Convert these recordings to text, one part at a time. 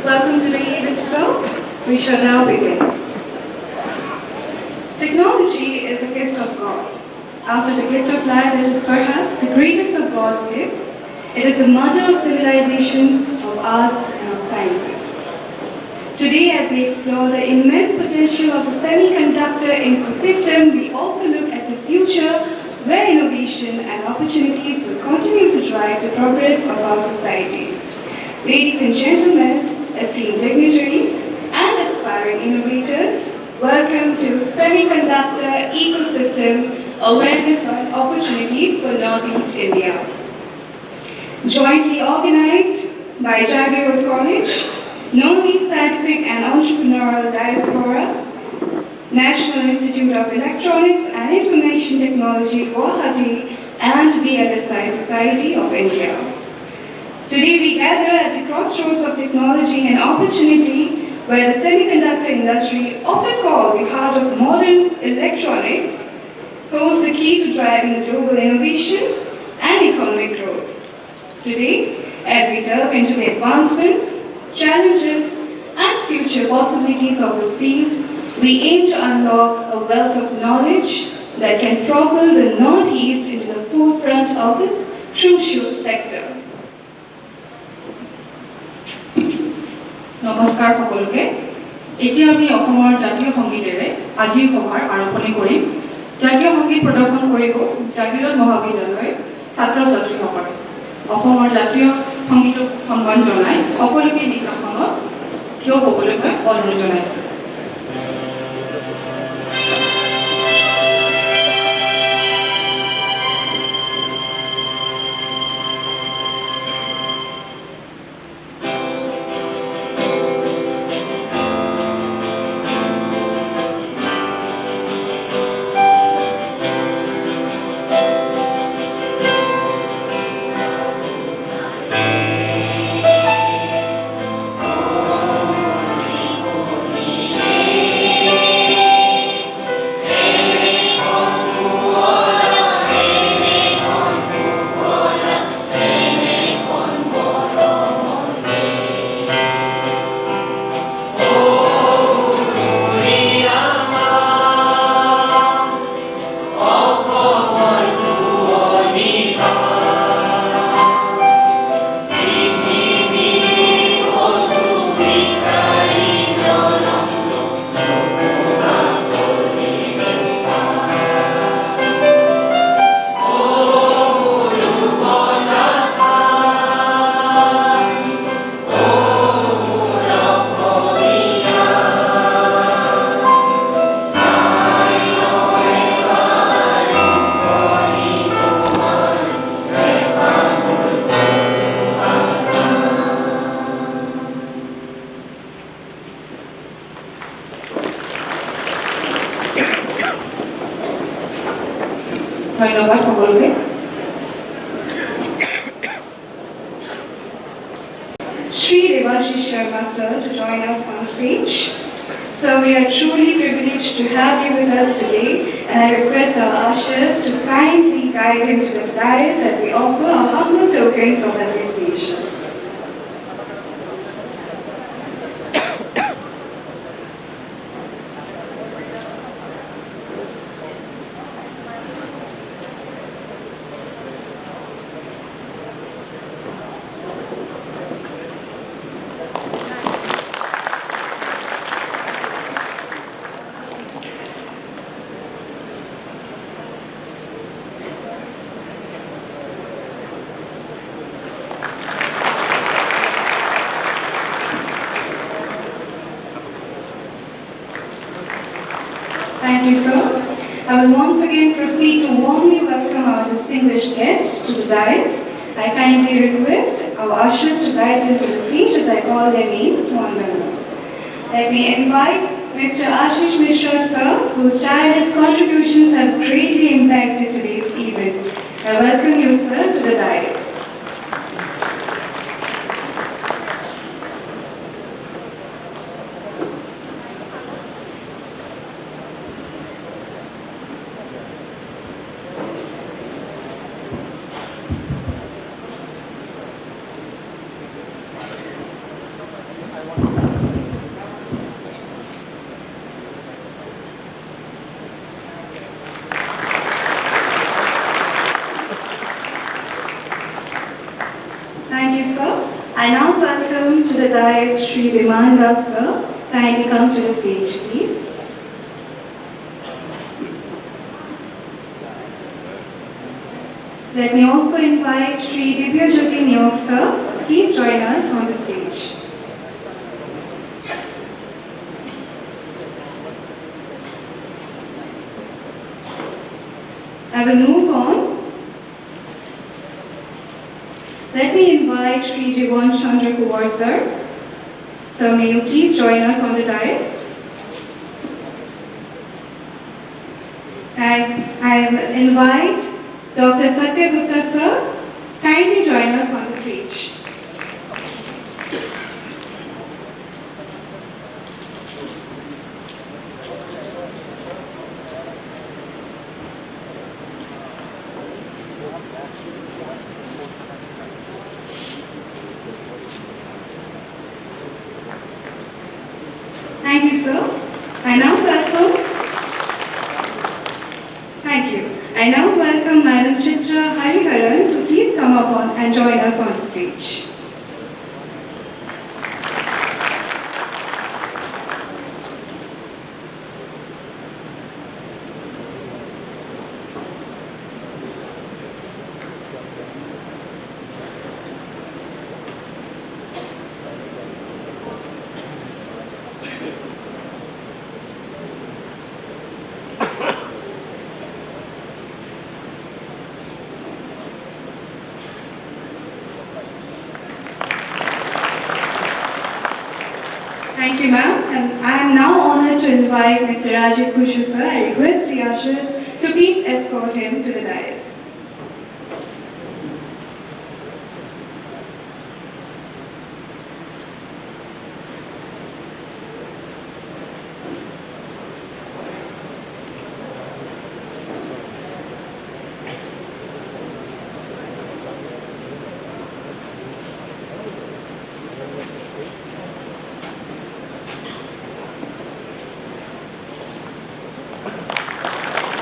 Welcome to the EDIT show. We shall now begin. Technology is a gift of God. After the gift of life, it is perhaps the greatest of God's gifts. It is the mother of civilizations, of arts, and of sciences. Today, as we explore the immense potential of the semiconductor ecosystem, we also look at the future where innovation and opportunities will continue to drive the progress of our society. Ladies and gentlemen, esteemed dignitaries, and aspiring innovators, welcome to Semiconductor Ecosystem Awareness and Opportunities for Northeast India. Jointly organized by Jagiroad College, Northeast Scientific and Entrepreneurial Diaspora, National Institute of Electronics and Information Technology, Guwahati, and VSLI Society of India. Today we gather at the crossroads of technology and opportunity where the semiconductor industry, often called the heart of modern electronics, holds the key to driving global innovation and economic growth. Today, as we delve into the advancements, challenges, and future possibilities of this field, we aim to unlock a wealth of knowledge that can propel the Northeast into the forefront of this crucial sector. নমস্কাৰ সকলোকে এতিয়া আমি অসমৰ জাতীয় সংগীতেৰে আজিৰ সভাৰ আৰম্ভণি কৰিম জাতীয় সংগীত প্ৰদৰ্শন কৰিব জাগিৰোড মহাবিদ্যালয়ৰ ছাত্ৰ ছাত্ৰীসকলে অসমৰ জাতীয় সংগীতক সন্মান জনাই সকলোকে নিকাখনত থিয় হ'বলৈ অনুৰোধ জনাইছে ধন্যবাদ সকলোকে Shri Devashish Sharma sir to join us on stage. So we are truly privileged to have you with us today, and I request our ushers to kindly guide him to the dais as we offer our humble tokens of appreciation. Thank you, sir. I will once again proceed to warmly welcome our distinguished guests to the dais. I kindly request our ushers to guide them to the seat as I call their names one by one. Let me invite Mr. Ashish Mishra, sir, whose tireless contributions have greatly impacted today's event. I welcome you, sir, to the dais. dais, Shri Vimanda sir. Kindly come to the stage, please. Let me also invite Shri Divya Jyoti Nyok sir. Please join us on the stage. I will move on. Let me invite Shri Jivan Chandra Kuwar sir. Sir, may you please join us on the dais? And I will invite Dr. Satya Gupta sir. Kindly join us on the stage. Thank you, sir. I now welcome. Thank you. I now welcome Madam Chitra Hariharan to please come up and join us on the stage. Thank you, ma'am. And I am now honored to invite Mr. Rajiv Kushu sir. I request the ushers to please escort him to the dais.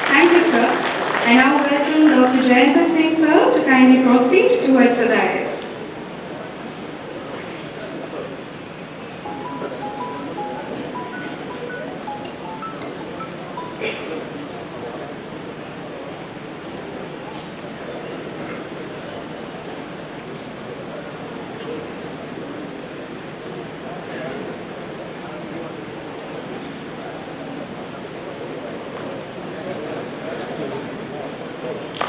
Thank you, sir. I now welcome Dr. Jayanta Singh, sir, to kindly proceed towards the dais.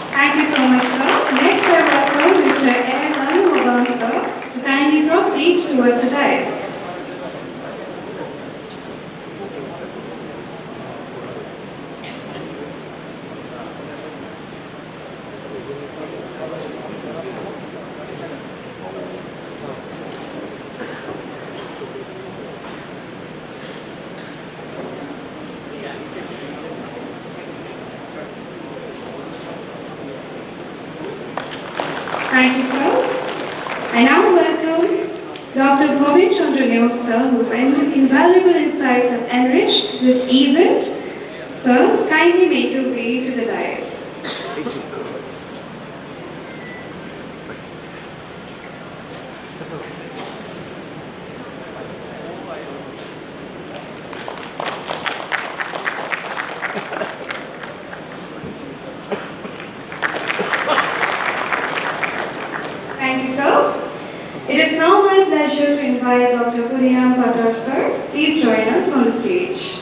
Thank you so much, sir. Next, I welcome Mr. Aaron sir, to kindly proceed towards the dais. Thank you, sir. I now welcome Dr. Bobin Chandra Nyok, sir, whose invaluable insights have enriched this event. Sir, kindly make your way to the dais. Thank you, sir. It is now my pleasure to invite Dr. Purina Patar, sir. Please join us on the stage.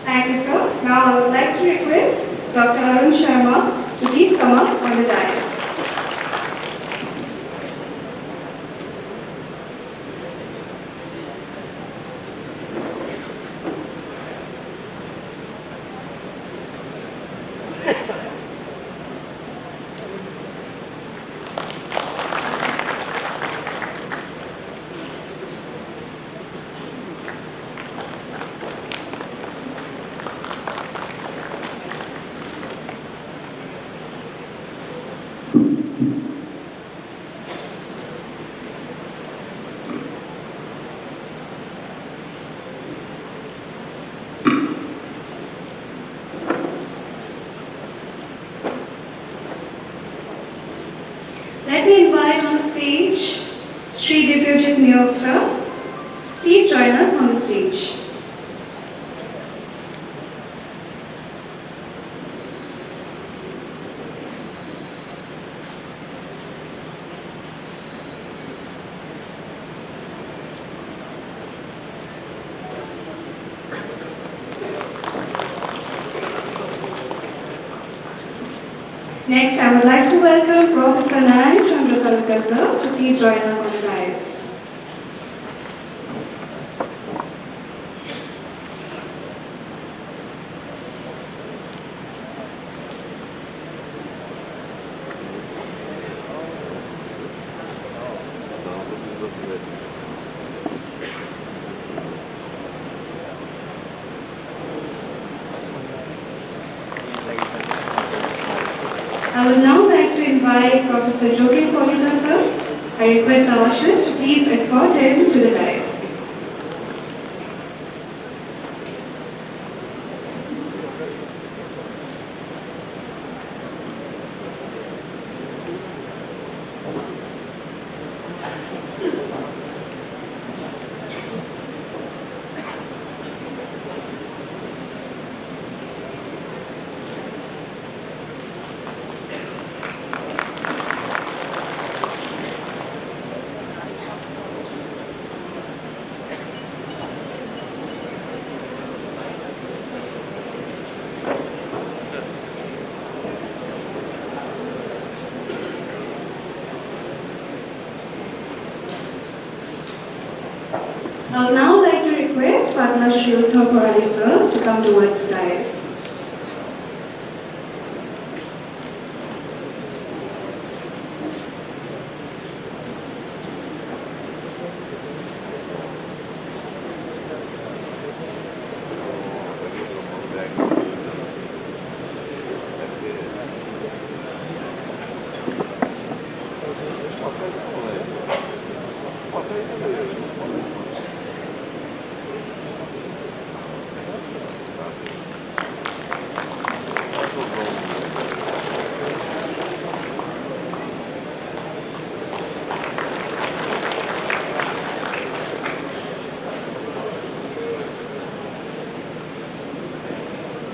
Thank you, sir. Now I would like to request Dr. Arun Sharma to please come up on the dais. Let me invite on the stage Sri Divyajit Niyog sir. Please join us on the stage. Next, I would like to welcome Professor Narayan Chandrakalka sir to please join us on the dais. I would now like to invite Professor Jagiroad College sir. I request our ushers to please escort him to the dais. I would now like to request Padma Shri Uddhav Parali sir to come towards the dais.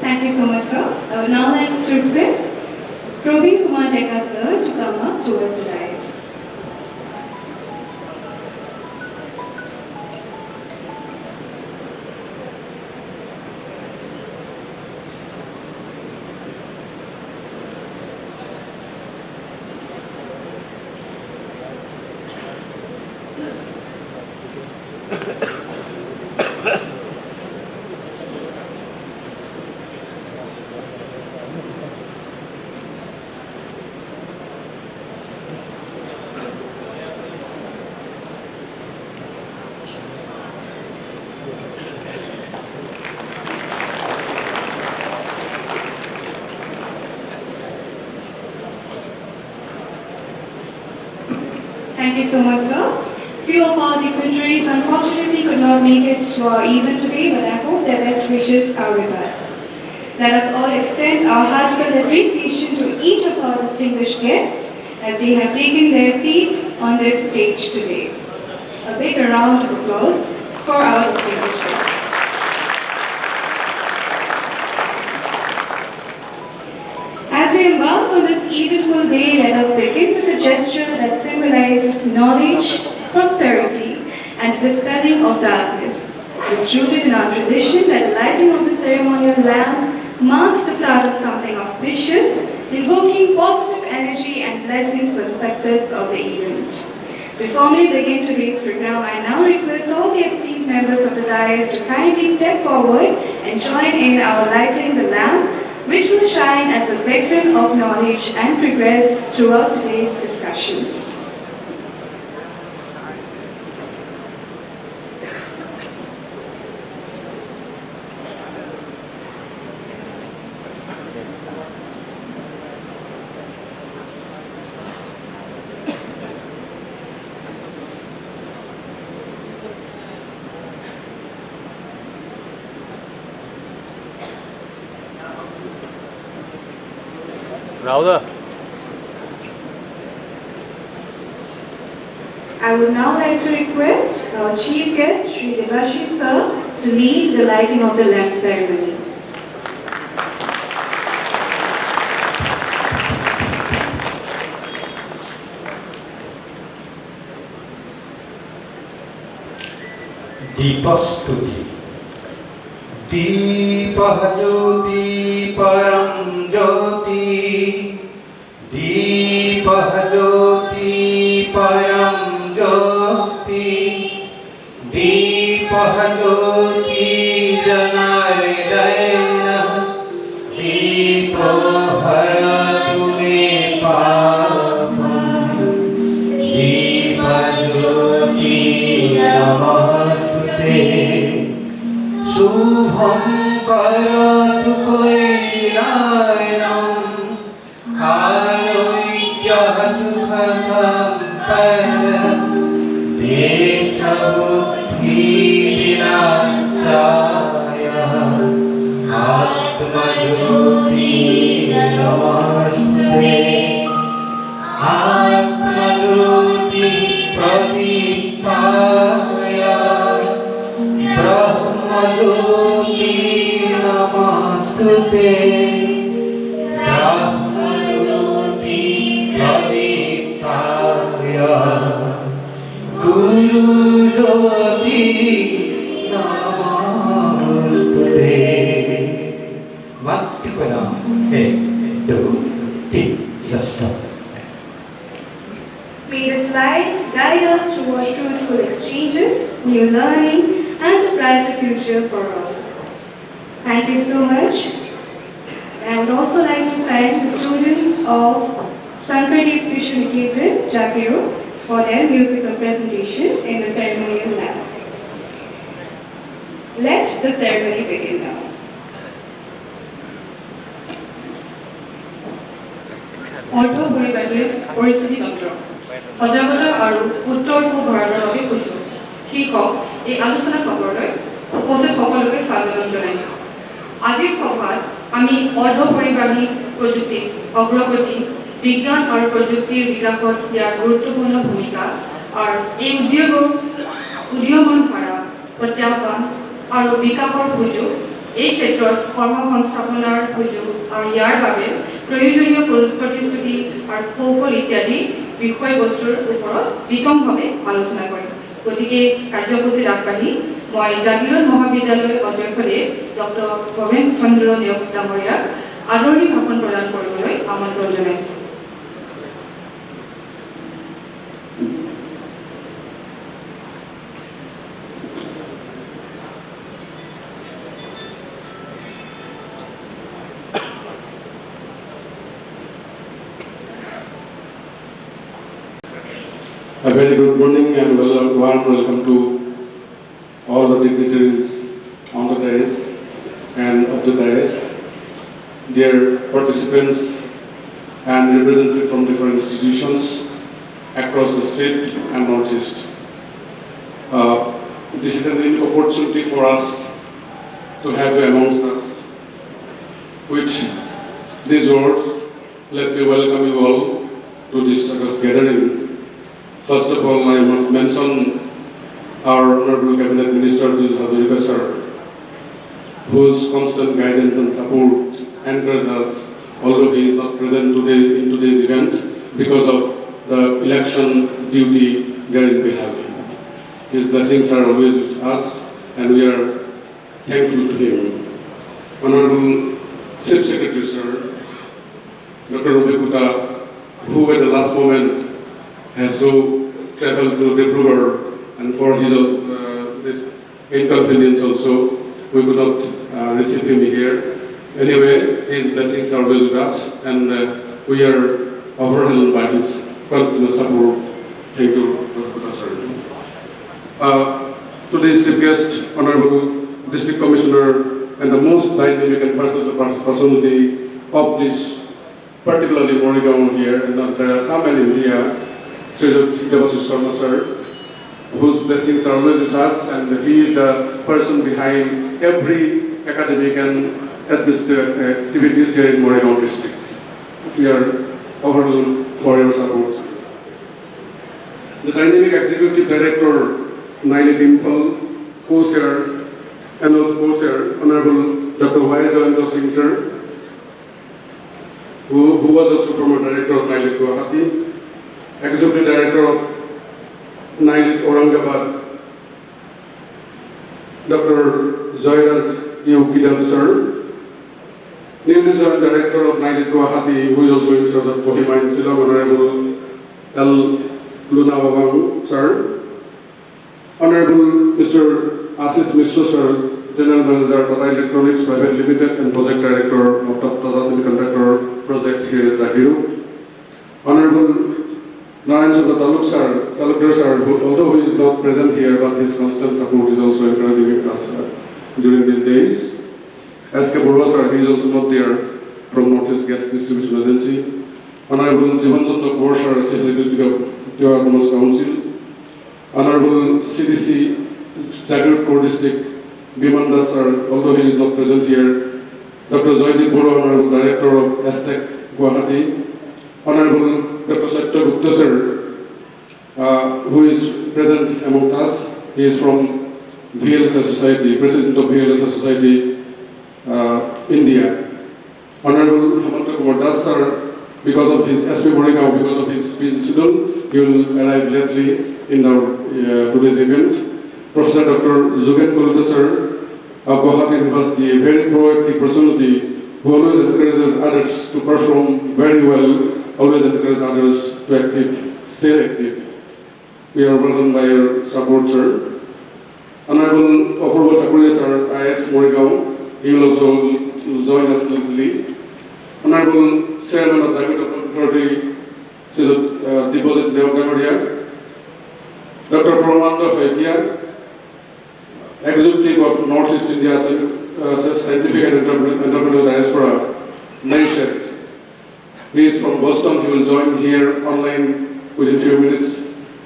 Thank you so much, sir. I would now like to request Praveen Kumar Deka sir to come up towards the dais. Thank you so much, sir. Few of our dignitaries unfortunately could not make it to our event today, but I hope their best wishes are with us. Let us all extend our heartfelt appreciation to each of our distinguished guests as they have taken their seats on this stage today. A big round of applause for our distinguished guests. As we embark on this eventful day, let us begin with a gesture that symbolizes knowledge, prosperity, and the dispelling of darkness. It's rooted in our tradition that the lighting of the ceremonial lamp marks the start of something auspicious, invoking positive energy and blessings for the success of the event. Before we begin today's program, I now request all the esteemed members of the dais to kindly step forward and join in our lighting the lamp, which will shine as a beacon of knowledge and progress throughout today's discussions. Rauda. I would now like to request our chief guest, Sri Devashish sir, to lead the lighting of the lamp ceremony. Deepastuti. Deepa Jyoti Param Jyoti. Deepa Jyoti Param Jyoti. Deepa Jyoti Janardayana. Deepa Haratu Me Papam. Deepa Jyoti Namaste. Shubham Karatu Kailayanam. Aroigya Sukha Sampada. Deshabuddhi Vinasaya. Atma Jyoti Namaste. Atma Jyoti Pradipaya. Brahma Jyoti Namastute. Brahma Jyoti Pradipaya. Guru Jyoti Namastute. Bhakti Padam. 1, 2, 3. Just stop. May this light guide us towards fruitful exchanges, new learning, and a brighter future for all. Thank you so much. I would also like to thank the students of Semiconductor Ecosystem, Jagiroad, for their musical presentation in the ceremonial lab. Let the ceremony begin now. অৰ্থ পৰিৱেশে পৰিস্থিতি তন্ত্ৰ সজাগতা আৰু উত্তৰ পূব ভাৰতৰ বাবে সুযোগ শীৰ্ষক এই আলোচনা চক্ৰলৈ উপস্থিত সকলোকে স্বাগতম জনাইছোঁ। আজিৰ সভাত আমি অৰ্ধ পৰিবাহী প্ৰযুক্তিৰ অগ্ৰগতি, বিজ্ঞান আৰু প্ৰযুক্তিৰ বিকাশত ইয়াৰ গুৰুত্বপূৰ্ণ ভূমিকা আৰু এই উদ্যোগৰ উদীয়মান ধাৰা, প্ৰত্যাহ্বান আৰু বিকাশৰ সুযোগ, এই ক্ষেত্ৰত কৰ্মসংস্থাপনৰ সুযোগ আৰু ইয়াৰ বাবে প্ৰয়োজনীয় প্ৰতিশ্ৰুতি আৰু কৌশল ইত্যাদি বিষয়বস্তুৰ ওপৰত বিতংভাৱে আলোচনা কৰিম। গতিকে কাৰ্যসূচীত আগবাঢ়ি মই জাগিৰোড মহাবিদ্যালয়ৰ অধ্যক্ষদেৱ ডক্টৰ ভৱেন চন্দ্ৰ নেওগ ডাঙৰীয়াক আদৰণি ভাষণ প্ৰদান কৰিবলৈ আমন্ত্ৰণ জনাইছোঁ। A very good morning and warm welcome to all the dignitaries on the dais and of the dais, dear participants and representatives from different institutions across the state and Northeast. This is a great opportunity for us to have you amongst us. With these words, let me welcome you all to this august gathering. First of all, I must mention our Honorable Cabinet Minister, Jagiroad sir, whose constant guidance and support encourages us, although he is not present today in today's event because of the election duty therein behalf. His blessings are always with us, and we are thankful to him. Honorable Chief Secretary sir, Dr. Robekuta, who at the last moment has to travel to Dibrugad, and for his this inconvenience also, we could not receive him here. Anyway, his blessings are always with us, and we are overwhelmed by his continuous support. Thank you, Dr. sir. Today's chief guest, Honorable District Commissioner, and the most dynamic and versatile personality of this, particularly Morrigaon here, and there are some in India, Sri Devashish sir, whose blessings are always with us, and he is the person behind every academic and administrative activities here in Morrigaon district. We are overall for your support. The Dynamic Executive Director, NIELIT Impel, Co-Chair, and also Co-Chair, Honorable Dr. Y. Jalendra Singh sir, who was also former Director of NIELIT Guwahati, Executive Director of NIELIT Aurangabad, Dr. Jagiroad College sir, newly joined Director of NIELIT Guwahati, who is also in charge of Kohima in Shillong, Honorable L. Luna Babang sir, Honorable Mr. Ashish Mishra sir, General Manager, Tata Electronics Private Limited and Project Director of Tata Semiconductor Project here at Jagiroad, Honorable Narayan Chandra Talukdar sir, although he is not present here, but his constant support is also encouraging us during these days. S.K. Burwa sir, he is also not there from Northeast Gas Distribution Agency. Honorable Jivan Chandra Kaur sir, Secretary of Commerce Council. Honorable CDC, Jagiroad Core District, Biman Das sir, although he is not present here. Dr. Joydeep Bora, Honorable Director of Aztec Guwahati. Honorable Dr. Satya Gupta sir, who is present among us. He is from VSLI Society, President of VSLI Society India. Honorable Hemanta Kumar Das sir, because of his SP Morikau, because of his busy schedule, he will arrive lately in our today's event. Professor Dr. Zugen Kulta sir of Guwahati University, a very proactive personality who always encourages others to perform very well, always encourages others to stay active. We are welcomed by your support, sir. Honorable Apurva Thakuria sir, IS Morikau, he will also join us lately. Honorable Chairman of Jagiroad Authority, Deposit Deokaria, Dr. Pramanda Haikia, Executive of Northeast India Scientific and Entrepreneurial Diaspora, NEISED. He is from Boston. He will join here online within few minutes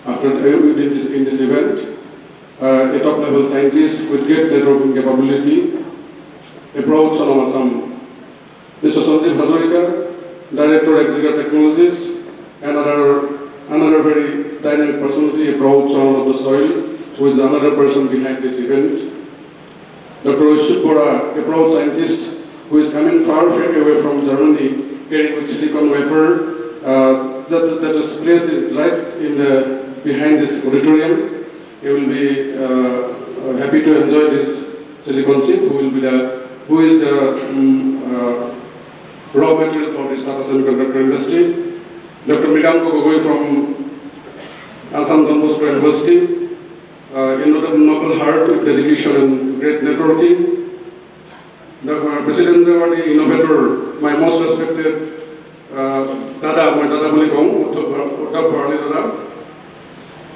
in this event. A top-level scientist with great networking capability, approach on Assam. Mr. Sanjeev Hazarika, Director of Jagiroad Technologies, and another very dynamic personality, approach on the soil, who is another person behind this event. Dr. Ishuk Bora, a proud scientist who is coming far away from Germany, carrying with silicon wafer that is placed right behind this auditorium. He will be happy to enjoy this silicon chip, who is the raw material for this Tata Semiconductor industry. Dr. Midanko Gogoi from Assam Don Bosco University, noble heart with dedication and great networking. The President Dewani innovator, my most respected Dada, my Dada Bulikong, Uttap Bharali Dada,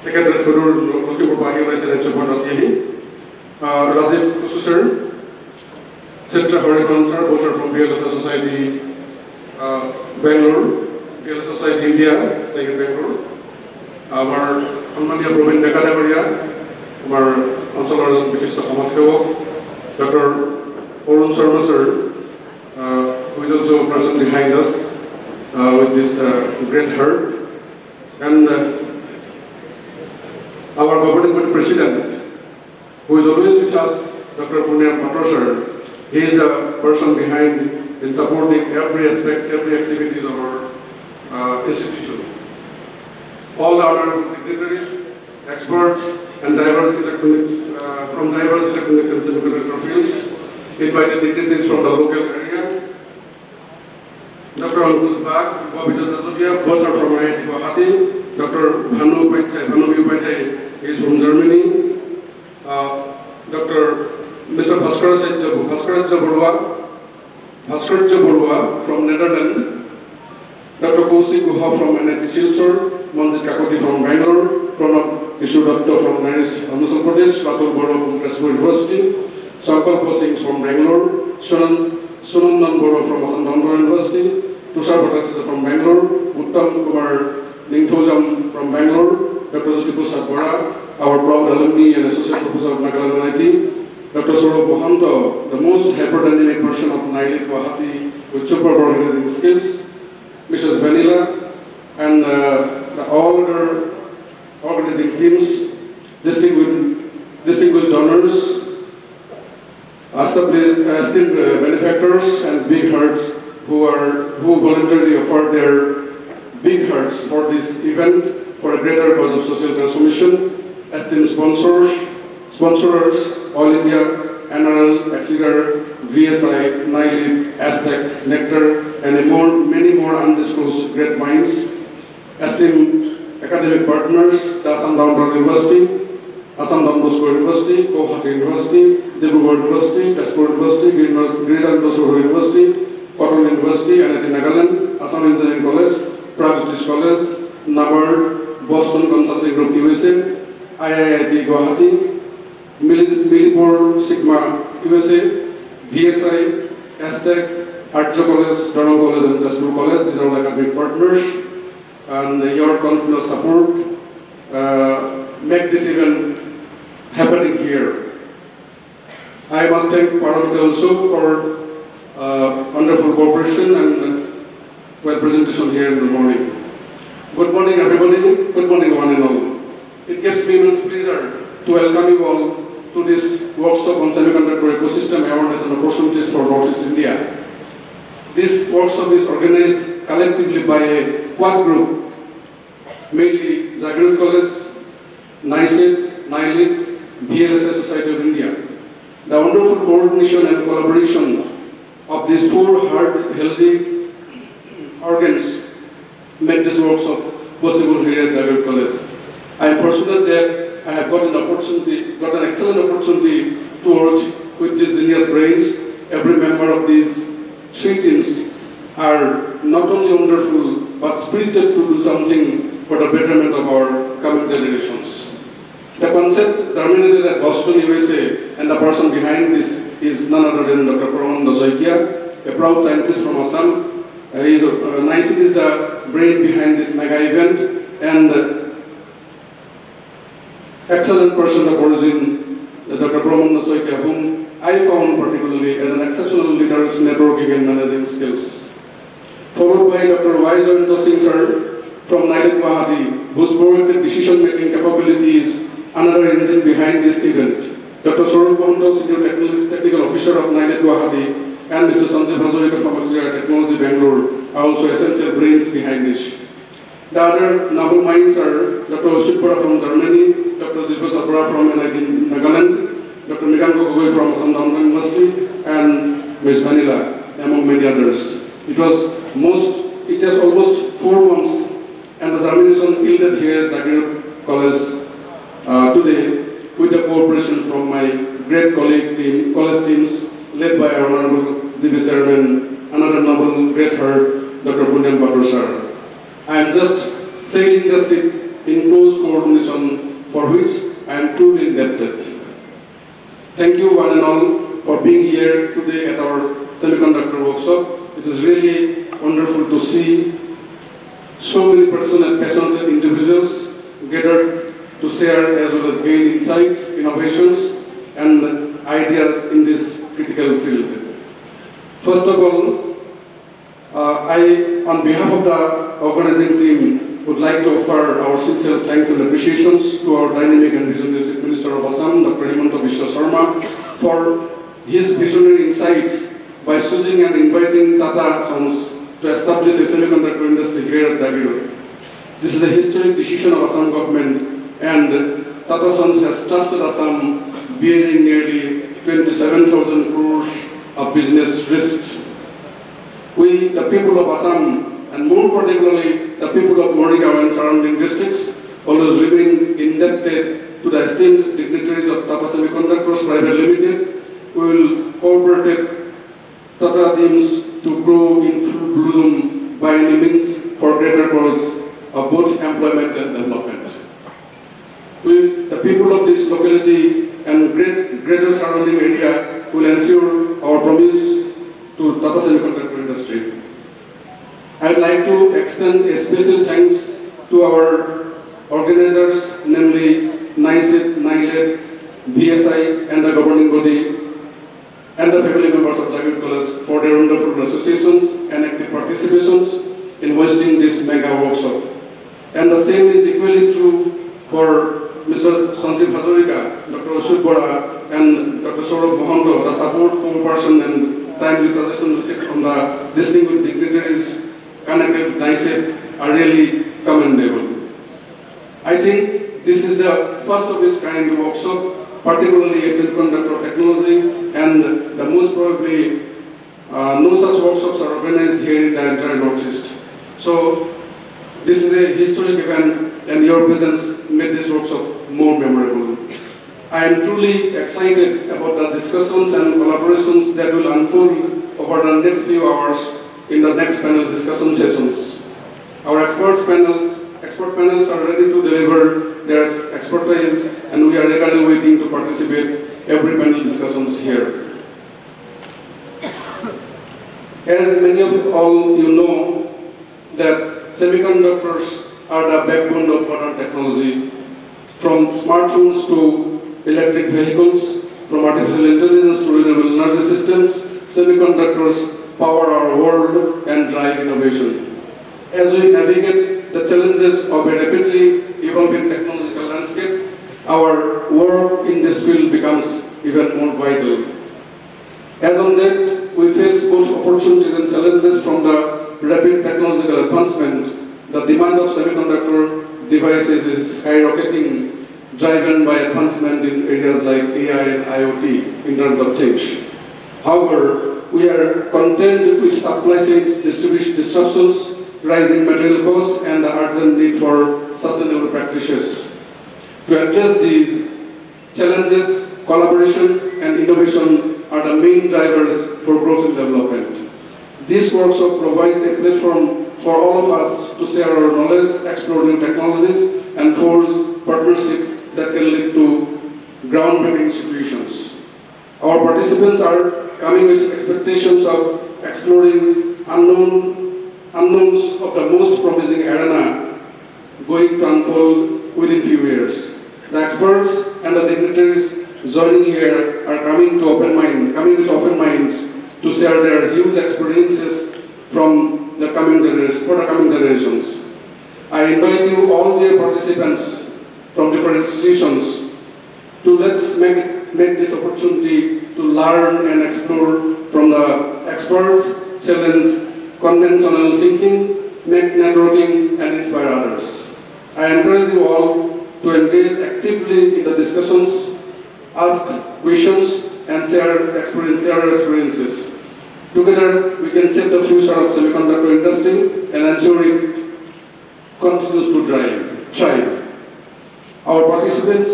Secretary Kudur, looking for Bahi Residential Pardatiani, Rajiv Kusu sir, Sitra Hariban sir, both are from VSLI Society Bangalore, VSLI Society India, staying in Bangalore. Our Almania Provin Dekadabaria, our Consular Minister Hamasko, Dr. Orun Sharma sir, who is also a person behind us with this great heart, and our governing body president, who is always with us, Dr. Punya Pator sir. He is the person behind in supporting every aspect, every activities of our institution. All our dignitaries, experts, and diverse electronics from diverse electronics and semiconductor fields, invited dignitaries from the local area. Dr. Ankush Bag, Babita Zazutia, both are from IIT Guwahati. Dr. Bhanu Baitai is from Germany. Dr. Mr. Bhaskar Borua from Netherlands. Dr. Kaushik Guha from NIT Silchar, Manjit Kakoti from Bangalore, Pranab Kishore Datta from NIESED Arunachal Pradesh, Ratul Bora from Kashmir University, Sankar Singh from Bangalore, Sunandan Bora from Assam University, Tushar Bhattacharya from Bangalore, Uttam Kumar Ningthojam from Bangalore, Dr. Jyoti Bora, our proud alumni and associate professor of Nagaland NIT, Dr. Saurabh Bohanto, the most hyperdynamic person of NIELIT Guwahati with super organizing skills, Mrs. Vanilla, and all other organizing teams, distinguished donors, esteemed benefactors, and big hearts who voluntarily offered their big hearts for this event for a greater cause of social transformation, esteemed sponsors, All India, NRL, Exeter, VSI, NIELIT, Aztec, Nectar, and many more undisclosed great minds, esteemed academic partners, the Assam Downtown University, Assam Don Bosco University, Guwahati University, Dibrugad University, Tezpur University, Girijandosoro University, Cotton University, NIT Nagaland, Assam Engineering College, Pragjyotish College, NABARD, Boston Consulting Group USA, IIT Guwahati, Milipur Sigma USA, VSI, Aztec, Arjo College, Durham College, and Tezpur College. These are the academic partners, and your continuous support make this event happening here. I must thank Paramita also for wonderful cooperation and presentation here in the morning. Good morning, everybody. Good morning, one and all. It gives me immense pleasure to welcome you all to this workshop on semiconductor ecosystem awareness and opportunities for Northeast India. This workshop is organized collectively by a quad group, mainly Jagiroad College, NEISED, NIELIT, VSLI Society of India. The wonderful coordination and collaboration of these four heart-healthy organs make this workshop possible here at Jagiroad College. I am fortunate that I have got an excellent opportunity to work with these genius brains. Every member of these three teams are not only wonderful, but spirited to do something for the betterment of our coming generations. The concept germinated at Boston, USA, and the person behind this is none other than Dr. Pramananda Soikia, a proud scientist from Assam. NIESED is the brain behind this mega event, and excellent person of origin, Dr. Pramananda Soikia, whom I found particularly as an exceptional leader with networking and managing skills. Followed by Dr. Y. Joyanta Singh sir from NIELIT Guwahati, whose proactive decision-making capability is another engine behind this event. Dr. Saurabh Kondo, Senior Technical Officer of NIELIT Guwahati, and Mr. Sanjay Bhazorika from SCR Technology Bangalore are also essential brains behind this. The other noble minds are Dr. Oshipura from Germany, Dr. Jisba Sabra from NIT Nagaland, Dr. Miganko Gogoi from Assam Downtown University, and Ms. Vanilla, among many others. It has almost 4 months, and the germination yielded here at Jagiroad College today with the cooperation from my great college teams led by our Honorable GB Chairman, another noble great heart, Dr. Punyam Batur sir. I am just sailing the ship in close coordination for which I am truly indebted. Thank you one and all for being here today at our semiconductor workshop. It is really wonderful to see so many passionate individuals gathered to share as well as gain insights, innovations, and ideas in this critical field. First of all, I, on behalf of the organizing team, would like to offer our sincere thanks and appreciations to our dynamic and visionary Chief Minister of Assam, Dr. Himanta Biswa Sharma, for his visionary insights by choosing and inviting Tata Sons to establish a semiconductor industry here at Jagiroad. This is a historic decision of Assam government, and Tata Sons has trusted Assam bearing nearly 27,000 crores of business risks. We, the people of Assam, and more particularly the people of Morigaon and surrounding districts, always remain indebted to the esteemed dignitaries of Tata Semiconductors Private Limited, who will cooperate Tata teams to grow in full bloom by any means for greater cause of both employment and development. We, the people of this locality and greater surrounding area, will ensure our promise to Tata Semiconductor industry. I would like to extend a special thanks to our organizers, namely NIESED, NIELIT, VSI, and the governing body, and the faculty members of Jagiroad College for their wonderful associations and active participations. in hosting this mega workshop. And the same is equally true for Mr. Sanjeev Hazarika, Dr. Ashok Bora, and Dr. Saurabh Mohanto, the support co-person and timely suggestion received from the listening with dignitaries connected with NIESED are really commendable. I think this is the first of its kind workshop, particularly a semiconductor technology, and the most probably no such workshops are organized here in the entire Northeast. So this is a historic event, and your presence made this workshop more memorable. I am truly excited about the discussions and collaborations that will unfold over the next few hours in the next panel discussion sessions. Our expert panels are ready to deliver their expertise, and we are eagerly waiting to participate every panel discussions here. As many of all you know, that semiconductors are the backbone of modern technology. From smartphones to electric vehicles, from artificial intelligence to renewable energy systems, semiconductors power our world and drive innovation. As we navigate the challenges of a rapidly evolving technological landscape, our work in this field becomes even more vital. As on date, we face both opportunities and challenges from the rapid technological advancement. The demand of semiconductor devices is skyrocketing, driven by advancement in areas like AI and IoT, Internet of Things. However, we are content with supply chain disruptions, rising material costs, and the urgent need for sustainable practices. To address these challenges, collaboration and innovation are the main drivers for growth and development. This workshop provides a platform for all of us to share our knowledge, explore new technologies, and forge partnerships that can lead to groundbreaking solutions. Our participants are coming with expectations of exploring unknowns of the most promising arena going to unfold within few years. The experts and the dignitaries joining here are coming with open minds to share their huge experiences for the coming generations. I invite you, all dear participants from different institutions, to let's make this opportunity to learn and explore from the experts, challenge conventional thinking, make networking, and inspire others. I encourage you all to engage actively in the discussions, ask questions, and share experiences. Together, we can shape the future of semiconductor industry and ensure it continues to thrive. Our participants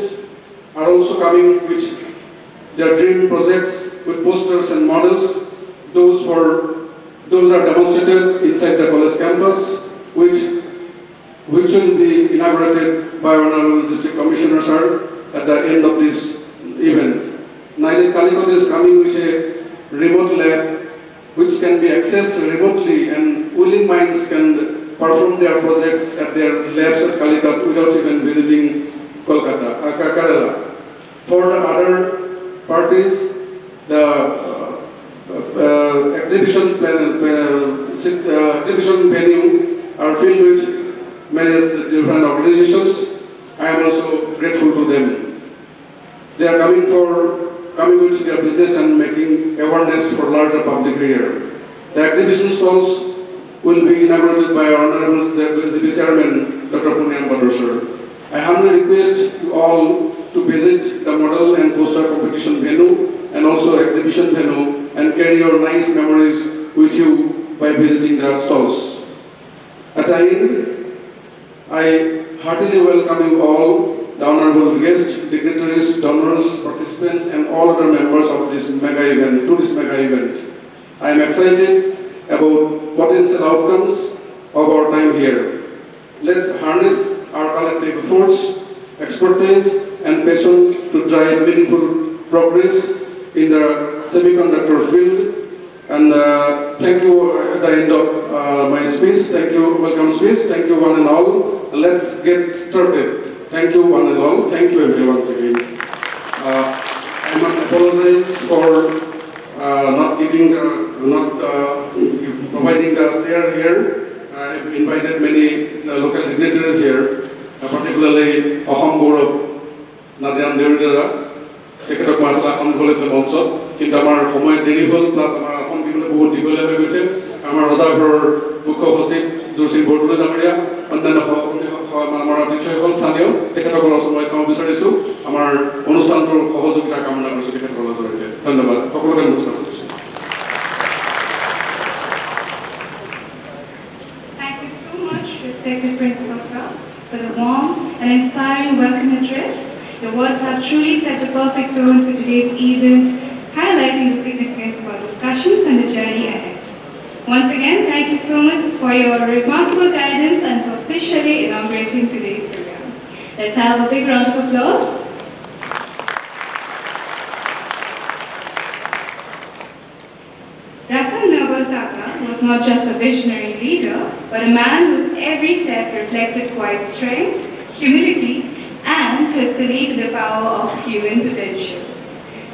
are also coming with their dream projects with posters and models. Those are demonstrated inside the college campus, which will be inaugurated by our Honorable District Commissioner Sir at the end of this event. NIELIT Calicut is coming with a remote lab which can be accessed remotely, and willing minds can perform their projects at their labs at Calicut without even visiting Kerala. For the other parties, the exhibition venue are filled with various different organizations. I am also grateful to them. They are coming with their business and making awareness for larger public here. The exhibition stalls will be inaugurated by our Honorable Exhibition Chairman, Dr. Punyam Badar. I humbly request you all to visit the model and poster competition venue and also exhibition venue and carry your nice memories with you by visiting the stalls. At the end, I heartily welcome you all, the honorable guests, dignitaries, donors, participants, and all other members of this mega event. I am excited about potential outcomes of our time here. Let's harness our collective efforts, expertise, and passion to drive meaningful progress in the semiconductor field. And thank you at the end of my speech. Thank you, welcome speech. Thank you one and all. Let's get started. Thank you one and all. Thank you everyone once again. I must apologize for not providing the share here. I've invited many local dignitaries here, particularly Assam Gaurav Nadian Deridera. তেখেতক martial আখন কলেজে মঞ্চত কিন্তু আমাৰ সময় দেৰি হ'ল plus আমাৰ আসন দিবলৈ বহুত দীঘলীয়া হৈ গৈছে আমাৰ ৰজাঘৰৰ মুখ্য সচিব জোৰসিং বৰদলৈ ডাঙৰীয়া অন্যান্য আমাৰ বিষয়সকল স্থানীয় তেখেতসকলৰ ওচৰত মই ক্ষমা বিচাৰিছোঁ আমাৰ অনুষ্ঠানটোৰ সহযোগিতা কামনা কৰিছোঁ তেখেতসকলৰ জৰিয়তে ধন্যবাদ সকলোকে নমস্কাৰ কৰিছোঁ Thank you so much, respected Principal Sir, for the warm and inspiring welcome address. Your words have truly set a perfect tone for today's event, highlighting the significance of our discussions and the journey ahead. Once again, thank you so much for your remarkable guidance and for officially inaugurating today's program. Let's have a big round of applause. Ratan Naval Tata was not just a visionary leader, but a man whose every step reflected quiet strength, humility, and his belief in the power of human potential.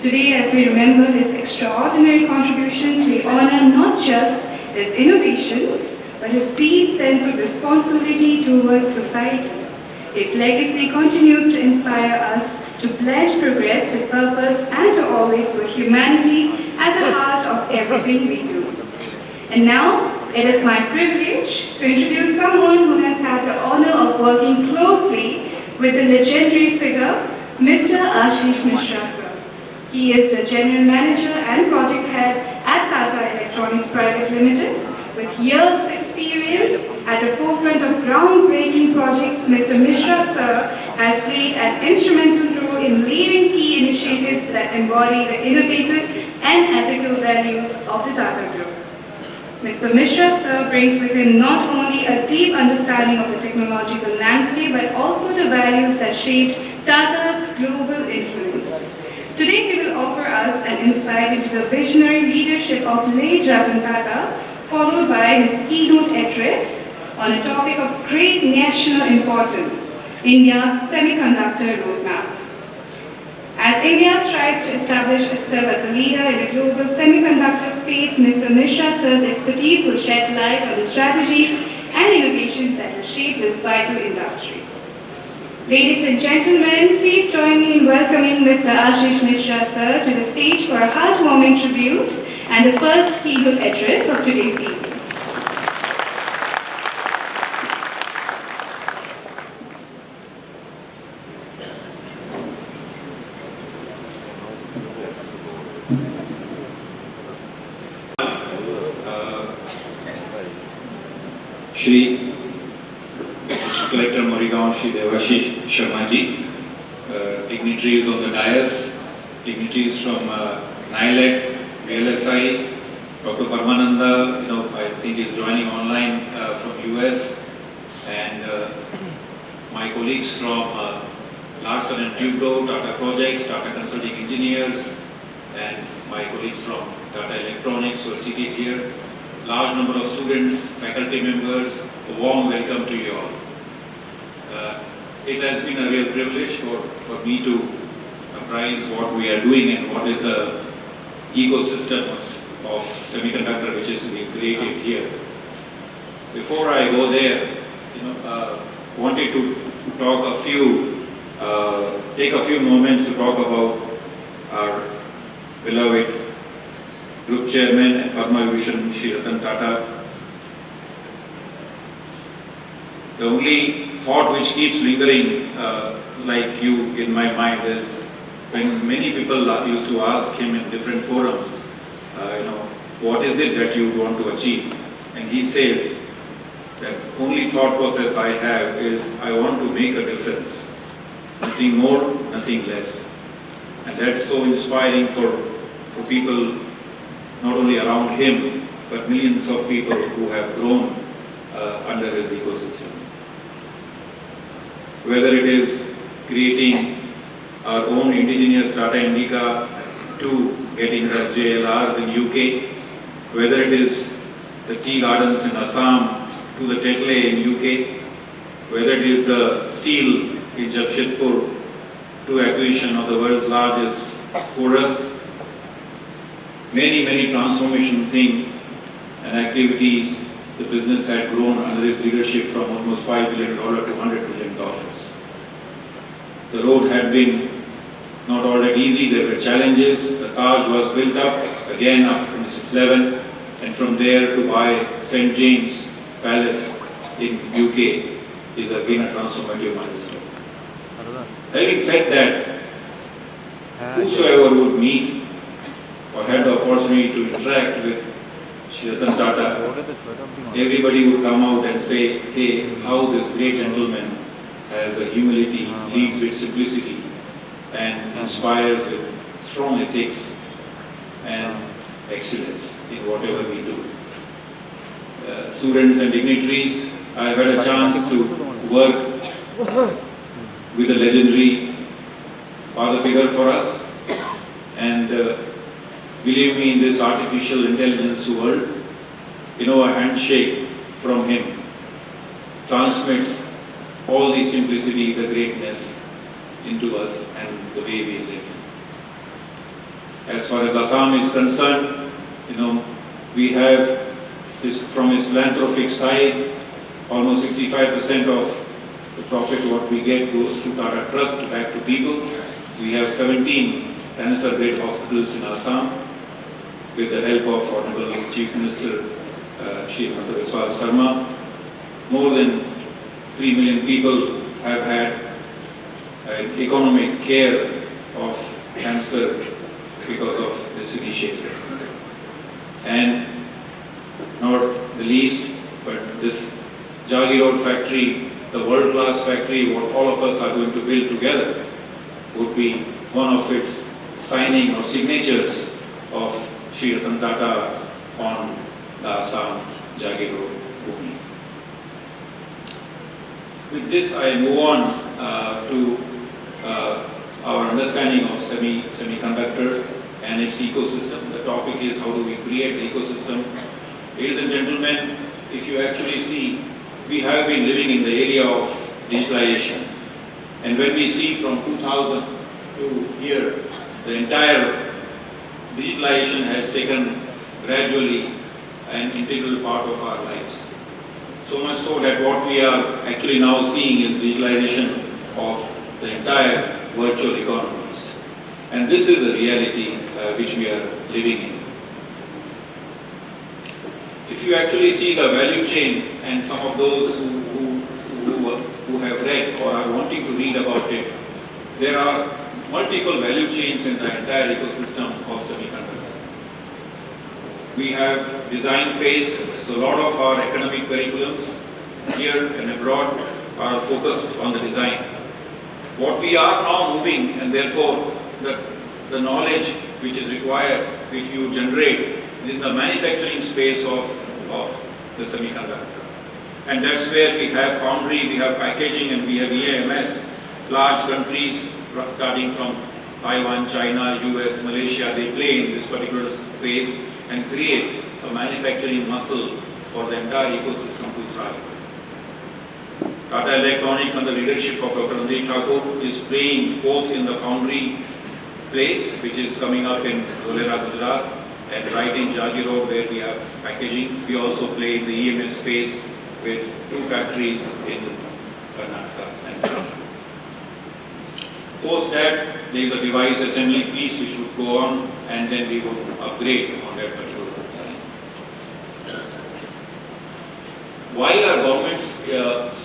Today, as we remember his extraordinary contributions, we honor not just his innovations, but his deep sense of responsibility towards society. His legacy continues to inspire us to pledge progress with purpose and to always put humanity at the heart of everything we do. And now, it is my privilege to introduce someone who has had the honor of working closely with the legendary figure, Mr. Ashish Mishra sir. He is the General Manager and Project Head at Tata Electronics Private Limited. With years of experience at the forefront of groundbreaking projects, Mr. Mishra sir has played an instrumental role in leading key initiatives that embody the innovative and ethical values of the Tata Group. Mr. Mishra sir brings with him not only a deep understanding of the technological landscape, but also the values that shaped Tata's global influence. Today, he will offer us an insight into the visionary leadership of late Ratan Tata, followed by his keynote address on a topic of great national importance, India's semiconductor roadmap. As India strives to establish itself as a leader in the global semiconductor space, Mr. Mishra sir's expertise will shed light on the strategies and innovations that will shape this vital industry. Ladies and gentlemen, please join me in welcoming Mr. Ashish Mishra sir to the stage for a heartwarming tribute and the first keynote address of today's evening. Shri Collector Marigaon Shri Devashish Sharma ji, dignitaries on the dais, dignitaries from NIELIT, VSLI, Dr. Parmananda, I think is joining online from US, and my colleagues from Larsen and Toubro, Tata Projects, Tata Consulting Engineers, and my colleagues from Tata Electronics who are seated here. Large number of students, faculty members, a warm welcome to you all. It has been a real privilege for me to apprise what we are doing and what is the ecosystem of semiconductor which is being created here. Before I go there, wanted to talk take a few moments to talk about our beloved Group Chairman and Padma Vibhushan Shri Ratan Tata. The only thought which keeps lingering like you in my mind is when many people used to ask him in different forums, what is it that you want to achieve? And he says that only thought process I have is I want to make a difference. Nothing more, nothing less. And that's so inspiring for people not only around him, but millions of people who have grown under his ecosystem. Whether it is creating our own indigenous Tata Indica to getting the JLRs in UK, whether it is the tea gardens in Assam to the Tetley in UK, whether it is the steel in Jamshedpur to acquisition of the world's largest forest, many transformation things and activities the business had grown under his leadership from almost $5 billion to $100 billion. The road had been not all that easy, there were challenges. The Taj was built up again after 2611, and from there to buy St. James Palace in UK is again a transformative milestone. Having said that, whosoever would meet or had the opportunity to interact with Shri Ratan Tata, everybody would come out and say, hey, how this great gentleman has a humility, leads with simplicity, and inspires with strong ethics and excellence in whatever we do. Students and dignitaries, I've had a chance to work with a legendary father figure for us, and believe me, in this artificial intelligence world, a handshake from him transmits all the simplicity, the greatness into us and the way we live. As far as Assam is concerned, we have this, from his philanthropic side, almost 65% of the profit what we get goes through Tata Trust back to people. We have 17 cancer grade hospitals in Assam with the help of Honorable Chief Minister Shri VSLI Sarma. More than 3 million people have had economic care of cancer because of this initiative. And not the least, but this Jagiroad factory, the world-class factory, what all of us are going to build together, would be one of its signing or signatures of Shri Ratan Tata on the Assam Jagiroad Bhumi. With this, I move on to our understanding of semiconductor and its ecosystem. The topic is how do we create the ecosystem. Ladies and gentlemen, if you actually see, we have been living in the area of digitalization. And when we see from 2000 to here, the entire digitalization has taken gradually an integral part of our lives. So much so that what we are actually now seeing is digitalization of the entire virtual economies. And this is the reality which we are living in. If you actually see the value chain, and some of those who have read or are wanting to read about it, there are multiple value chains in the entire ecosystem of semiconductor. We have design phase, so a lot of our academic curriculums here and abroad are focused on the design. What we are now moving, and therefore the knowledge which is required, which you generate, is the manufacturing space of the semiconductor. And that's where we have foundry, we have packaging, and we have EMS. Large countries starting from Taiwan, China, US, Malaysia, they play in this particular space and create a manufacturing muscle for the entire ecosystem to thrive. Tata Electronics, under the leadership of Dr. Ranjit Thakur, is playing both in the foundry place, which is coming up in Dholera, Gujarat, and right in Jagiroad where we have packaging. We also play in the EMS space with 2 factories in Karnataka and Tamil. Post that, there is a device assembly piece which would go on, and then we would upgrade on that particular line. Why are governments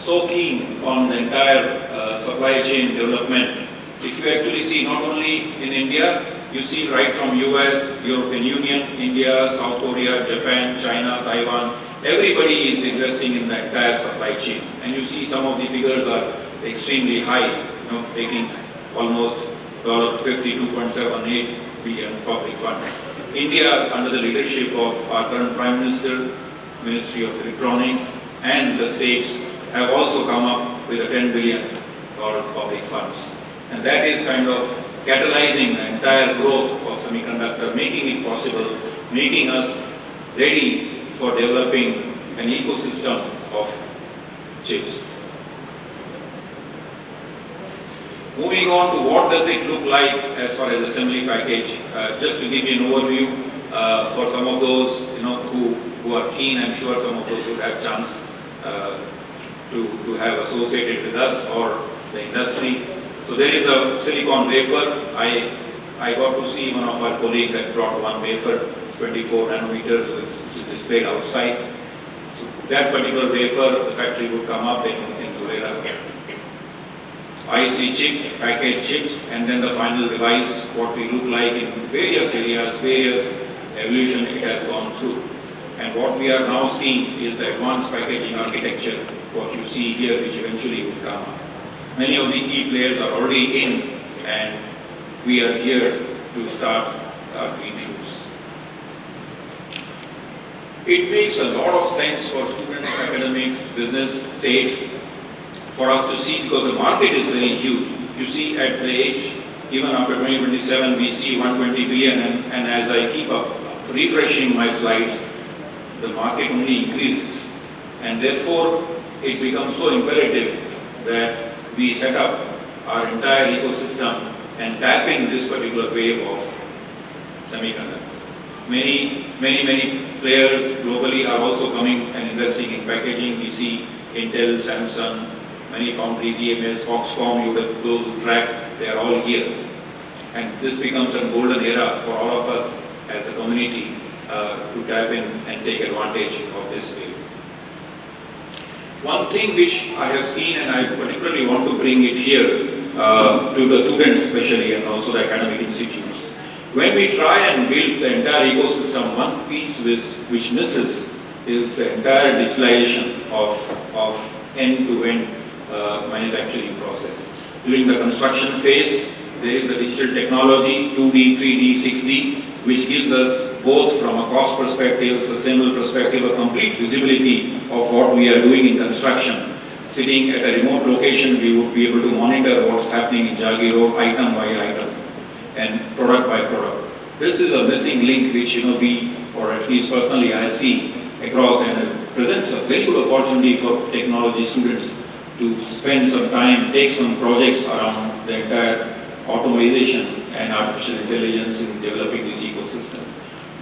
so keen on the entire supply chain development? If you actually see, not only in India, you see right from US, European Union, India, South Korea, Japan, China, Taiwan, everybody is investing in the entire supply chain. And you see some of the figures are extremely high, taking almost $52.78 billion public funds. India, under the leadership of our current Prime Minister, Ministry of Electronics, and the states have also come up with a $10 billion public funds. And that is kind of catalyzing the entire growth of semiconductor, making it possible, making us ready for developing an ecosystem of chips. Moving on to what does it look like as far as assembly package, just to give you an overview for some of those who who are keen, I'm sure some of those would have chance to have associated with us or the industry. So there is a silicon wafer. I got to see one of our colleagues had brought one wafer, 24 nanometers, which is displayed outside. So that particular wafer, the factory would come up in Dulera. IC chip, package chips, and then the final device, what we look like in various areas, various evolution it has gone through. And what we are now seeing is the advanced packaging architecture, what you see here, which eventually will come up. Many of the key players are already in, and we are here to start our green shoots. It makes a lot of sense for students, academics, business, states, for us to see, because the market is very huge. You see at the age, even after 2027, we see 120 billion, and as I keep up refreshing my slides, the market only increases. And therefore, it becomes so imperative that we set up our entire ecosystem and tap in this particular wave of semiconductor. Many players globally are also coming and investing in packaging. We see Intel, Samsung, many foundries, EMS, Foxconn, those who track, they are all here. And this becomes a golden era for all of us as a community to tap in and take advantage of this wave. One thing which I have seen, and I particularly want to bring it here to the students especially, and also the academic institutes. When we try and build the entire ecosystem, one piece which misses is the entire digitalization of end-to-end manufacturing process. During the construction phase, there is a digital technology, 2D, 3D, 6D, which gives us both from a cost perspective, sustainable perspective, a complete visibility of what we are doing in construction. Sitting at a remote location, we would be able to monitor what's happening in Jagiroad, item by item, and product by product. This is a missing link which we, or at least personally, I see across, and it presents a very good opportunity for technology students to spend some time, take some projects around the entire automation and artificial intelligence in developing this ecosystem.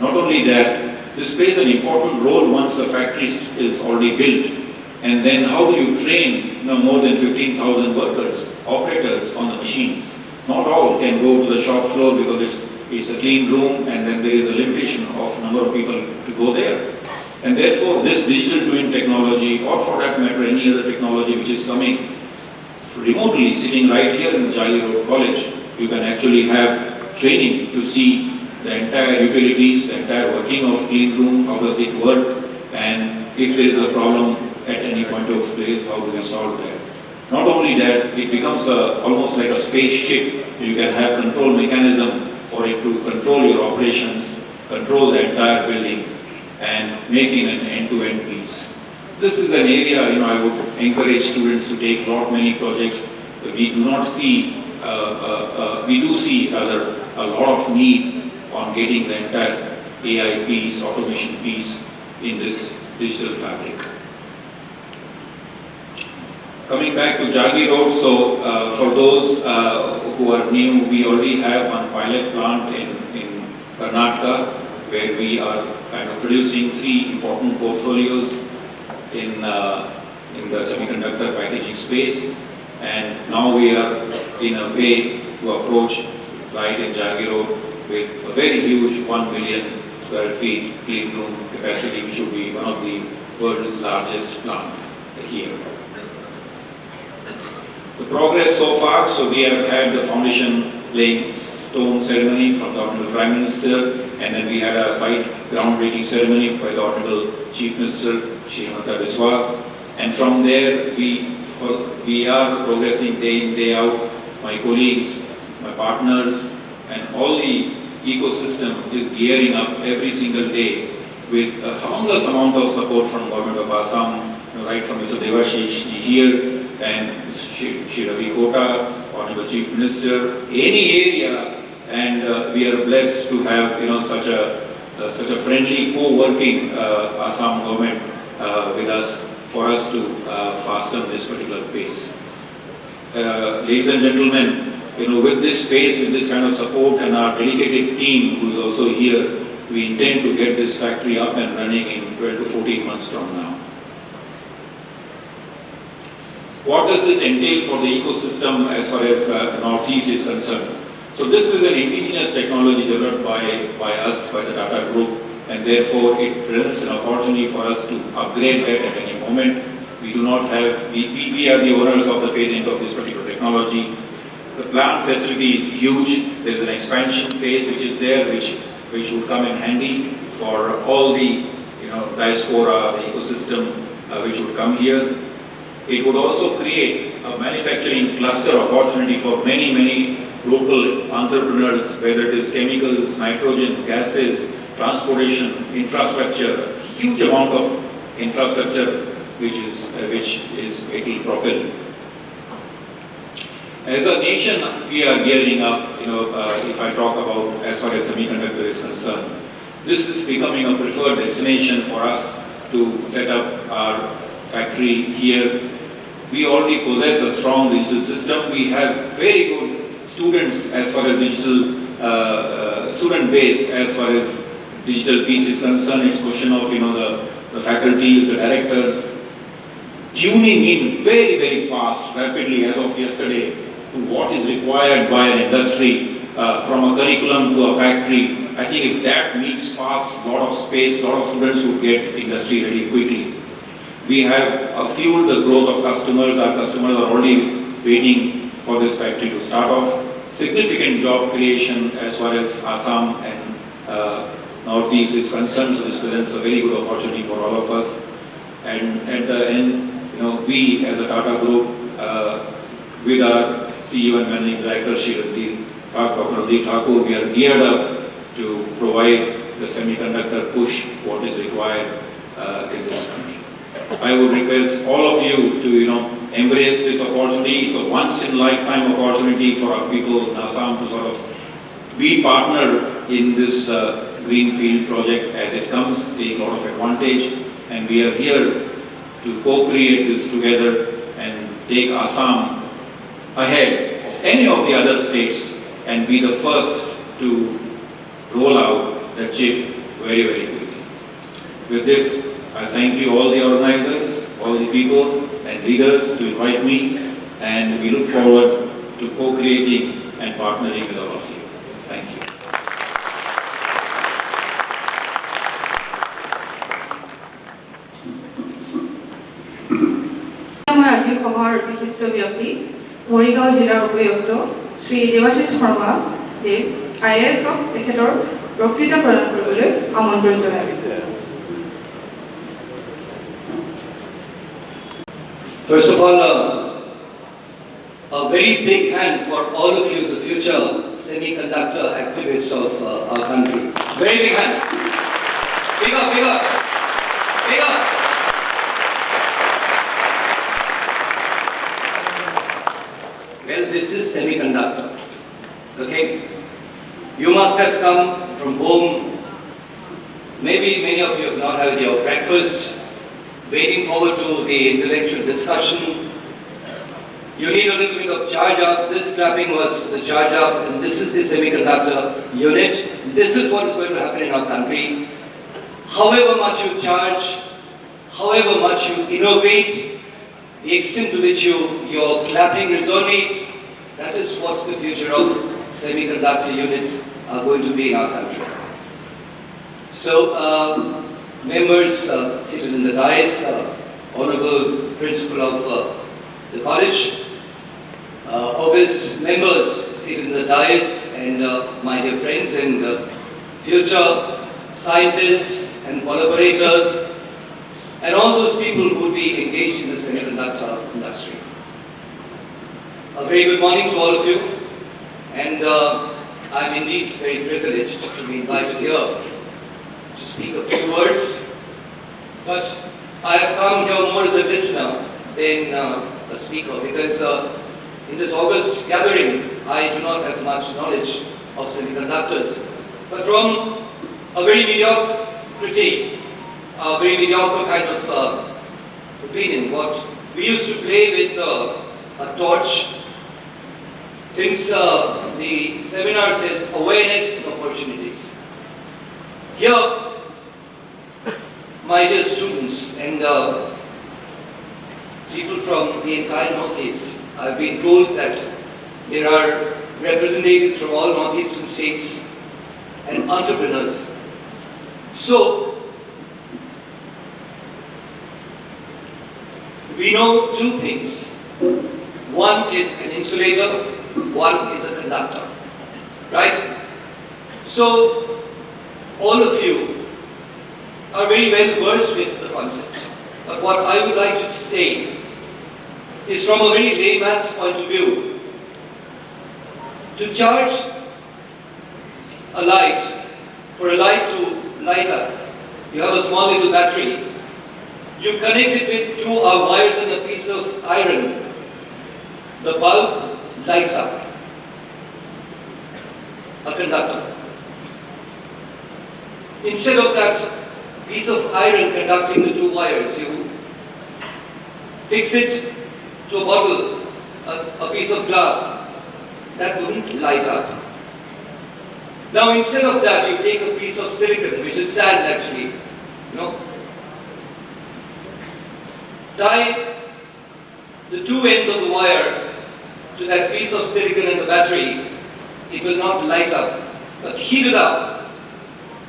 Not only that, this plays an important role once the factory is already built. And then how do you train more than 15,000 workers, operators on the machines? Not all can go to the shop floor because it's a clean room, and then there is a limitation of number of people to go there. And therefore, this digital twin technology, or for that matter, any other technology which is coming remotely, sitting right here in Jagiroad College, you can actually have training to see the entire utilities, the entire working of clean room, how does it work, and if there is a problem at any point of place, how do we solve that. Not only that, it becomes almost like a spaceship. You can have control mechanism for it to control your operations, control the entire building, and making an end-to-end piece. This is an area, I would encourage students to take many projects. We do not see, we do see a lot of need on getting the entire AI piece, automation piece in this digital fabric. Coming back to Jagiroad, so for those who are new, we already have one pilot plant in Karnataka, where we are kind of producing 3 important portfolios in the semiconductor packaging space. And now we are in a way to approach right in Jagiroad with a very huge 1 million square feet clean room capacity, which will be one of the world's largest plant here. The progress so far, so we have had the foundation laying stone ceremony from the Honorable Prime Minister, and then we had a site groundbreaking ceremony by the Honorable Chief Minister, Srimata Biswas. And from there, we are progressing day in, day out. My colleagues, my partners, and all the ecosystem is gearing up every single day with a humongous amount of support from Government of Assam, right from Mr. Devashish here, and Shri Ravi Kota, Honorable Chief Minister, any area, and we are blessed to have such a friendly co-working Assam government with us for us to fasten this particular pace. Ladies and gentlemen, with this pace, with this kind of support, and our dedicated team who is also here, we intend to get this factory up and running in 12 to 14 months from now. What does it entail for the ecosystem as far as Northeast is concerned? So this is an indigenous technology developed by us, by the Tata Group, and therefore it presents an opportunity for us to upgrade that at any moment. We do not have, we are the owners of the patent of this particular technology. The plant facility is huge. There is an expansion phase which is there, which would come in handy for all the diaspora, the ecosystem which would come here. It would also create a manufacturing cluster opportunity for many local entrepreneurs, whether it is chemicals, nitrogen, gases, transportation, infrastructure, huge amount of infrastructure which is vehicle propelled. As a nation, we are gearing up, if I talk about as far as semiconductor is concerned, this is becoming a preferred destination for us to set up our factory here. We already possess a strong digital system. We have very good students as far as digital student base as far as digital piece is concerned. It's a question of the faculties, the directors tuning in very fast, rapidly as of yesterday to what is required by an industry from a curriculum to a factory. I think if that meets fast, lot of space, lot of students would get industry ready quickly. We have fueled the growth of customers. Our customers are already waiting for this factory to start off. Significant job creation as far as Assam and Northeast is concerned. So this presents a very good opportunity for all of us. And at the end, we as a Tata Group, with our CEO and Managing Director, Dr. Randeep Thakur, we are geared up to provide the semiconductor push what is required in this country. I would request all of you to embrace this opportunity. It's a once-in-lifetime opportunity for our people in Assam to sort of be partner in this greenfield project as it comes, take a lot of advantage, and we are here to co-create this together and take Assam ahead of any of the other states and be the first to roll out the chip very quickly. With this, I thank you all the organizers, all the people and leaders to invite me, and we look forward to co-creating and partnering with all of you. Thank you. মই আজিৰ সভাৰ বিশিষ্ট ব্যক্তি মৰিগাঁও জিলাৰ উপায়ুক্ত শ্ৰী দেৱাশিষ শৰ্মা দেৱ IASক তেখেতৰ বক্তৃতা প্ৰদান কৰিবলৈ আমন্ত্ৰণ জনাইছোঁ। First of all, a very big hand for all of you, the future semiconductor activists of our country. Very big hand. Bigger. Well, this is semiconductor. Okay? You must have come from home. Maybe many of you have not had your breakfast. Waiting forward to the intellectual discussion. You need a little bit of charge up. This clapping was the charge up, and this is the semiconductor unit. This is what is going to happen in our country. However much you charge, however much you innovate, the extent to which your clapping resonates, that is what the future of semiconductor units are going to be in our country. So, members seated in the dais, Honorable Principal of the college, august members seated in the dais, and my dear friends and future scientists and collaborators, and all those people who would be engaged in the semiconductor industry. A very good morning to all of you, and I'm indeed very privileged to be invited here to speak a few words, but I have come here more as a listener than a speaker, because in this August gathering I do not have much knowledge of semiconductors, but from a very mediocre kind of opinion, what we used to play with a torch. Since the seminar says awareness and opportunities, Here, my dear students and people from the entire Northeast, I've been told that there are representatives from all Northeastern states and entrepreneurs. So, we know two things. One is an insulator, one is a conductor, right? So, all of you are very well versed with the concept. But what I would like to say is from a very layman's point of view, to charge a light, for a light to light up, you have a small little battery, you connect it with two wires and a piece of iron, the bulb lights up, a conductor. Instead of that piece of iron conducting the two wires, you fix it to a bottle, a piece of glass, that wouldn't light up. Now instead of that, you take a piece of silicon, which is sand actually, tie the two ends of the wire to that piece of silicon in the battery, it will not light up, but heat it up,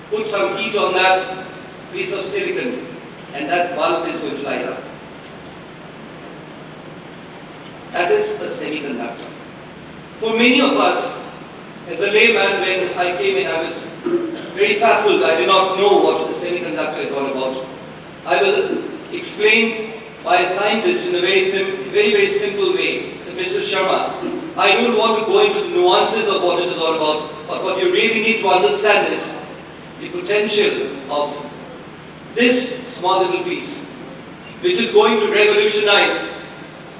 put some heat on that piece of silicon, and that bulb is going to light up. That is a semiconductor. For many of us, as a layman, when I came in, I was very baffled. I did not know what the semiconductor is all about. I was explained by a scientist in a very simple way, Mr. Sharma. I don't want to go into the nuances of what it is all about, but what you really need to understand is the potential of this small little piece, which is going to revolutionize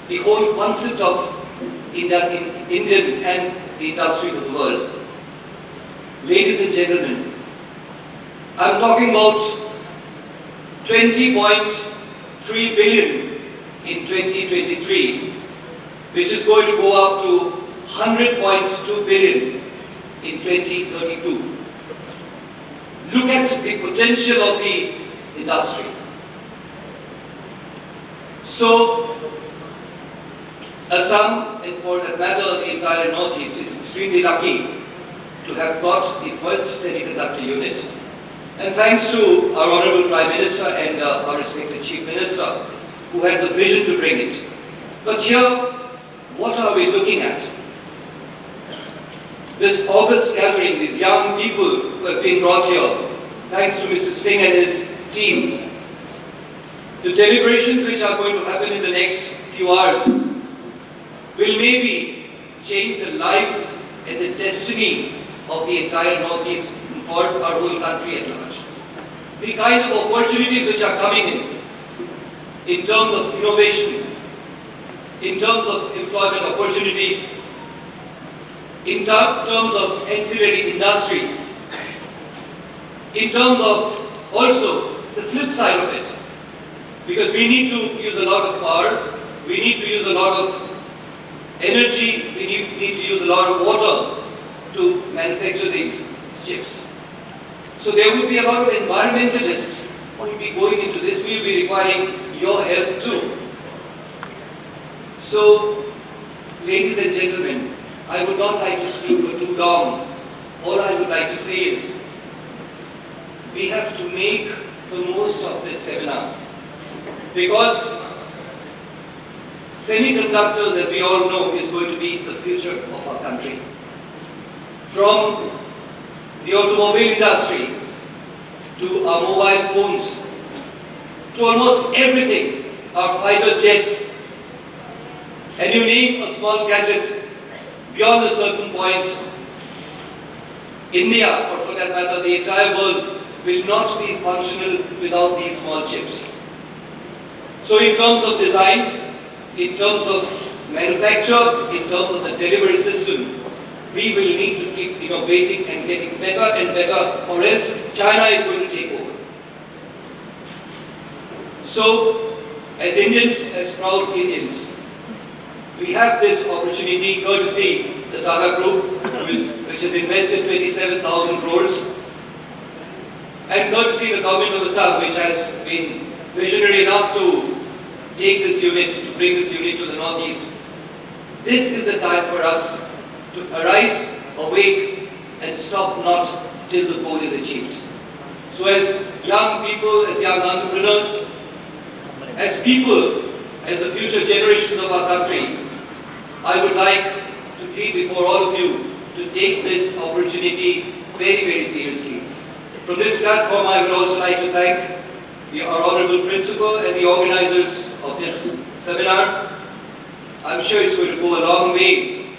the whole concept of Indian and the industries of the world. Ladies and gentlemen, I'm talking about 20.3 billion in 2023, which is going to go up to 100.2 billion in 2032. Look at the potential of the industry. So, Assam, and for that matter the entire Northeast, is extremely lucky to have got the first semiconductor unit. And thanks to our Honorable Prime Minister and our respected Chief Minister, who had the vision to bring it. But here, what are we looking at? This August gathering, these young people who have been brought here, thanks to Mr. Singh and his team. The deliberations which are going to happen in the next few hours will maybe change the lives and the destiny of the entire Northeast for our whole country at large. The kind of opportunities which are coming in terms of innovation, in terms of employment opportunities, in terms of ancillary industries, in terms of also the flip side of it, because we need to use a lot of power, we need to use a lot of energy, we need to use a lot of water to manufacture these chips. So there will be a lot of environmentalists who will be going into this. We will be requiring your help too. So, ladies and gentlemen, I would not like to speak for too long. All I would like to say is, we have to make the most of this seminar, because semiconductors, as we all know, is going to be the future of our country. From the automobile industry, to our mobile phones, to almost everything, our fighter jets, and you name a small gadget beyond a certain point, India, or for that matter the entire world, will not be functional without these small chips. So in terms of design, in terms of manufacture, in terms of the delivery system, we will need to keep innovating and getting better and better, or else China is going to take over. So, as Indians, as proud Indians, we have this opportunity, courtesy the Tata Group, which has invested 27,000 crores. and courtesy the government of Assam, which has been visionary enough to take this unit, to bring this unit to the northeast. This is the time for us to arise, awake, and stop not till the goal is achieved. So as young people, as young entrepreneurs, as people, as the future generations of our country, I would like to plead before all of you to take this opportunity very, very seriously. From this platform, I would also like to thank our Honorable Principal and the organizers of this seminar. I'm sure it's going to go a long way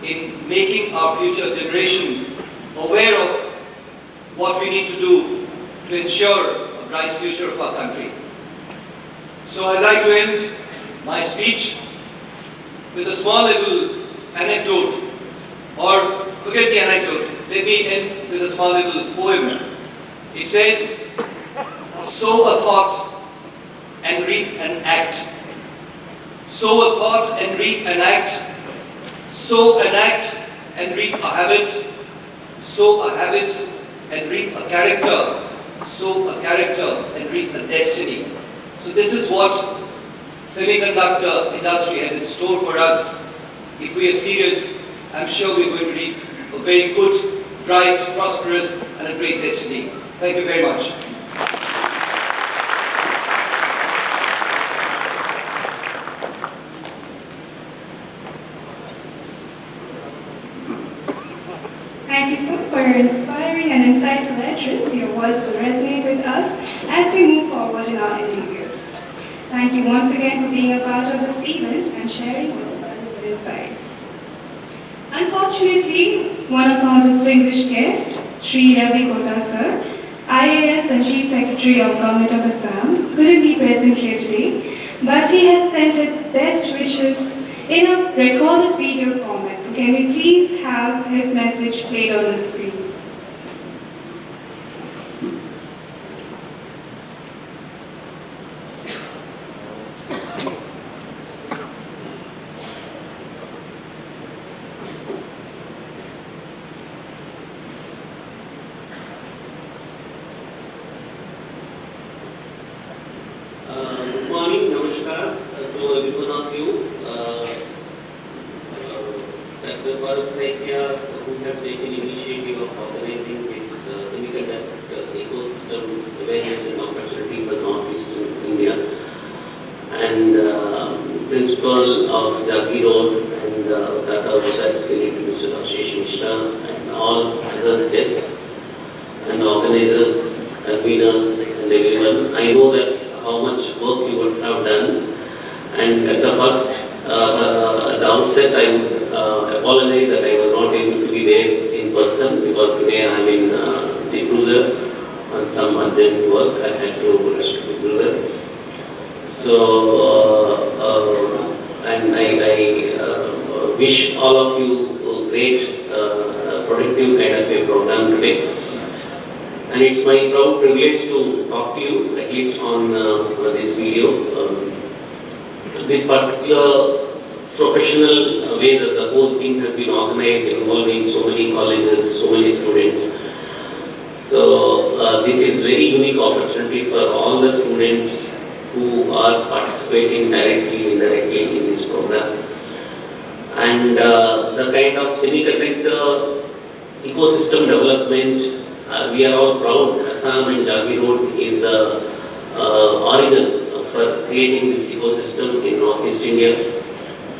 in making our future generation aware of what we need to do to ensure a bright future of our country. So I'd like to end my speech with a small little anecdote, or forget the anecdote, let me end with a small little poem. It says, sow a thought and reap an act. Sow a thought and reap an act. Sow an act and reap a habit. Sow a habit and reap a character. Sow a character and reap a destiny. So this is what semiconductor industry has in store for us. If we are serious, I'm sure we're going to reap a very good, bright, prosperous, and a great destiny. Thank you very much. Thank you, sir, for your inspiring and insightful address. Your words will resonate with us as we move forward in our interviews. Thank you once again for being a part of this event and sharing your valuable insights. Unfortunately, one of our distinguished guests, Sri Ravi Kota sir, IAS and Chief Secretary of Government of Assam, couldn't be present here today, but he has sent his best wishes in a recorded video format. So can we please have his message played on the screen? Good morning, namaskar to every one of you. Dr. Farooq Saithya, who has taken initiative of organizing this Semiconductor Ecosystem Awareness and Opportunity for Northeastern India, and Principal of Jagiroad and Tata Research Clinic, Mr. Ashish Mishra, and all other guests and organizers, conveners, and everyone. I know that how much work you would have done, and at the first, at the outset, I would apologize that I was not able to be there in person because today I am in Dignitaries on some urgent work. I had to rush to Dignitaries. So, and I wish all of you a great, productive kind of a program today. And it's my proud privilege to talk to you, at least on this video. This particular professional way that the whole thing has been organized, involving so many colleges, so many students. So this is very unique opportunity for all the students who are participating directly, indirectly in this program. And the kind of semiconductor ecosystem development, we are all proud. Assam and Jagiroad is the origin for creating this ecosystem in Northeast India,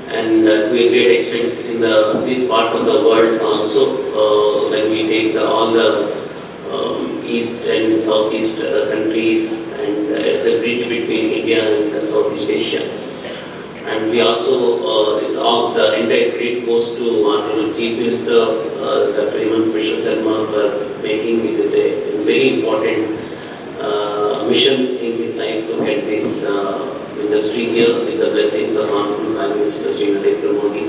and to a great extent in this part of the world also. When we take all the East and Southeast countries, and as a bridge between India and Southeast Asia. And we also, the entire credit goes to Honorable Chief Minister, Dr. Hemant Biswa Sharma, for making it a very important mission in his life to get this industry here with the blessings of Honorable Prime Minister Sri Narendra Modi.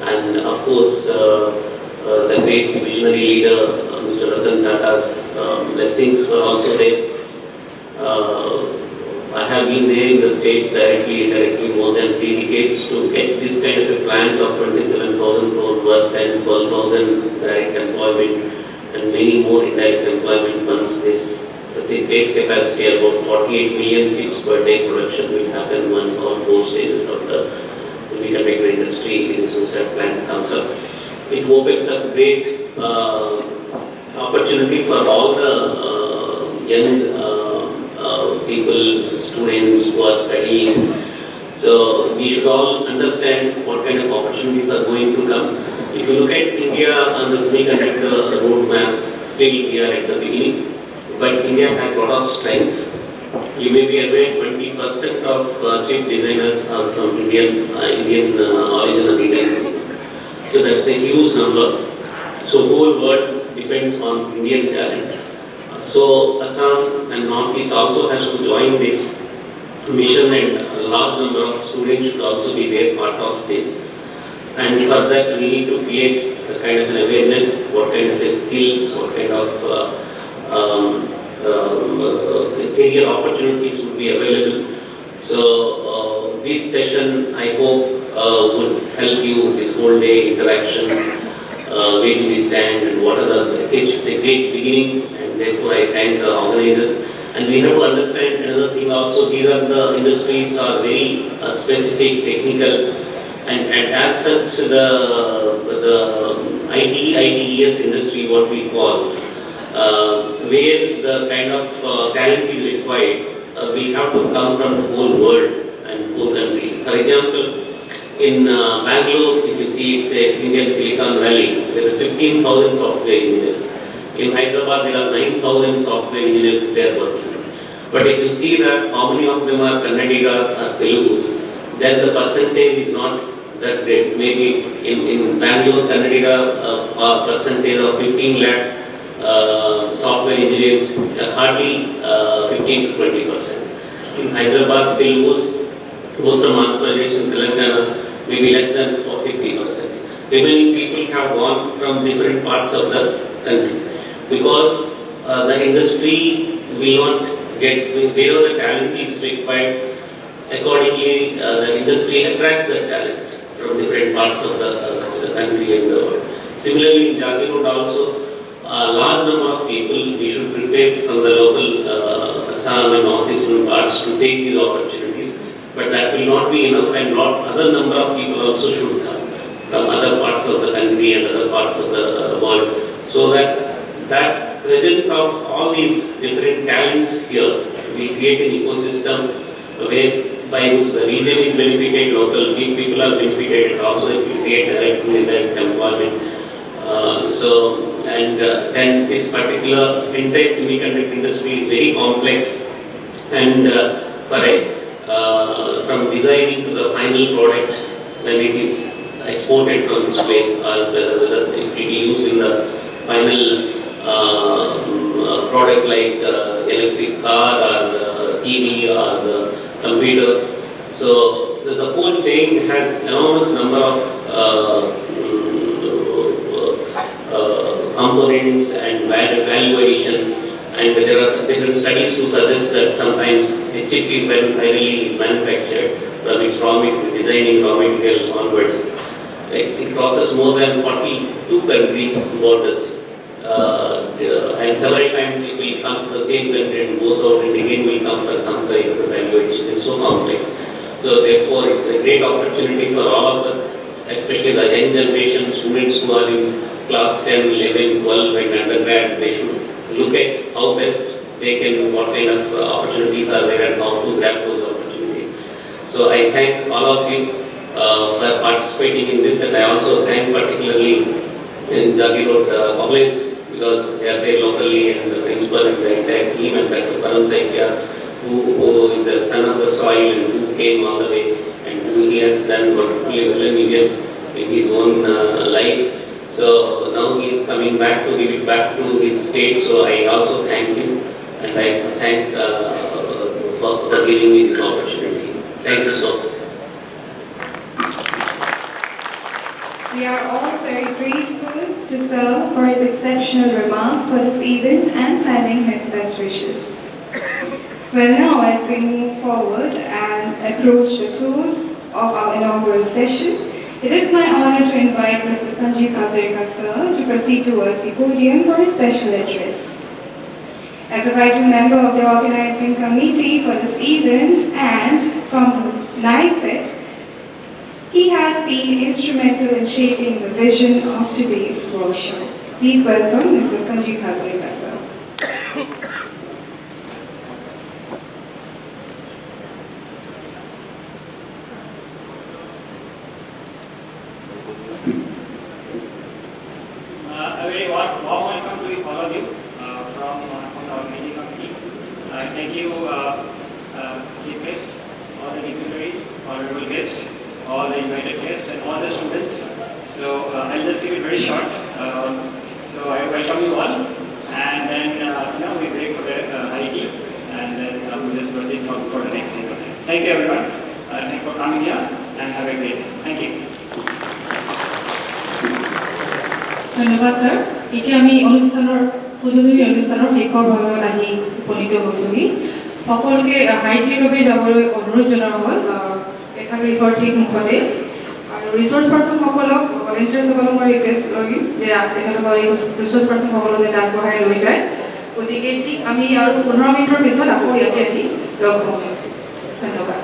And of course, the great visionary leader, Mr. Ratan Tata's blessings were also there. I have been there in the state directly, indirectly more than 3 decades to get this kind of a plant of 27,000 crore worth and 12,000 direct employment and many more indirect employment once this such a great capacity, about 48 million chips per day production will happen once all four stages of the semiconductor industry in Suicide plant comes up. It opens up great opportunity for all the young people, students who are studying. So we should all understand what kind of opportunities are going to come. If you look at India on the semiconductor roadmap, still we are at the beginning. But India has a lot of strengths. You may be aware 20% of chip designers are from Indian origin of Indian. So that's a huge number. So whole world depends on Indian talent. So Assam and Northeast also has to join this mission, and a large number of students should also be there part of this. And for that we need to create a kind of an awareness, what kind of skills, what kind of career opportunities would be available. So this session I hope would help you this whole day interaction, where do we stand and what are the, it's a great beginning, and therefore I thank the organizers. And we have to understand another thing also, these are the industries are very specific, technical, and as such the ITES industry, what we call, where the kind of talent is required, we have to come from the whole world and whole country. For example, in Bangalore, if you see, it's a Indian Silicon Valley, there are 15,000 software engineers. In Hyderabad, there are 9,000 software engineers there working. But if you see that how many of them are Kannadigas or Telugus, then the percentage is not that great. Maybe in Bangalore, Kannadiga percentage of 15 lakh software engineers, hardly 15 to 20%. In Hyderabad, Telugus, most of Madhya Pradesh and Telangana, maybe less than 50%. Remaining people have gone from different parts of the country, because the industry will not get, wherever the talent is required, accordingly the industry attracts the talent from different parts of the country and the world. Similarly, in Jagiroad also, a large number of people we should prepare from the local Assam and northeastern parts to take these opportunities. But that will not be enough, and other number of people also should come from other parts of the country and other parts of the world, so that presence of all these different talents here will create an ecosystem by which the region is benefited, local people are benefited, and also it will create direct and indirect employment. Then this particular entire semiconductor industry is very complex, and from designing to the final product, when it is exported from this place, or whether it will be used in the final product like electric car or TV or the computer. So the whole chain has enormous number of components and value addition, and there are some different studies to suggest that sometimes a chip is when finally is manufactured from its designing raw material onwards. It crosses more than 42 countries borders. And several times it will come to the same country and goes out, and again will come for some kind of evaluation. It's so complex. So therefore, it's a great opportunity for all of us, especially the young generation, students who are in class 10, 11, 12 and undergrad. They should look at how best they can, what kind of opportunities are there and how to grab those opportunities. So I thank all of you for participating in this, and I also thank particularly in Jagiroad College, because they are there locally, and the principal and the entire team, and Dr. Param Saikya, who is a son of the soil and who came all the way, and who he has done wonderfully well in his own life. So now he is coming back to give it back to his state. So I also thank him, and I thank for giving me this opportunity. Thank you so much. We are all very grateful to Sir for his exceptional remarks for this event and sending his best wishes. Well, now as we move forward and approach the close of our inaugural session, It is my honor to invite Mr. Sanjeev Hazarika sir to proceed towards the podium for a special address. As a vital member of the organizing committee for this event and from NIESED, he has been instrumental in shaping the vision of today's workshop. Please welcome Mr. Sanjeev Hazarika sir. A very warm welcome to all of you from our meeting committee. Thank you, Chief Guest, all the dignitaries, honorable guests, all the invited guests, and all the students. So I'll just keep it very short. So I welcome you all, and then we break for the high tea, and then we'll just proceed for the next event. Thank you, everyone. Thank you for coming here, and have a great day. Thank you. ধন্যবাদ sir. এতিয়া আমি অনুষ্ঠানৰ উদ্বোধনী অনুষ্ঠানৰ শেষৰ ভাগত আহি উপনীত হৈছোহি। সকলোকে হাইটিৰ বাবে যাবলৈ অনুৰোধ জনোৱা হ'ল প্ৰেক্ষাগৃহৰ ঠিক মুখতে। আৰু ৰিচোৰ্চ পাৰ্চনসকলক ভলেণ্টিয়াৰ্ছসকলক মই ৰিকুৱেষ্ট কৰিম যে তেখেতসকল এই ৰিচোৰ্চ পাৰ্চনসকলক যাতে আগবঢ়াই লৈ যায়। গতিকে ঠিক আমি আৰু 15 মিনিটৰ পিছত আকৌ ইয়াতে আহি লগ হ'ম। ধন্যবাদ।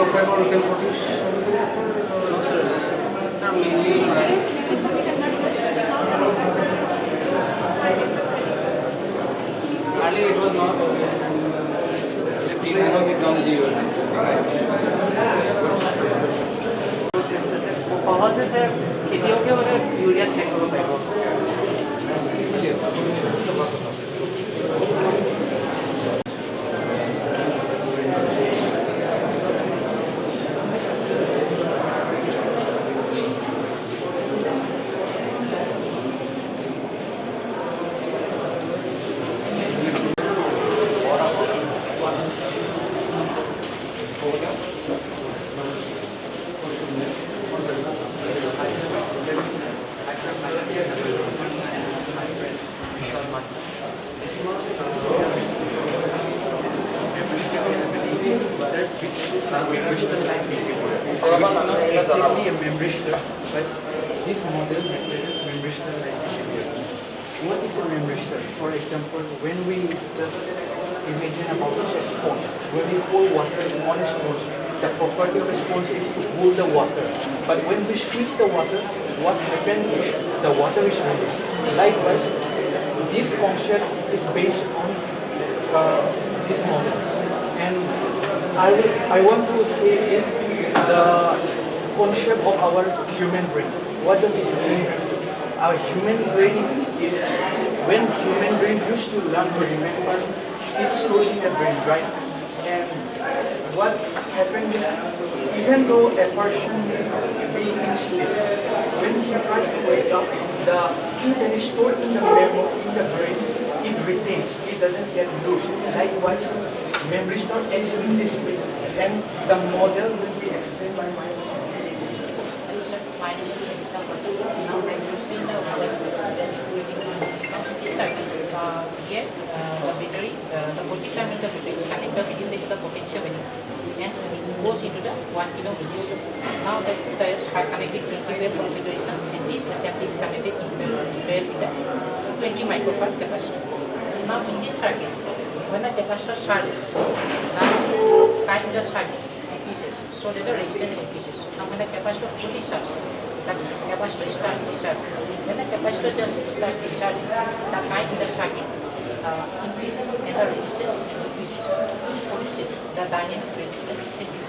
Fiber, you can produce of technology you are using? সহজে স্যার খেতিয়কে মানে ইউৰিয়াত চেক কৰিব পাৰিব Actually a membrane, but this model represents membrane like behavior. What is a membrane? For example, when we just imagine about a sponge, when we pour water on a sponge, the property of a sponge is to hold the water. But when we squeeze the water, what happens is the water is released. Likewise, this concept is based on this model. And I want to say is the concept of our human brain. What does it mean? Our human brain is when human brain used to learn to remember, it stores in the brain, right? And what happened is even though a person be in sleep, when he tries to wake up, the thing that is stored in the memory, in the brain, it retains, it doesn't get loose. Likewise, memory is not actually this way. And the model will be explained by my My name is Semiconductor Ecosystem. Now I'm using the model this circuit. Here, the battery, the voltage terminal the battery is connected in this the potentiometer, and it goes into the 1 kilo resistor. Now the wires are connected to the configuration, and this assembly is connected in the wire with the 20 microfarad capacitor. Now in this circuit, when the capacitor charges, now time the circuit increases, so that the resistance increases. Now when the capacitor fully charges, the capacitor starts discharging. When the capacitor starts discharging, the time in the circuit increases and the resistance increases. This produces the dynamic resistance series.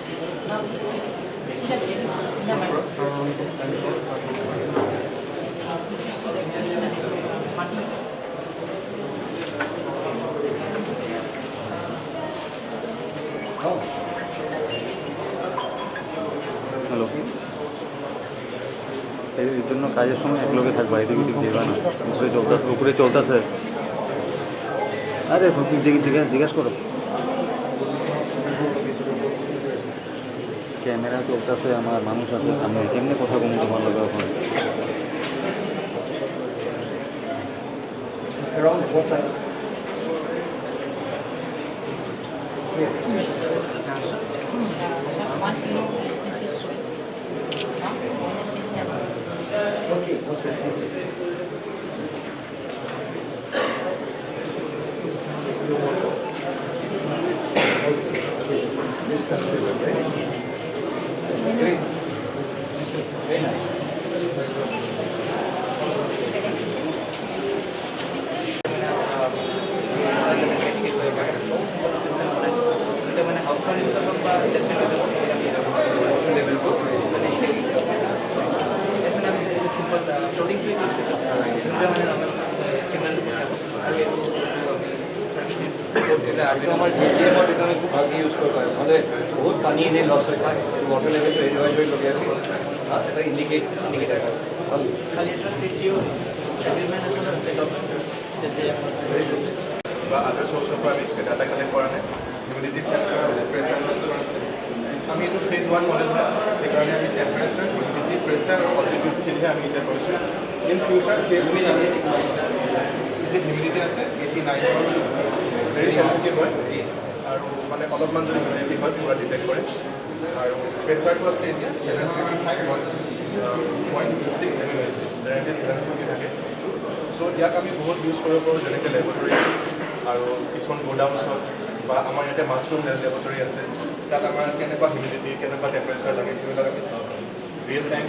Now this is the values in the microphone. If you see the values in the microphone, hello এই জন্য কাজের সময় এক লোকে থাকবা এদিক ওদিক দেবা না উপরে চলতেছে আরে জিজ্ঞেস করো ক্যামেরা চলতেছে আমার মানুষ আছে সামনে কেমনে কথা বলবো তোমার লোক এখন Around what time? once you know resistance is showing, now resistance is Okay, okay. Great. Very nice. আমাৰ জিএমৰ ভিতৰত খুব ভালকৈ ইউজ কৰিব পাৰে নহ'লে বহুত পানী এনেই লছ হৈ যায় ৱাটাৰ লেভেলটো ৰিভাইজ হৈ লগীয়া এটা ইণ্ডিকেটাৰ খালি এটা ভিডিঅ' এগ্ৰিমেণ্ট এখন আছে তেতিয়া বা আদাৰ চ'ৰ্চৰ পৰা আমি ডাটা কালেক্ট কৰা নাই হিউমিডিটি চেন্সৰ আছে প্ৰেছাৰ চেন্সৰ আছে আমি এইটো ফেজ 1 মডেল হয় সেইকাৰণে আমি টেম্পাৰেচাৰ হিউমিডিটি প্ৰেছাৰ আৰু অল্টিটিউডখিনিহে আমি এতিয়া কৰিছোঁ ইন ফিউচাৰ ফেজ 3 আমি যে হিউমিডিটি আছে 89 ভেৰি চেন্সিটিভ হয় আৰু মানে অলপমান যদি হিউমিডিটি হয় পুৰা ডিটেক্ট কৰে আৰু প্ৰেছাৰটো আছে এতিয়া 755.6 এম এম জেনেৰেলি 760 থাকে চ' ইয়াক আমি বহুত ইউজ কৰিব পাৰোঁ যেনেকৈ লেবৰেটৰিজ আৰু কিছুমান গোডাউনছত বা আমাৰ ইয়াতে মাছৰুম লেবৰেটৰি আছে তাত আমাৰ কেনেকুৱা হিউমিডিটি কেনেকুৱা টেম্পাৰেচাৰ লাগে সেইবিলাক আমি চাওঁ ৰিয়েল টাইম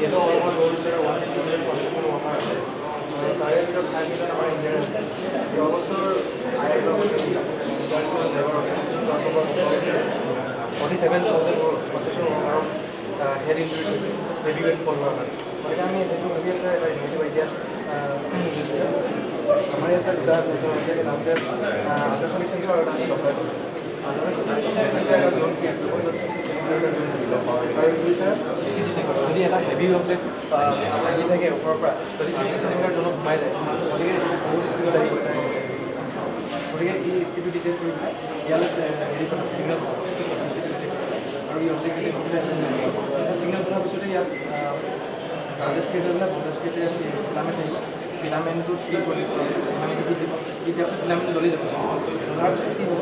যিহেতু অলপমান ৰোলছ আৰু 150 মিলিয়ন কনষ্ট্ৰাকশ্যন ৱৰ্কাৰ আছে তাৰে ভিতৰত তাৰ ভিতৰত আমাৰ ইণ্ডিয়াৰ আছে যোৱা বছৰ ইণ্টাৰনেশ্যনেল লেবাৰ অৰ্গেনাইজেশ্যন 47,000 কনষ্ট্ৰাকশ্যন ৱৰ্কাৰক হেড ইণ্টাৰভিউ হৈছে হেভি ৱেট ফলোৱাৰ কাৰণে গতিকে আমি সেইটো ভাবি আছে এটা ইনভেটিভ আইডিয়া আমাৰ ইয়াত দুটা আছে আইডিয়াৰ নাম যে আল্ট্ৰাছনিক চেঞ্চৰ আৰু এটা লফাই যদি এটা হেভি অবজেক্ট আহি থাকে ওপৰৰ পৰা যদি 60 চেণ্টিমিটাৰ জোনত সোমাই যায় গতিকে বহুত স্পীডত আহিব গতিকে এই স্পীডটো ডিটেক্ট কৰি পেলাই ইয়ালৈ হেৰি চিগনেল আৰু এই অবজেক্ট চিগনেল কৰাৰ পিছতে ইয়াত ভল্টেজ ক্ৰিয়েটাৰবিলাক ভল্টেজ ক্ৰিয়েটাৰ ফিলামেণ্ট আহিব ফিলামেণ্টটোত কি কৰি এতিয়া ফিলামেণ্টটো জ্বলি যাব জ্বলাৰ পিছত কি হ'ব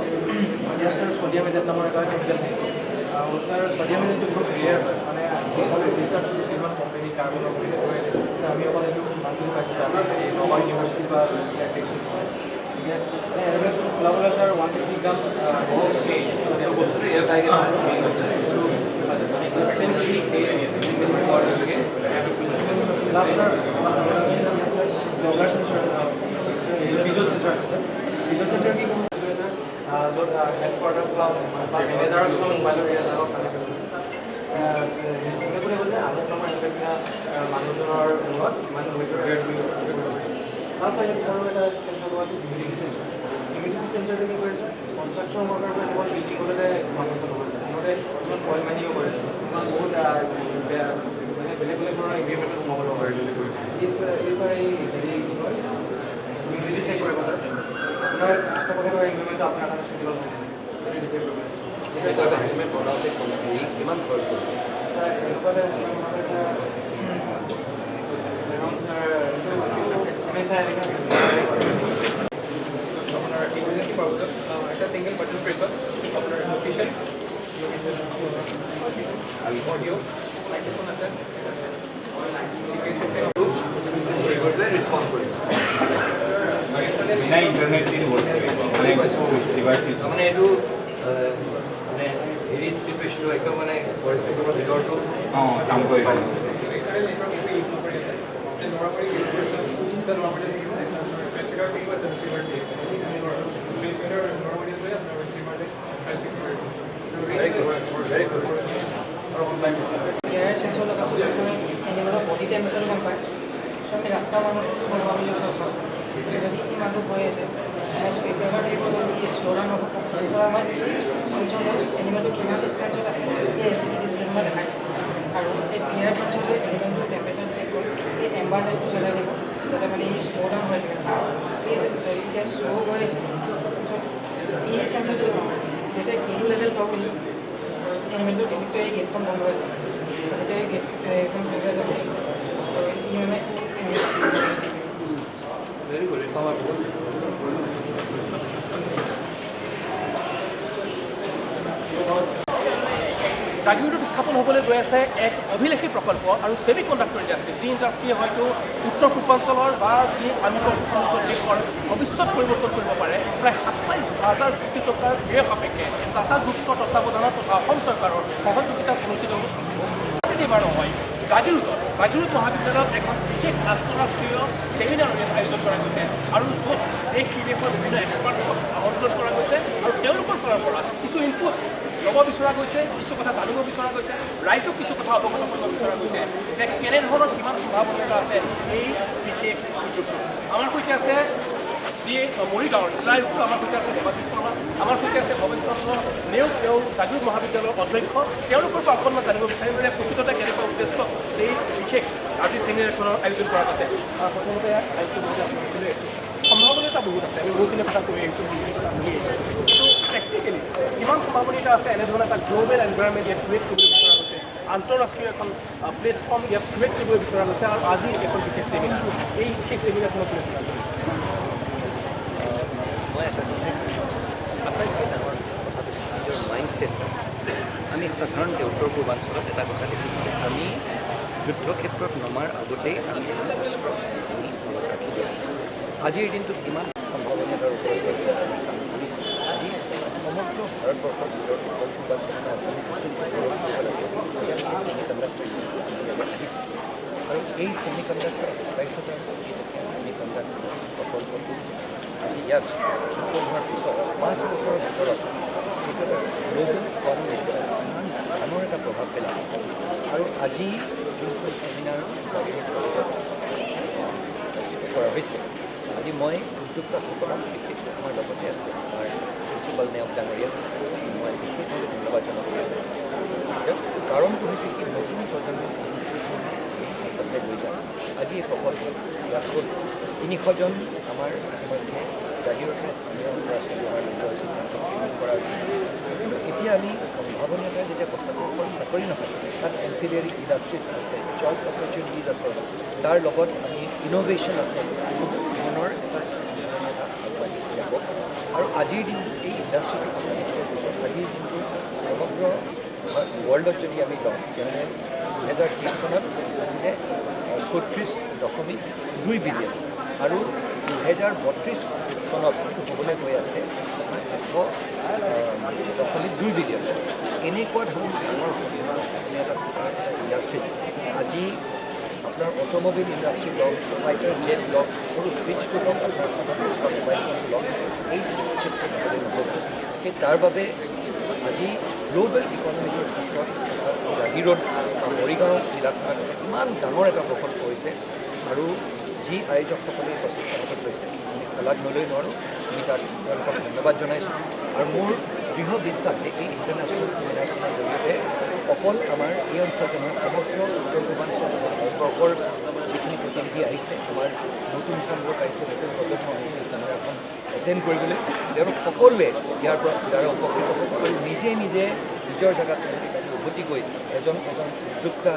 ইয়াত ছাৰ ছডিয়াম এজেণ্ট নামৰ এটা কেমিকেল থাকিব আৰু ছাৰ ছডিয়াম এজেণ্টটো বহুত ৰেয়াৰ হয় মানে ৰেজিষ্টাৰ্ড কিছুমান কোম্পানী কাৰ্বনৰ আমি অকল এইটো মানুহটো পাইছোঁ যে আমি এই নগাঁও ইউনিভাৰ্চিটি বা টেকচন গতিকে এয়াৰবেগটো খোলাবলৈ ছাৰ 150 গ্ৰাম বস্তুটো ইয়াত আহি লাষ্ট ছাৰ ব্লগাৰ চেঞ্চৰ ভিডিঅ' চেঞ্চৰ আছে ছাৰ ভিডিঅ' চেঞ্চৰ কি ক'ব য'ত হেডকোৱাৰ্টাৰ্ছ বা মেনেজাৰৰ কিছুমান মোবাইলৰ এৰিয়া যাওক চিগনেলটো হ'ল যে আমুক নামৰ এনেকুৱা মানুহজনৰ মূৰত ইমান লাষ্ট ইয়াত আৰু এটা চেঞ্চৰ আছে হিউমিডিটি চেঞ্চৰ হিউমিডিটি চেঞ্চৰটো কি কৰিছে কনষ্ট্ৰাকশ্যন ৱৰ্কাৰবোৰে কেৱল বিজি কৰিলে মানুহটো নকৰিছে সিহঁতে কিছুমান কল মানিও কৰে কিছুমান বহুত বেয়া মানে বেলেগ বেলেগ ধৰণৰ ইনগ্ৰিমেণ্টত সোমাব পাৰে এই ছাৰ এই হেৰি কি কয় হিউমিডিটি চেক কৰিব ছাৰ আপোনাৰ আশে-পাশে ইনগ্ৰিমেণ্টটো আপোনাৰ কাৰণে চুটিবল হয় হেলমেট বনাওঁতে কিমান খৰচ কৰিব ছাৰ এনেকুৱাতে আপোনাৰ ইমাৰ্জেঞ্চি পাৰ্পজত এটা ছিংগল বাটন প্ৰেছত আপোনাৰ লোকেশ্যন অডিঅ' মাইক্ৰফোন আছে ৰেছপন্ড কৰিব মানে এইটো মানে হেৰি চিটুৱেশ্যনটো একদম মানে পৰিস্থিতিৰ ভিতৰতো কাম কৰিব পাৰিব বডি টেম্পাৰেচাৰ গম পায় চ' আমি ৰাস্তা মানুহ বনোৱা বুলি ওচৰত যদি এই মানুহ গৈ আছে স্পীকাৰ থাকিব শ্ল' ডাউন হ'ব আমাৰ চেঞ্চৰ এনিমেলটো কিমান ডিষ্টেঞ্চত আছে এই এচিটি ডিছপ্লে'খনত দেখায় আৰু এই পিয়াৰ চেঞ্চৰটোৱে এনিমেলটো টেম্পাৰেচাৰ ডিটেক্ট কৰি এই এম্বাৰ লাইটটো জ্বলাই দিব যাতে মানে ই শ্ল' ডাউন হৈ থাকে এই যদি এতিয়া শ্ল' হৈ আছে এই চেঞ্চৰটো যেতিয়া এইটো লেভেল পাব এনিমেলটো ডিটেক্ট এই গেটখন বন্ধ হৈ যায় যেতিয়া এই গেট এইখন বন্ধ হৈ যাব ই মানে ভেৰি গুড জাগিৰোডত স্থাপন হ'বলৈ গৈ আছে এক অভিলেখী প্ৰকল্প আৰু ছেমিকণ্ডাক্টৰ ইণ্ডাষ্ট্ৰী যি ইণ্ডাষ্ট্ৰীয়ে হয়তো উত্তৰ পূৰ্বাঞ্চলৰ বা যি আন্তঃ দেশৰ ভৱিষ্যত পৰিৱৰ্তন কৰিব পাৰে প্ৰায় 27,000 কোটি টকাৰ ব্যয় সাপেক্ষে টাটা গ্ৰুপছৰ তত্বাৱধানত তথা অসম চৰকাৰৰ সহযোগিতাত অনুষ্ঠিত এইবাৰ নহয় জাগিৰোড মহাবিদ্যালয়ত এখন বিশেষ আন্তঃৰাষ্ট্ৰীয় ছেমিনাৰ আয়োজন কৰা গৈছে আৰু য'ত দেশ বিদেশৰ বিভিন্ন এক্সপাৰ্টক আমন্ত্ৰণ কৰা গৈছে আৰু তেওঁলোকৰ ফালৰ পৰা কিছু ইনপুট ল'ব বিচৰা গৈছে কিছু কথা জানিব বিচৰা গৈছে ৰাইজক কিছু কথা অৱগত কৰিব বিচৰা গৈছে যে কেনেধৰণৰ কিমান সম্ভাৱনীয়তা আছে এই বিশেষ উদ্যোগটো আমাৰ সৈতে আছে যি মৰিগাঁৱৰ জিলা আয়ুক্ত আমাৰ সৈতে আছে দেৱাশিষ শৰ্মা আমাৰ সৈতে আছে ভৱেশ চন্দ্ৰ নেওগ তেওঁ জাগিৰোড মহাবিদ্যালয়ৰ অধ্যক্ষ তেওঁলোকৰ পৰা অকণমান জানিব বিচাৰিম যে প্ৰকৃততে কেনেকুৱা উদ্দেশ্য এই বিশেষ আজি ছেমিনাৰখনৰ আয়োজন কৰা হৈছে প্ৰথমতে আয়ুক্ত সম্ভাৱনীয়তা বহুত আছে আমি বহুখিনি কথা কৈ আহিছোঁ বহুখিনি কথা শুনি আহিছোঁ কিন্তু প্ৰেক্টিকেলি কিমান সম্ভাৱনীয়তা আছে এনেধৰণৰ এটা গ্ল'বেল এনভাইৰনমেণ্ট ইয়াত ক্ৰিয়েট কৰিব বিচৰা গৈছে আন্তঃৰাষ্ট্ৰীয় এখন প্লেটফৰ্ম ইয়াত ক্ৰিয়েট কৰিব বিচৰা গৈছে আৰু আজি এখন বিশেষ ছেমিনাৰ এই বিশেষ ছেমিনাৰখনত লৈ বিচৰা গৈছে মই এটা আটাইতকৈ ডাঙৰ কথাটো নিজৰ মাইণ্ডছেট আমি সাধাৰণতে উত্তৰ পূৰ্বাঞ্চলত এটা কথা দেখিছোঁ আমি যুদ্ধক্ষেত্ৰত নমাৰ আগতেই আমি অস্ত্ৰ আমি মনত ৰাখি দিওঁ আজিৰ দিনটোত কিমান সম্ভাৱনীয়তাৰ ওপৰত আজি সমগ্ৰ ভাৰতবৰ্ষৰ ভিতৰত উত্তৰ পূৰ্বাঞ্চলৰ এই ছেমিকণ্ডাক্টৰ ২৭,০০০ কোটি টকীয়া ছেমিকণ্ডাক্টৰ প্ৰকল্পটো আজি ইয়াত স্থাপন হোৱাৰ পিছত ৫ বছৰৰ ভিতৰত সেইটো এটা গ্ল'বেল ইকনমিত ইমান ডাঙৰ এটা প্ৰভাৱ পেলাব। আৰু আজি যোনটো ছেমিনাৰ কৰা হৈছে, আজি মই উদ্যোক্তাসকলক বিশেষকৈ আমাৰ লগতে আছে আমাৰ প্ৰিন্সিপাল নেওগ ডাঙৰীয়া, মই বিশেষভাৱে ধন্যবাদ জনাব বিচাৰোঁ। কাৰণটো হৈছে কি নতুন প্ৰজন্মৰ লৈ যাম। আজি এই প্ৰকল্প ইয়াত হ'ল ৩০০জন আমাৰ ইতিমধ্যে জাগিৰোডৰ স্থানীয় ল'ৰা ছোৱালী আমাৰ নিজৰ কৰা হৈছে। এতিয়া আমি সম্ভাৱনীয়তাৰ যেতিয়া কথাটো অকল চাকৰি নহয়, তাত এনচিলিয়াৰী ইণ্ডাষ্ট্ৰিজ আছে, জব অপৰচুনিটিজ আছে, তাৰ লগত আমি ইন'ভেশ্যন আছে, বহুত ধৰণৰ এটা আগবাঢ়ি যাব। আৰু আজিৰ দিনটোত এই ইণ্ডাষ্ট্ৰিটোৰ কথা দেখিবলৈ গৈছোঁ। আজিৰ দিনটো সমগ্ৰ ৱৰ্ল্ডত যদি আমি লওঁ, যেনে 2023 চনত আছিলে 34.2 বিলিয়ন আৰু 2032 চনত হ'বলৈ গৈ আছে 100.2 বিলিয়ন। এনেকুৱা ধৰণৰ ডাঙৰ এটা ইণ্ডাষ্ট্ৰী আজি আপোনাৰ অট'মোবাইল ইণ্ডাষ্ট্ৰী লওক, ফাইটাৰ জেট লওক, সৰু ফ্ৰিজটো লওক, আপোনাৰ মোবাইল ফোনটো লওক, এই ক্ষেত্ৰত হ'বলৈ নহ'ব। সেই তাৰ বাবে আজি গ্ল'বেল ইকনমিকৰ ক্ষেত্ৰত জাগিৰোড মৰিগাঁও জিলাখনত ইমান ডাঙৰ এটা প্ৰকল্প হৈছে। আৰু যি আয়োজকসকলে এই প্ৰচেষ্টা হাতত লৈছে, আমি শলাগ নলৈ নোৱাৰোঁ, আমি তাত তেওঁলোকক ধন্যবাদ জনাইছোঁ। আৰু মোৰ দৃঢ় বিশ্বাস যে এই ইণ্টাৰনেশ্যনেল ছেমিনাৰখনৰ জৰিয়তে অকল আমাৰ এই অঞ্চলতে নহয়, সমগ্ৰ উত্তৰ পূৰ্বাঞ্চল ভাৰতবৰ্ষৰ যিখিনি প্ৰতিনিধি আহিছে, আমাৰ নতুন চামলোক আহিছে, নতুন প্ৰজন্ম আহিছে এই ছেমিনাৰখন এটেণ্ড কৰিবলৈ, তেওঁলোক সকলোৱে ইয়াৰ দ্বাৰা উপকৃত হ'ব আৰু নিজে নিজে নিজৰ জেগাত উভতি গৈ এজন উদ্যোক্তা,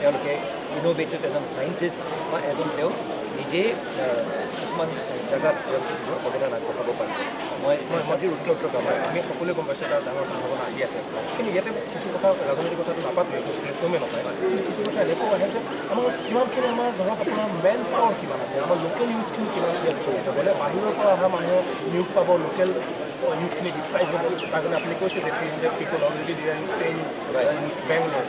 তেওঁলোকে ইন'ভেটিভ এজন চাইণ্টিষ্ট বা তেওঁ নিজেই কিছুমান জেগাত নিজৰ অৱদান আগবঢ়াব পাৰিব। মই মাটিৰ উত্তৰ কাম আমি সকলোৱে গম পাইছোঁ তাৰ ডাঙৰ সম্ভাৱনা আহি আছে। কিন্তু ইয়াতে কিছু কথা ৰাজনৈতিক কথাটো নাপাতোঁ, প্লেটফৰ্মে নহয়, কিন্তু কিছু কথা এনেকুৱাও আহে যে আমাৰ কিমানখিনি আমাৰ ধৰক আপোনাৰ মেন পাৱাৰ কিমান আছে, আমাৰ লোকেল ইউথখিনি কিমান ইয়াত জড়িত, বোলে বাহিৰৰ পৰা অহা মানুহে নিয়োগ পাব, লোকেল ইউথখিনি ডিপ্ৰাইজ হ'ব। তাৰ কাৰণে আপুনি কৈছে যে 300 পিপল অলৰেডি ট্ৰেইন বেংগলোৰ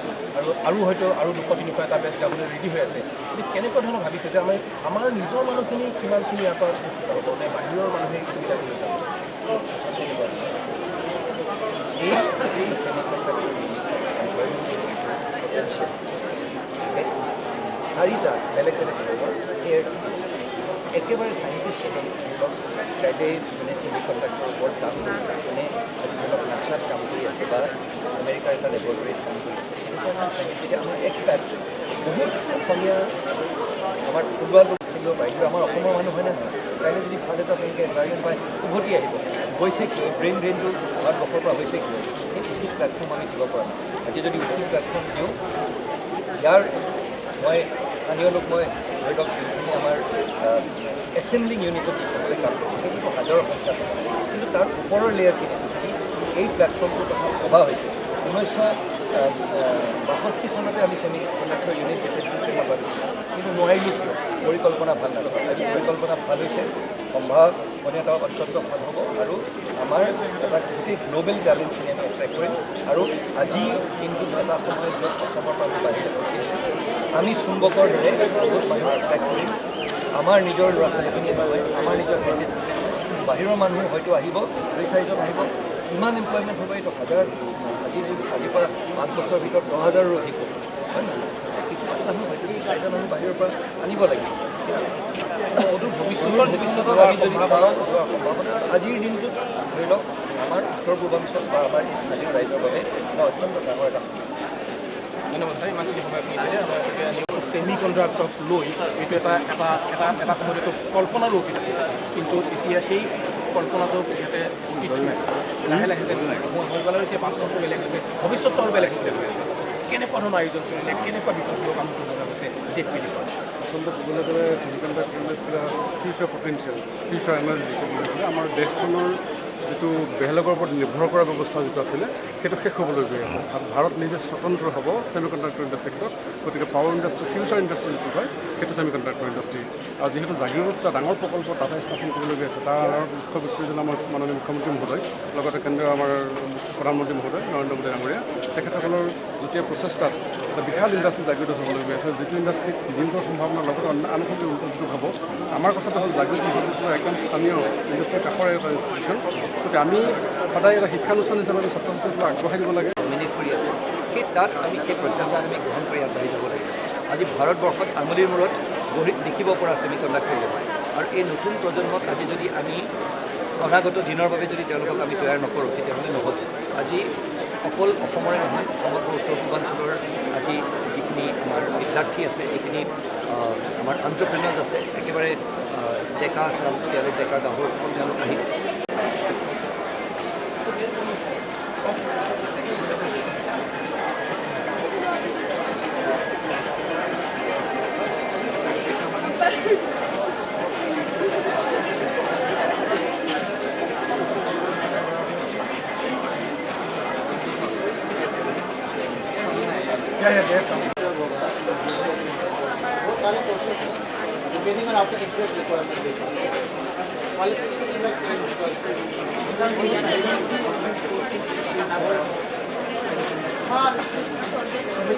আৰু হয়তো আৰু 200-300 এটা বেচ যাবলৈ ৰেডি হৈ আছে। কিন্তু কেনেকুৱা ধৰণৰ ভাবিছে যে আমাৰ নিজৰ মানুহখিনি কিমানখিনি ইয়াৰ পৰা উপকৃত হ'ব, নে বাহিৰৰ মানুহে সুবিধা লৈ যাব? এই ছেমিকণ্ডাক্টৰ চাৰিটা বেলেগ বেলেগ ধৰণৰ একেবাৰে চাইণ্টিষ্ট কাইলৈ মানে ছেমিকণ্ডাক্টৰৰ ওপৰত কাম কৰিছে, মানে আজি ধৰক নাছাত কাম কৰি আছে বা আমেৰিকাৰ এটা লেবৰেটৰীত কাম কৰি আছে। এনেকুৱা চাইণ্টিষ্ট আমাৰ এক্সপাৰ্টছ বহুত অসমীয়া আমাৰ থলুৱা লোক থাকিব পাৰে, কিন্তু আমাৰ অসমৰ মানুহ হয় নে নহয়? কাইলৈ যদি ভাল এটা তেনেকৈ এনভাইৰমেণ্ট পায়, উভতি আহিব। হৈছে কিয় ব্ৰেইনটো ভাৰতবৰ্ষৰ পৰা হৈছে কিয় সেই উচিত প্লেটফৰ্ম আমি দিব পৰা নাই। আজি যদি উচিত প্লেটফৰ্ম দিওঁ, ইয়াৰ মই স্থানীয় লোক মই ধৰি লওক যিখিনি আমাৰ এছেম্বলিং ইউনিটত যিসকলে কাম কৰে সেইটোতো হাজাৰৰ সংখ্যা আছে, কিন্তু তাৰ ওপৰৰ লেয়াৰখিনি এই প্লেটফৰ্মটোৰ কথা ভবা হৈছে। 1962 চনতে আমি ছেমিকণ্ডাক্টৰ ইউনিট ডিফেন্স ছিষ্টেম পাইছিলোঁ, কিন্তু নোৱাৰিলোঁ কিয়? পৰিকল্পনা ভাল নাছিল। আজি পৰিকল্পনা ভাল হৈছে, সম্ভাৱনীয়তা অত্যন্ত ভাল হ'ব আৰু আমাৰ এটা গোটেই গ্ল'বেল টেলেণ্টখিনি আমি এট্ৰেক্ট কৰিম। আৰু আজি কিন্তু এটা সময় য'ত অসমৰ পৰা আমি বাহিৰত গুচি আছোঁ, আমি চুম্বকৰ দৰে বহুত মানুহ এট্ৰেক্ট কৰিম। আমাৰ নিজৰ ল'ৰা ছোৱালীখিনিয়ে নহয়, আমাৰ নিজৰ চাইণ্টিষ্টখিনিয়ে নহয়, বাহিৰৰ মানুহ হয়তো আহিব, 2-4জন আহিব, ইমান এমপ্লয়মেণ্ট হ'ব। এইটো আজিৰ পৰা 5 বছৰৰ ভিতৰত 10,000ৰো অধিক হ'ব, হয় নহয়? কিছুমান মানুহ হয়তো 2-4জন মানুহ বাহিৰৰ পৰা আনিব লাগিব। ভৱিষ্যতত আমি যদি চাওঁ সম্ভাৱনা আজিৰ দিনটোত ধৰি লওক আমাৰ উত্তৰ পূৰ্বাঞ্চল বা আমাৰ স্থানীয় ৰাইজৰ বাবে এটা অত্যন্ত ডাঙৰ এটা ধন্যবাদ ছাৰ, ইমানখিনি সময় আপুনি দিলে। ছেমিকণ্ডাক্টৰক লৈ এইটো এটা সময়ত এইটো কল্পনাৰো অতীত আছিলে, কিন্তু এতিয়া সেই কল্পনাটো ইয়াতে অতীত লাহে লাহে যে হৈ গ'লে যে বাস্তৱটো বেলেগ হৈছে, ভৱিষ্যতটো আৰু বেলেগ বেলেগ হৈ আছে। কেনেকুৱা ধৰণৰ আয়োজন চলিলে, কেনেকুৱা বিকল্প কাম কৰিব লগা হৈছে দেশ বিদেশত? আচলতে ক'বলৈ গ'লে ছেমিকণ্ডাক্টৰ ইণ্ডাষ্ট্ৰীৰ ফিউচাৰ পটেঞ্চিয়েল, ফিউচাৰ এনাৰ্জি ক'বলৈ গ'লে আমাৰ দেশখনৰ যিটো বেলেগৰ ওপৰত নিৰ্ভৰ কৰা ব্যৱস্থা যিটো আছিলে সেইটো শেষ হ'বলৈ গৈ আছে আৰু ভাৰত নিজে স্বতন্ত্ৰ হ'ব ছেমিকণ্ডাক্টৰ ইণ্ডাষ্ট্ৰীৰ ক্ষেত্ৰত গতিকে পাৱাৰ ইণ্ডাষ্ট্ৰী ফিউচাৰ ইণ্ডাষ্ট্ৰী যিটো হয় সেইটো ছেমিকণ্ডাক্টৰ ইণ্ডাষ্ট্ৰী আৰু যিহেতু জাগিৰোডত এটা ডাঙৰ প্ৰকল্প তাতে স্থাপন কৰিবলৈ গৈ আছে তাৰ মুখ্য ব্যক্তিজন আমাৰ মাননীয় মুখ্যমন্ত্ৰী মহোদয় লগতে কেন্দ্ৰীয় আমাৰ প্ৰধানমন্ত্ৰী মহোদয় নৰেন্দ্ৰ মোদী ডাঙৰীয়া তেখেতসকলৰ যুটীয়া প্ৰচেষ্টাত এটা বিশাল ইণ্ডাষ্ট্ৰী জাগিৰোডত হ'বলৈ গৈ আছে যিটো ইণ্ডাষ্ট্ৰীত নিয়োগৰ সম্ভাৱনাৰ লগতে আনুষংগিক উদ্যোগ হ'ব আমাৰ কথাটো হ'ল জাগিৰোড মহাবিদ্যালয় একদম স্থানীয় ইণ্ডাষ্ট্ৰীৰ কাষৰে এটা ইনষ্টিটিউশ্যন গতিকে আমি সদায় এটা শিক্ষানুষ্ঠান হিচাপে আমি ছাত্ৰ ছাত্ৰীসকলক আগবঢ়াই দিব লাগে ডমিনেট কৰি আছে সেই তাত আমি সেই প্ৰত্যাহ্বান আমি গ্ৰহণ কৰি আগবাঢ়ি যাব লাগিব আজি ভাৰতবৰ্ষত আঙুলিৰ মূৰত দেখিব পৰা ছেমিকণ্ডাক্টৰ লেব আৰু এই নতুন প্ৰজন্মক আজি যদি আমি অনাগত দিনৰ বাবে যদি তেওঁলোকক আমি তৈয়াৰ নকৰোঁ তেতিয়াহ'লে নহ'ব আজি অকল অসমৰে নহয় সমগ্ৰ উত্তৰ পূৰ্বাঞ্চলৰ আজি যিখিনি আমাৰ বিদ্যাৰ্থী আছে যিখিনি আমাৰ এণ্টাৰপ্ৰেনাৰ্ছ আছে একেবাৰে ডেকা চাম তেওঁলোক ডেকা গাভৰুসকল তেওঁলোক আহিছে Depending on after expert requirement.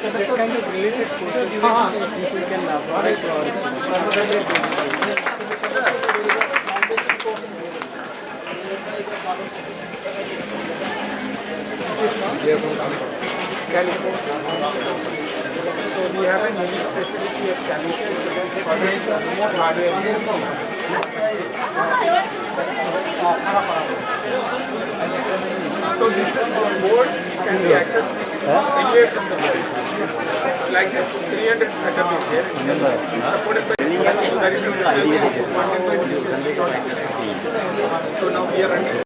That kind of related courses people can apply So we have a unique facility at Calicut for remote hardware. So this board can be accessed anywhere from the world. Like this 300 setup is here. It's supported by that is funded by So now we are running.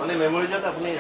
মানে মেমৰিজত আপুনি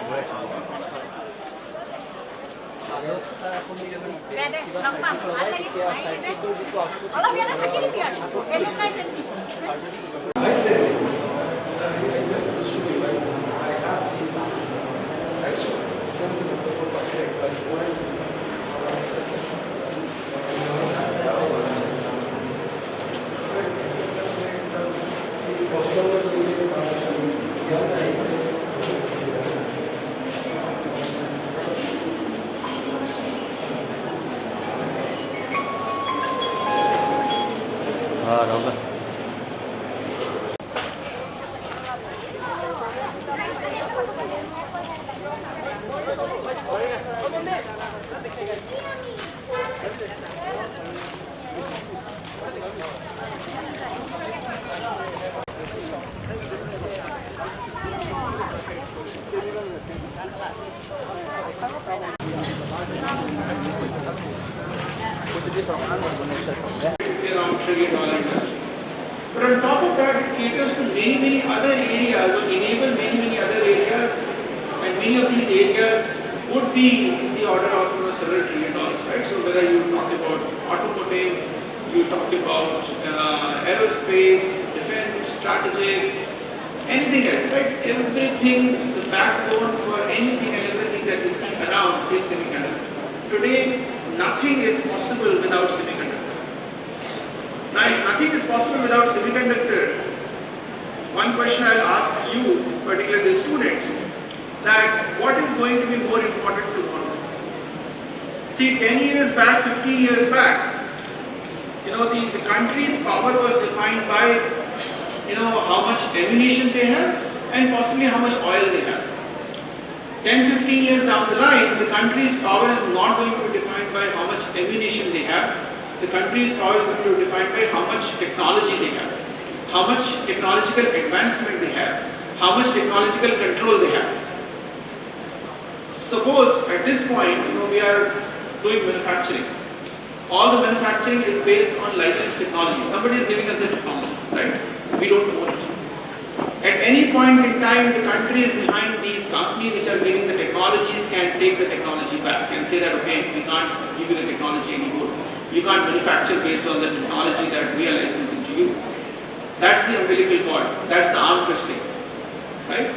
around $1 trillion industry. But on top of that, it caters to many other areas, or enable many other areas, and many of these areas would be in the order of several trillion dollars, right? So whether you talk about automotive, you talk about aerospace, defense, strategic, anything else, right? Everything, the backbone for anything and everything that is around is semiconductor. Today, nothing is possible without semiconductor. Now, if nothing is possible without semiconductor, one question I'll ask you, particularly the students, that what is going to be more important tomorrow? See, 10 years back, 15 years back, the country's power was defined by, how much ammunition they have and possibly how much oil they have. 10, 15 years down the line, the country's power is not going to be defined by how much ammunition they have. The country's power is going to be defined by how much technology they have, how much technological advancement they have, how much technological control they have. Suppose at this point, we are doing manufacturing. All the manufacturing is based on licensed technology. Somebody is giving us the technology, right? We don't own it. At any point in time, the country is behind these companies which are giving the technologies, can take the technology back and say that, okay, we can't give you the technology anymore. You can't manufacture based on the technology that we are licensing to you. That's the umbilical cord. That's the arm twisting, right?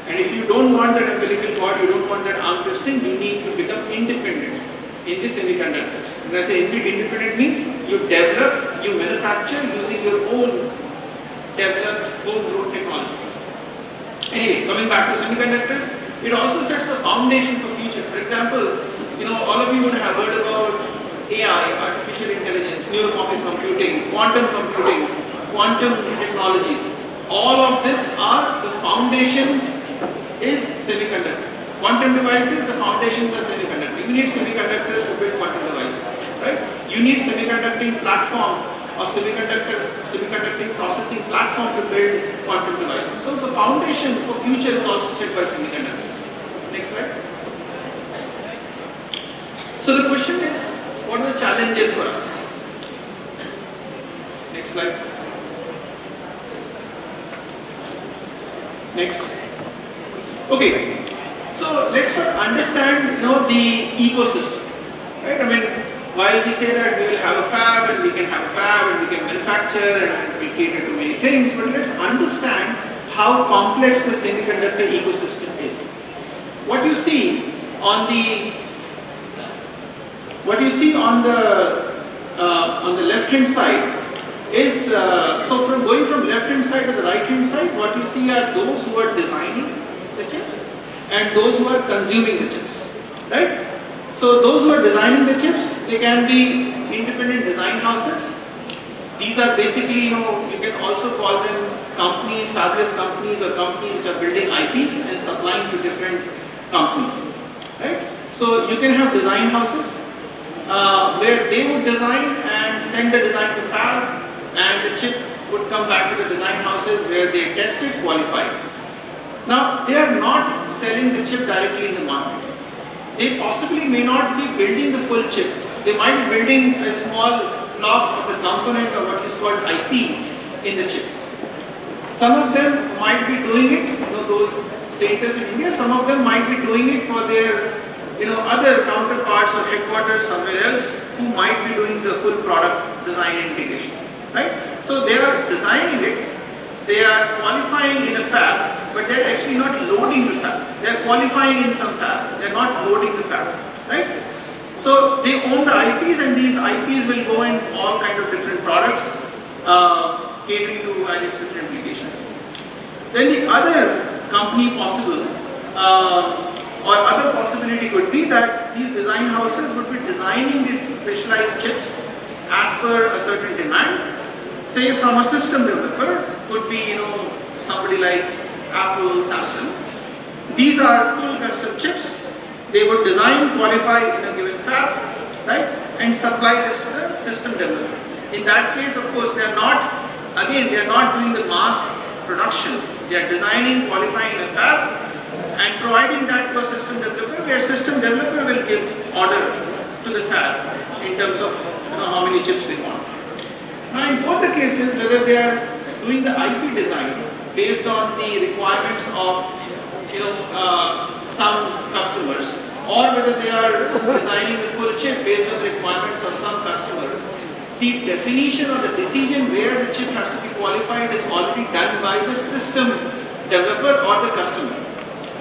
And if you don't want that umbilical cord, you don't want that arm twisting, you need to become independent in the semiconductors. When I say independent means you develop, you manufacture using your own developed, homegrown technologies. Anyway, coming back to semiconductors, it also sets the foundation for future. For example, all of you would have heard about AI, artificial intelligence, neuromorphic computing, quantum technologies. All of this are, the foundation is semiconductor. Quantum devices, the foundations are semiconductor. You need semiconductors to build quantum devices, right? You need semiconducting platform or semiconducting processing platform to build quantum devices. So the foundation for future is also set by semiconductors. Next slide. So the question is, what are the challenges for us? Next slide. Next. Okay. So let's understand, the ecosystem, right? I mean, while we say that we will have a fab and we can have a fab and we can manufacture and we cater to many things, but let's understand how complex the semiconductor ecosystem is. What you see on the left hand side is so from going from left hand side to the right hand side, what you see are those who are designing the chips and those who are consuming the chips, right? So those who are designing the chips, they can be independent design houses. These are basically, you can also call them companies, fabless companies or companies which are building IPs and supplying to different companies, right? So you can have design houses where they would design and send the design to fab, and the chip would come back to the design houses where they test it, qualify it. Now, they are not selling the chip directly in the market. They possibly may not be building the full chip. They might be building a small block of the component or what is called IP in the chip. Some of them might be doing it, those centers in India, some of them might be doing it for their other counterparts or headquarters somewhere else who might be doing the full product design and integration, right? So they are designing it, they are qualifying in a fab, but they are actually not loading the fab. They are qualifying in some fab, they are not loading the fab, right? So they own the IPs, and these IPs will go in all kinds of different products catering to various different applications. Then the other company possible or other possibility could be that these design houses would be designing these specialized chips as per a certain demand. Say from a system developer, could be somebody like Apple, Samsung. These are full custom chips. They would design, qualify in a given fab, right, and supply this to the system developer. In that case, of course, they are not doing the mass production. They are designing, qualifying in a fab, and providing that to a system developer, where system developer will give order to the fab in terms of how many chips they want. Now, in both the cases, whether they are doing the IP design based on the requirements of some customers, or whether they are designing the full chip based on the requirements of some customer, the definition or the decision where the chip has to be qualified is already done by the system developer or the customer,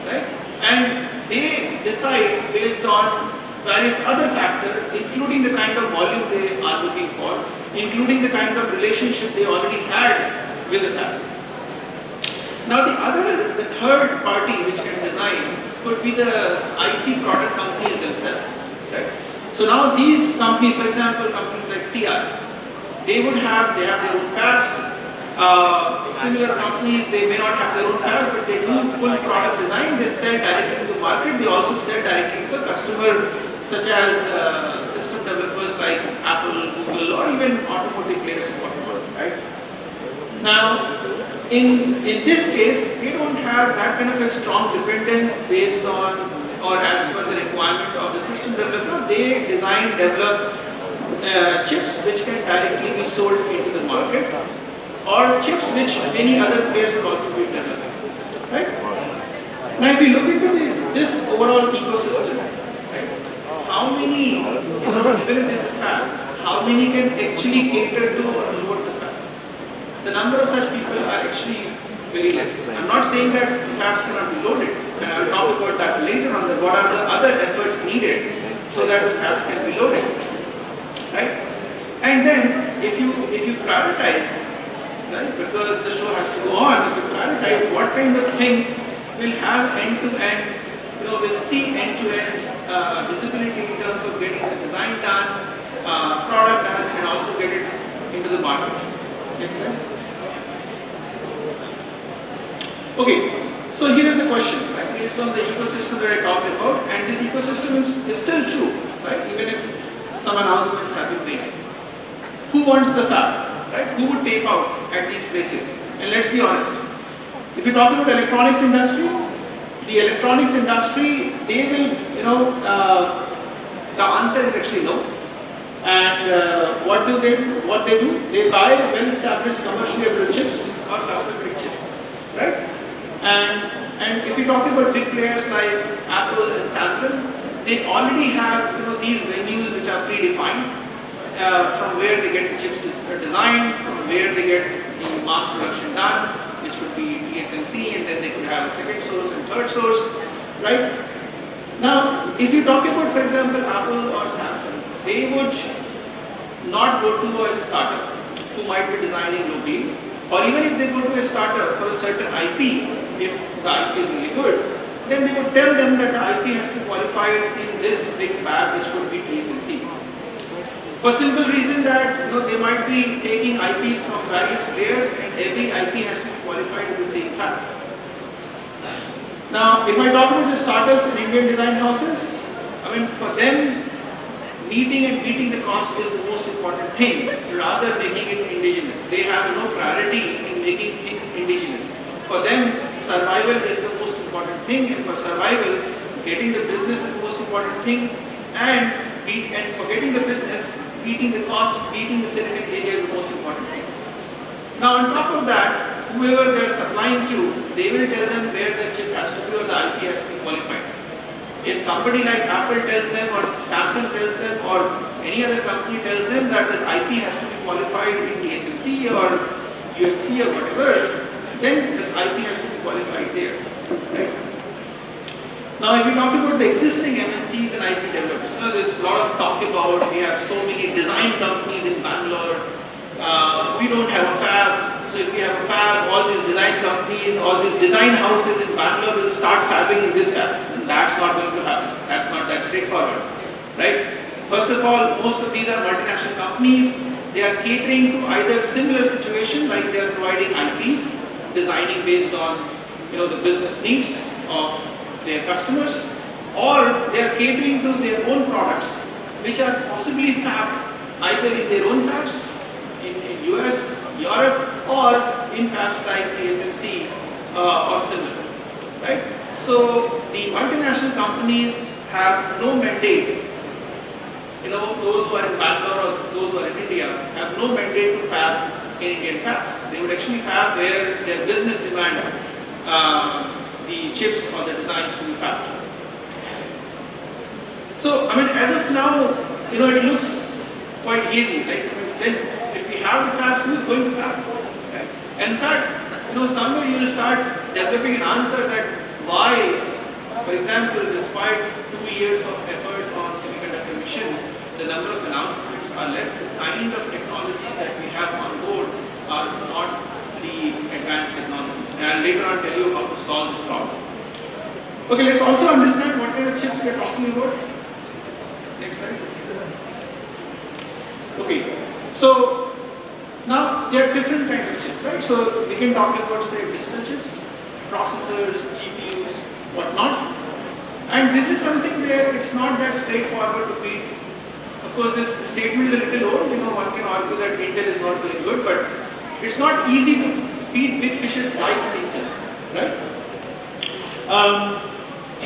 right? And they decide based on various other factors, including the kind of volume they are looking for, including the kind of relationship they already had with the fab. Now the third party which can design could be the IC product companies themselves. Right? So now these companies, for example, companies like TI, they have their own fabs. Similar companies, they may not have their own fabs, but they do full product design. They sell directly to the market. They also sell directly to the customer, such as system developers like Apple, Google, or even automotive players in automotive. Right? Now, in this case, they don't have that kind of a strong dependence based on or as per the requirement of the system developer. They design, develop chips which can directly be sold into the market, or chips which many other players will also be developing. Right? Now, if you look into this overall ecosystem, right, how many, even if fab, how many can actually cater to or load the fab? The number of such people are actually very less. I'm not saying that fabs cannot be loaded, and I will talk about that later on. What are the other efforts needed so that the fabs can be loaded, right? And then if you prioritize, right, because the show has to go on, if you prioritize what kind of things will have end-to-end, will see end-to-end visibility in terms of getting the design done, product done, and also get it into the market. Next slide. Okay, so here is the question, right, based on the ecosystem that I talked about, and this ecosystem is still true, right, even if some announcements have been made. Who wants the fab, right? Who would tape out at these places? And let's be honest, if you talk about electronics industry, the electronics industry, they will, the answer is actually no. And what do? They buy well-established commercially available chips or custom-made chips, right? And if you talk about big players like Apple and Samsung, they already have these venues which are predefined, from where they get the chips designed, from where they get the mass production done, which would be TSMC, and then they could have a second source and third source, right? Now, if you talk about, for example, Apple or Samsung, they would not go to a startup who might be designing locally, or even if they go to a startup for a certain IP, if the IP is really good, then they would tell them that the IP has to be qualified in this big fab, which would be TSMC. For simple reason that they might be taking IPs from various players, and every IP has to be qualified in the same fab. Now, if I talk about the startups and Indian design houses, I mean, for them, meeting and beating the cost is the most important thing, rather making it indigenous. They have no priority in making things indigenous. For them, survival is the most important thing, and for survival, getting the business is the most important thing, and for getting the business, beating the cost, beating the synergetic area is the most important thing. Now, on top of that, whoever they are supplying to, they will tell them where the chip has to be or the IP has to be qualified. If somebody like Apple tells them, or Samsung tells them, or any other company tells them that the IP has to be qualified in TSMC or UMC or whatever, then the IP has to be qualified there. Right? Now, if we talk about the existing MNCs and IP developers, there's a lot of talk about, we have so many design companies in Bangalore, we don't have a fab, so if we have a fab, all these design companies, all these design houses in Bangalore will start fabbing in this fab. That's not going to happen. That's not that straightforward, right? First of all, most of these are multinational companies. They are catering to either similar situation, like they are providing IPs, designing based on the business needs of their customers, or they are catering to their own products, which are possibly fabbed either in their own fabs in US, Europe, or in fabs like TSMC or similar, right? So the multinational companies have no mandate, those who are in Bangalore or those who are in India have no mandate to fab in Indian fabs. They would actually fab where their business demand the chips or the designs to be fabbed. So, I mean, as of now, it looks quite easy. Like, then if we have the fabs, who is going to fab? Right? In fact, somewhere you will start developing an answer that why, for example, despite 2 years of effort on the number of announcements are less, the kind of technologies that we have on board are not the advanced technologies. And I'll later on tell you how to solve this problem. Okay, let's also understand what kind of chips we are talking about. Next slide. Okay, so now there are different kinds of chips, right? So we can talk about, say, digital chips, processors, GPUs, whatnot. And this is something where it's not that straightforward to beat. Of course, this statement is a little old. One can argue that Intel is not very good, but it's not easy to beat big fishes like Intel, right?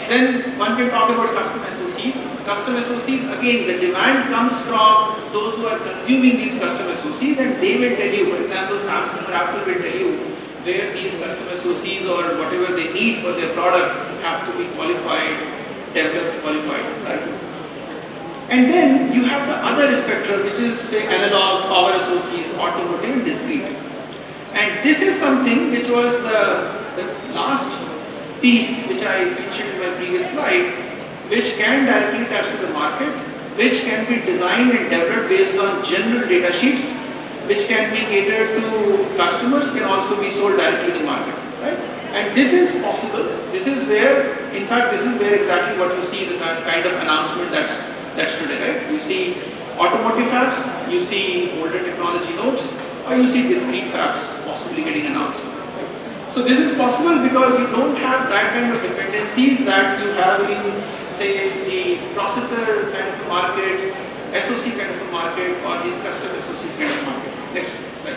Then one can talk about custom SoCs. Custom SoCs, again, the demand comes from those who are consuming these custom SoCs, and they will tell you, for example, Samsung or Apple will tell you where these custom SoCs or whatever they need for their product have to be qualified, developed, qualified, right? And then you have the other spectrum, which is, say, analog, power SoCs, automotive, and discrete. And this is something which was the last piece which I mentioned in my previous slide, which can directly touch to the market, which can be designed and developed based on general data sheets, which can be catered to customers, can also be sold directly to the market, right? And this is possible. This is where, in fact, this is where exactly what you see, the kind of announcement that's today, right? You see automotive fabs, you see older technology nodes, or you see discrete fabs possibly getting announced. So this is possible because you don't have that kind of dependencies that you have in, say, the processor kind of market, SoC kind of market, or these custom SoCs kind of market. Next slide.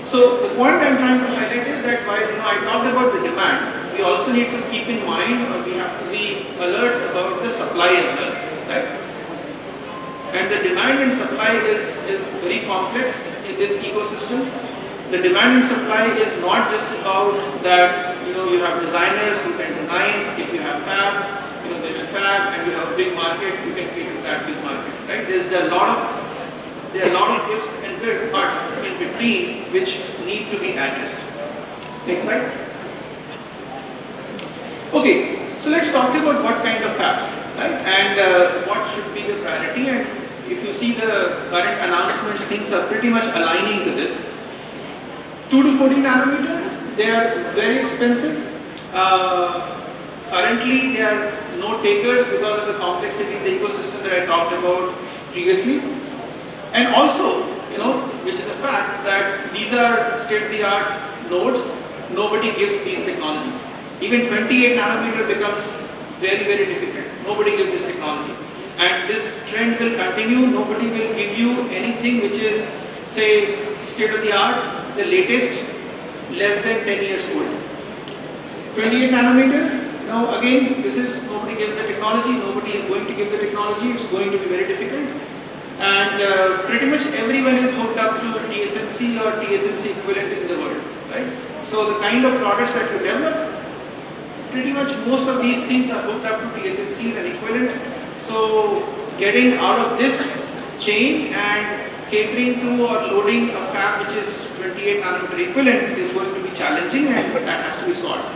So the point I'm trying to highlight is that while I talked about the demand, we also need to keep in mind, or we have to be alert about the supply as well, right? And the demand and supply is very complex in this ecosystem. The demand and supply is not just about that, you have designers who can design. If you have fab, there's a fab, and you have a big market, you can cater to that big market, right? There are a lot of ifs and buts in between which need to be addressed. Next slide. Okay, so let's talk about what kind of fabs, right? And what should be the priority. And if you see the current announcements, things are pretty much aligning to this. 2 to 14 nanometer, they are very expensive. Currently, they are no takers because of the complexity in the ecosystem that I talked about previously. And also, which is a fact that these are state-of-the-art nodes, nobody gives these technologies. Even 28 nanometer becomes very, very difficult. Nobody gives this technology. And this trend will continue. Nobody will give you anything which is, say, state-of-the-art, the latest, less than 10 years old. 28 nanometer, now again, this is, nobody gives the technology, nobody is going to give the technology, it's going to be very difficult. And pretty much everyone is hooked up to TSMC or TSMC equivalent in the world, right? So the kind of products that you develop, pretty much most of these things are hooked up to TSMCs and equivalent. So getting out of this chain and catering to or loading a fab which is 28 nanometer equivalent is going to be challenging, and that has to be solved.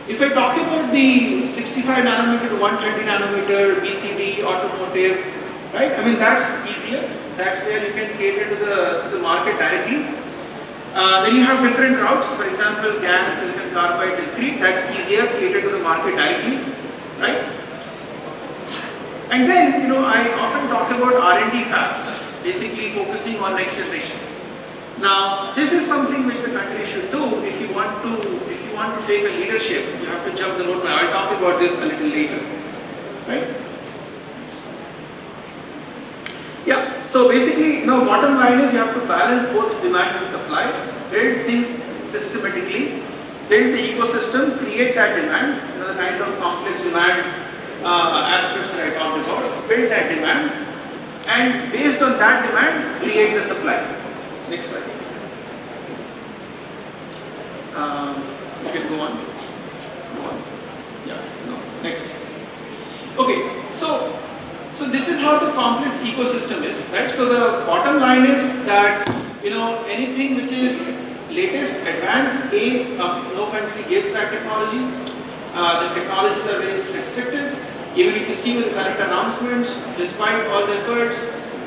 If I talk about the 65 nanometer to 120 nanometer BCD automotive, right? I mean, that's easier. That's where you can cater to the market directly. Then you have different routes. For example, GaN, silicon carbide, discrete. That's easier, cater to the market directly, right? And then, I often talk about R&D fabs, basically focusing on next generation. Now, this is something which the country should do if you want to take a leadership. You have to jump the roadmap. I'll talk about this a little later, right? Yeah. So basically, bottom line is you have to balance both demand and supply, build things systematically, build the ecosystem, create that demand, the kind of complex demand aspects that I talked about, build that demand, and based on that demand, create the supply. Next slide. You can go on. Yeah, no, next. Okay, so this is how the complex ecosystem is, right? So the bottom line is that, anything which is latest, advanced, no country gives that technology. The technologies are very restrictive. Even if you see with the current announcements, despite all the efforts,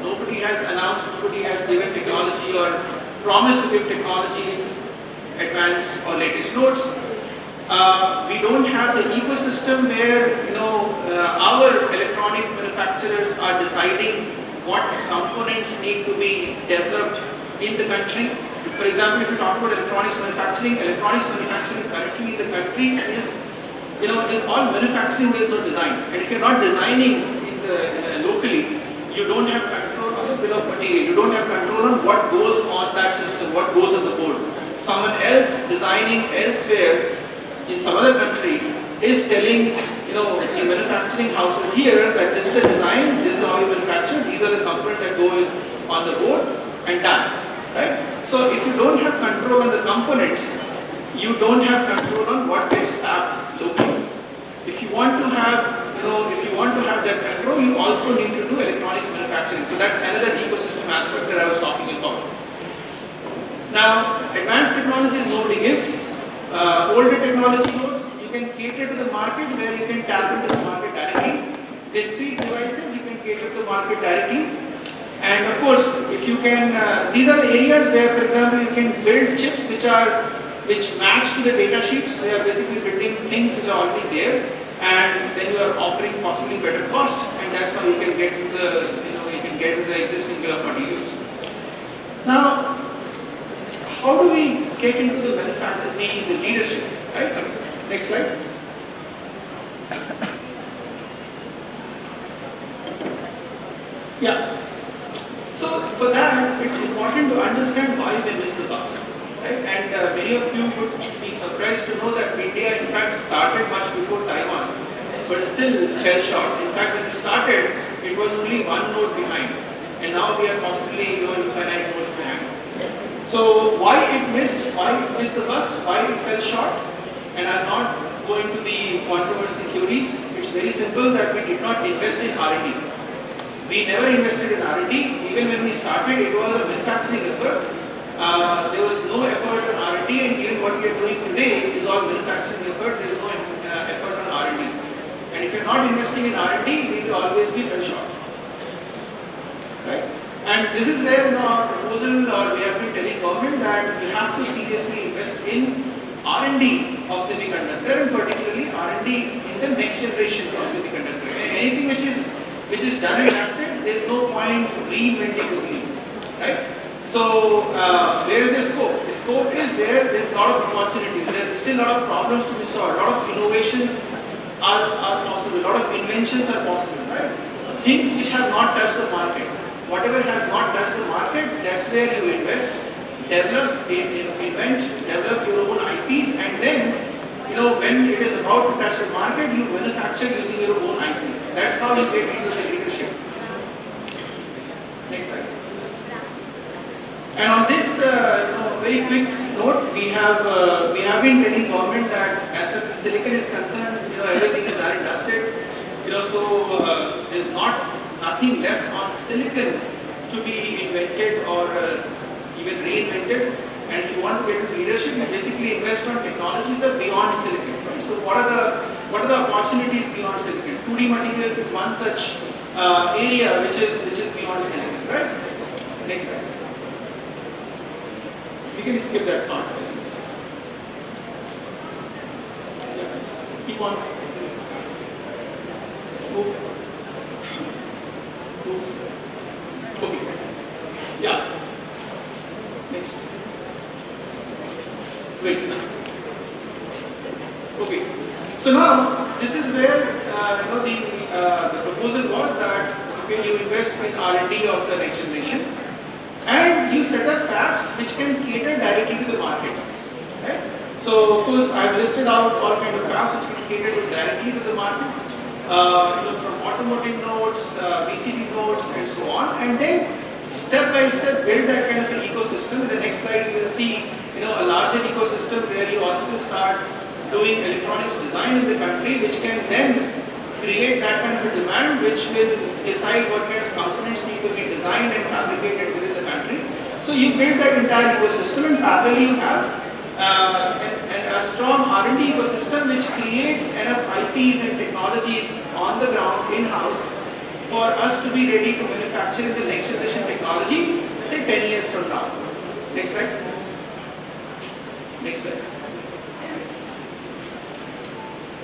nobody has announced, nobody has given technology or promised to give technology advanced or latest nodes. We don't have the ecosystem where our electronic manufacturers are deciding what components need to be developed in the country. For example, if you talk about electronics manufacturing currently in the country is is all manufacturing, there is no design. And if you're not designing locally, you don't have control on the bill of material. You don't have control on what goes on that system, what goes on the board. Someone else designing elsewhere in some other country is telling the manufacturing house here that this is the design, this is how you manufacture, these are the components that go on the board and done. Right? So if you don't have control on the components, you don't have control on what gets tapped locally. If you want to have that control, you also need to do electronics manufacturing. So that's another ecosystem aspect that I was talking about. Now, advanced technology is nobody else. Older technology nodes, you can cater to the market where you can tap into the market directly. Discrete devices, you can cater to the market directly. And of course, if you can, these are the areas where, for example, you can build chips which match to the data sheets. So you are basically building things which are already there, and then you are offering possibly better cost, and that's how you can get to the existing bill of materials. Now, how do we get into the manufacturing, the leadership? Right? Next slide. Yeah. So for that, it's important to understand why we missed the bus. Right? And many of you would be surprised to know that India in fact started much before Taiwan, but still fell short. In fact, when it started, it was only one node behind, and now we are possibly infinite nodes behind. So why it missed the bus, why it fell short, and I'm not going to the controversial theories. It's very simple that we did not invest in R&D. We never invested in R&D. Even when we started, it was a manufacturing effort. There was no effort on R&D, and even what we are doing today is all manufacturing effort. There is no effort on R&D. And if you're not investing in R&D, we will always be fell short. Right? And this is where our proposal, or we have been telling government that we have to seriously invest in R&D of semiconductor, and particularly R&D in the next generation of semiconductor. And anything which is done and dusted, there is no point reinventing the wheel. Right? So where is the scope? The scope is there is a lot of opportunities. There is still a lot of problems to be solved. A lot of innovations are possible. A lot of inventions are possible. Right? Things which have not touched the market. Whatever has not touched the market, that's where you invest, develop, invent, develop your own IPs, and then when it is about to touch the market, you manufacture using your own IPs. That's how you get into the leadership. Next slide. And on this very quick note, we have been telling government that as far as silicon is concerned, everything is done and dusted. So there's nothing left on silicon to be invented or even reinvented. And if you want to get to leadership, you basically invest on technologies that are beyond silicon. Right? So what are the opportunities beyond silicon? 2D materials is one such area which is beyond silicon. Right? Next slide. We can skip that part. Yeah. Keep on. Move. Okay. Yeah. Next. Wait. Okay. So now this is where the proposal was that you invest in R&D of the next generation, and you set up fabs which can cater directly to the market. Right? So of course I've listed out all kind of fabs which can cater directly to the market. From automotive nodes, VCD nodes, and so on, and then step by step build that kind of an ecosystem. In the next slide, you will see a larger ecosystem where you also start doing electronics design in the country, which can then create that kind of a demand, which will decide what kind of components need to be designed and fabricated within the country. So you build that entire ecosystem, and parallelly you have a strong R&D ecosystem which creates enough IPs and technologies on the ground in-house for us to be ready to manufacture the next generation technology, say 10 years from now. Next slide. Next slide.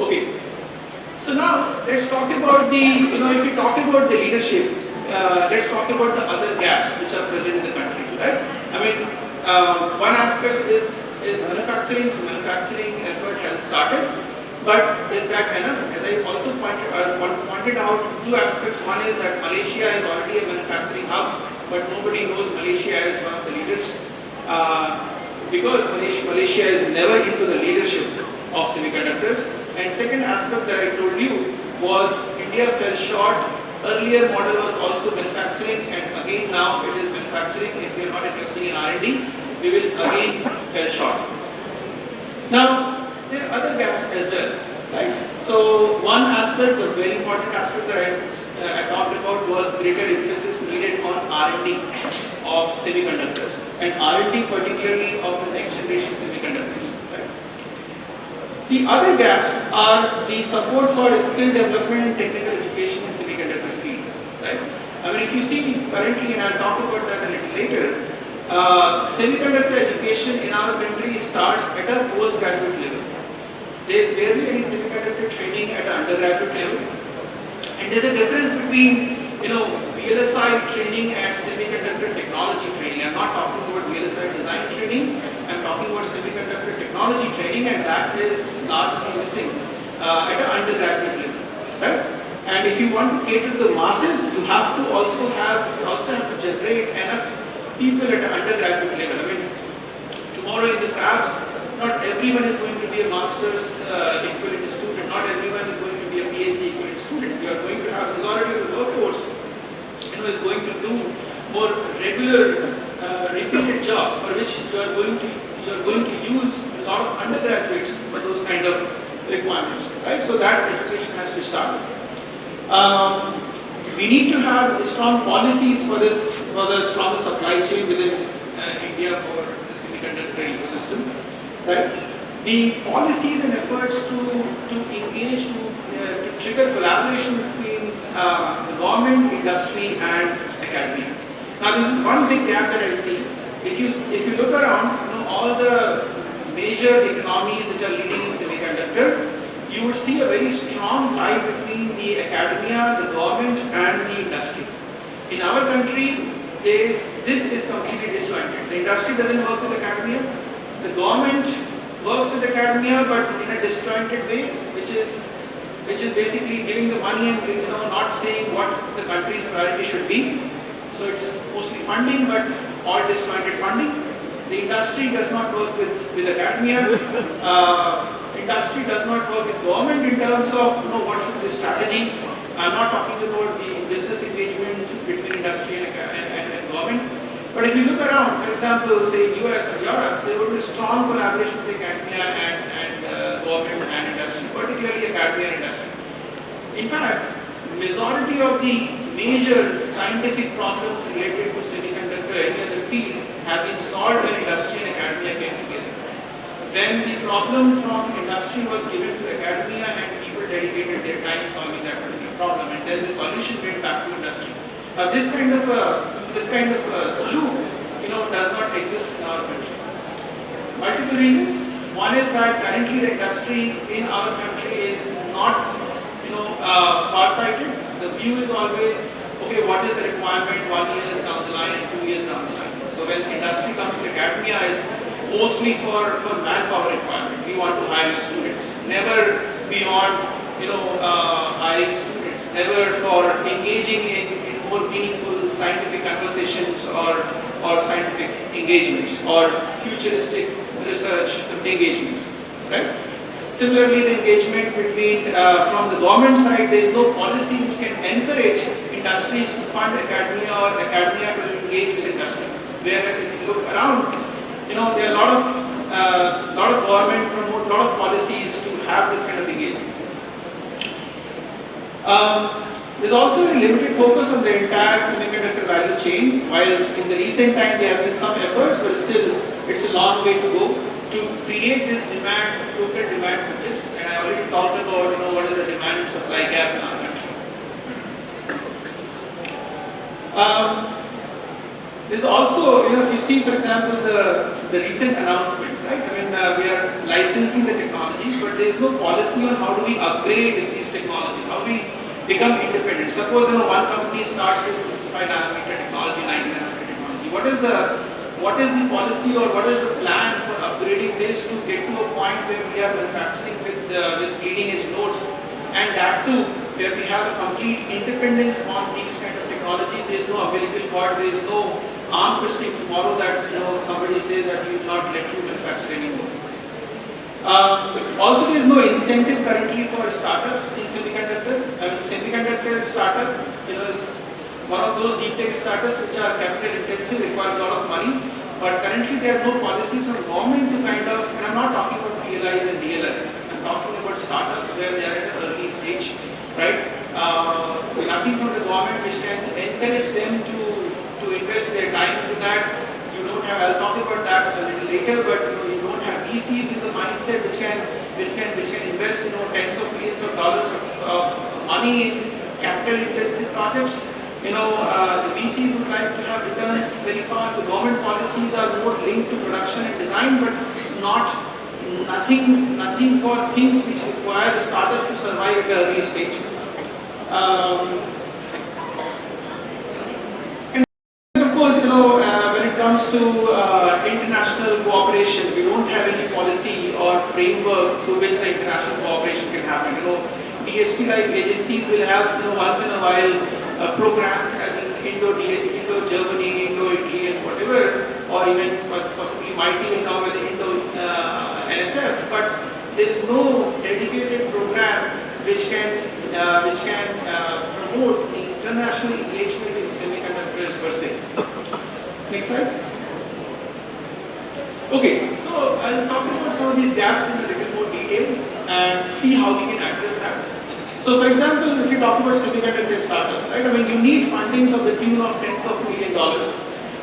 Okay. So now let's talk about the, if we talk about the leadership, let's talk about the other gaps which are present in the country, right? I mean, one aspect is manufacturing. The manufacturing effort has started, but is that enough? As I also pointed out, two aspects. One is that Malaysia is already a manufacturing hub, but nobody knows Malaysia as one of the leaders because Malaysia is never into the leadership of semiconductors. And second aspect that I told you was India fell short. Earlier model was also manufacturing, and again now it is manufacturing. If we are not investing in R&D, we will again fell short. Now, there are other gaps as well, right? So, one aspect, a very important aspect that I talked about was greater emphasis needed on R&D of semiconductors, and R&D particularly of the next generation semiconductors. Right? The other gaps are the support for skill development and technical education in semiconductor field. Right? I mean, if you see currently, and I'll talk about that a little later, semiconductor education in our country starts at a postgraduate level. There is barely any semiconductor training at an undergraduate level, and there's a difference between VLSI training and semiconductor technology training. I'm not talking about VLSI design training. I'm talking about semiconductor technology training, and that is largely missing at an undergraduate level, right? And if you want to cater to the masses, you also have to generate enough people at an undergraduate level. I mean, tomorrow in the labs, not everyone is going to be a master's equivalent student. Not everyone is going to be a PhD equivalent student. You are going to have majority of the workforce, is going to do more regular, repeated jobs for which you are going to use a lot of undergraduates for those kind of requirements, right? So that education has to start. We need to have strong policies for the stronger supply chain within India for the semiconductor ecosystem, right? The policies and efforts to engage, to trigger collaboration between the government, industry, and academia. Now, this is one big gap that I see. If you look around, all the major economies which are leading in semiconductor, you would see a very strong tie between the academia, the government, and the industry. In our country, this is completely disjointed. The industry doesn't work with academia. The government works with academia, but in a disjointed way, which is basically giving the money and not saying what the country's priority should be. So it's mostly funding, but all disjointed funding. The industry does not work with academia. Industry does not work with government in terms of what should be the strategy. I'm not talking about the business engagement between industry and government. But if you look around, for example, say US or Europe, there would be strong collaboration with academia and government and industry, particularly academia and industry. In fact, majority of the major scientific problems related to semiconductor or any other field have been solved when industry and academia came together. When the problem from industry was given to academia and people dedicated their time solving that particular problem, and then the solution went back to industry. This kind of loop, does not exist in our country. Multiple reasons. One is that currently the industry in our country is not, far-sighted. The view is always, okay, what is the requirement 1 year down the line and 2 years down the line. So when industry comes to academia, is mostly for manpower requirement. We want to hire students, never beyond, hiring students, never for engaging in more meaningful scientific conversations or scientific engagements or futuristic research engagements, right? Similarly, the engagement between, from the government side, there is no policy which can encourage industries to fund academia or academia to engage with industry. Whereas if you look around, there are a lot of government promote, lot of policies to have this kind of engagement. There's also a limited focus on the entire semiconductor value chain. While in the recent time there have been some efforts, but still it's a long way to go to create this demand, total demand for chips. And I already talked about what is the demand and supply gap in our country. There's also, if you see, for example, the recent announcements, right? I mean, we are licensing the technologies, but there is no policy on how do we upgrade these technologies, how do we become independent. Suppose, one company starts with 65 nanometer technology, 90 nanometer technology. What is the policy or what is the plan for upgrading this to get to a point where we are manufacturing with leading edge nodes, and that too, where we have a complete independence on these kind of technology. There is no umbilical cord, there is no arm twisting tomorrow that somebody says that we will not let you manufacture anymore. Also, there is no incentive currently for startups in semiconductor. Semiconductor startup, is one of those deep tech startups which are capital intensive, require a lot of money. But currently, there are no policies from government to kind of, and I'm not talking about PLIs and DLIs. I'm talking about startups where they are at an early stage, right? Nothing from the government which can encourage them to invest their time into that. You don't have, I'll talk about that a little later, but you don't have VCs in the mindset which can invest tens of millions of dollars of money in capital intensive projects. The VCs would like to have returns very fast. The government policies are more linked to production and design, but nothing for things which require the startup to survive at the early stage. When it comes to international cooperation, we don't have any policy or framework through which the international cooperation can happen. DST-like agencies will have once in a while programs as in Indo-Germany, Indo-Italy and whatever, or even possibly might even now with the Indo-NSF, but there is no dedicated program which can promote international engagement in semiconductors per se. Next slide. Okay, so I'll talk about some of these gaps in a little more detail and see how we can address that. So, for example, if you talk about semiconductor startups, right? I mean, you need fundings of the tune of tens of million dollars.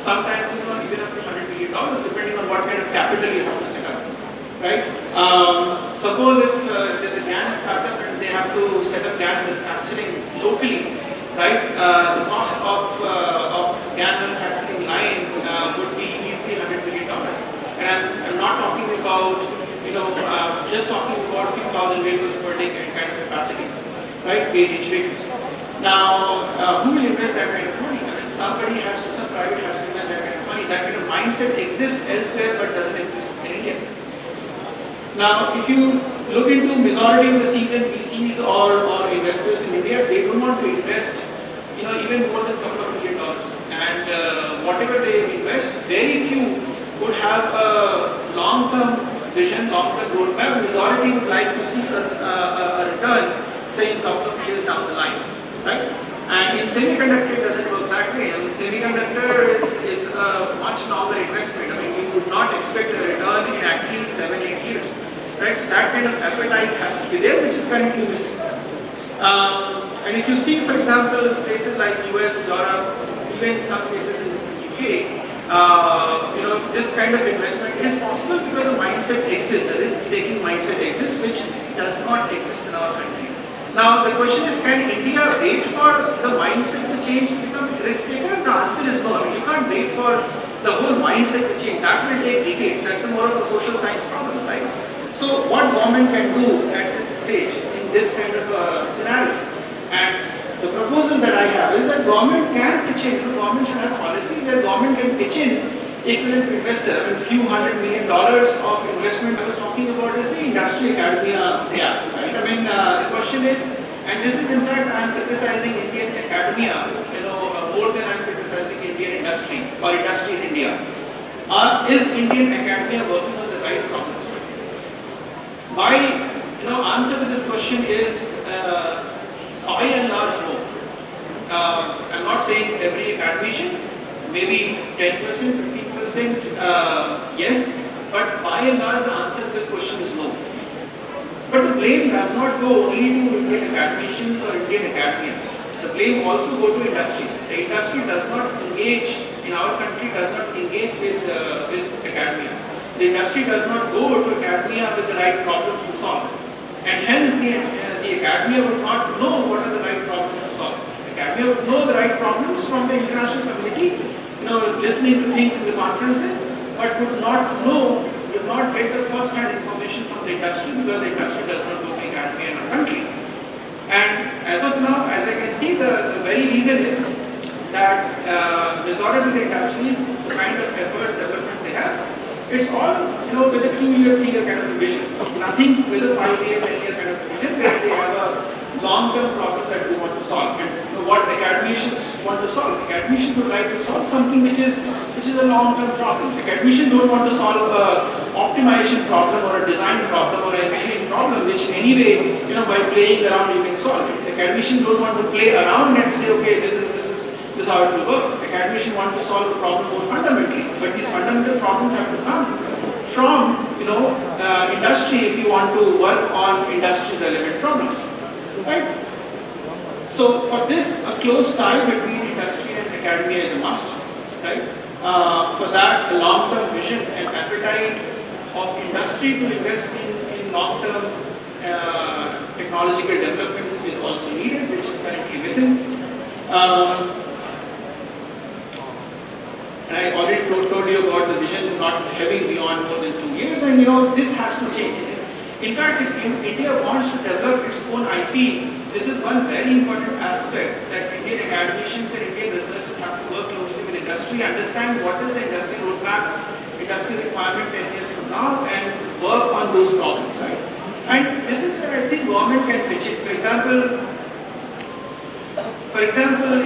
Sometimes even up to $100 million, depending on what kind of capital you have to set up, right? Suppose if there's a GaN startup and they have to set up GaN manufacturing locally, right? The cost of GaN manufacturing line would be easily $100 million. And I'm not talking about, just talking about 2,000 wafers per day kind of capacity, right? 8-inch wafers. Now, who will invest that kind of money? I mean, some private has to invest that kind of money. That kind of mindset exists elsewhere but doesn't exist in India. Now, if you look into majority of the seasoned VCs or investors in India, they don't want to invest, even more than a couple of $1 million. And whatever they invest, very few would have a long-term vision, long-term roadmap. Majority would like to see a return, say, in a couple of years down the line, right? And in semiconductor, it doesn't work that way. I mean, semiconductor is a much longer investment. I mean, you would not expect a return in at least 7-8 years, right? So that kind of appetite has to be there, which is currently missing. And if you see, for example, places like US, Europe, even some places in the UK, this kind of investment is possible because the mindset exists, the risk-taking mindset exists, which does not exist in our country. Now, the question is, can India wait for the mindset to change to become risk-taker? The answer is no. I mean, you can't wait for the whole mindset to change. That will take decades. That's more of a social science problem, right? So, what government can do at this stage in this kind of scenario? And the proposal that I have is that government can pitch in. The government should have policy that government can pitch in equivalent to investor. I mean, few $100 million of investment I was talking about is the industry academia gap, right? I mean, the question is, and this is in fact I am criticizing Indian academia, more than I am criticizing Indian industry or industry in India. Is Indian academia working on the right problems? My answer to this question is by and large no. I'm not saying every academician, maybe 10%, 15% yes, but by and large the answer to this question is no. But the blame does not go only to Indian academicians or Indian academia. The blame also go to industry. The industry does not engage, in our country does not engage with academia. The industry does not go to academia with the right problems to solve. And hence the academia would not know what are the right problems to solve. academia would know the right problems from the international community, listening to things in the conferences, but would not get the first-hand information from the industry because the industry does not go to academia in our country. And as of now, as I can see, the very reason is that majority of the industries, the kind of effort development they have, it's all with a 2-year, 3-year kind of vision. Nothing with a 5-year, 10-year kind of vision where they have a long-term problem that they want to solve. And what academicians want to solve? Academicians would like to solve something which is a long-term problem. Academicians don't want to solve an optimization problem or a design problem or an engineering problem, which anyway, by playing around you can solve it. Academicians don't want to play around and say, okay, this is how it will work. Academicians want to solve the problem more fundamentally, but these fundamental problems have to come from industry if you want to work on industry relevant problems, right? So for this, a close tie between industry and academia is a must, right? For that, a long-term vision and appetite of industry to invest in long-term technological developments is also needed, which is currently missing. And I already told you about the vision not having beyond more than 2 years, and this has to change. In fact, if India wants to develop its own IP, this is one very important aspect that Indian academicians and Indian researchers have to work closely with industry, understand what is the industry roadmap, industry requirement 10 years from now, and work on those problems, right? And this is where I think government can pitch in. For example,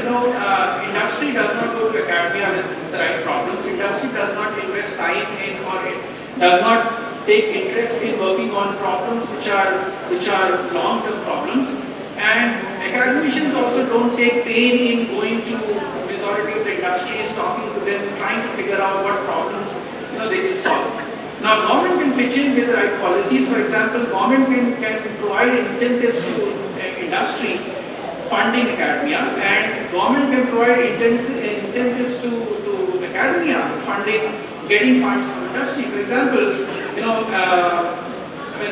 industry does not go to academia with the right problems. Industry does not invest time in or it does not take interest in working on problems which are long-term problems. And academicians also don't take pain in going to majority of the industries, talking to them, trying to figure out what problems they can solve. Now, government can pitch in with the right policies. For example, government can provide incentives to industry funding academia, and government can provide incentives to academia funding, getting funds from industry. For example,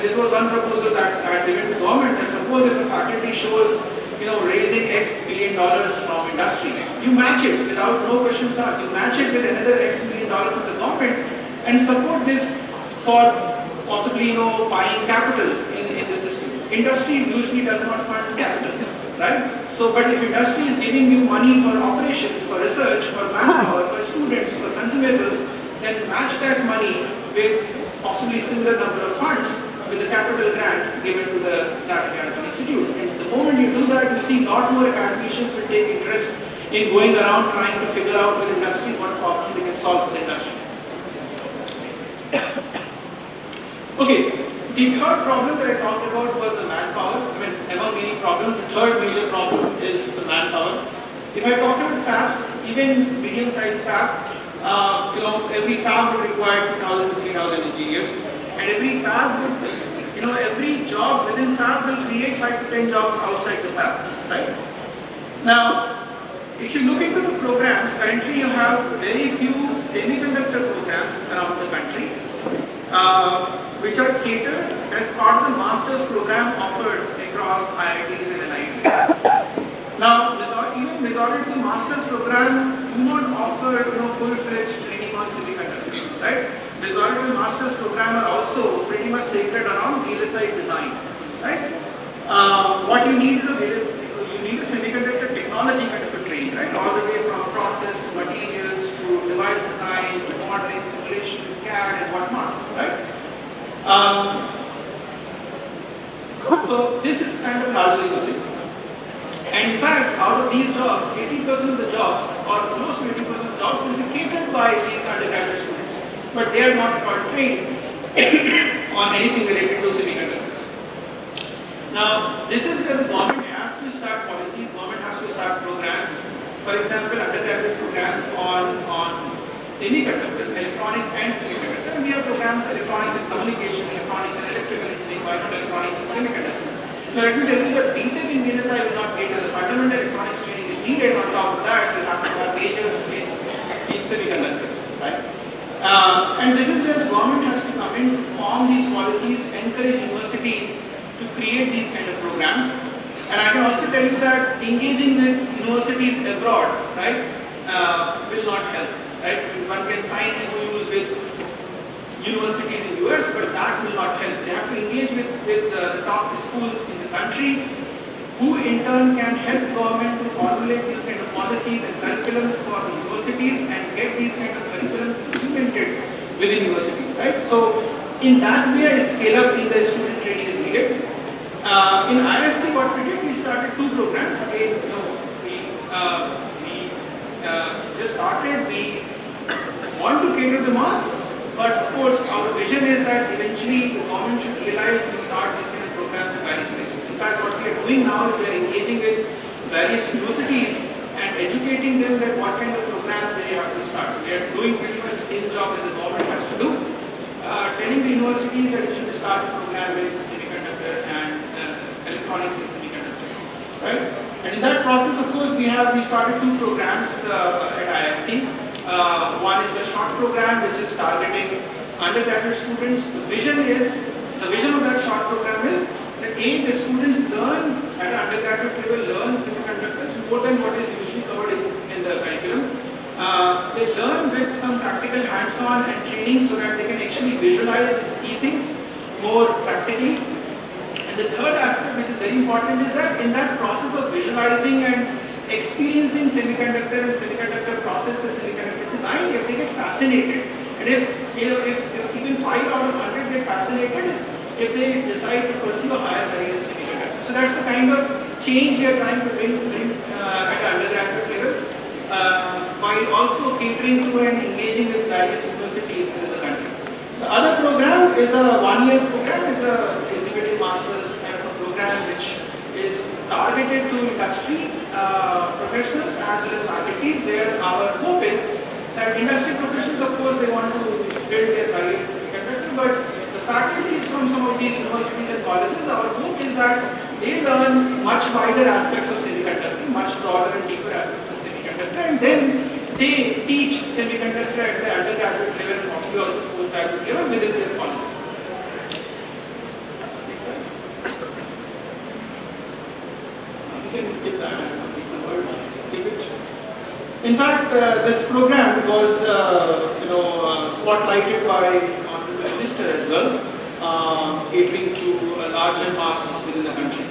this was one proposal that I had given to government. And suppose if a faculty shows, raising X billion dollars from industry, you match it without no questions asked. You match it with another X billion dollars from the government, and support this for possibly buying capital in the system. Industry usually does not fund capital. Right? So, but if industry is giving you money for operations, for research, for manpower, for students, for consumables, then match that money with possibly similar number of funds with the capital grant given to that academic institute. And the moment you do that, you see a lot more academicians will take interest in going around trying to figure out with industry what problem they can solve for the industry. Okay. The third problem that I talked about was the manpower. Among many problems, the third major problem is the manpower. If I talk about fabs, even medium-sized fab, every fab would require 2,000 to 3,000 engineers, and every fab would, every job within fab will create 5 to 10 jobs outside the fab, right? Now, if you look into the programs, currently you have very few semiconductor programs around the country, which are catered as part of the master's program offered across IITs and NIETs. Now, even majority of the master's program do not offer full-fledged training on semiconductors, right? Majority of the master's program are also pretty much centered around VSLI design, right? What you need is a semiconductor technology kind of a training, right? All the way from process to materials to device design to modeling, simulation, CAD and whatnot, right? So this is kind of largely the same. And in fact, out of these jobs, 80% of the jobs, or close to 80% of the jobs will be catered by these undergraduate students. But they are not trained on anything related to semiconductors. Now, this is where the government has to start policies, government has to start programs. For example, undergraduate programs on semiconductors, electronics and semiconductors. And we have programs electronics and communication, electronics and electrical engineering, microelectronics and semiconductors. Now let me tell you that BTech in VSLI will not cater. The fundamental electronics training is needed. On top of that, we have to have majors in semiconductors, right? And this is where the government has to come in, form these policies, encourage universities to create these kind of programs. And I can also tell you that engaging with universities abroad, right, will not help, right? One can sign MOUs with universities in US, but that will not help. They have to engage with the top schools in the country, who in turn can help government to formulate these kind of policies and curriculums for the universities and get these kind of curriculums implemented within universities, right? So in that way, a scale up in the student training is needed. In ISC, what we did, we started 2 programs. Again, we just started. We want to cater the mass, but of course, our vision is that eventually the government should realize to start these kind of programs in various places. In fact, what we are doing now is we are engaging with various universities and educating them that what kind of programs they have to start. We are doing pretty much the same job that the government has to do, telling the universities that we should start a program with semiconductor and electronics and semiconductor, right? And in that process, of course, we started 2 programs at ISC. One is a short program which is targeting undergraduate students. The vision of that short program is that the students learn at an undergraduate level, semiconductors more than what is usually covered in the curriculum. They learn with some practical hands-on and training so that they can actually visualize and see things more practically. And the third aspect, which is very important, is that in that process of visualizing and experiencing semiconductor and semiconductor processes, semiconductor design, if they get fascinated, and if even 5 out of 100 get fascinated, if they decide to pursue a higher career in semiconductor. So that's the kind of change we are trying to bring at the undergraduate level, while also catering to and engaging with various universities within the country. The other program is a 1-year program. It's a executive master's kind of a program which is targeted to industry professionals as well as faculties, where our hope is that industry professionals, of course, they want to build their career in semiconductor, but the faculties from some of these universities and colleges, our hope is that they learn much wider aspects of semiconductor, much broader and deeper aspects of semiconductor, and then they teach semiconductor at the undergraduate level and possibly also postgraduate level within their colleges. Can skip that and skip it. In fact, this program was spotlighted by Honorable Minister as well, catering to a larger mass within the country.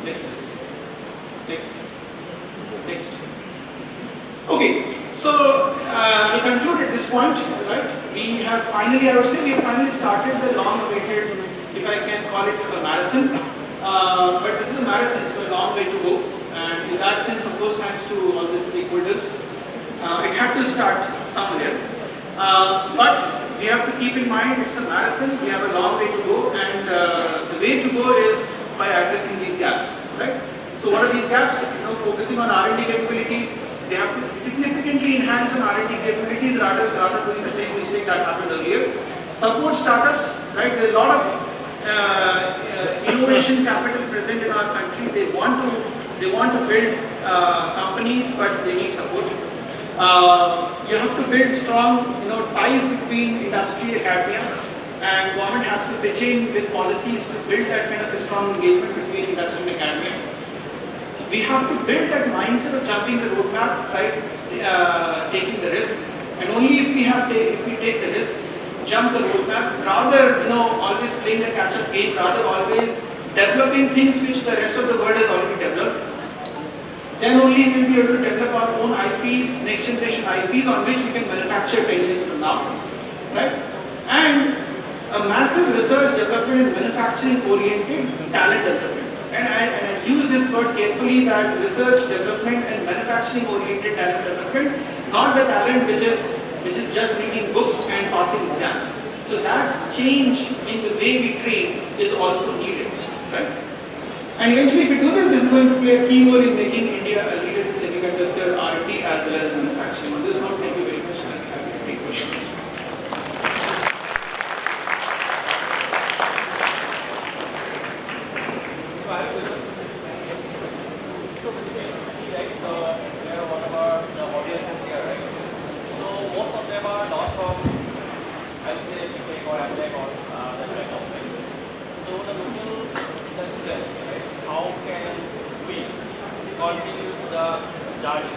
Next. Okay, so we conclude at this point, right? We have finally, I would say, we have finally started the long-awaited, if I can call it a marathon. But this is a marathon, so a long way to go. And in that sense, of course, thanks to all the stakeholders, it had to start somewhere. But we have to keep in mind it's a marathon, we have a long way to go, and the way to go is by addressing these gaps, right? So what are these gaps? Focusing on R&D capabilities. They have to significantly enhance on R&D capabilities rather than doing the same mistake that happened earlier. Support startups, right? There are a lot of innovation capital present in our country. They want to build companies, but they need support. You have to build strong, ties between industry, academia, and government has to pitch in with policies to build that kind of a strong engagement between industry and academia. We have to build that mindset of jumping the roadmap, right? Taking the risk, and only if we take the risk, jump the roadmap, rather always playing the catch-up game, rather always developing things which the rest of the world has already developed. Then only we will be able to develop our own IPs, next generation IPs on which we can manufacture 10 years from now, right? And a massive research development and manufacturing oriented talent development. And I use this word carefully, that research development and manufacturing oriented talent development, not the talent which is just reading books and passing exams. So that change in the way we train is also needed, right? And eventually, if we do this is going to play a key role in making India a leader in semiconductor R&D as well as manufacturing. On this note, thank you very much. I'm happy to take questions. we continue the journey,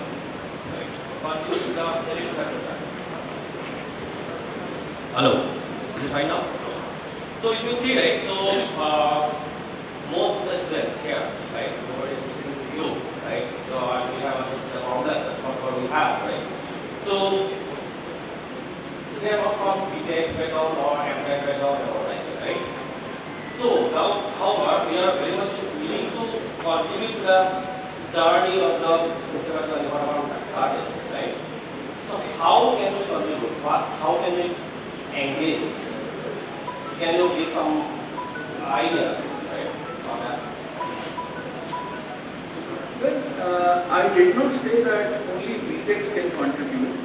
right? Continue the semiconductor journey. Hello, is it fine now? So if you see, right, so most of the students here, right, nobody is listening to you, right? So we have a problem, that's what we have, right? So they are not from BTech background or MTech background and all that, right? So now, however, we are very much willing to contribute to the journey of the semiconductor environment that started, right? So how can we contribute? How can we engage? Can you give some ideas, right, on that? Well, I did not say that only BTechs can contribute.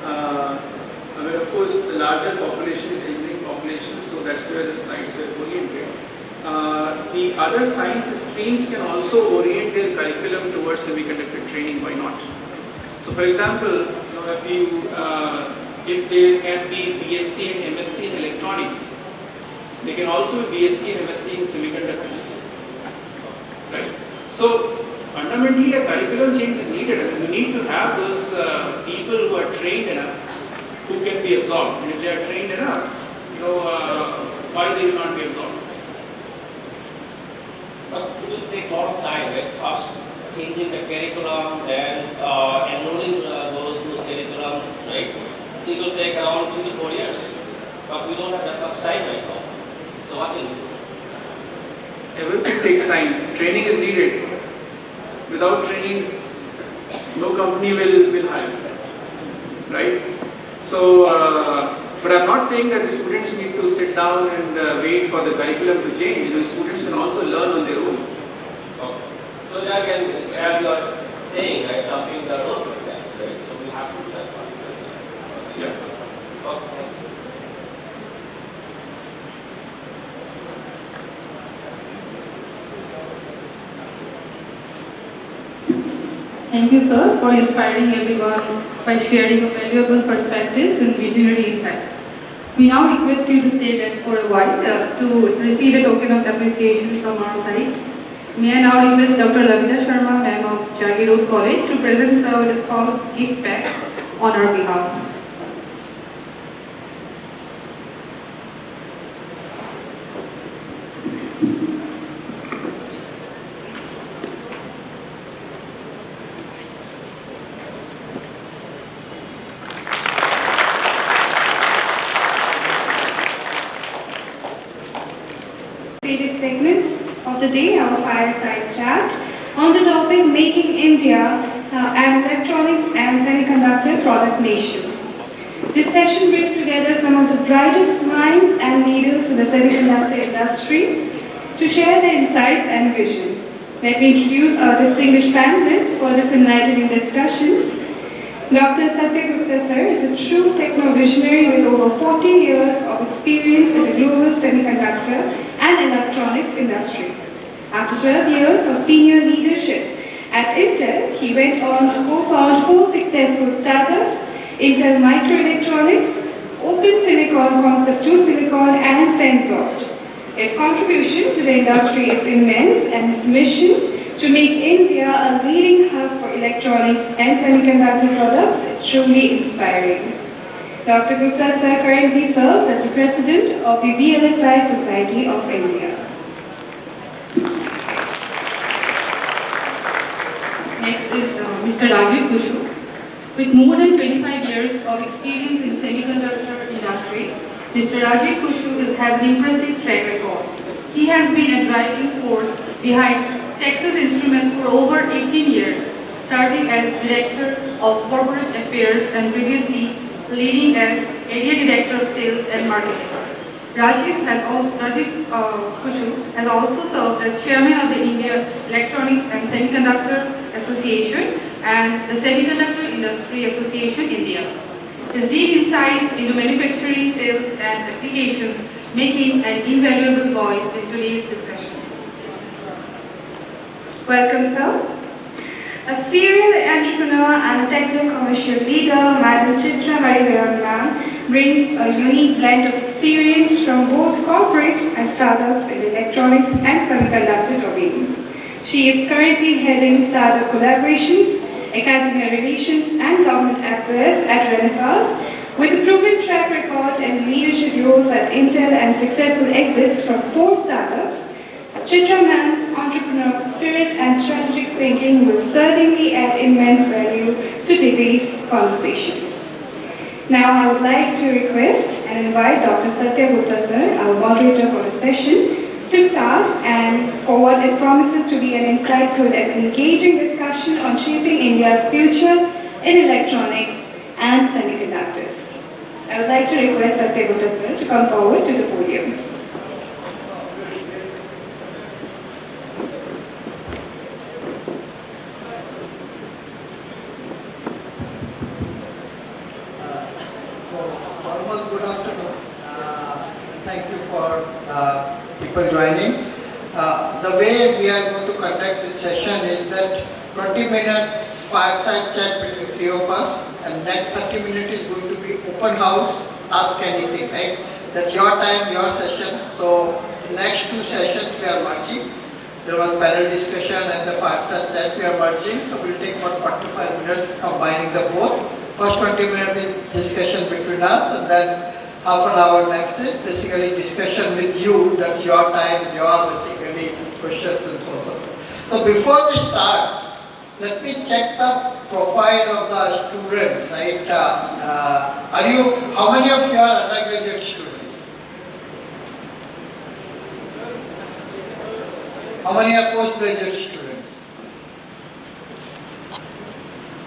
I mean, of course, the larger population is engineering population, so that's where the slides were oriented. The other science streams can also orient their curriculum towards semiconductor training. Why not? So, for example, if there can be BSc and MSc in electronics, they can also be BSc and MSc in semiconductors, right? So fundamentally, a curriculum change is needed. I mean, we need to have those people who are trained enough, who can be absorbed. And if they are trained enough, why they will not be absorbed? But it will take a lot of time, right? First, changing the curriculum, then enrolling those curriculums, right? So it will take around 2 to 4 years. But we don't have that much time right now. So what is it? Everything takes time. Training is needed. Without training, no company will hire, right? So, but I'm not saying that students need to sit down and wait for the curriculum to change. Students can also learn on their own. Okay. So again, as you are saying, right, something the road with that, right? So we have to do that one. Yeah. Okay. Thank you, sir, for inspiring everyone by sharing your valuable perspectives and visionary insights. We now request you to stay back for a while to receive a token of appreciation from our side. May I now request Dr. Lavina Sharma, Ma'am of Jagiroad College, to present sir with a small gift pack on our behalf. Various segments of the day, our fireside chat on the topic Making India an Electronics and Semiconductor Product Nation. This session brings together some of the brightest minds and leaders in the semiconductor industry to share their insights and vision. Let me introduce our distinguished panelists for this enlightening discussion. Dr. Gupta sir is a true techno-visionary with over 40 years of experience in the global semiconductor and electronics industry. After 12 years of senior leadership at Intel, he went on to co-found 4 successful startups: Intel Microelectronics, Open Silicon Concept 2 Silicon, and Sensort. His contribution to the industry is immense, and his mission to make India a leading hub for electronics and semiconductor products is truly inspiring. Dr. Gupta sir currently serves as the president of the VSLI Society of India. Next is Mr. Rajiv Kushu. With more than 25 years of experience in the semiconductor industry, Mr. Rajiv Kushu has an impressive track record. He has been a driving force behind Texas Instruments for over 18 years, serving as Director of Corporate Affairs and previously leading as Area Director of Sales and Marketing. Rajiv Kushu has also served as Chairman of the India Electronics and Semiconductor Association and the Semiconductor Industry Association India. His deep insights into manufacturing, sales and applications make him an invaluable voice in today's discussion. Welcome, sir. A serial entrepreneur and a techno-commercial leader, Madam Chitra Hariharan ma'am brings a unique blend of experience from both corporate and startups in the electronics and semiconductor domain. She is currently heading startup collaborations, academia relations, and government affairs at Renaissance, with a proven track record and leadership roles at Intel and successful exits from 4 startups. Chitra ma'am's entrepreneurial spirit and strategic thinking will certainly add immense value to today's conversation. Now I would like to request and invite Dr. Satya Gupta sir, our moderator for the session, to start and for what it promises to be an insightful and engaging discussion on shaping India's future in electronics and semiconductors. I would like to request Satya Gupta sir to come forward to the podium. Almost good afternoon. Thank you for people joining. The way we are going to conduct this session is that 20 minutes fireside chat between 3 of us, and next 30 minutes is going to be open house, ask anything, right? That's your time, your session. So the next 2 sessions we are merging. There was panel discussion and the fireside chat we are merging. So we'll take about 45 minutes combining the both. First 20 minutes is discussion between us, and then half an hour next is basically discussion with you. That's your time, your basically questions and so on. So before we start, let me check the profile of the students, right? How many of you are undergraduate students? How many are postgraduate students?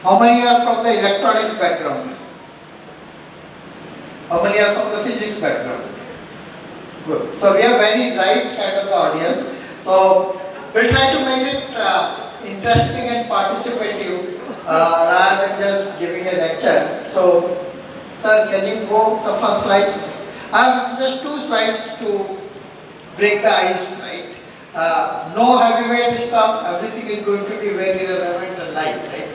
How many are from the electronics background? How many are from the physics background? Good. So we are very right kind of the audience. So we'll try to make it interesting and participative rather than just giving a lecture. So, sir, can you go the first slide? I have just 2 slides to break the ice, right? No heavyweight stuff. Everything is going to be very relevant and light, right?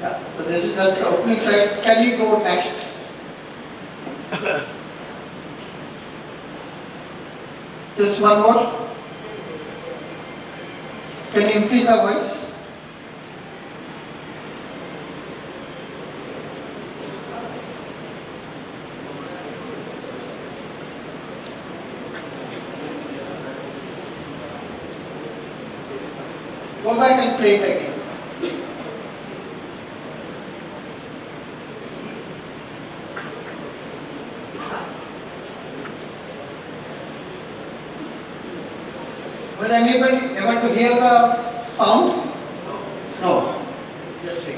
Yeah. So this is just the opening slide. Can you go next? Just one more. Can you increase the voice? Go back and play it again. Was anybody able to hear the sound? No. Just wait.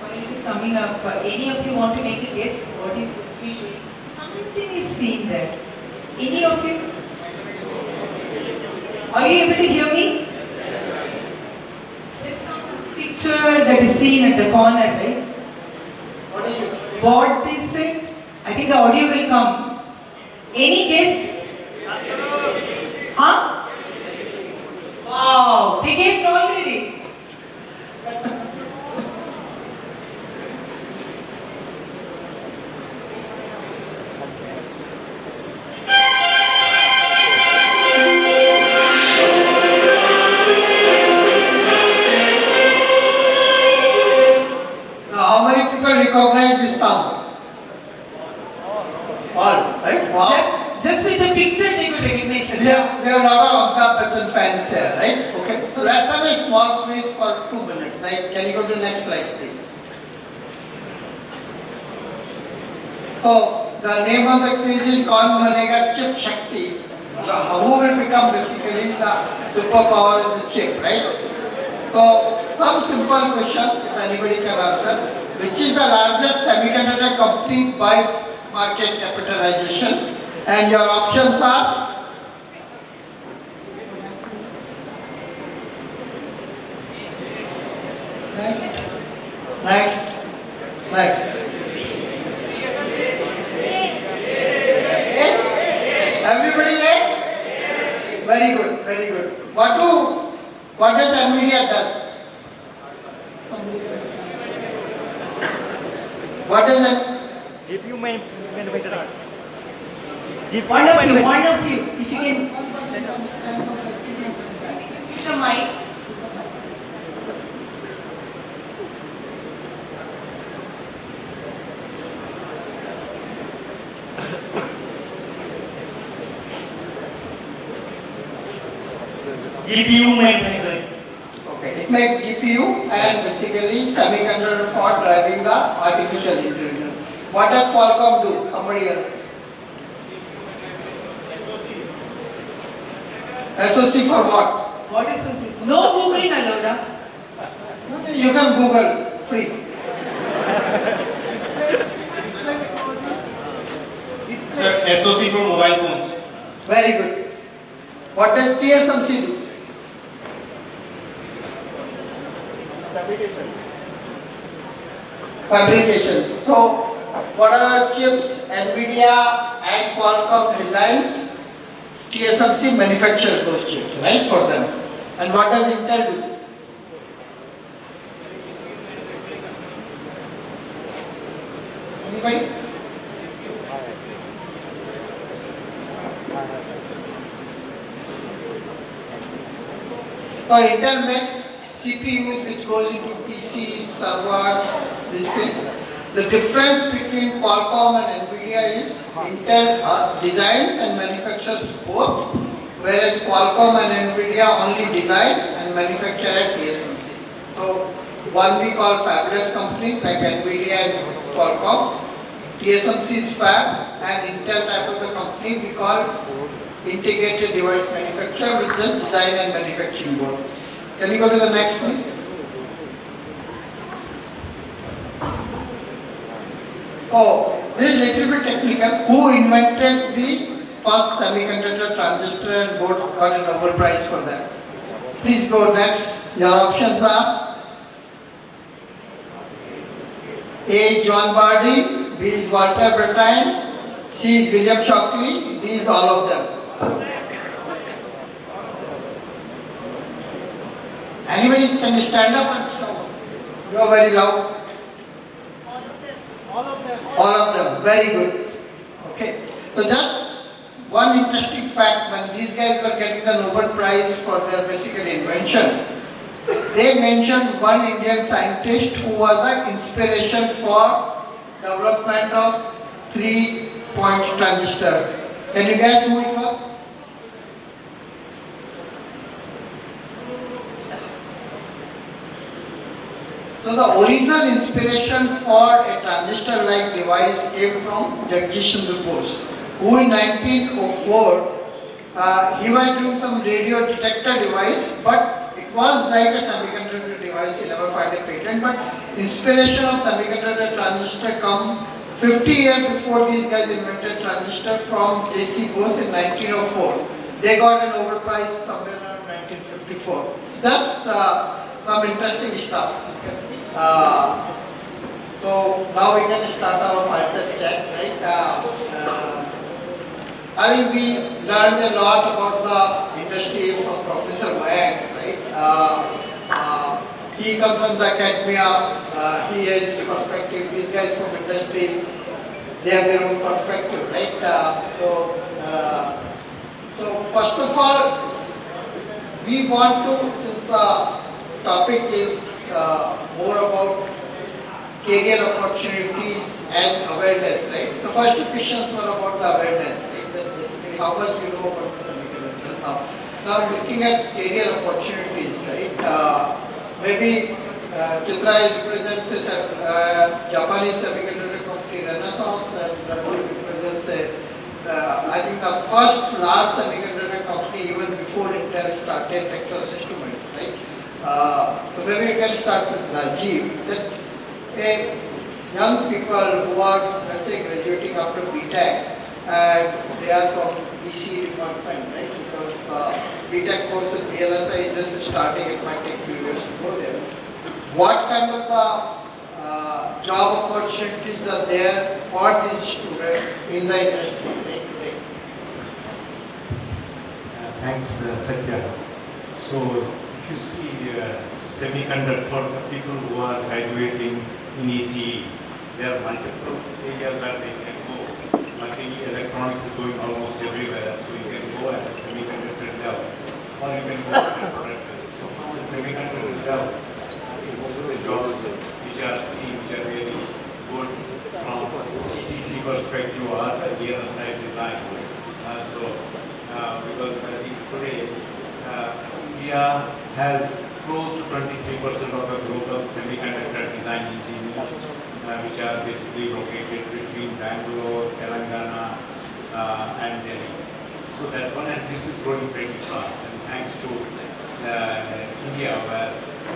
While it is coming up, any of you want to make a guess what is visually? Something is seen there. Any of you? Are you able to hear me? There's some picture that is seen at the corner, right? What is it? I think the audio will come. Any guess? Huh? Wow, they guessed already. Recognize this sound? All, right? Wow. Just with the picture they could recognize it. We have a lot of Amitabh Bachchan fans here, right? Okay. So let's have a small quiz for 2 minutes, right? Can you go to the next slide, please? So the name of the quiz is Kaun Banega Chip Shakti. Who will become basically the superpower in the chip, right? So some simple questions, if anybody can answer. Which is the largest semiconductor company by market capitalization? And your options are next. Everybody there? Very good, very good. What does NVIDIA does? What is that? GPU manufacturing. One of you, if you can. The mic. GPU manufacturing. Okay, it makes GPU and basically semiconductor for driving the artificial intelligence. What does Qualcomm do? Somebody else. SoC for what? What is this? No googling allowed. You can Google, free. SoC for mobile phones. Very good. What does TSMC do? Fabrication. So, what are the chips NVIDIA and Qualcomm designs? TSMC manufactures those chips, right, for them. And what does Intel do? Anybody? So Intel makes CPUs which goes into PC, servers, this thing. The difference between Qualcomm and NVIDIA is Intel designs and manufactures both, whereas Qualcomm and NVIDIA only design and manufacture at TSMC. So one we call fabless companies like NVIDIA and Qualcomm, TSMC's fab, and Intel type of the company we call integrated device manufacturer with the design and manufacturing both. Can you go to the next please? Oh, this is little bit technical. Who invented the first semiconductor transistor and got a Nobel Prize for that? Please go next. Your options are A. John Bardi, B. is Walter Brattain, C. is William Shockley, D. is all of them. Anybody can stand up and stop? You are very loud. All of them. Very good. Okay. So just one interesting fact, when these guys were getting the Nobel Prize for their basic invention, they mentioned one Indian scientist who was the inspiration for development of 3-point transistor. Can you guess who it was? So the original inspiration for a transistor-like device came from Jagiroad College, who in 1904, he was doing some radio detector device, but it was like a semiconductor device, he never filed a patent, but inspiration of semiconductor transistor come 50 years before these guys invented transistor from J.C. Bose in 1904. They got a Nobel Prize somewhere around 1954. So that's some interesting stuff. So now we can start our fireside chat, right? I think we learned a lot about the industry from Professor Wang, right? He comes from the academia, he has his perspective, these guys from industry, they have their own perspective, right? So first of all, we want to, since the topic is more about career opportunities and awareness, right? The first two questions were about the awareness, right? That basically how much we know about the semiconductors now. Now looking at career opportunities, right? Maybe Chitra represents a Japanese semiconductor company, Renaissance, and Ravi represents I think the first large semiconductor company even before Intel started, Texas Instruments, right? So maybe we can start with Rajiv. That young people who are, let's say, graduating after BTech and they are from EC department, right? Because BTech course in VLSI is just starting, it might take a few years to go there. What kind of the job opportunities are there for these students in the industry today? Thanks, Satya. So, if you see semiconductor, for the people who are graduating in ECE, there are multiple areas where they can go. Multi-electronics is going almost everywhere, so you can go at a semiconductor level, or you can go at a product level. So from the semiconductor level, you go to the jobs which are seen, which are really good from CTC perspective or the VSLI design. Because I think today India has close to 23% of the global semiconductor design engineers, which are basically located between Bangalore, Telangana, and Delhi. So that's one, and this is growing pretty fast. And thanks to India, where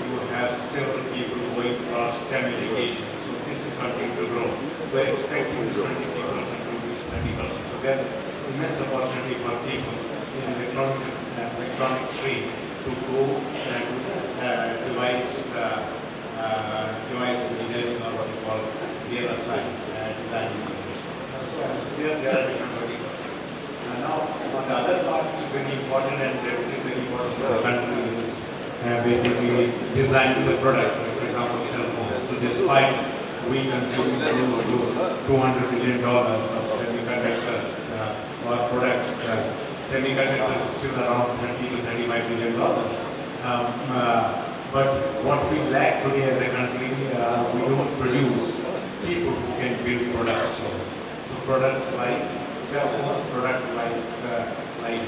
you have several people going for STEM education, so this is continuing to grow. We're expecting this 23% to reach 30%. So there's immense opportunity for people in electronic stream to go and device engineering, or what we call VSLI design engineering. So there are different verticals. Now, on the other part, which is very important and definitely very important for the country is basically designing the product. For example, cell phones. So despite we consume close to $200 billion of semiconductors or products, semiconductors is still around $30 to $35 billion. But what we lack today as a country, we don't produce people who can build products. So products like cell phones, products like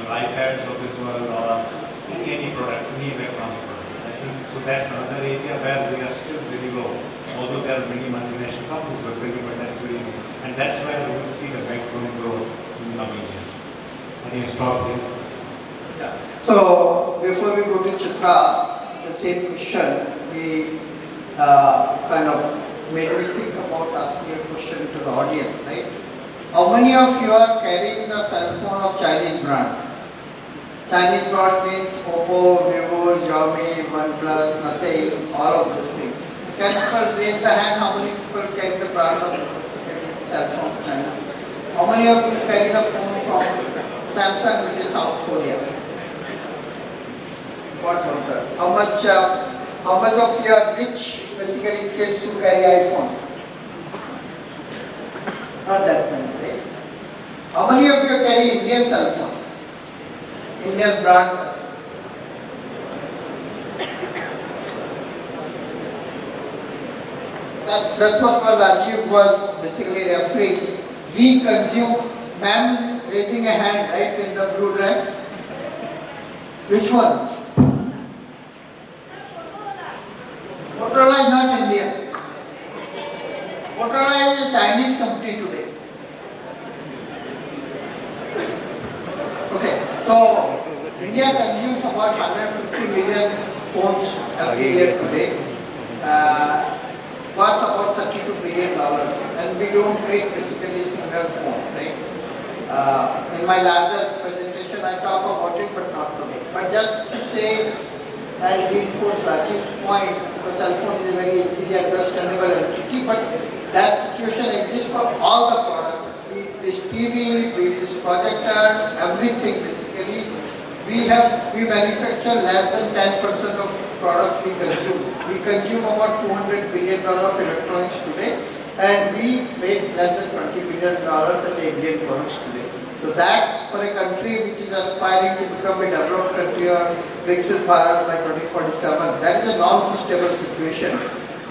iPads of this world, or any products, any electronic products. I think so. That's another area where we are still very low. Although there are many multinational companies, but that's very low. And that's where we will see the maximum growth in the coming years. I think stop here. Yeah. So before we go to Chitra, the same question, we kind of made me think about asking a question to the audience, right? How many of you are carrying the cell phone of Chinese brand? Chinese brand means Oppo, Vivo, Xiaomi, OnePlus, nothing, all of those things. Can people raise the hand? How many people carry the brand of cell phone of China? How many of you carry the phone from Samsung, which is South Korea? What was that? How much of you are rich, basically kids who carry iPhone? Not that many, right? How many of you carry Indian cell phone? Indian brand? That's what Rajiv was basically referring. We consume, ma'am is raising a hand, right, in the blue dress. Which one? Motorola is not Indian. Motorola is a Chinese company today. Okay, so India consumes about 150 million phones every year today. Worth about $32 billion, and we don't make basically single phone, right? In my larger presentation, I talk about it, but not today. But just to say and reinforce Rajiv's point, because cell phone is a very easily understandable entity, but that situation exists for all the products. Be it this TV, be it this projector, everything basically. We manufacture less than 10% of products we consume. We consume about $200 billion of electronics today, and we make less than $20 billion as the Indian products today. So that for a country which is aspiring to become a developed country or Viksit Bharat by 2047, that is a non-sustainable situation.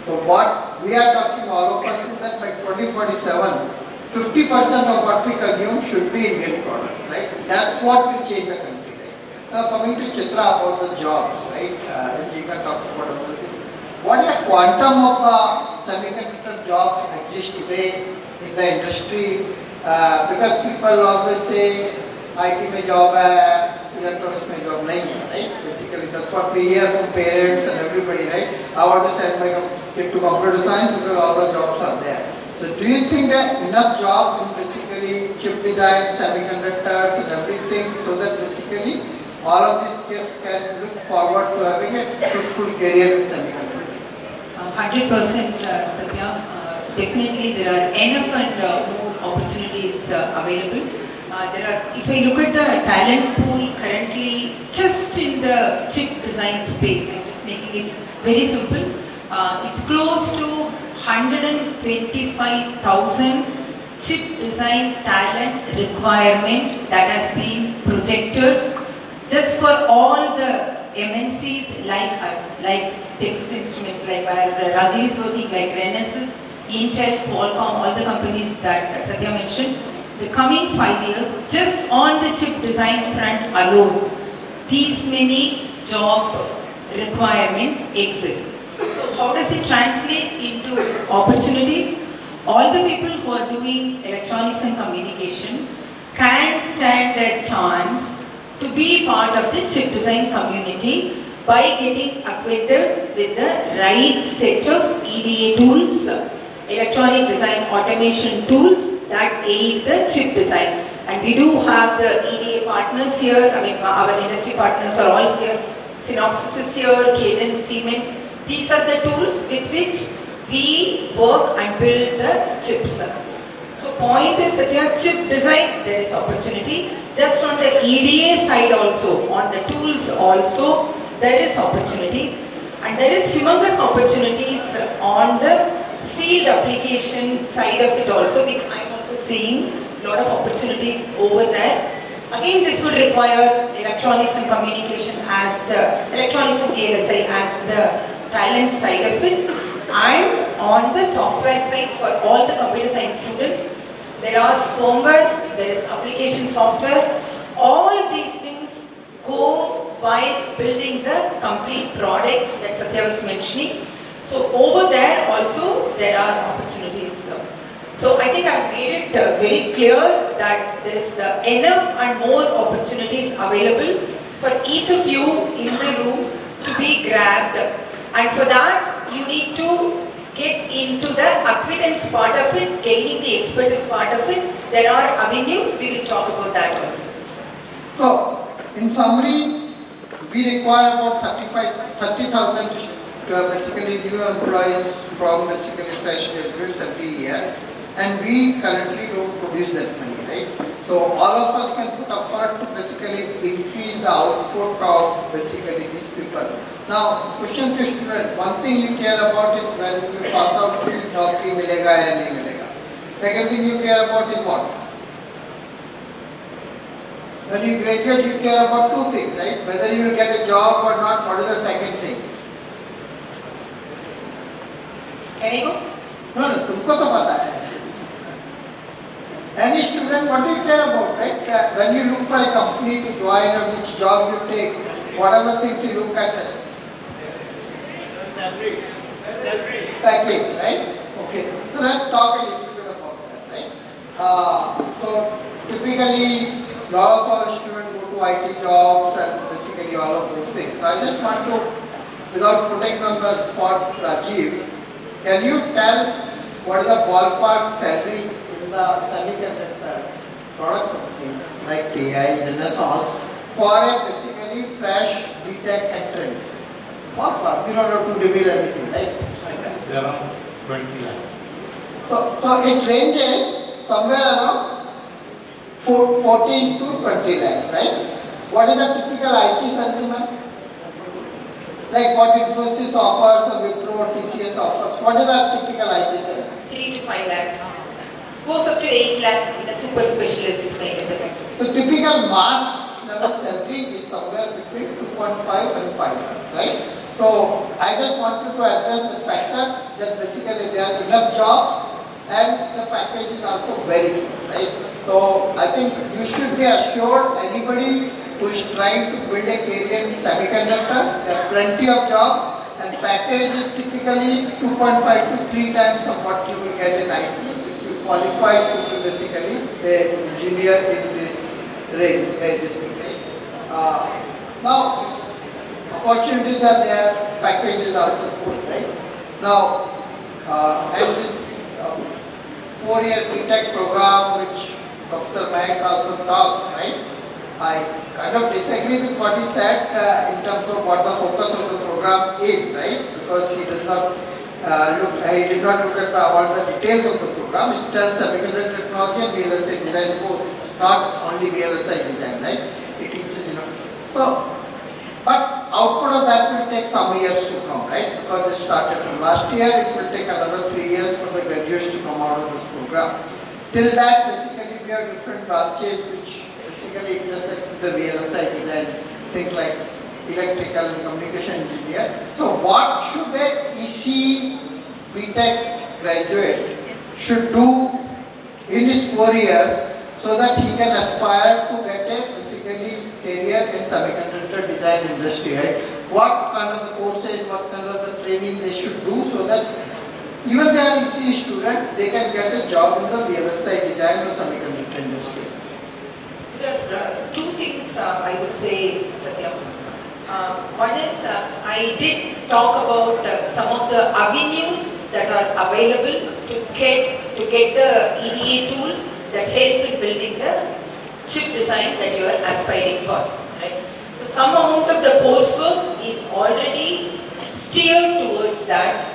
So what we are talking all of us is that by 2047, 50% of what we consume should be Indian products, right? That's what will change the country. Now coming to Chitra about the jobs, right? And you can talk about other things. What is the quantum of the semiconductor jobs exist today in the industry? Because people always say IT में job है, electronics में job नहीं है, right? Basically that's what we hear from parents and everybody, right? I want to send my kid to computer science because all the jobs are there. So do you think that enough jobs in basically chip design, semiconductors and everything, so that basically all of these kids can look forward to having a fruitful career in semiconductor? 100%, Satya. Definitely there are enough and more opportunities available. If I look at the talent pool currently, just in the chip design space, I'm just making it very simple, it's close to 125,000 chip design talent requirement that has been projected just for all the MNCs like Texas Instruments, like where Rajiv is working, like Renesas, Intel, Qualcomm, all the companies that Satya mentioned. The coming 5 years, just on the chip design front alone, these many job requirements exist. So how does it translate into opportunities? All the people who are doing electronics and communication can stand their chance to be part of the chip design community by getting acquainted with the right set of EDA tools, electronic design automation tools that aid the chip design. And we do have the EDA partners here. I mean, our industry partners are all here. Synopsys is here, Cadence, Siemens. These are the tools with which we work and build the chips. So point is that your chip design, there is opportunity. Just on the EDA side also, on the tools also, there is opportunity. And there is humongous opportunities on the field application side of it also, which I'm also seeing a lot of opportunities over there. Again, this would require electronics and communication as the, electronics and VLSI as the talent side of it. And on the software side for all the computer science students, there are firmware, there is application software. All these things go by building the complete product that Satya was mentioning. So over there also there are opportunities. So I think I've made it very clear that there is enough and more opportunities available for each of you in the room to be grabbed. And for that, you need to get into the acquaintance part of it, gaining the expertise part of it. There are avenues, we will talk about that also. So, in summary, we require about 30,000 basically new employees from basically fresh graduates every year. And we currently don't produce that many, right? So all of us can put effort to basically increase the output of basically these people. Now, question to student, one thing you care about is when you pass out, is naukri milega ya nahi milega. Second thing you care about is what? When you graduate, you care about two things, right? Whether you will get a job or not, what is the second thing? Can I go? No, तुमको तो पता है. Any student, what do you care about, right? When you look for a company to join or which job you take, what are the things you look at? Salary. Package, right? Okay. So let's talk a little bit about that, right? So typically, a lot of our students go to IT jobs and basically all of those things. So I just want to, without putting on the spot, Rajiv, can you tell what is the ballpark salary in the semiconductor product companies like TI, Renesas for a basically fresh BTech entrant? Ballpark, we don't have to reveal anything, right? Around 20 lakhs. So it ranges somewhere around 14 to 20 lakhs, right? What is the typical IT sentiment? Like what Infosys offers, or Wipro, TCS offers. What is the typical IT sentiment? 3 to 5 lakhs. Goes up to 8 lakhs in a super specialist kind of a country. So typical mass level salary is somewhere between 2.5 and 5 lakhs, right? So I just wanted to address the factor that basically there are enough jobs and the package is also very good, right? So I think you should be assured, anybody who is trying to build a career in semiconductor, there are plenty of jobs and package is typically 2.5 to 3 times of what you will get in IT if you qualify to be basically the engineer in this range, this thing, right? Now, opportunities are there, packages are also good, right? Now, and this 4-year BTech program which Professor Mayank also talked, right? I kind of disagree with what he said in terms of what the focus of the program is, right? Because he did not look at all the details of the program. It tells semiconductor technology and VLSI design both, not only VLSI design, right? It teaches, So, but output of that will take some years to come, right? Because it started from last year, it will take another 3 years for the graduates to come out of this program. Till that, basically, we have different branches which basically intersect with the VLSI design, things like electrical and communication engineer. So what should a EC BTech graduate should do in his 4 years so that he can aspire to get a basically career in semiconductor design industry, right? What kind of the courses, what kind of the training they should do so that even they are EC student, they can get a job in the VLSI design or semiconductor industry. There are two things I would say, Satya. One is I did talk about some of the avenues that are available to get the EDA tools that help in building the chip design that you are aspiring for. Right? So some amount of the coursework is already steered towards that.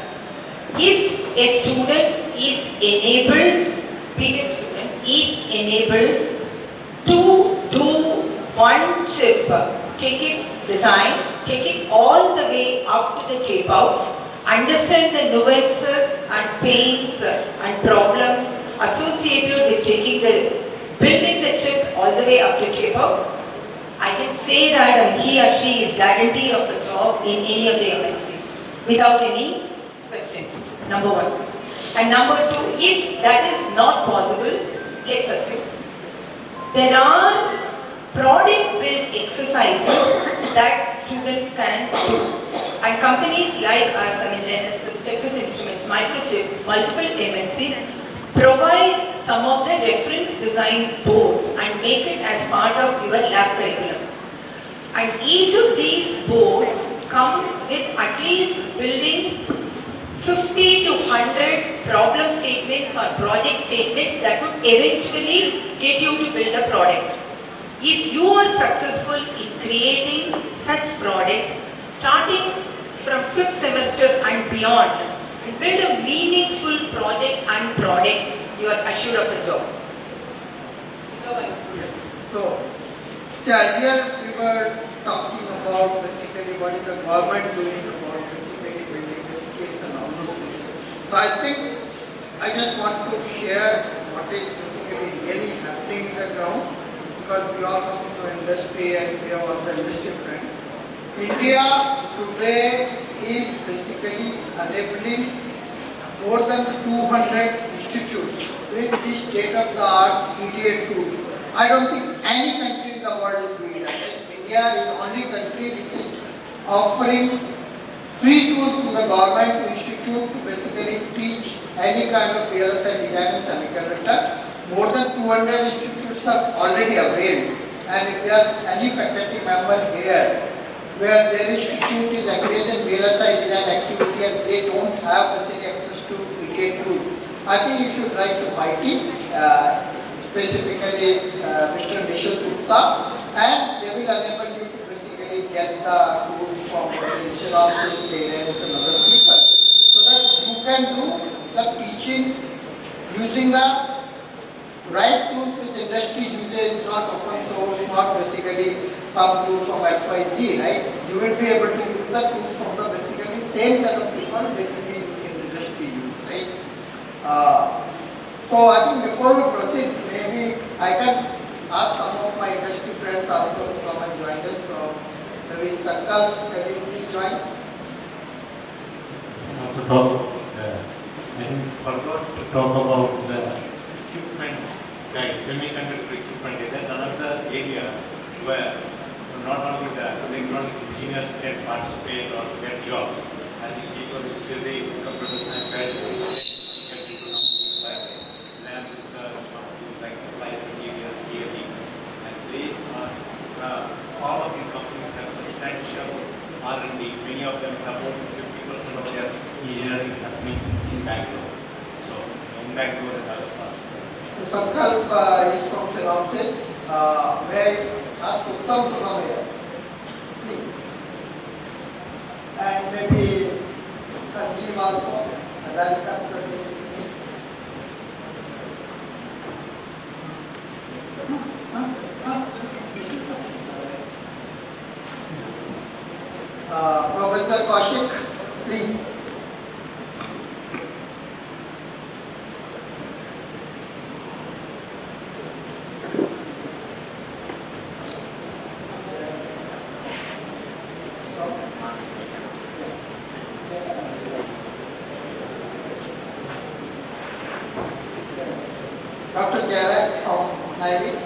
If a student is enabled, BTech student is enabled to do one chip, take it design, take it all the way up to the tape out, understand the nuances and pains and problems associated with building the chip all the way up to tape out, I can say that he or she is guaranteed of a job in any of the MNCs without any questions. Number one. And number two, if that is not possible, let's assume there are product build exercises that students can do. And companies like us, Texas Instruments, Microchip, multiple MNCs provide some of the reference design boards and make it as part of your lab curriculum. And each of these boards come with at least building 50 to 100 problem statements or project statements that would eventually get you to build a product. If you are successful in creating such products, starting from 5th semester and beyond, and build a meaningful project and product, you are assured of a job. So, earlier we were talking about basically what is the government doing about basically building the skills and all those things. So I think I just want to share what is basically really happening in the ground, because we all come from industry and we have all the industry friends. India today is basically enabling more than 200 institutes with the state-of-the-art EDA tools. I don't think any country in the world is doing that. India is the only country which is offering free tools from the government to institute to basically teach any kind of VLSI design and semiconductor. More than 200 institutes have already availed, and if there are any faculty member here where their institute is engaged in VLSI design activity and they don't have basically access to EDA tools, I think you should write to my team, specifically Mr. Nishal Gupta, and they will enable you to basically get the tools from the Jagiroad College and other people, so that you can do the teaching using the right tools which industry uses, not open source, not basically some tools from XYZ, right? You will be able to use the tools from the basically same set of people which we in industry use, right? So I think before we proceed, maybe I can ask some of my industry friends also to come and join us. So maybe Sankal, can you please join? To talk, I forgot to talk about the equipment, like semiconductor equipment. That's another area where not only the electronic engineers can participate or get jobs. I think people who study computer science graduates get into companies like lab research, companies like applied materials, theory, and they are, all of these companies have substantial R&D. Many of them have over 50% of their engineering happening in Bangalore. So, in Bangalore and other parts. So Sankalp is from Synopsys. May I ask Uttam to come here? Please. And maybe Sanjeev also. And I'll come to the Professor Kaushik, please. Dr. Jagiroad from NIELIT.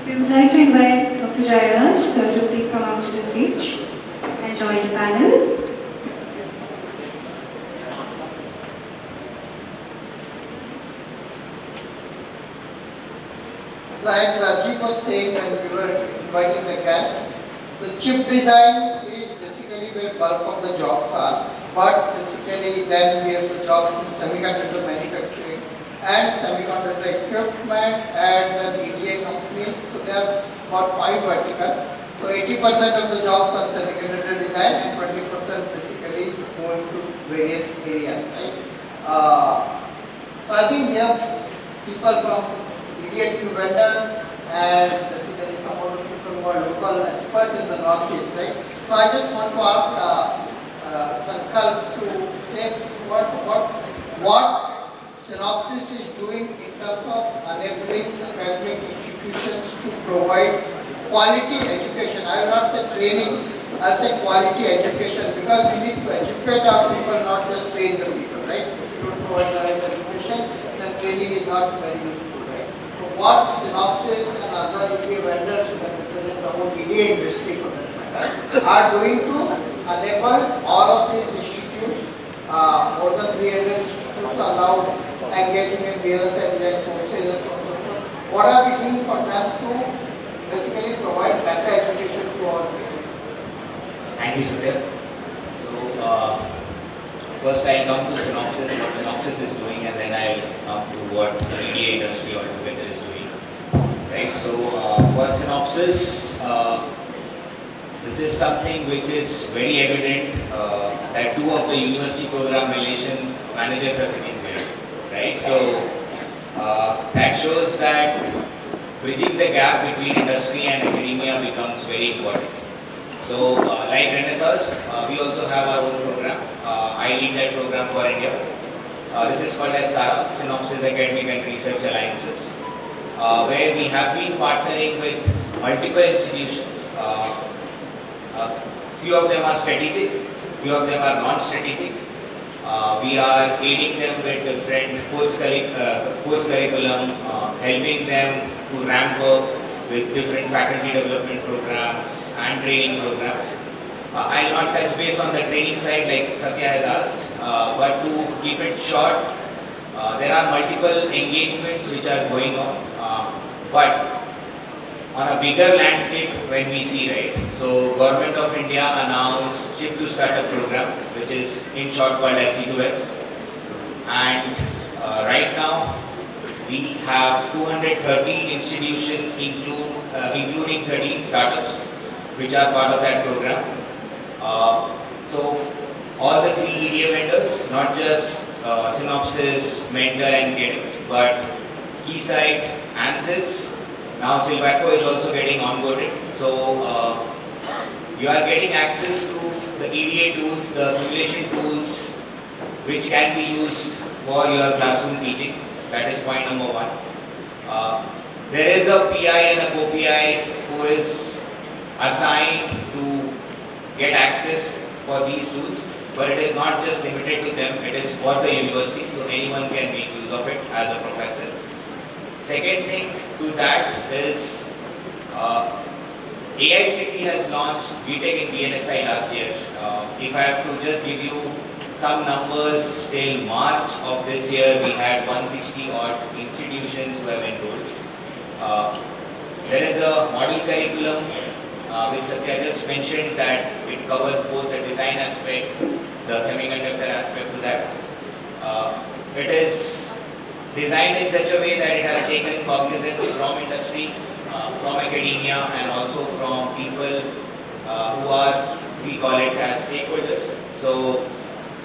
We would like to invite Dr. Jagiroad, sir, to please come up to the stage and join the panel. Like Rajiv was saying when we were inviting the guests, the chip design is basically where bulk of the jobs are, but basically then we have the jobs in semiconductor manufacturing and semiconductor equipment and then EDA companies. So there are about 5 verticals. So 80% of the jobs are semiconductor design and 20% basically go into various areas, right? So I think we have people from EDA vendors and basically some of the people who are local experts in the Northeast, right? So I just want to ask Sankal to say what Synopsys is doing in terms of enabling academic institutions to provide quality education. I will not say training, I will say quality education, because we need to educate our people, not just train the people, right? If you don't provide the right education, then training is not very useful, right? So what Synopsys and other EDA vendors who can represent the whole EDA industry for that matter are doing to enable all of these institutes, more than 300 institutes are now engaging in VSLI and courses and so on and so forth. What are we doing for them to basically provide better education to all people? Thank you, Sudhir. So, first I'll come to Synopsys, what Synopsys is doing, and then I'll come to what the media industry altogether is doing. Right. So, for Synopsys, this is something which is very evident that 2 of the university program relation managers are sitting there. Right. So, that shows that bridging the gap between industry and academia becomes very important. So, like Renaissance, we also have our own program. I lead that program for India. This is called as SARA, Synopsys Academic and Research Alliances, where we have been partnering with multiple institutions. Few of them are strategic, few of them are non-strategic. We are aiding them with different course curriculum, helping them to ramp up with different faculty development programs and training programs. I'll not touch base on the training side like Satya has asked, but to keep it short, there are multiple engagements which are going on, but on a bigger landscape when we see, right? So, Government of India announced Chip to Startup program, which is in short called as C2S, and right now we have 230 institutions including 13 startups which are part of that program. So all the 3 EDA vendors, not just Synopsys, Mentor and Gedix, but Keysight, Ansys, now Silvaco is also getting onboarded. So you are getting access to the EDA tools, the simulation tools which can be used for your classroom teaching. That is point number 1. There is a PI and a co-PI who is assigned to get access for these tools, but it is not just limited to them, it is for the university, so anyone can make use of it as a professor. Second thing to that is AICT has launched BTech in VLSI last year. If I have to just give you some numbers, till March of this year we had 160 odd institutions who have enrolled. There is a model curriculum which Satya just mentioned that it covers both the design aspect, the semiconductor aspect to that. It is designed in such a way that it has taken cognizance from industry, from academia and also from people who are, we call it as stakeholders. So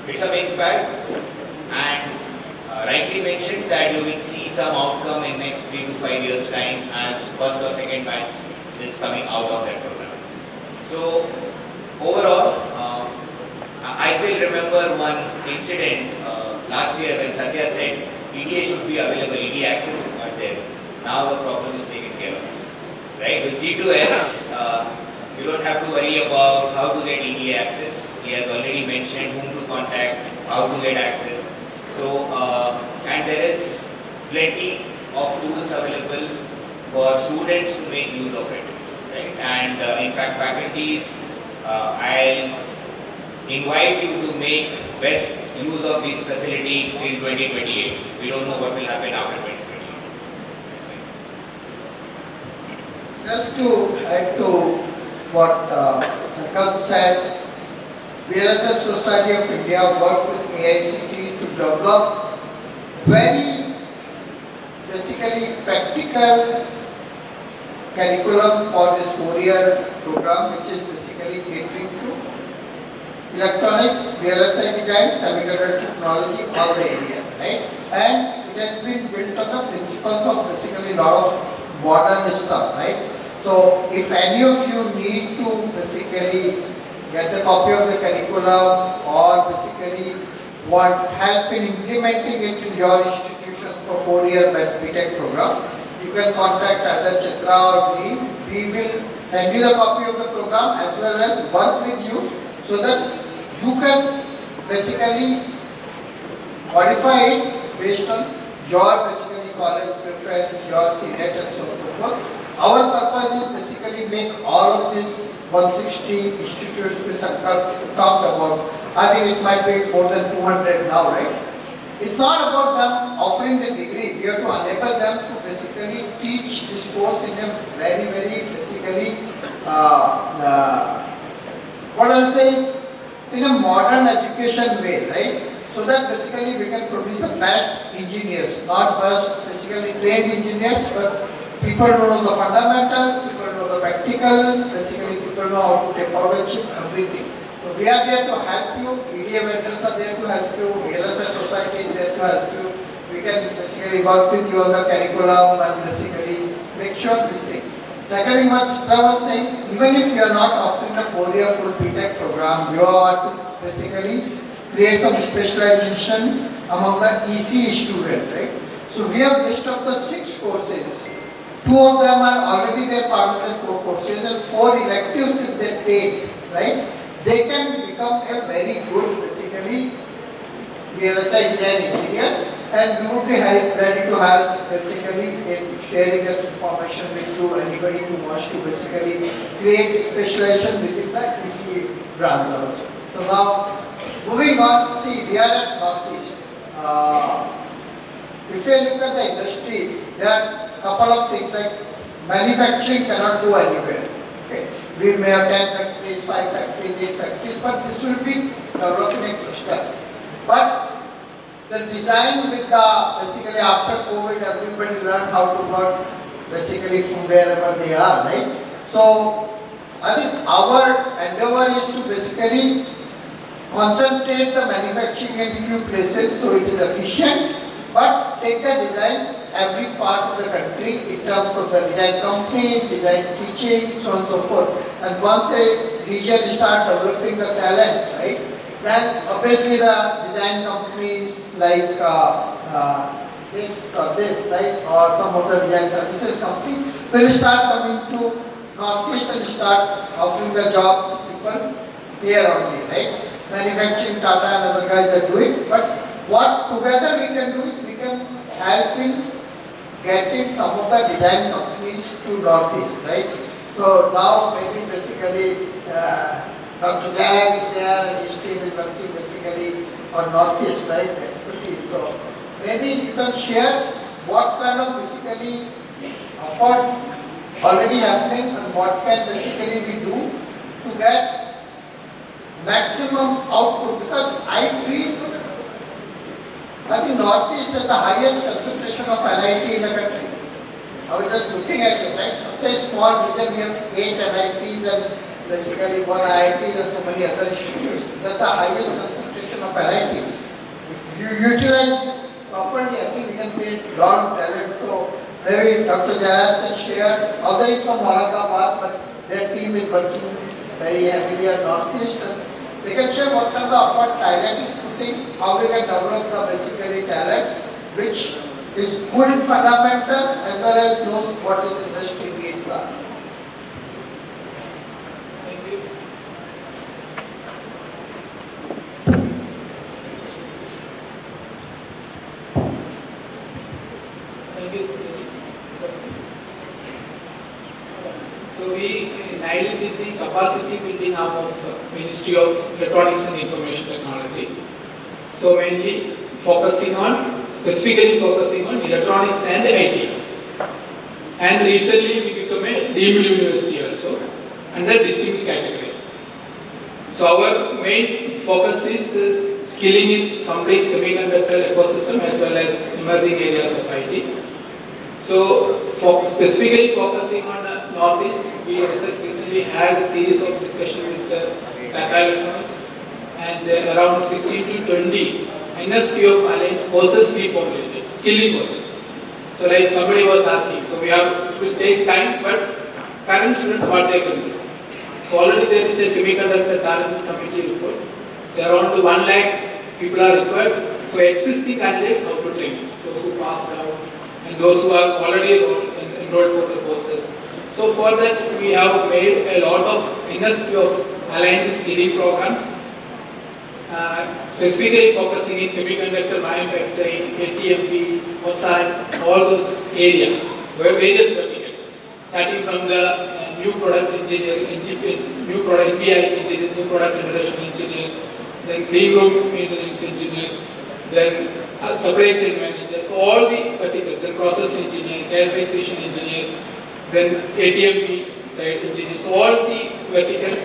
it's a mixed bag, and rightly confident that you will see some outcome in next 3 to 5 years time as first or second batch is coming out of that program. So overall, I still remember one incident last year when Satya said EDA should be available, EDA access is not there. Now the problem is taken care of. Right? With G2S, you don't have to worry about how to get EDA access. He has already mentioned whom to contact, how to get access. So, and there is plenty of tools available for students to make use of it. Right? And in fact, faculties, I invite you to make best use of this facility in 2028. We don't know what will happen after 2028. Just to add to what Sankalp said, VSLI Society of India worked with AICT to develop very basically practical curriculum for this 4-year program, which is basically catering to electronics, VLSI design, semiconductor technology, all the areas, right? And it has been built on the principles of basically a lot of modern stuff, right? So if any of you need to basically get the copy of the curriculum or basically want help in implementing it in your institution for 4-year BTech program, you can contact either Chitra or me. We will send you the copy of the program as well as work with you so that you can basically modify it based on your basically college preference, your CNET and so on and so forth. Our purpose is basically make all of these 160 institutes which Sankalp talked about. I think it might be more than 200 now, right? It's not about them offering the degree. We have to enable them to basically teach this course in a very, very basically, what I'll say is in a modern education way, right? So that basically we can produce the best engineers, not just basically trained engineers, but people who know the fundamentals, people who know the practical, basically people know how to take out the chip, everything. So we are there to help you, EDA vendors are there to help you, VSLI Society is there to help you. We can basically work with you on the curriculum and basically make sure this thing. Second thing what Chitra was saying, even if you are not offering the 4-year full BTech program, you are to basically create some specialization among the EC students, right? So we have list of the 6 courses. 2 of them are already there part of the core courses and 4 electives if they take, right? They can become a very good basically VLSI design engineer and we would be ready to help basically in sharing that information with you, anybody who wants to basically create specialization within the EC branch also. So now moving on, see we are at Northeast. If you look at the industry, there are a couple of things like manufacturing cannot go anywhere. Okay. We may have 10 factories, 5 factories, 8 factories, but this will be developed in a cluster. But the design with the basically after COVID, everybody learned how to work basically from wherever they are, right? So I think our endeavor is to basically concentrate the manufacturing in few places so it is efficient, but take the design every part of the country in terms of the design company, design teaching, so on and so forth. And once a region start developing the talent, right, then obviously the design companies like this or this, right, or some of the design services company will start coming to Northeast and start offering the job to people here only, right? Manufacturing, Tata and other guys are doing, but what together we can do is we can help in getting some of the design companies to Northeast, right? So now maybe basically Dr. Jagiroad is there and his team is working basically on Northeast, right? Expertise. So maybe you can share what kind of basically efforts already happening and what can basically we do to get maximum output, because I feel I think Northeast has the highest concentration of NIT in the country. I was just looking at it, right? Such a small region, we have 8 NITs and basically 1 IIT and so many other institutes. That's the highest concentration of NIT. If you utilize this properly, I think we can play need lot of talent. So maybe Dr. Jayaram can share, although he's from Aurangabad, but their team is working very heavily at Northeast. They can share what kind of effort Thailand is putting, how we can develop the basically talent, which is good in fundamentals as well as knows what is industry needs are. Thank you. So NIELIT is the capacity building arm of Ministry of Electronics and Information Technology. So mainly specifically focusing on electronics and IT. And recently we become a deemed university also under distinct category. So our main focus is skilling in complete semiconductor ecosystem as well as emerging areas of IT. So specifically focusing on Northeast, we recently had a series of discussion with Tata Electronics, and around 16 to 20 NSP of aligned courses we formulated, skilling courses. So like somebody was asking, so it will take time, but current students what they can do. So already there is a semiconductor talent committee report. So around 1 lakh people are required. So existing candidates how to train, those who passed out and those who are already enrolled for the courses. So for that we have made a lot of NSP of aligned skilling programs, specifically focusing in semiconductor manufacturing, ATMP, OSAT, all those areas, various verticals, starting from the new product engineering, new product NPI engineering, new product introduction engineer, then clean room maintenance engineer, then supply chain manager, so all the verticals, then process engineer, calibration engineer, then ATMP side engineer, so all the verticals,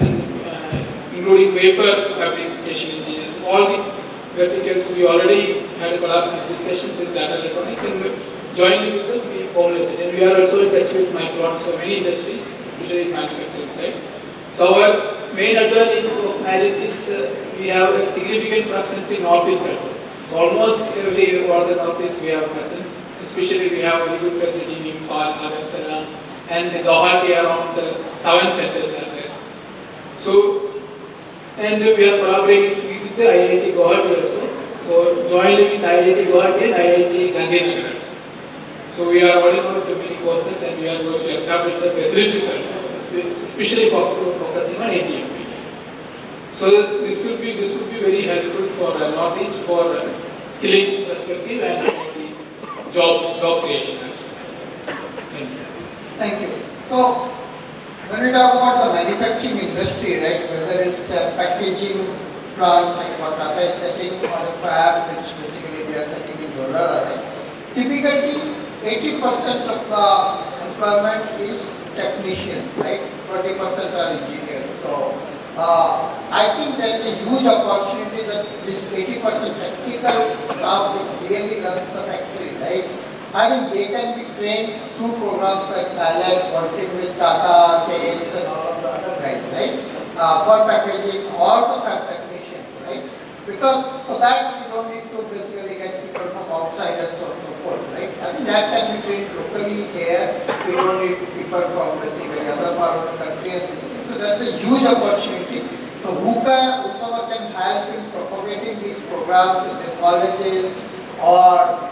including wafer fabrication engineer, all the verticals we already had discussions with Tata Electronics, and jointly with them we formulated. And we are also in touch with Micron, so many industries, especially manufacturing side. So our main advantage of NIELIT is we have a significant presence in Northeast also. So almost every over the Northeast we have presence. Especially we have a very good facility in Imphal, Agartala, and Guwahati around 7 centers are there. So, and we are collaborating with the IIT Guwahati also. So jointly with IIT Guwahati and IIT Gandhinagar. So we are already on to many courses and we are going to establish the facilities also, especially focusing on ATMP. So this could be very helpful for Northeast for skilling perspective and the job creation. Thank you. So when we talk about the manufacturing industry, right, whether it's a packaging plant like what Tata is setting or a fab, which basically they are setting in Dollar, right? Typically 80% of the employment is technicians, right? 20% are engineers. So I think there is a huge opportunity that this 80% technical staff which really runs the factory, right? I think they can be trained through programs like NIELIT, working with Tata, KX and all of the other guys, right? For packaging or the fab technicians, right? Because for that we don't need to basically get people from outside and so on and so forth, right? I think that can be trained locally here. We don't need people from basically other part of the country and this thing. So that's a huge opportunity. So whoever can help in propagating these programs in the colleges or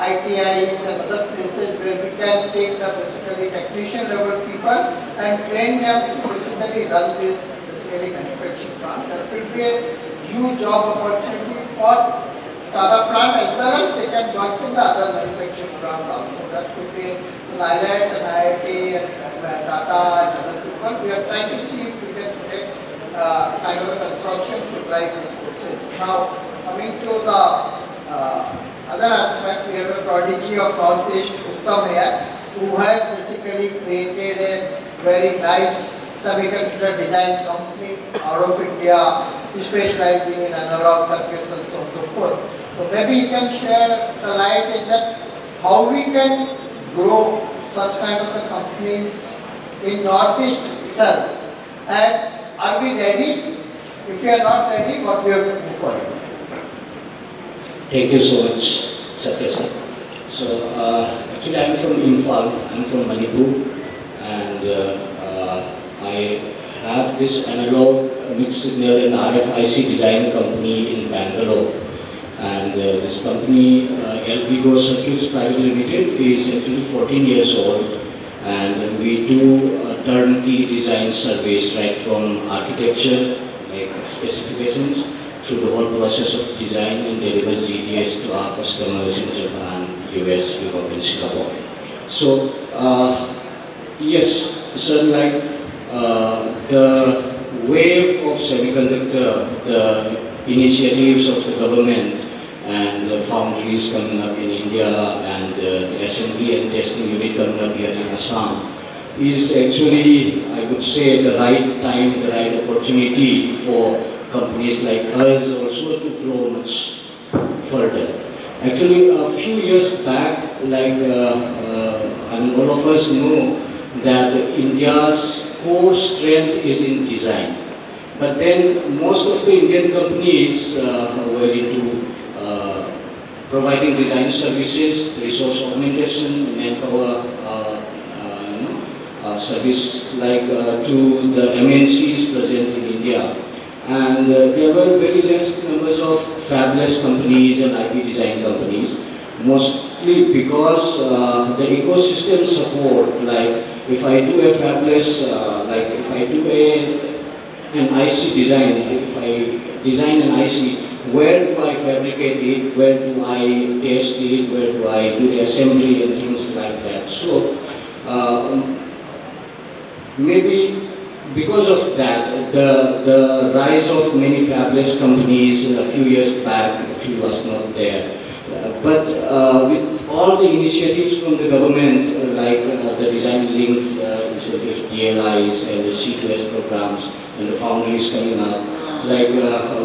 ITIs and other places where we can take the basically technician level people and train them to basically run this basically manufacturing plant. That will be a huge job opportunity for Tata plant as well as they can work in the other manufacturing plants also. That could be NIELIT and IIT and Tata and other people. We are trying to see if we can take kind of a consortium to drive these courses. Now coming to the other aspect, we have a prodigy of Northeast, Uttam here, who has basically created a very nice semiconductor design company out of India, specializing in analog circuits and so on and so forth. So maybe you can share the light in that how we can grow such kind of the companies in Northeast itself. And are we ready? If we are not ready, what we have to do for it? Thank you so much, Satya sir. So actually I'm from Imphal, I'm from Manipur, and I have this analog mixed signal and RFIC design company in Bangalore. And this company, LVGO Circuits Private Limited, is actually 14 years old, and we do turnkey design service right from architecture, like specifications, through the whole process of design and deliver GDS to our customers in Japan, US, Europe, and Singapore. So yes, so like the wave of semiconductor, the initiatives of the government and the foundries coming up in India and the assembly and testing unit coming up here in Assam is actually, I would say, the right time, the right opportunity for companies like us also to grow much further. Actually, a few years back, like all of us know that India's core strength is in design. But then most of the Indian companies were into providing design services, resource augmentation, manpower service like to the MNCs present in India. And there were very less numbers of fabless companies and IP design companies, mostly because the ecosystem support, like if I do a fabless, like if I do an IC design, if I design an IC, where do I fabricate it, where do I test it, where do I do the assembly and things like that. So maybe because of that, the rise of many fabless companies a few years back actually was not there. But with all the initiatives from the government, like the design linked initiatives, DLIs and the C2S programs and the foundries coming up, like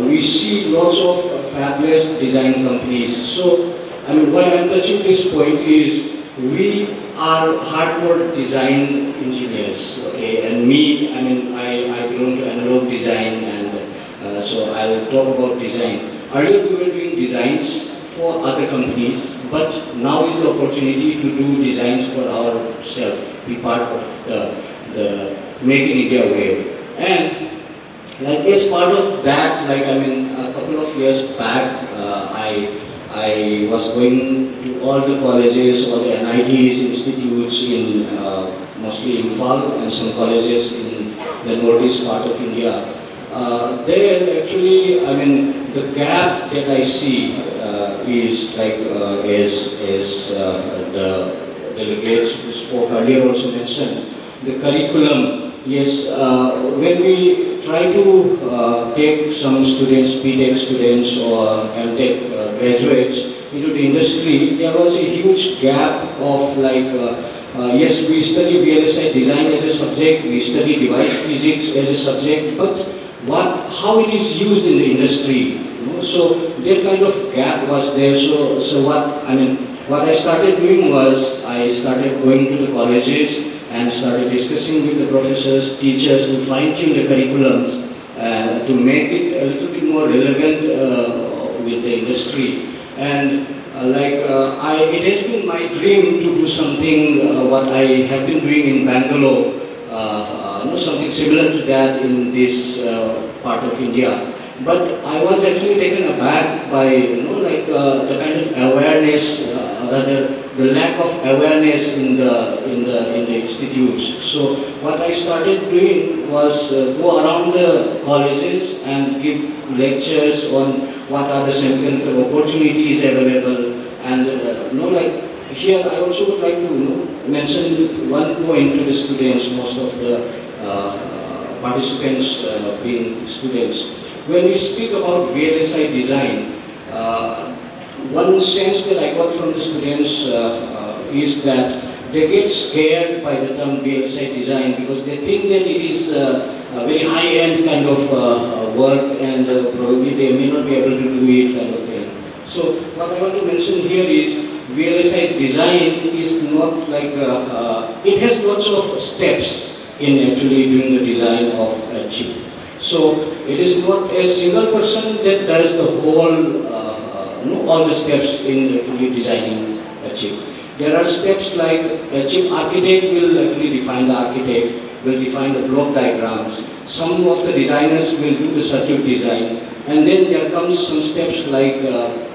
we see lots of fabless design companies. So, I mean, why I'm touching this point is we are hardcore design engineers, okay? And me, I mean, I belong to analog design, and so I'll talk about design. Earlier we were doing designs for other companies, but now is the opportunity to do designs for ourselves, be part of the Make in India wave. And like as part of that, like I mean, a couple of years back, I was going to all the colleges, all the NITs, institutes in mostly in Imphal and some colleges in the northeast part of India. There actually, I mean, the gap that I see is like as the delegates who spoke earlier also mentioned, the curriculum. Yes, when we try to take some students, BTech students or MTech graduates into the industry, there was a huge gap of like, yes, we study VLSI design as a subject, we study device physics as a subject, but how it is used in the industry, you know? So that kind of gap was there. So what I started doing was I started going to the colleges and started discussing with the professors, teachers to fine-tune the curriculums to make it a little bit more relevant with the industry. And it has been my dream to do something what I have been doing in Bangalore, something similar to that in this part of India. But I was actually taken aback by the kind of awareness, rather the lack of awareness in the institutes. So what I started doing was go around the colleges and give lectures on what are the semiconductor opportunities available. And here I also would like to mention one point to the students, most of the participants being students. When we speak about VLSI design, one sense that I got from the students is that they get scared by the term VLSI design because they think that it is a very high-end kind of work and probably they may not be able to do it kind of thing. So what I want to mention here is VLSI design is not like, it has lots of steps in actually doing the design of a chip. So it is not a single person that does the whole, all the steps in actually designing achieve. There are steps like a chip architect will actually define the architect, will define the block diagrams. Some of the designers will do the circuit design, and then there comes some steps like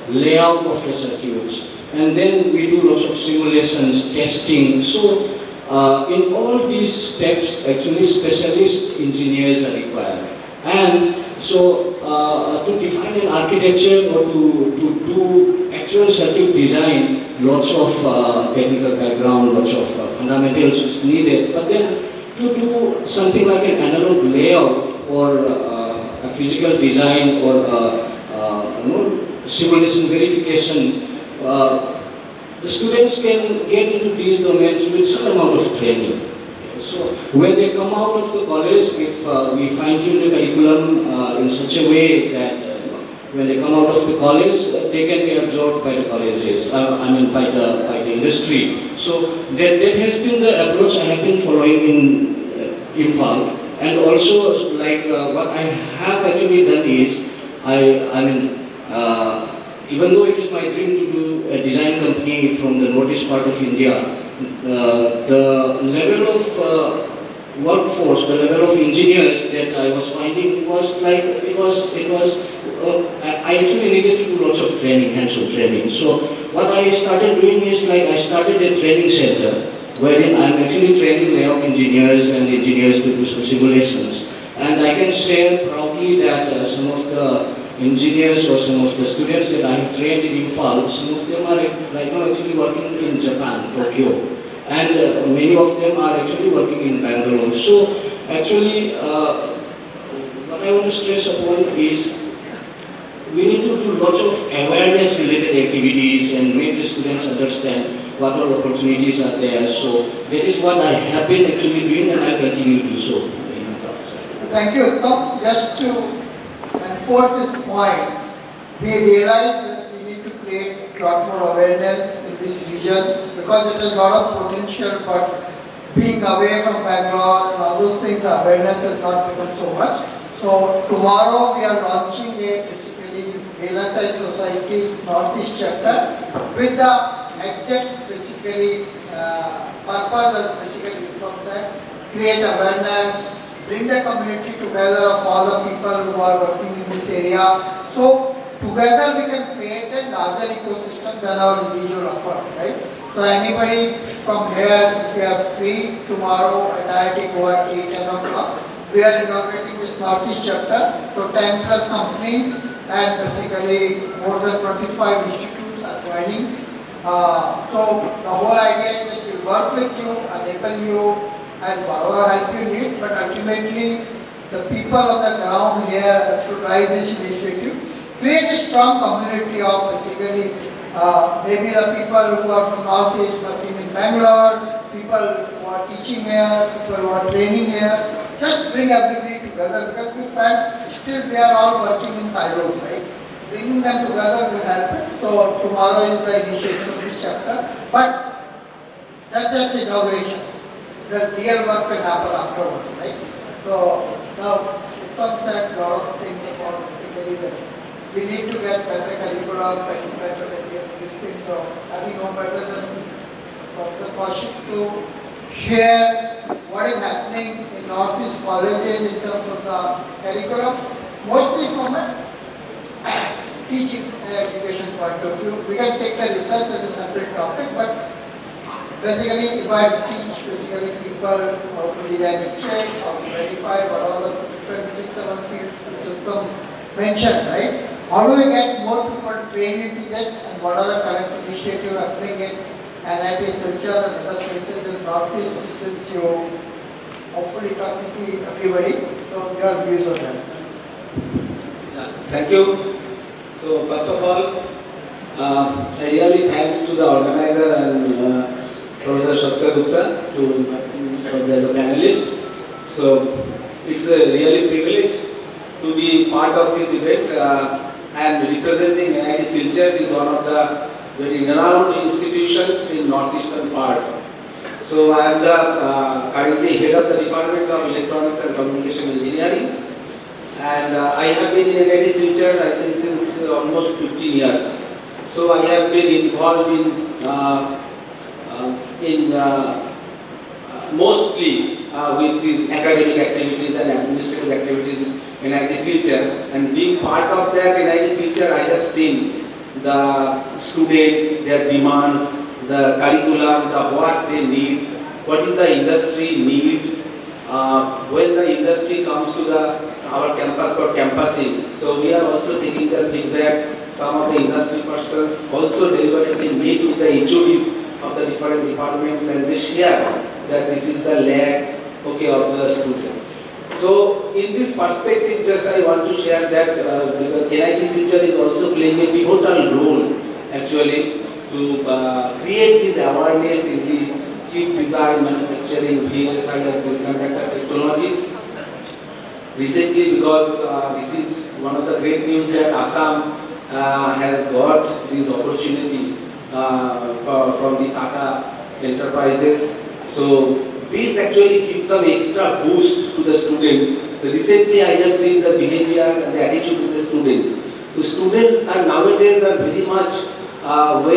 layout of the circuits, and then we do lots of simulations, testing. So in all these steps, actually specialist engineers are required. And so to define an architecture or to do actual circuit design, lots of technical background, lots of fundamentals is needed. But then to do something like an analog layout or a physical design or simulation verification, the students can get into these domains with some amount of training. So when they come out of the college, if we fine-tune the curriculum in such a way that when they come out of the college, they can be absorbed by the colleges, by the industry. So that has been the approach I have been following in Imphal. And also, like what I have actually done is, even though it is my dream to do a design company from the northeast part of India, the level of workforce, the level of engineers that I was finding was like, I actually needed to do lots of training, hands-on training. So what I started doing is like I started a training center wherein I'm actually training layout engineers and engineers to do some simulations. And I can say proudly that some of the engineers or some of the students that I have trained in Imphal, some of them are right now actually working in Japan, Tokyo. And many of them are actually working in Bangalore. So actually, what I want to stress upon is we need to do lots of awareness related activities and make the students understand what all opportunities are there. So that is what I have been actually doing and I continue to do so. Thank you, Tom. Just to enforce this point, we realize that we need to create a lot more awareness in this region because it has a lot of potential, but being away from Bangalore and all those things, the awareness has not become so much. So tomorrow we are launching a basically VSLI Society's Northeast chapter with the exact basically purpose of basically create awareness, bring the community together of all the people who are working in this area. So together we can create a larger ecosystem than our individual efforts, right? So anybody from here, if you are free tomorrow at IIT Guwahati 10 o'clock, we are inaugurating this Northeast chapter. So 10 plus companies and basically more than 25 institutes are joining. So the whole idea is that we work with you, enable you, and whatever help you need, but ultimately the people on the ground here to drive this initiative, create a strong community of basically maybe the people who are from Northeast working in Bangalore, people who are teaching here, people who are training here, just bring everybody together because we find still we are all working in silos, right? Bringing them together will help it. So tomorrow is the initiation of this chapter, but that's just inauguration. The real work will happen afterwards, right? So now Uttam said a lot of things about basically that we need to get better curriculum, better this thing. So I think no better than Professor Kaushik to share what is happening in Northeast colleges in terms of the curriculum, mostly from a teaching and education point of view. We can take the research as a separate topic, but basically, if I teach basically people how to design a check, how to verify what are the different 6-7 fields which Uttam mentioned, right? How do we get more people trained into that and what are the current initiatives happening in NIT Silchar and other places in Northeast since you hopefully talking to everybody. So your views on that. Thank you. So first of all, I really thanks to the organizer and Professor Shatkar Gupta for the panelist. So it's a really privilege to be part of this event and representing NIT Silchar is one of the very renowned institutions in northeastern part. So I am the currently head of the Department of Electronics and Communication Engineering, and I have been in NIT Silchar I think since almost 15 years. So I have been involved in mostly with these academic activities and administrative activities in NIT Silchar, and being part of that NIT Silchar, I have seen the students, their demands, the curriculum, the what they need, what is the industry needs, when the industry comes to our campus for campusing. So we are also taking the feedback. Some of the industry persons also deliberately meet with the HODs of the different departments and they share that this is the lack of the students. So in this perspective, just I want to share that because NIT Silchar is also playing a pivotal role actually to create this awareness in the chip design, manufacturing, VSLI and semiconductor technologies. Recently, because this is one of the great news that Assam has got this opportunity from the Tata enterprises. So this actually gives some extra boost to the students. Recently, I have seen the behavior and the attitude of the students. The students are nowadays are very much well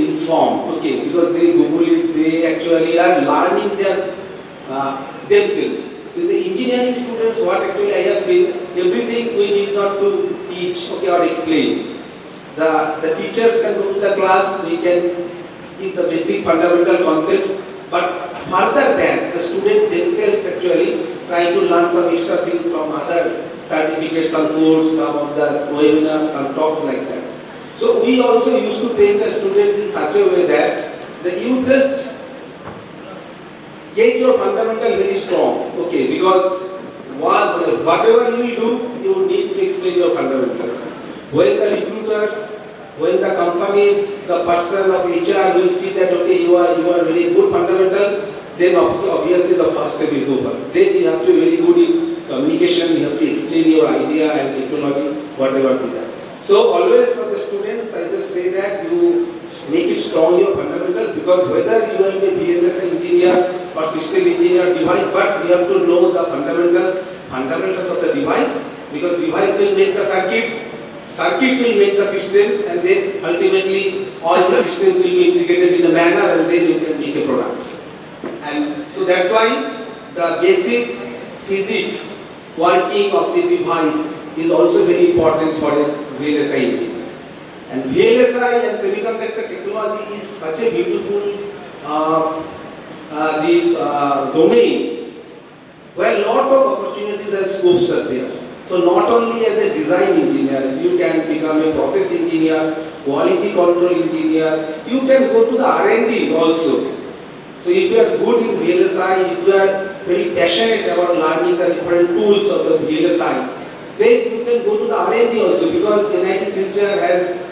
informed, okay, because they Google it, they actually are learning themselves. So the engineering students, what actually I have seen, everything we need not to teach, okay, or explain. The teachers can go to the class, we can give the basic fundamental concepts, but further than the students themselves actually try to learn some extra things from other certificates, some courses, some of the webinars, some talks like that. So we also used to train the students in such a way that you just get your fundamental very strong, okay, because whatever you will do, you need to explain your fundamentals. When the recruiters, when the companies, the person of HR will see that okay, you are very good fundamental, then obviously the first step is over. Then you have to be very good in communication, you have to explain your idea and technology, whatever be that. So always for the students, I just say that you make it strong your fundamentals, because whether you are a VSLI engineer or system engineer device, but you have to know the fundamentals of the device, because device will make the circuits will make the systems, and then ultimately all the systems will be integrated in a manner and then you can make a product. And so that's why the basic physics working of the device is also very important for a VSLI engineer. And VSLI and semiconductor technology is such a beautiful domain where a lot of opportunities and scopes are there. So not only as a design engineer, you can become a process engineer, quality control engineer, you can go to the R&D also. So if you are good in VSLI, if you are very passionate about learning the different tools of the VSLI, then you can go to the R&D also, because NIT Silchar has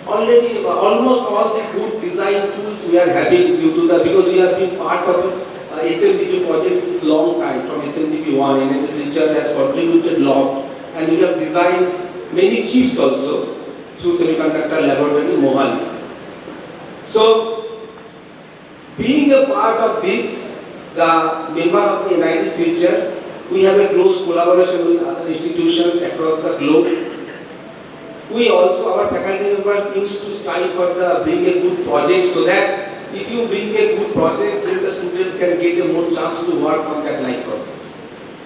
already almost all the good design tools we are having because we have been part of SMDP project since long time, from SMDP 1, and NIT Silchar has contributed a lot, and we have designed many chips also through Semiconductor Laboratory in Mohali. So, being a part of this, the member of the NIT Silchar, we have a close collaboration with other institutions across the globe. We also, our faculty members used to strive for bring a good project, so that if you bring a good project, then the students can get a more chance to work on that life project.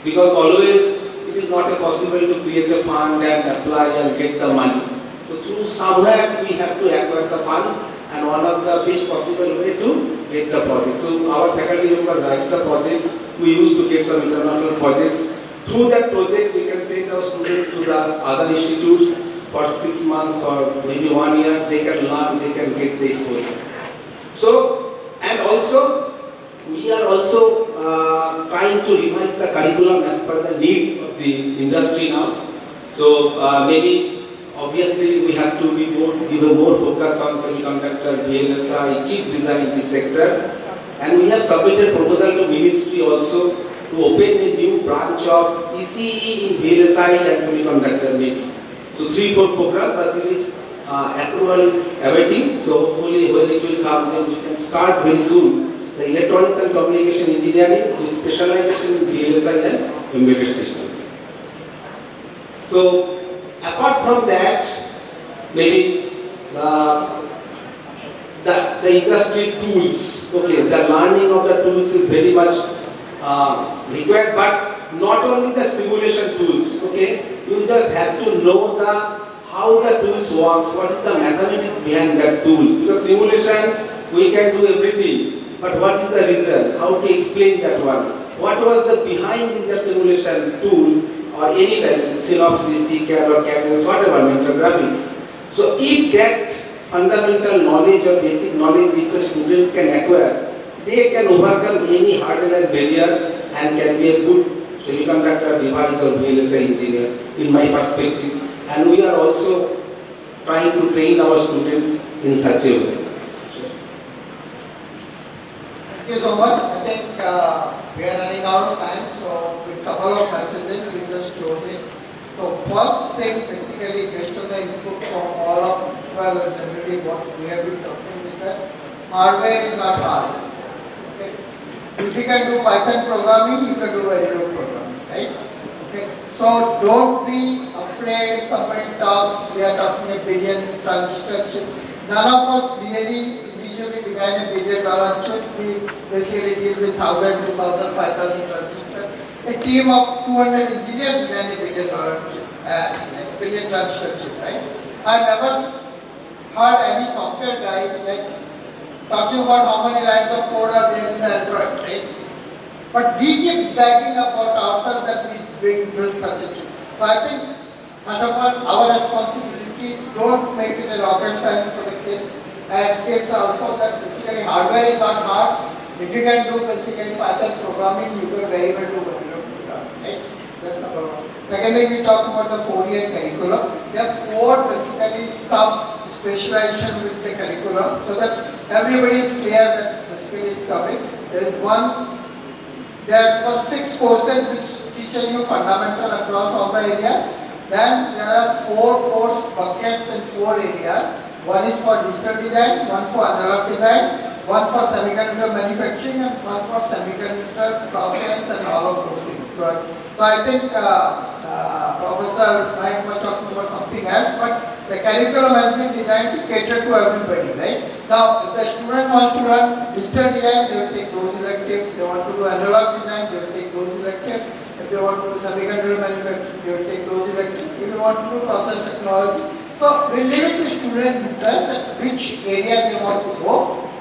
Because always it is not possible to create a fund and apply and get the money. So through somewhere we have to acquire the funds, and one of the best possible way to get the project. So our faculty members write the project. We used to get some international projects. Through that projects, we can send our students to the other institutes for 6 months or maybe 1 year. They can learn, they can get the exposure. So, and also, we are also trying to revise the curriculum as per the needs of the industry now. So, maybe, obviously, we have to give a more focus on semiconductor, VSLI, chip design in this sector. And we have submitted proposal to ministry also to open a new branch of ECE in VSLI and semiconductor maybe. So 3-4 program, but it is approval is awaiting. So hopefully when it will come, then we can start very soon the electronics and communication engineering with specialization in VSLI and embedded system. So apart from that, maybe the industry tools. Okay, the learning of the tools is very much required, but not only the simulation tools. Okay, you just have to know how the tools works, what is the mathematics behind that tools. Because simulation we can do everything, but what is the result? How to explain that one? What was the behind in the simulation tool or any type, synopsis, TCAD or cadence, whatever, mental graphics. So if that fundamental knowledge or basic knowledge if the students can acquire, they can overcome any hurdle and barrier and can be a good semiconductor device or VLSI engineer in my perspective. And we are also trying to train our students in such a way. Thank you so much. I think we are running out of time, so with a couple of messages, we just close it. So first thing, basically, based on the input from all of, well, generally what we have been talking is that hardware is not hard. Okay. If you can do Python programming, you can do Jagiroad programming, right? Okay. So don't be afraid if somebody talks, we are talking a billion transistor chip. None of us really individually design a $1 billion chip. We basically deal with 1,000, 2,000, 5,000 transistors. A team of 200 engineers design a $1 billion chip, billion transistor chip, right? I never heard any software guy like talking about how many lines of code are there in the Android, right? But we keep bragging about ourselves that we build such a chip. So I think, first of all, our responsibility, don't make it a rocket science for the kids. And kids also that basically hardware is not hard. If you can do basically Python programming, you can very well do Jagiroad programming, right? That's number one. Secondly, we talk about the 4-year curriculum. There are 4 basically sub-specialization with the curriculum so that everybody is clear that basically is coming. There is one, there are 6 courses which teach you fundamental across all the areas. Then there are 4 course buckets in 4 areas. One is for digital design, one for analog design, one for semiconductor manufacturing, and one for semiconductor process and all of those things. So I think Professor Naik was talking about something else, but the curriculum has been designed to cater to everybody, right? Now, if the student wants to learn digital design, they will take those electives. If they want to do analog design, they will take those electives. If they want to do semiconductor manufacturing, they will take those electives. If they want to do process technology, so we leave it to student interest that which area they want to go,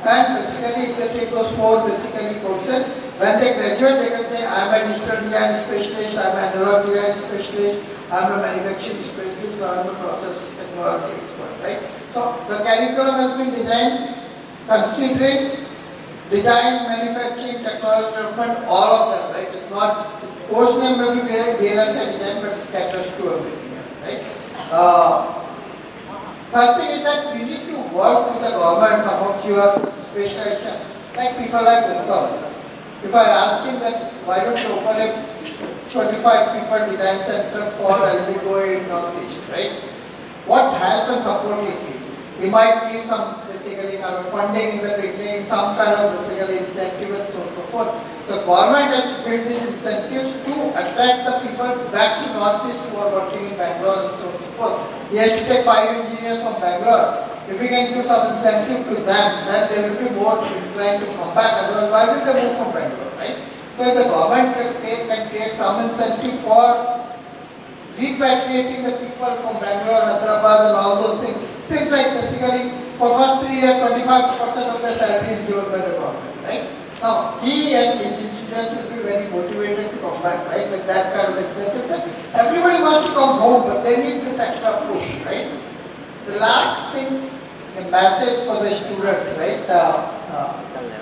and basically if they take those 4 basically courses, when they graduate they can say I am a digital design specialist, I am an analog design specialist, I am a manufacturing specialist, or I am a process technology expert, right? So the curriculum has been designed considering design, manufacturing, technology development, all of them, right? It's not, course name may be VLSI design, but it caters to everything, right? Third thing is that we need to work with the government, some of your specialization, like people like Uttam. If I ask him that why don't you open a 25 people design center for Albigo in Northeast, right? What help and support it needs? We might need some basically kind of funding in the beginning, some kind of basically incentive and so on and so forth. So government has built these incentives to attract the people back to Northeast who are working in Bangalore and so on and so forth. He has to take 5 engineers from Bangalore. If we can give some incentive to them, then they will be more inclined to come back. Otherwise, why will they move from Bangalore, right? So if the government can create some incentive for repatriating the people from Bangalore, Hyderabad and all those things. Things like basically for first 3 years, 25% of the salary is given by the government, right? Now, he and his engineers will be very motivated to come back, right? With that kind of incentive. Everybody wants to come home, but they need this extra push, right? The last thing, a message for the students, right?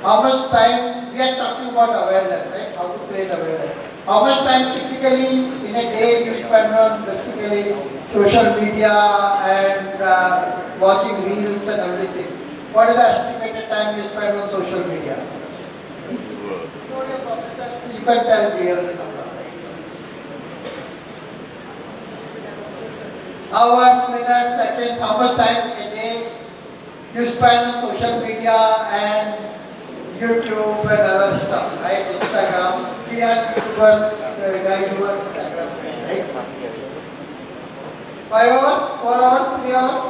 How much time, we are talking about awareness, right? How to create awareness. How much time typically in a day you spend on basically social media and watching reels and everything? What is the estimated time you spend on social media? You can tell me the number. Hours, minutes, seconds, how much time a day you spend on social media and YouTube and other stuff, right? Instagram. We are YouTubers, guys who are Instagram, right? 5 hours, 4 hours, 3 hours?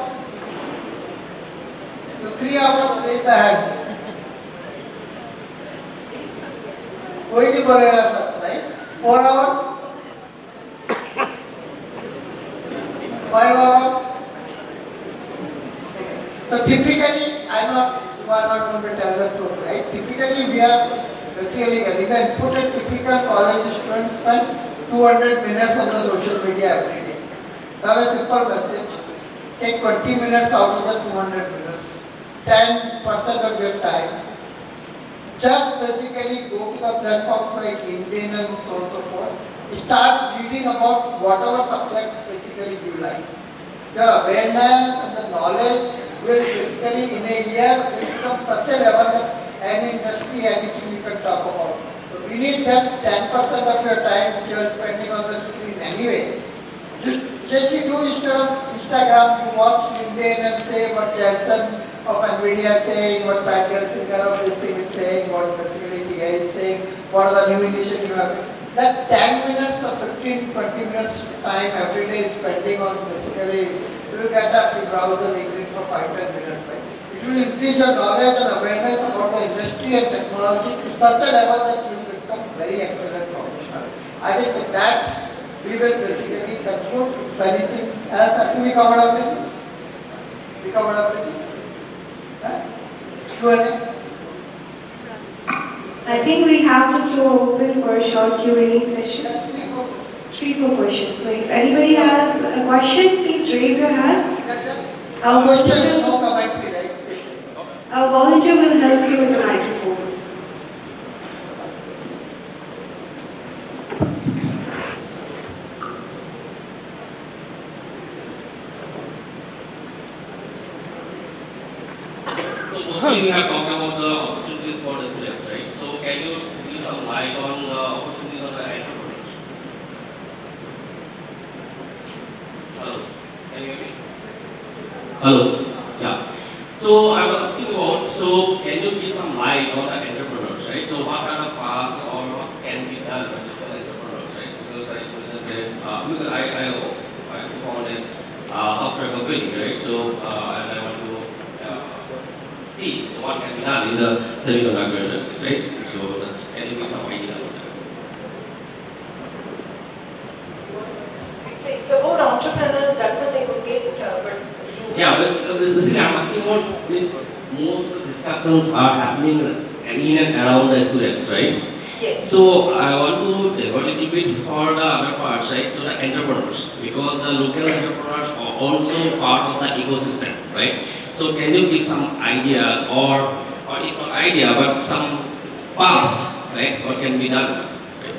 So 3 hours, raise the hand. कोई नहीं बोलेगा सच, right? 4 hours? 5 hours? So typically, you are not going to tell the truth, right? Typically, we are basically getting the input and typical college students spend 200 minutes on the social media every day. Now a simple message, take 20 minutes out of the 200 minutes, 10% of your time. Just basically go to the platforms like LinkedIn and so on and so forth. Start reading about whatever subject basically you like. Your awareness and the knowledge will basically in a year will become such a level that any industry, anything you can talk about. So we need just 10% of your time which you are spending on the screen anyway. Just you do instead of Instagram, you watch LinkedIn and say what Jensen of NVIDIA is saying, what Pat Gelsinger of this thing is saying, what basically TI is saying, what are the new initiatives happening. That 10 minutes or 15, 20 minutes time every day spending on basically, you will get up, you browse the LinkedIn for 5-10 minutes, right? It will increase your knowledge and awareness about the industry and technology to such a level that you will become very excellent professional. I think with that, we will basically conclude. If anything else has to be covered up with? We covered up with? Q&A? I think we have the floor open for a short Q&A session. 3-4 questions. So if anybody has a question, please raise your hands. Our volunteer will help you with the microphone. Mostly we have talked about the opportunities for the students, right? So can you give some light on the opportunities of the entrepreneurs? Hello, can you hear me? Hello, yeah. So I was asking about, so can you give some light on the entrepreneurs, right? So what kind of paths or what can be done by the entrepreneurs, right? Because I founded a software company, right? So and I want to see what can be done in the semiconductor industry, right? So can you give some idea about that? It's about entrepreneurs, that much I could get, but... Yeah, but basically I'm asking about this, most of the discussions are happening in and around the students, right? Yes. So I want to devote a little bit for the other parts, right? So the entrepreneurs, because the local entrepreneurs are also part of the ecosystem, right? So can you give some ideas or if not idea, but some paths, right? What can be done? Right?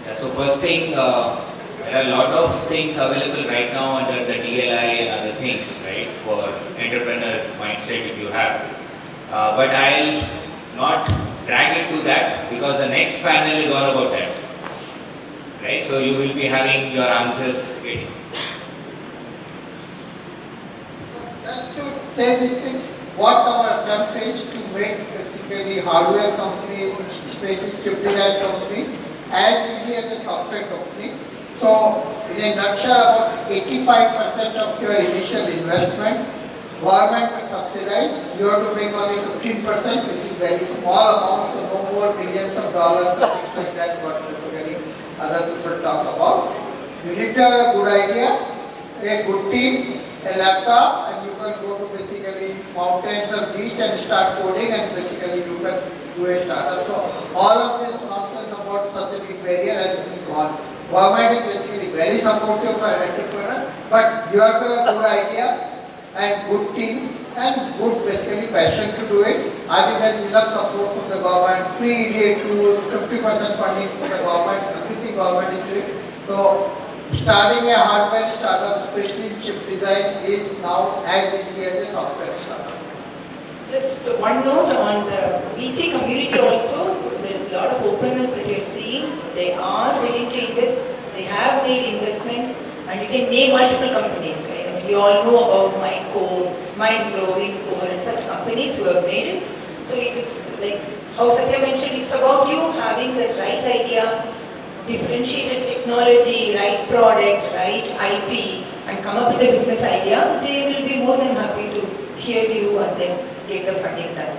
Yeah, so first thing, there are a lot of things available right now under the DLI and other things, right? For entrepreneur mindset if you have. But I'll not drag into that because the next panel is all about that. Right? So you will be having your answers ready. Just to say this thing, what our attempt is to make basically hardware companies, especially chip design company, as easy as a software company. So, in a nutshell, about 85% of your initial investment, government will subsidize. You have to bring only 15%, which is very small amount, so no more millions of dollars or things like that, what basically other people talk about. You need to have a good idea, a good team, a laptop, and you can go to basically mountains or beach and start coding, and basically you can do a startup. So all of this nonsense about such a big barrier has been gone. Government is basically very supportive for entrepreneurs, but you have to have a good idea and good team and good basically passion to do it. I think there is enough support from the government, free EDA tools, 50% funding from the government, everything government is doing. So starting a hardware startup, especially chip design, is now as easy as a software startup. Just one note on the VC community also, there's a lot of openness that you're seeing. They are willing to invest, they have made investments, and you can name multiple companies. Right? I mean, we all know about Mindblowing, and such companies who have made it. So it is like how Satya mentioned, it's about you having the right idea, differentiated technology, right product, right IP, and come up with a business idea. They will be more than happy to hear you and then get the funding done.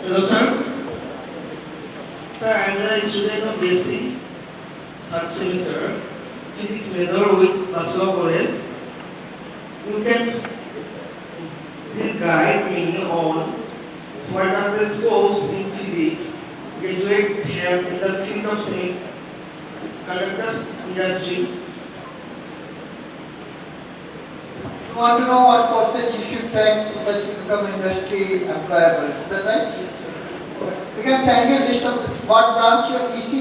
Hello, sir. Sir, I am the student of BSc, third semester, physics major with VSLI College. You can please guide me on what are the scopes in physics graduate have in the field of semiconductor industry. You want to know what courses you should take so that you become industry employable, is that right? Yes, sir. Okay. We can send you a list of this. What branch your EC?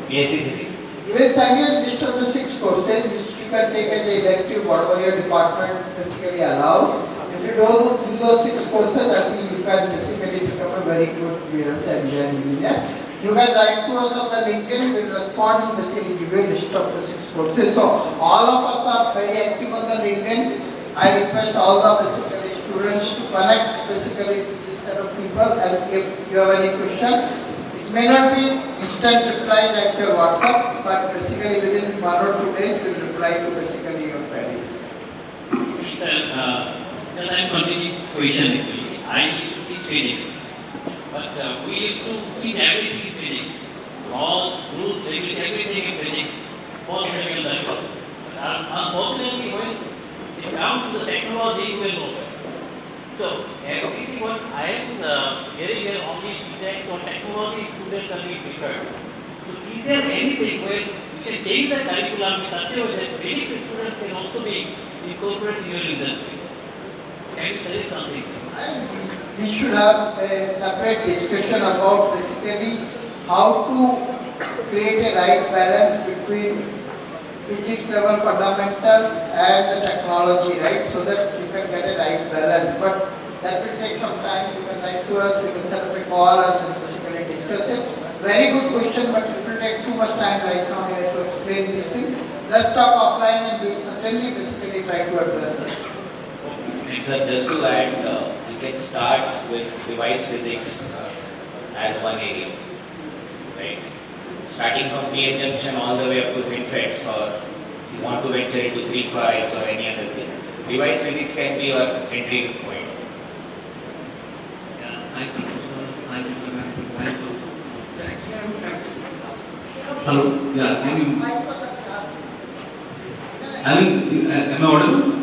We will send you a list of the 6 courses which you can take as an elective, whatever your department basically allows. If you don't do those 6 courses, I think you can basically become a very good VSLI engineer. You can write to us on the LinkedIn, we will respond and basically give you a list of the 6 courses. So all of us are very active on the LinkedIn. I request all the basically students to connect basically to this set of people, and if you have any question, it may not be instant reply like your WhatsApp, but basically within 1 or 2 days we will reply to basically your queries. Sir, just I am continuing question actually. I used to teach physics. But we used to teach everything in physics. Laws, rules, regulations, everything in physics for semiconductors. Unfortunately, when it comes to the technology, we will know better. So, everything what I am hearing here only text or technology students are being prepared. So, is there anything where we can change the curriculum in such a way that physics students can also be incorporated in your industry? Can you say something? We should have a separate discussion about basically how to create a right balance between physics level fundamentals and the technology, right? So that you can get a right balance. But that will take some time. You can write to us, we can set up a call and then basically discuss it. Very good question, but it will take too much time right now here to explain this thing. Let's talk offline and we will certainly basically try to address it. Sir, just to add, you can start with device physics as one area, right? Starting from PN junction all the way up to FinFETs, or you want to venture into 3.5s or any other thing. Device physics can be your entry point. Yeah, thanks, sir. Thank you, sir. Thank you. Sir, actually, I would like to... Hello? Yeah, can you... am I audible?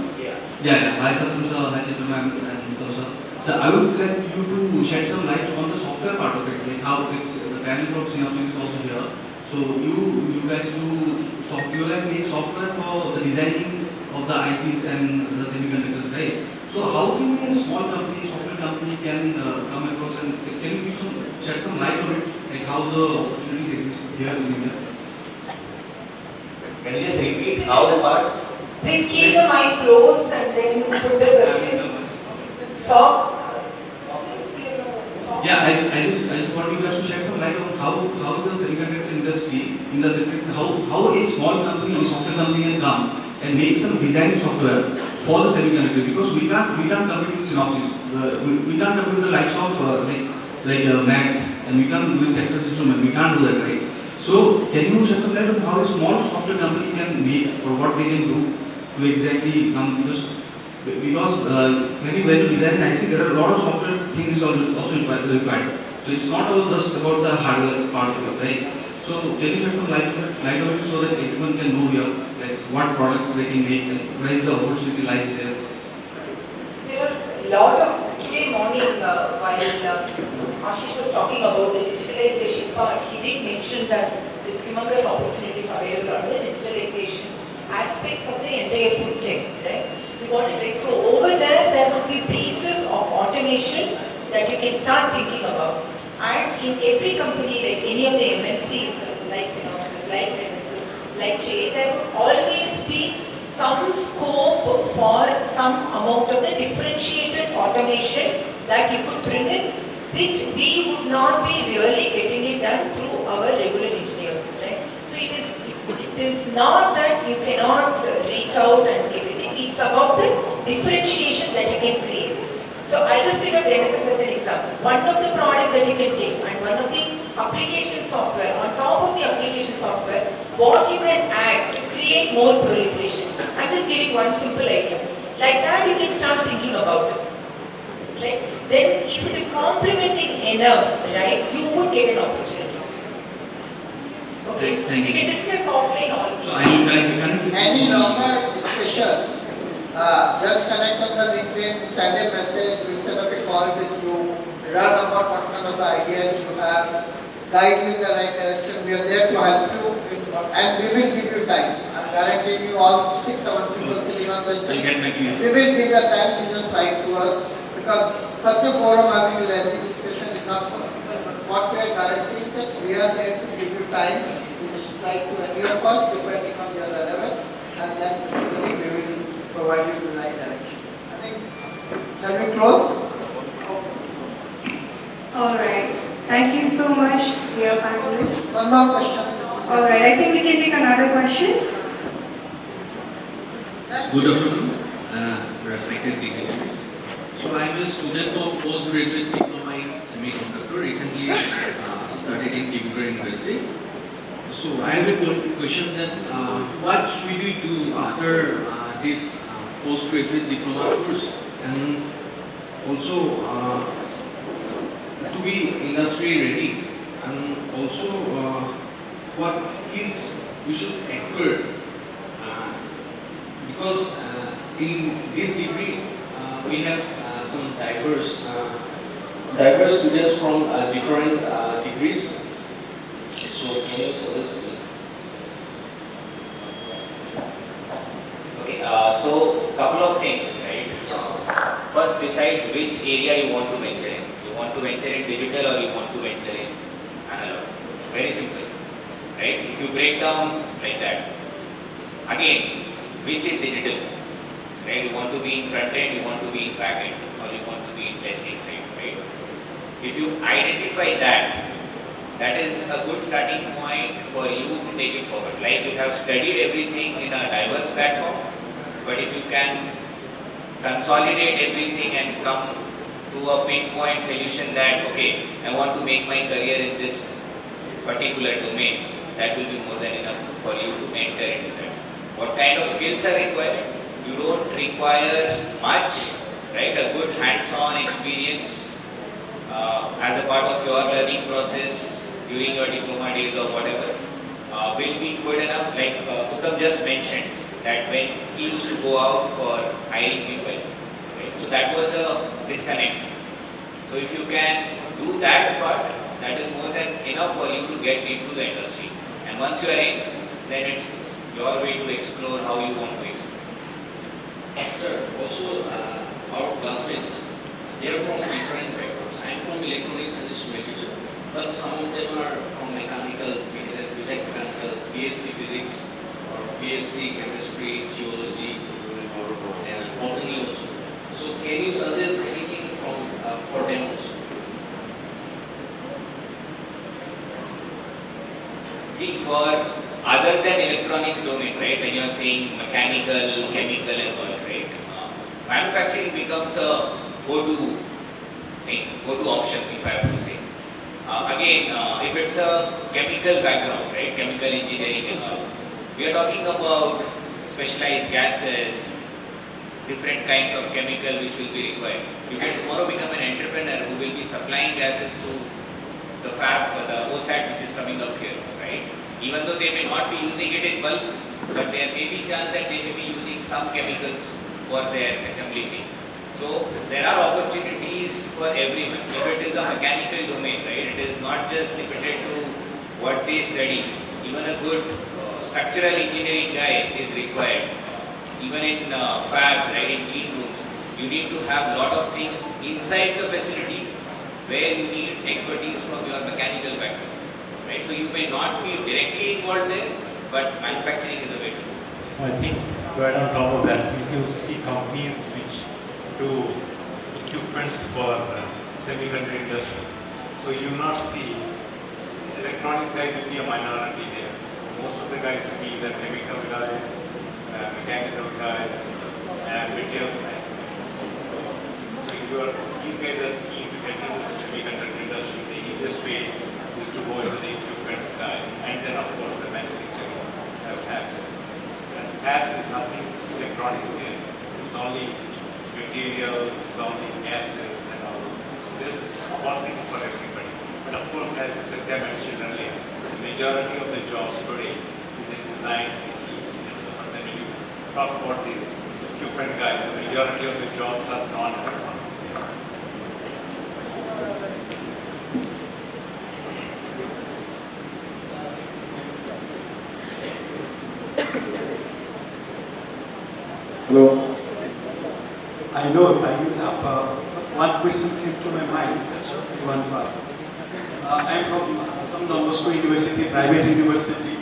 Yeah, hi Satyam sir, hi Chitra ma'am, and sir. So I would like you to shed some light on the software part of it, like how it's the panel from Synopsys is also here. So you guys make software for the designing of the ICs and the semiconductors, right? So how can a small company, software company can come across and can you shed some light on it, like how the opportunities exist here in India? Can you just repeat how the part? Please keep the mic close and then you put the question. So, yeah, I just want you guys to shed some light on how the semiconductor industry, how a small company, a software company can come and make some design software for the semiconductor, because we can't compete with Synopsys. We can't compete with the likes of like Mac, and we can't with Texas Instruments. We can't do that, right? So can you shed some light on how a small software company can make, or what they can do to exactly come, because maybe when you design IC, there are a lot of software things also required. So it's not all just about the hardware part of it, right? So can you shed some light on it so that everyone can know here, like what products they can make and where is the opportunity lies there? there are a lot of, today morning while Ashish was talking about the digitalization part, he did mention that there's humongous opportunities available on the digitalization aspects of the entire food chain, right? We got it right. So over there would be pieces of automation that you can start thinking about. And in every company, like any of the MNCs, like Synopsys, like Genesis, like J, there would always be some scope for some amount of the differentiated automation that you could bring in, which we would not be really getting it done through our regular engineers, right? So it is not that you cannot reach out and everything. It's about the differentiation that you can create. So I'll just pick up Genesis as an example. One of the products that you can take and one of the application software, on top of the application software, what you can add to create more proliferation. I'm just giving one simple idea. Like that, you can start thinking about it. Right? Then, if it is complementing enough, right, you would get an opportunity. Okay? Thank We you. can discuss offline also. So I will connect. Any longer discussion, just connect on the LinkedIn, send a message, we'll set up a call with you, learn about what kind of the ideas you have, guide you in the right direction. We are there to help you and we will give you time. I'm guaranteeing you all 6-7 people sitting on the stage. We will give the time, you just write to us because such a forum having a lengthy discussion is not possible. But what we are guaranteeing that we are there to give you time, which is like to any of us depending on your relevance, and then basically we will provide you the right direction. I think, shall we close? Alright. Thank you so much, dear panelists. One more question. Alright, I think we can take another question. Good afternoon, respected dignitaries. So I am a student of postgraduate diploma in semiconductor. Recently I studied in Dignitaries University. So I have a question that what should we do after this postgraduate diploma course, and also to be industry ready, and also what skills we should acquire, because in this degree we have some diverse students from different degrees. So can you suggest me? Okay, so couple of things, right? First, decide which area you want to venture in. You want to venture in digital or you want to venture in analog. Very simple, right? If you break down like that, again, which is digital, right? You want to be in front end, you want to be in back end, or you want to be in testing side, right? If you identify that, that is a good starting point for you to take it forward. Like you have studied everything in a diverse platform, but if you can consolidate everything and come to a pinpoint solution that, okay, I want to make my career in this particular domain, that will be more than enough for you to enter into that. What kind of skills are required? You don't require much, right? A good hands-on experience as a part of your learning process during your diploma days or whatever will be good enough. Like Uttam just mentioned that when he used to go out for hiring people, right? So that was a disconnect. So if you can do that part, that is more than enough for you to get into the industry. And once you are in, then it's your way to explore how you want to explore. Sir, also our classmates, they are from different backgrounds. I am from electronics and instrumentation, but some of them are from mechanical, mechanical, BSc physics, or BSc chemistry, geology, and botany also. So can you suggest anything for them also? See, for other than electronics domain, right, when you are saying mechanical, chemical and all, right, manufacturing becomes a go-to thing, go-to option, if I have to say. Again, if it's a chemical background, right, chemical engineering and all, we are talking about specialized gases, different kinds of chemical which will be required. You can tomorrow become an entrepreneur who will be supplying gases to the fab, the OSAT which is coming up here, right? Even though they may not be using it in bulk, but there may be chance that they may be using some chemicals for their assembly thing. So there are opportunities for everyone. If it is a mechanical domain, right, it is not just limited to what they study. Even a good structural engineering guy is required. Even in fabs, right, in clean rooms, you need to have a lot of things inside the facility where you need expertise from your mechanical background. Right? So you may not be directly involved there, but manufacturing is a way to go. I think right on top of that, if you see companies which do equipments for semiconductor industry, so you will not see electronics guys will be a minority there. Most of the guys will be either chemical guys, mechanical guys, and materials guys. So if you are, these guys are keen to get into the semiconductor industry, the easiest way to is to go into the equipment side, and then of course the manufacturing have fabs. And fabs is nothing electronics there. It's only material, it's only gases and all. So there's one thing for everybody. But of course, as Satya mentioned earlier, the majority of the jobs today is in design, and then you talk about these equipment guys, the majority of the jobs are non-electronics. Hello. I know time is up. One question came to my mind. That's what I want to ask. I am from Assam Don Bosco University, private university,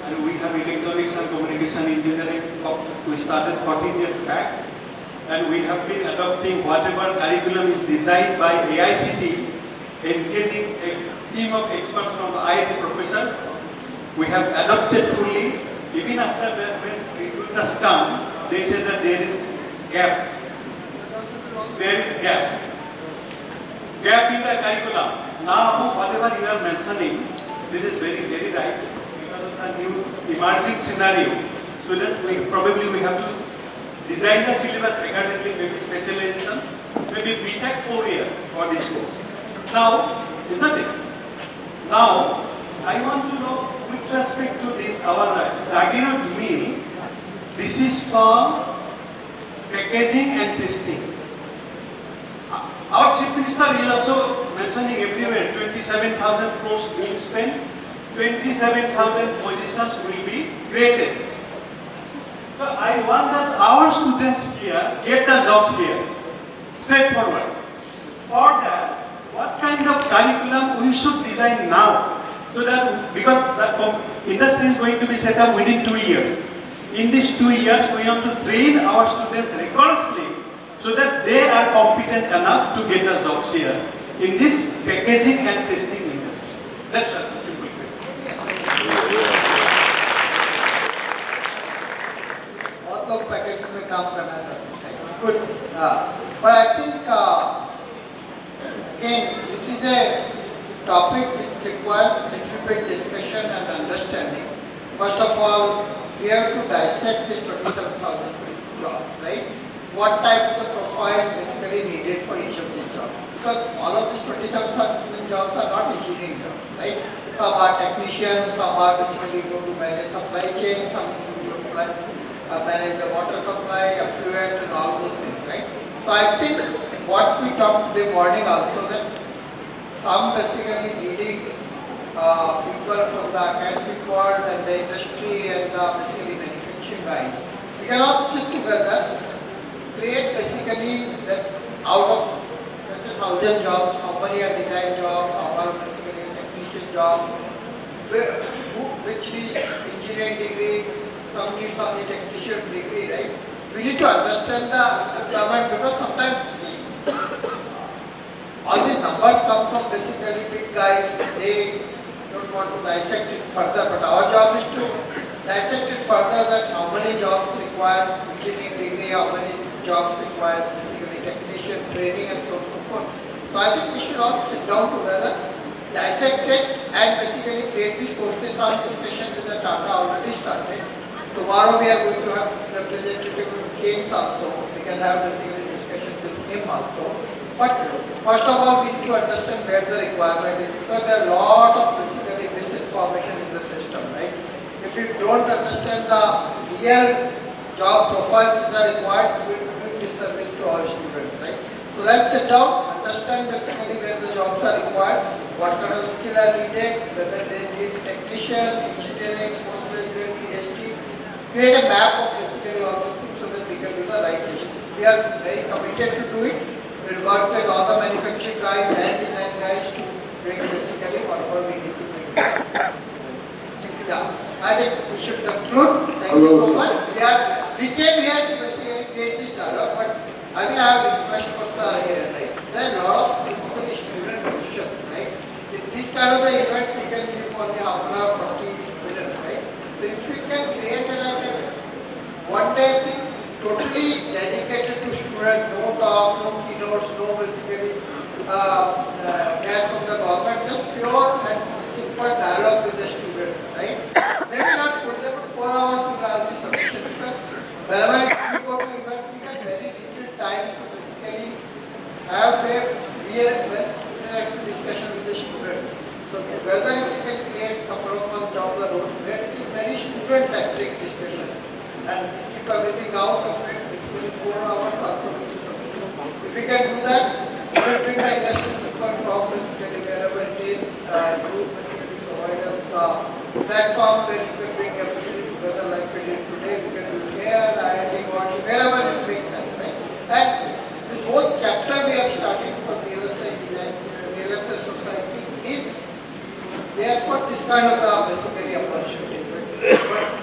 and we have electronics and communication engineering. We started 14 years back, and we have been adopting whatever curriculum is designed by AICT, engaging a team of experts from IIT professors. We have adopted fully. Even after that, when recruiters come, they say that there is gap. There is gap. Gap in the curriculum. Now, whatever you are mentioning, this is very, very right. Because of the new emerging scenario, students, we have to design the syllabus accordingly, maybe specializations, maybe BTech 4 years for this course. Now, isn't it? Now, I want to know with respect to this, our Jagiroad mill, this is for packaging and testing. Our Chief Minister is also mentioning everywhere 27,000 crores being spent, 27,000 positions will be created. So I want that our students here get the jobs here, straightforward. For that, what kind of curriculum we should design now? So that, because the industry is going to be set up within 2 years. In these 2 years, we have to train our students rigorously so that they are competent enough to get the jobs here in this packaging and testing industry. That's a simple question. What of packaging में काम करना था? Good. But I think again this is a topic which requires a little bit discussion and understanding. First of all, we have to dissect this 27,000 jobs, right? What type of profile basically needed for each of these jobs? Because all of these 27,000 jobs are not engineering jobs, right? Some are technicians, some are basically going to manage supply chain, some going to manage the water supply, affluent and all those things, right? So I think what we talked today morning also that some basically needing people from the academic world and the industry and the basically manufacturing guys. We can all sit together, create basically that out of 1,000 jobs, how many are design jobs, how are basically technician jobs, which we engineering degree, some need from the technician degree, right? We need to understand the requirement because sometimes all these numbers come from basically big guys, they don't want to dissect it further, but our job is to dissect it further that how many jobs require engineering degree, how many jobs require basically technician training and so forth. So I think we should all sit down together, dissect it and basically create these courses. Some discussion with the Tata already started. Tomorrow we are going to have representative from Keynes also. We can have basically discussion with him also. But first of all, we need to understand where the requirement is because there are a lot of basically misinformation in the system, right? If you don't understand the real job profiles that are required, we will do disservice to all students, right? So let's sit down, understand basically where the jobs are required, what kind of skill are needed, whether they need technician, engineering, postgraduate, PhD. Create a map of basically all those things so that we can do the right decision. We are very committed to do it. We will work with all the manufacturing guys and design guys to bring basically whatever we need to bring. Yeah, I think we should conclude. Thank you so much. We came here to basically create this dialogue, but I think I have a request for Sir here, right? There are a lot of basically student questions, right? In this kind of the event, we can give only half an hour, 40 minutes, right? So if we can create like a one-day thing, totally dedicated to students, no talk, no keynotes, no basically gas from the government, just pure and for dialogue with the students, right? Maybe not full day, but 4 hours would be sufficient because whenever we go to event, we get very little time to basically have a real interactive discussion with the students. So whether we can create a couple of months down the road where it is very student-centric discussion and keep everything out of it, basically 4 hours also will be sufficient. If we can do that, we will bring the industry people from basically wherever it is, you basically provide us the platform where you can bring everybody together like we did today. We can do it here, IIT, wherever it makes sense, right? And this whole chapter we are starting for VSLI design, VSLI Society is therefore this kind of the basically opportunity. But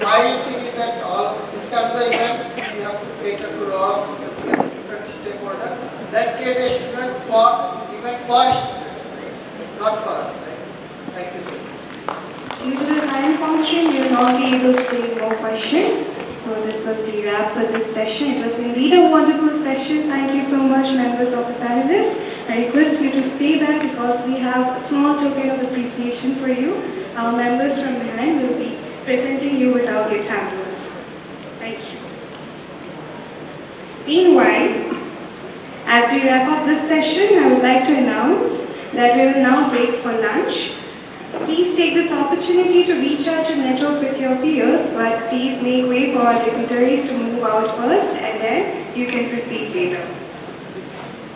my thing is that all this kind of the event we have to cater to all basically different stakeholders. Let's create a student for event for students, right? Not for us, right? Thank you so much. Due to the time constraint, we will not be able to take more questions. So this was the wrap for this session. It was indeed a wonderful session. Thank you so much, members of the panelists. I request you to stay back because we have a small token of appreciation for you. Our members from behind will be presenting you with our gift hampers. Thank you. Meanwhile, as we wrap up this session, I would like to announce that we will now break for lunch. Please take this opportunity to recharge and network with your peers, but please make way for our dignitaries to move out first and then you can proceed later.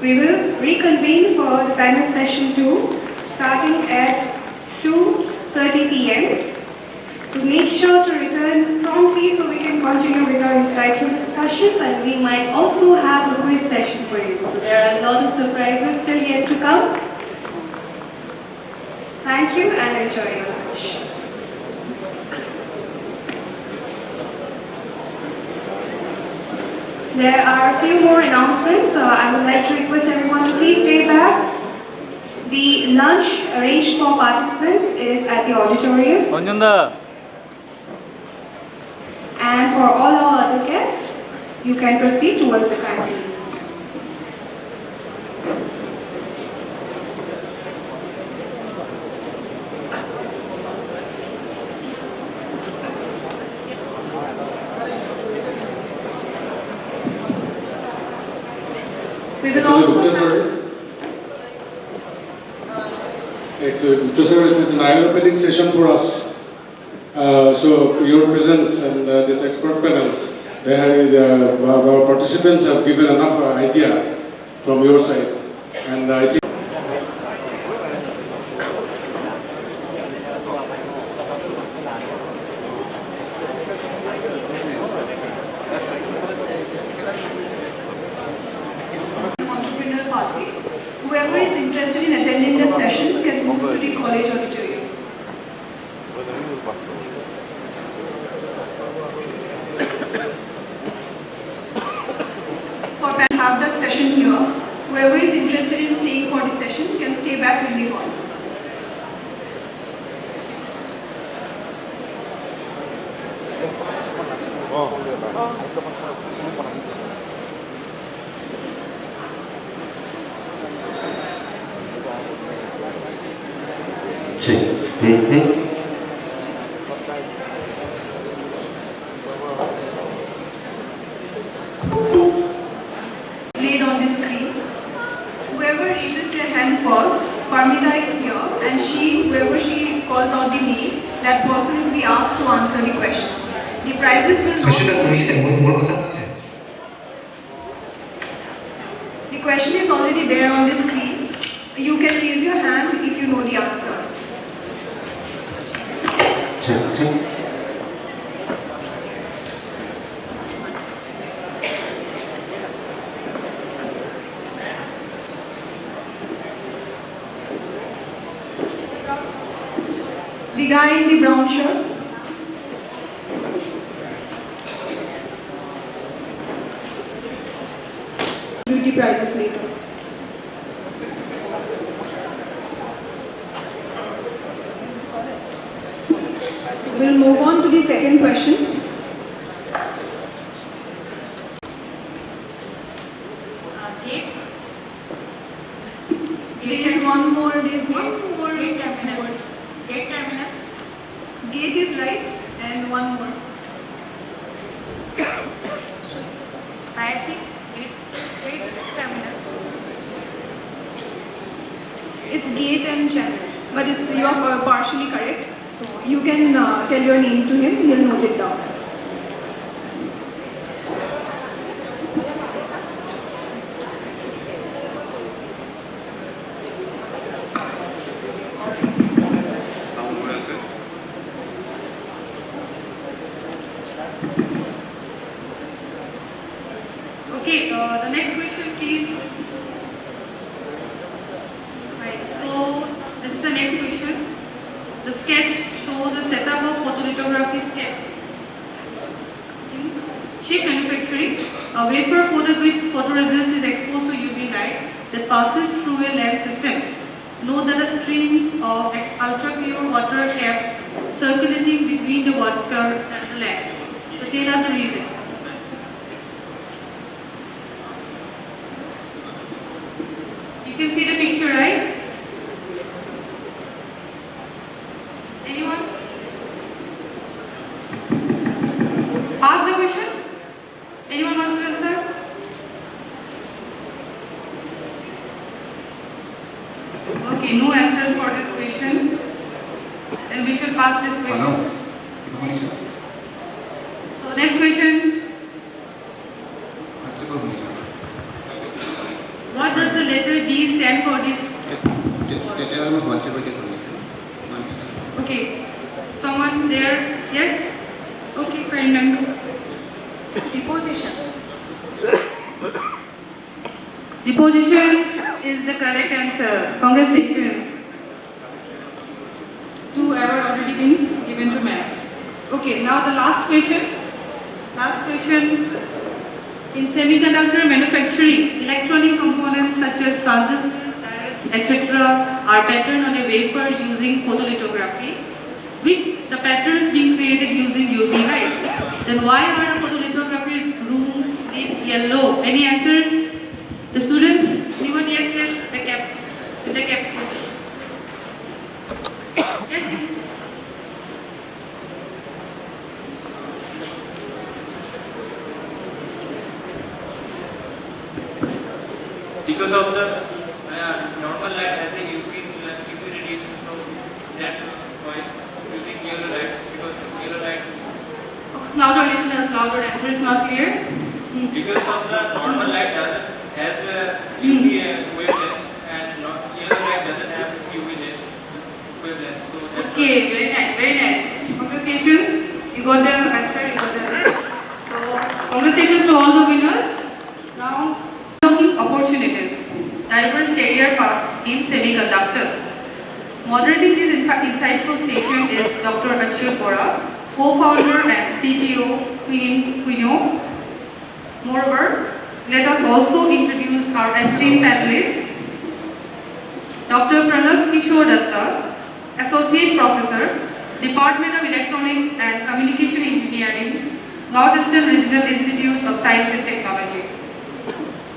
We will reconvene for the panel session 2 starting at 2:30 p.m. So make sure to return promptly so we can continue with our insightful discussions, and we might also have a quiz session for you. So there are a lot of surprises still yet to come. Thank you and enjoy your lunch. There are a few more announcements. I would like to request everyone to please stay back. The lunch arranged for participants is at the auditorium. And for all our other guests, you can proceed towards the canteen. We will also it is an eye-opening session for us. So your presence and this expert panels, our participants have given enough idea from your side, and I think. Entrepreneurial pathways. Whoever is interested in attending that session can move to the college auditorium. Have that session here. Whoever is interested in staying for the session can stay back in the hall. Laid on the screen. Whoever raises their hand first, Parmita is here, and whoever she calls out the name, that person will be asked to answer the question. The prizes will The question is already there on the screen. You can raise your hand if you know the answer. The guy in the brown shirt. Beauty prizes later. We'll move on to the second question. There is one more. gate terminal. Gate is right, and one more. ISC, gate terminal. It's gate and channel, but you are partially correct. So you can tell your name to him, he'll note it down. Okay, the next question, please. Right, so this is the next question. The sketch shows the setup of photolithography step. In chip manufacturing, a wafer coated with photoresist is exposed to UV light that passes through a lens system. Note that a stream of ultra-pure water kept circulating between the water and the lens. So tell us the reason. You can see the picture, right? Anyone? Ask the question? Anyone wants to answer? Okay, no answers for this question. Then we should pass this question. So next question. What does the letter D stand for this? Okay. Someone there? Yes? Okay, fine, ma'am. Deposition. Deposition is the correct answer. Congratulations. 2 awards already been given to ma'am. Okay, now the last question. Last question. In semiconductor manufacturing, electronic components such as transistors, diodes, etc. are patterned on a wafer using photolithography, which the patterns being created using UV light. Then why are the photolithography rooms lit yellow? Any answers? The students? Anyone? Yes, yes. The cap. The cap. Yes. Because of the normal light has a UV radiation from that point using yellow light, because yellow light. Louder answer is not clear. Because of the normal light doesn't has a UV wavelength, and yellow light doesn't have UV wavelength. So that's okay, very nice, very nice. Congratulations, you got the answer, you got the answer. So congratulations to all the winners. Now, opportunities, diverse career paths in semiconductors. Moderating this insightful session is Dr. Achyut Bora, co-founder and CTO, Quinio. Moreover, let us also introduce our esteemed panelists. Dr. Pranav Kishore Datta, Associate Professor, Department of Electronics and Communication Engineering, Northeastern Regional Institute of Science and Technology.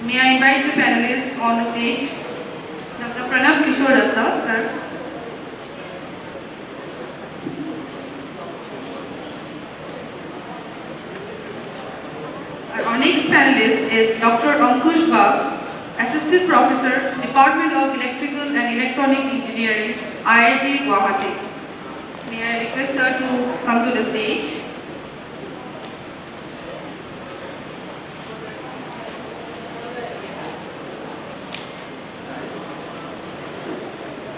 May I invite the panelists on the stage. Dr. Pranav Kishore Datta, sir. Our next panelist is Dr. Ankush Bag, Assistant Professor, Department of Electrical and Electronic Engineering, IIT Guwahati. May I request sir to come to the stage.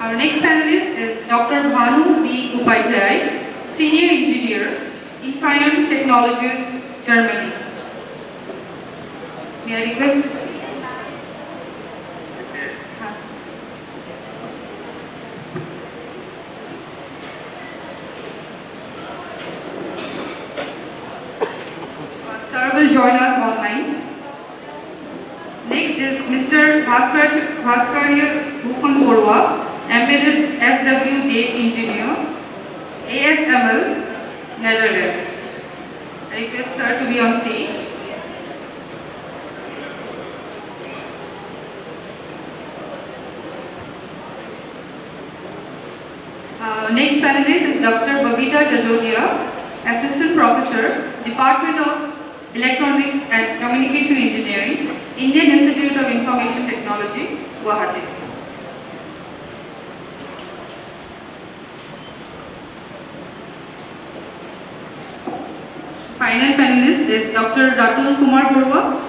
Our next panelist is Dr. Bhanu B. Upadhyay, Senior Engineer, Infineon Technologies, Germany. May I request? Sir will join us online. Next is Mr. Bhaskarya Bhupan Borwa, Embedded SW Data Engineer, ASML, Netherlands. I request sir to be on stage. Next panelist is Dr. Babita Jajodia, Assistant Professor, Department of Electronics and Communication Engineering, Indian Institute of Information Technology, Guwahati. Final panelist is Dr. Ratul Kumar Barua,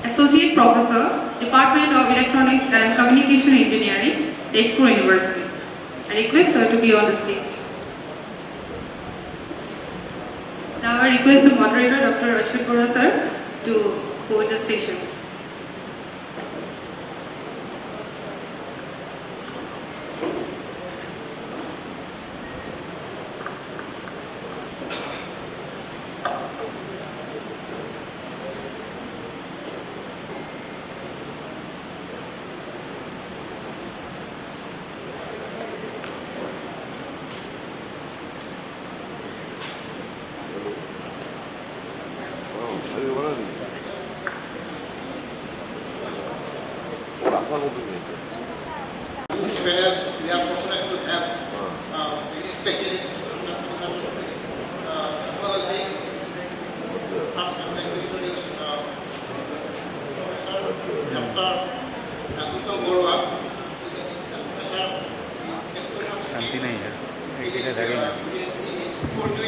Associate Professor, Department of Electronics and Communication Engineering, Tezpur University. I request her to be on the stage. Now I request the moderator, Dr. Ashwin Bora sir, to hold the session. Whether we are fortunate to have many specialists in technology. First, I would like to introduce Professor Dr. Uttam Borua, who is a professor for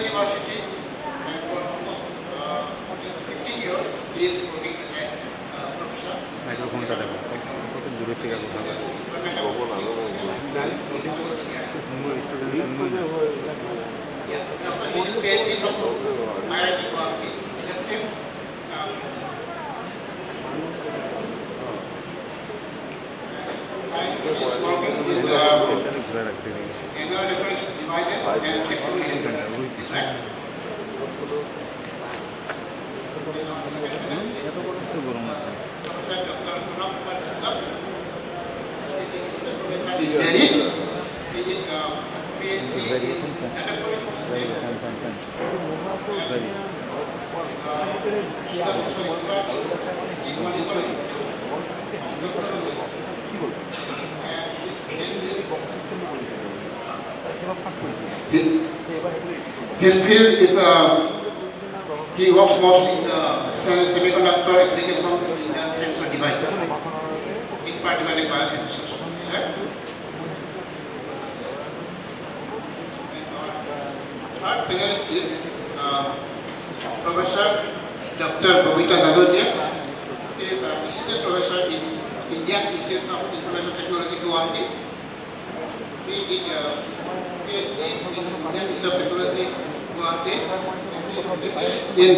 university, and for almost 15 years he is working as a professor. His field is, he works mostly in the semiconductor application in the sensor devices, in particular biosensors. Third panelist is Professor Dr. Babita Jajodia. She is an assistant professor in Indian Institute of Information Technology, Guwahati. She did PhD in Indian Institute of Technology, Guwahati. She is specialized in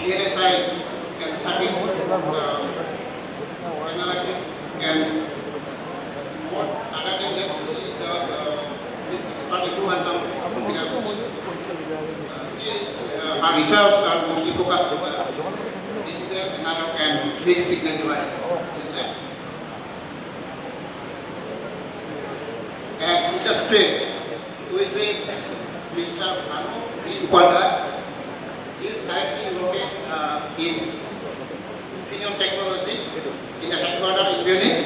VSLI and circuit analysis, and other than that, she does expert in quantum computer. Her research are mostly focused on digital, analog, and mixed signal devices. And industry, who is a Mr. Anu Kwada, is currently working in opinion technology in the headquarters in Munich.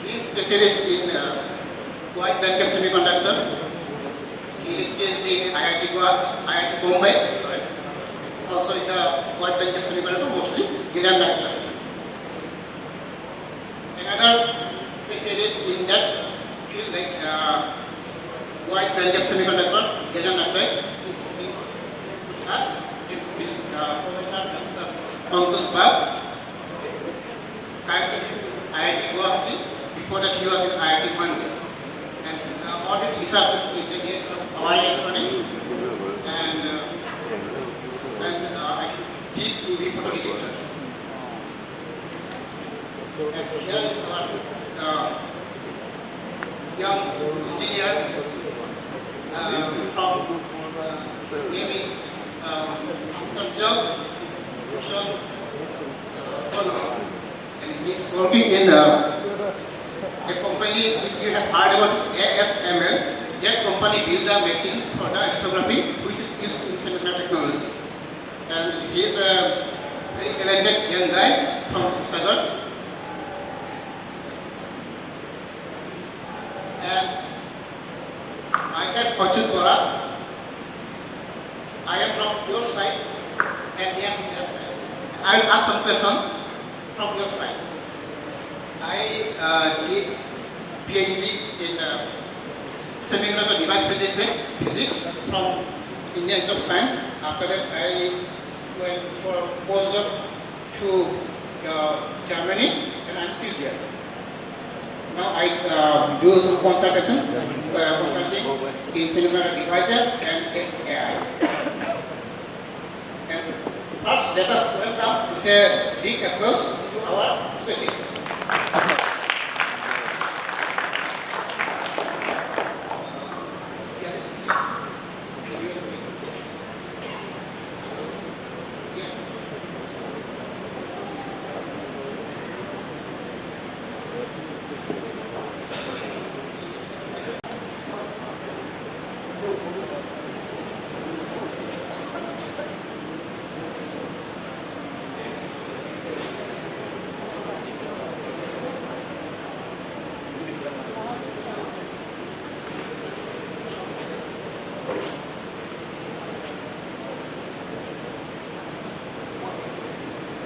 He is specialist in wide bandgap semiconductor. He did PhD in IIT Bombay, also in the wide bandgap semiconductor, mostly gallium nitride. Another specialist in that field, like wide bandgap semiconductor, gallium nitride, which has is Professor Pankaj Bab, currently in IIT Guwahati. Before that, he was in IIT Bombay. And all this research is integrated from power electronics and deep UV photo detector. And here is our young engineer from his name is Dr. and he's working in a company. If you have heard about ASML, that company built the machines for the lithography, which is used in semiconductor technology. And he is a very talented young guy from Sagar. And dear guests, I will ask some questions from your side. I did PhD in semiconductor device physics from Indian Institute of Science. After that, I went for postdoc to Germany, and I'm still there. Now I do some consulting in semiconductor devices and AI. And first, let us welcome with a big applause to our specialists.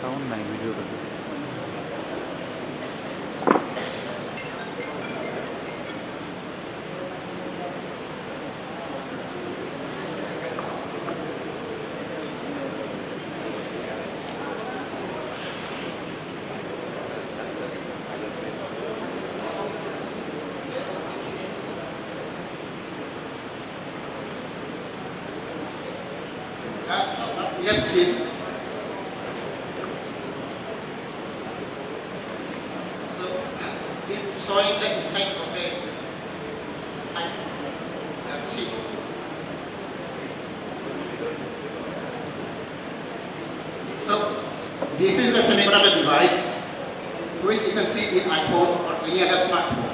Sound नहीं video का We have seen showing the inside of a seed. So this is the semiconductor device which you can see in iPhone or any other smartphone.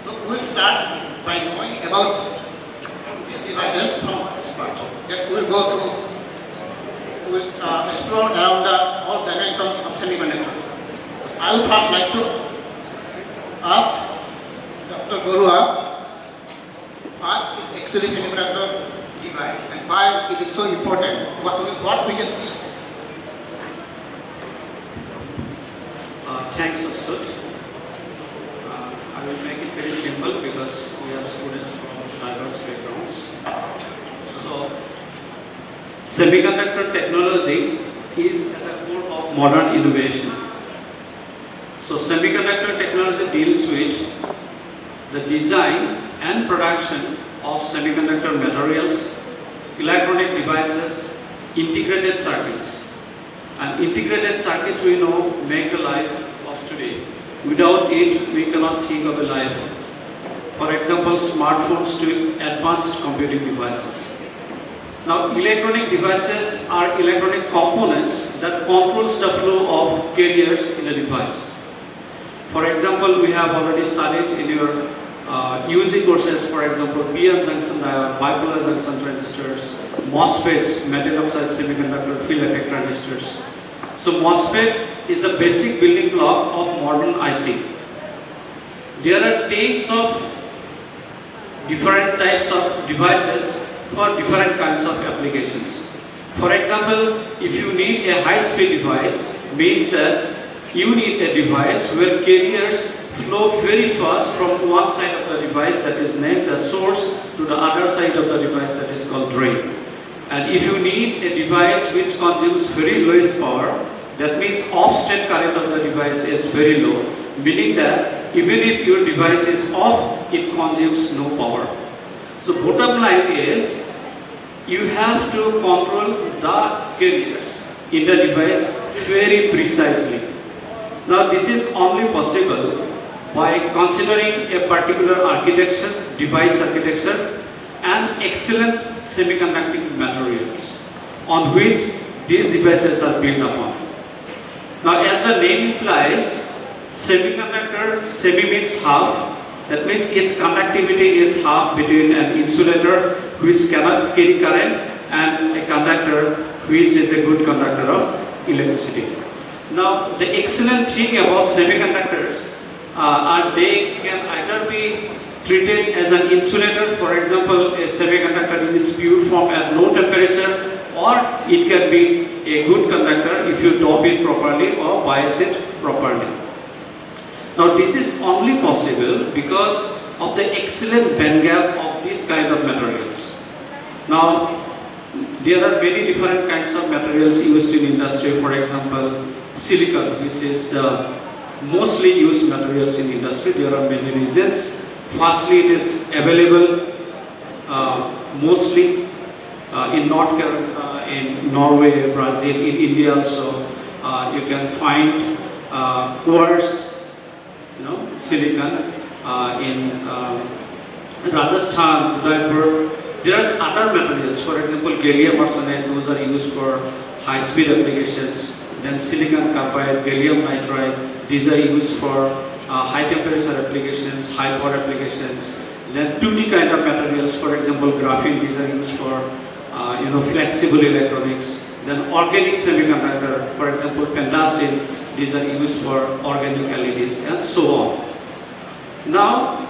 So we'll start by knowing about these devices from start. Yes, we'll go to we'll explore around all dimensions of semiconductor. So I would first like to ask Dr. Gorua, what is actually semiconductor device and why is it so important? What we can see? Thanks, Asud. I will make it very simple because we are students from diverse backgrounds. So, semiconductor technology is at the core of modern innovation. So semiconductor technology deals with the design and production of semiconductor materials, electronic devices, integrated circuits. And integrated circuits we know make the life of today. Without it, we cannot think of a life. For example, smartphones to advanced computing devices. Now, electronic devices are electronic components that controls the flow of carriers in a device. For example, we have already studied in your UC courses, for example, PN junction diode, bipolar junction transistors, MOSFETs, metal oxide semiconductor field effect transistors. So MOSFET is the basic building block of modern IC. There are tens of different types of devices for different kinds of applications. For example, if you need a high-speed device, means that you need a device where carriers flow very fast from one side of the device, that is named the source, to the other side of the device, that is called drain. And if you need a device which consumes very lowest power, that means off-state current of the device is very low, meaning that even if your device is off, it consumes no power. So bottom line is, you have to control the carriers in the device very precisely. Now this is only possible by considering a particular architecture, device architecture, and excellent semiconducting materials on which these devices are built upon. Now as the name implies, semiconductor, semi means half, that means its conductivity is half between an insulator which cannot carry current and a conductor which is a good conductor of electricity. Now, the excellent thing about semiconductors are they can either be treated as an insulator. For example, a semiconductor in its pure form at low temperature, or it can be a good conductor if you dope it properly or bias it properly. Now this is only possible because of the excellent band gap of this kind of materials. Now there are many different kinds of materials used in industry. For example, silicon, which is the mostly used materials in industry. There are many reasons. Firstly, it is available mostly in in Norway, Brazil, in India also. You can find coarse, silicon in Rajasthan, Udaipur. There are other materials, for example, gallium arsenide, those are used for high-speed applications. Then silicon carbide, gallium nitride, these are used for high-temperature applications, high-power applications. Then 2D kind of materials, for example, graphene, these are used for flexible electronics. Then organic semiconductor, for example, pentacin, these are used for organic LEDs, and so on. Now,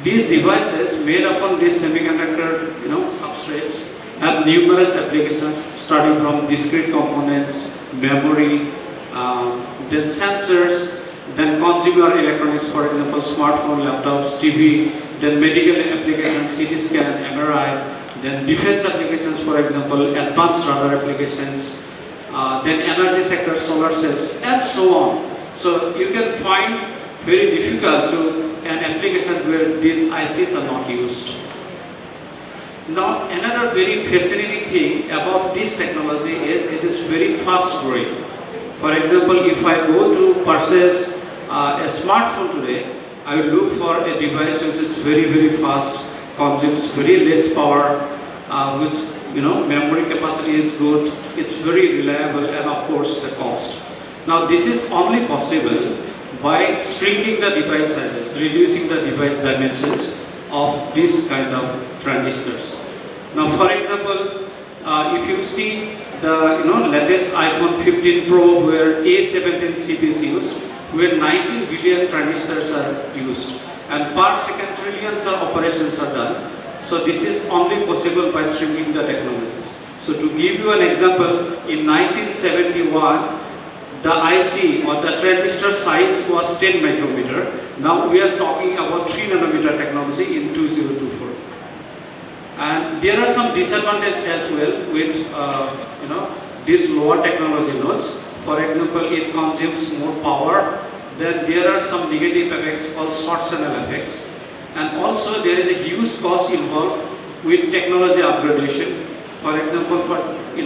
these devices made upon these semiconductor substrates have numerous applications, starting from discrete components, memory, then sensors, then consumer electronics, for example, smartphone, laptops, TV, then medical applications, CT scan, MRI, then defense applications, for example, advanced radar applications, then energy sector, solar cells, and so on. So you can find very difficult to an application where these ICs are not used. Now, another very fascinating thing about this technology is it is very fast growing. For example, if I go to purchase a smartphone today, I will look for a device which is very, very fast, consumes very less power, which memory capacity is good, it's very reliable, and of course the cost. Now, this is only possible by shrinking the device sizes, reducing the device dimensions of this kind of transistors. Now, for example, if you see the latest iPhone 15 Pro where A17 chip is used, where 19 billion transistors are used, and per second trillions of operations are done. So this is only possible by shrinking the technologies. So to give you an example, in 1971, the IC or the transistor size was 10 micrometer. Now we are talking about 3 nanometer technology in 2024. And there are some disadvantages as well with these lower technology nodes. For example, it consumes more power. Then there are some negative effects called short channel effects. And also there is a huge cost involved with technology upgradation. For example, for 10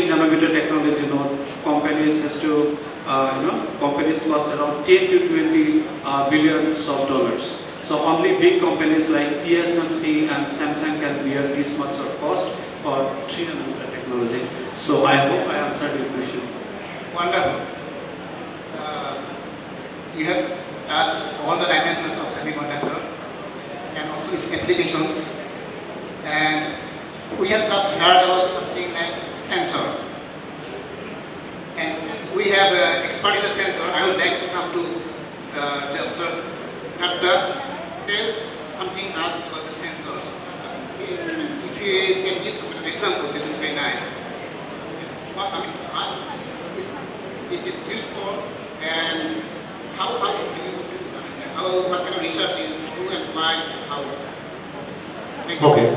nanometer technology node, companies has to companies cost around 10 to 20 billions of dollars. So only big companies like TSMC and Samsung can bear this much of cost for 3 nanometer technology. So I hope I answered your question. Wonderful. You have touched all the dimensions of semiconductor and also its applications. And we have just heard about something like sensor. And since we have expert in the sensor, I would like to come to Dr. Tell something else about the sensors. If you can give some example, that would be very nice. It is useful, and what kind of research is do and why, how? Okay.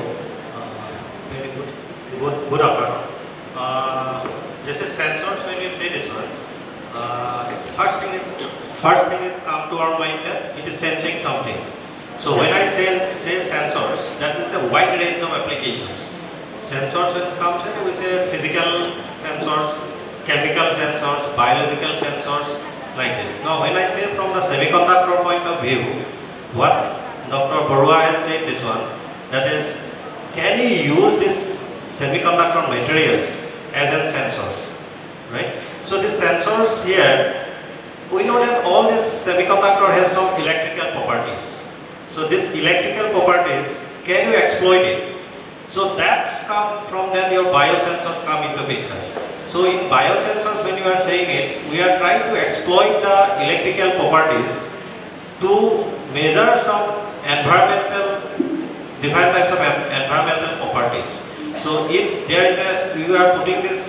Very good. Good afternoon. This is sensors. When you say this one, first thing is come to our mind that it is sensing something. So when I say sensors, that is a wide range of applications. Sensors when it comes in, we say physical sensors, chemical sensors, biological sensors, like this. Now when I say from the semiconductor point of view, what Dr. Barua has said this one, that is, can you use this semiconductor materials as in sensors, right? So these sensors here, we know that all this semiconductor has some electrical properties. So these electrical properties, can you exploit it? So that comes from then your biosensors come into pictures. So in biosensors, when you are saying it, we are trying to exploit the electrical properties to measure some different types of environmental properties. So if there is you are putting this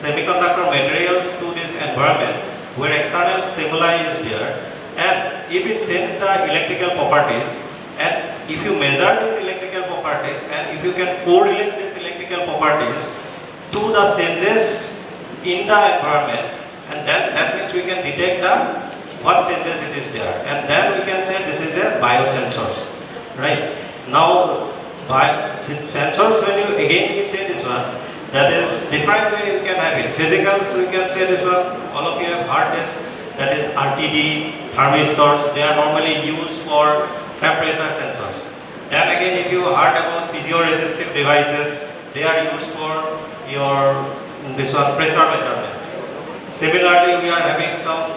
semiconductor materials to this environment where external stimuli is there, and if it sends the electrical properties, and if you measure these electrical properties, and if you can correlate these electrical properties to the changes in the environment, and then that means we can detect the what changes it is there, and then we can say this is a biosensors, right? Now, sensors, when you again we say this one, that is different way you can have it. Physicals, we can say this one, all of you have heard this, that is RTD, thermistors, they are normally used for temperature sensors. Then again, if you heard about piezoresistive devices, they are used for your this one pressure measurements. Similarly, we are having some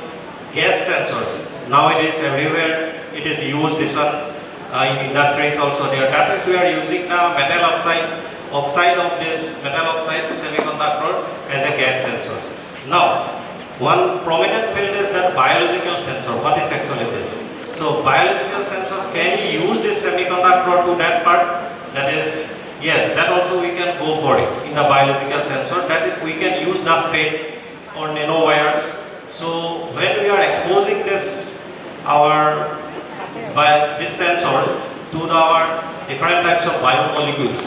gas sensors. Nowadays, everywhere it is used. This one in industries also there. That is, we are using the metal oxide of this metal oxide semiconductor as a gas sensors. Now, one prominent field is that biological sensor. What is actually this? So, biological sensors, can you use this semiconductor to that part? That is, yes, that also we can go for it in the biological sensor. That is, we can use the FET or nanowires. So, when we are exposing this, these sensors to our different types of biomolecules.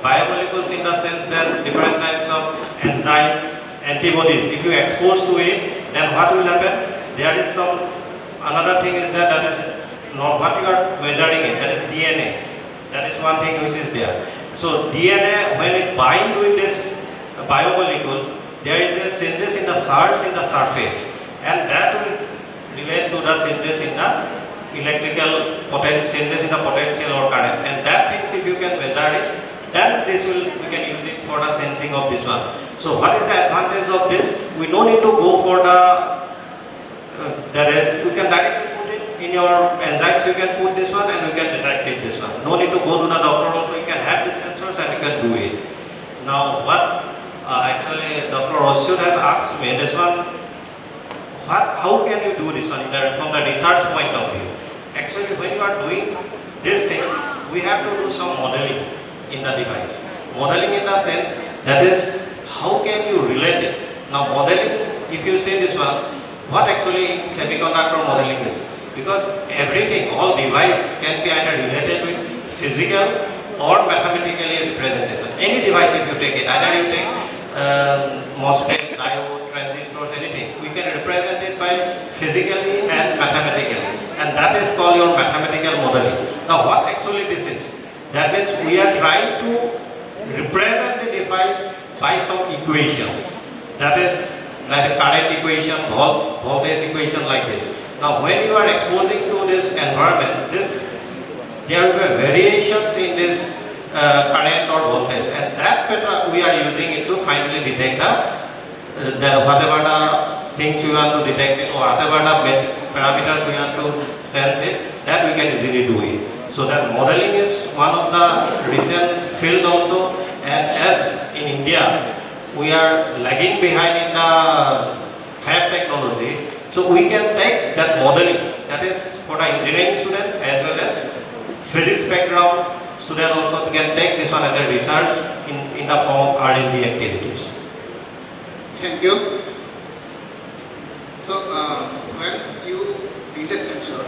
Biomolecules in the sense that different types of enzymes, antibodies. If you expose to it, then what will happen? There is some, another thing is that is not what you are measuring it, that is DNA. That is one thing which is there. So DNA, when it binds with this biomolecules, there is a changes in the charge in the surface, and that will relate to the changes in the electrical potential, changes in the potential or current, and that things if you can measure it, then we can use it for the sensing of this one. So what is the advantage of this? We don't need to go for the you can directly put it in your enzymes, you can put this one and you can detect it this one. No need to go to the doctor also, you can have the sensors and you can do it. Now what actually Dr. Ross should have asked me this one, how can you do this one from the research point of view? Actually, when you are doing this thing, we have to do some modeling in the device. Modeling in the sense, that is, how can you relate it? Now modeling, if you say this one, what actually semiconductor modeling is? Because everything, all device can be either related with physical or mathematically representation. Any device if you take it, either you take MOSFET, diode, transistors, anything, we can represent it by physically and mathematically, and that is called your mathematical modeling. Now what actually this is? That means we are trying to represent the device by some equations. That is like a current equation, voltage equation like this. Now when you are exposing to this environment, there will be variations in this current or voltage, and that pattern we are using it to finally detect whatever the things we want to detect it, or whatever the parameters we want to sense it, that we can easily do it. So that modeling is one of the recent field also, and as in India we are lagging behind in the fab technology, so we can take that modeling, that is for the engineering student as well as physics background student also can take this one as a research in the form of R&D activities. Thank you. So when you read a sensor,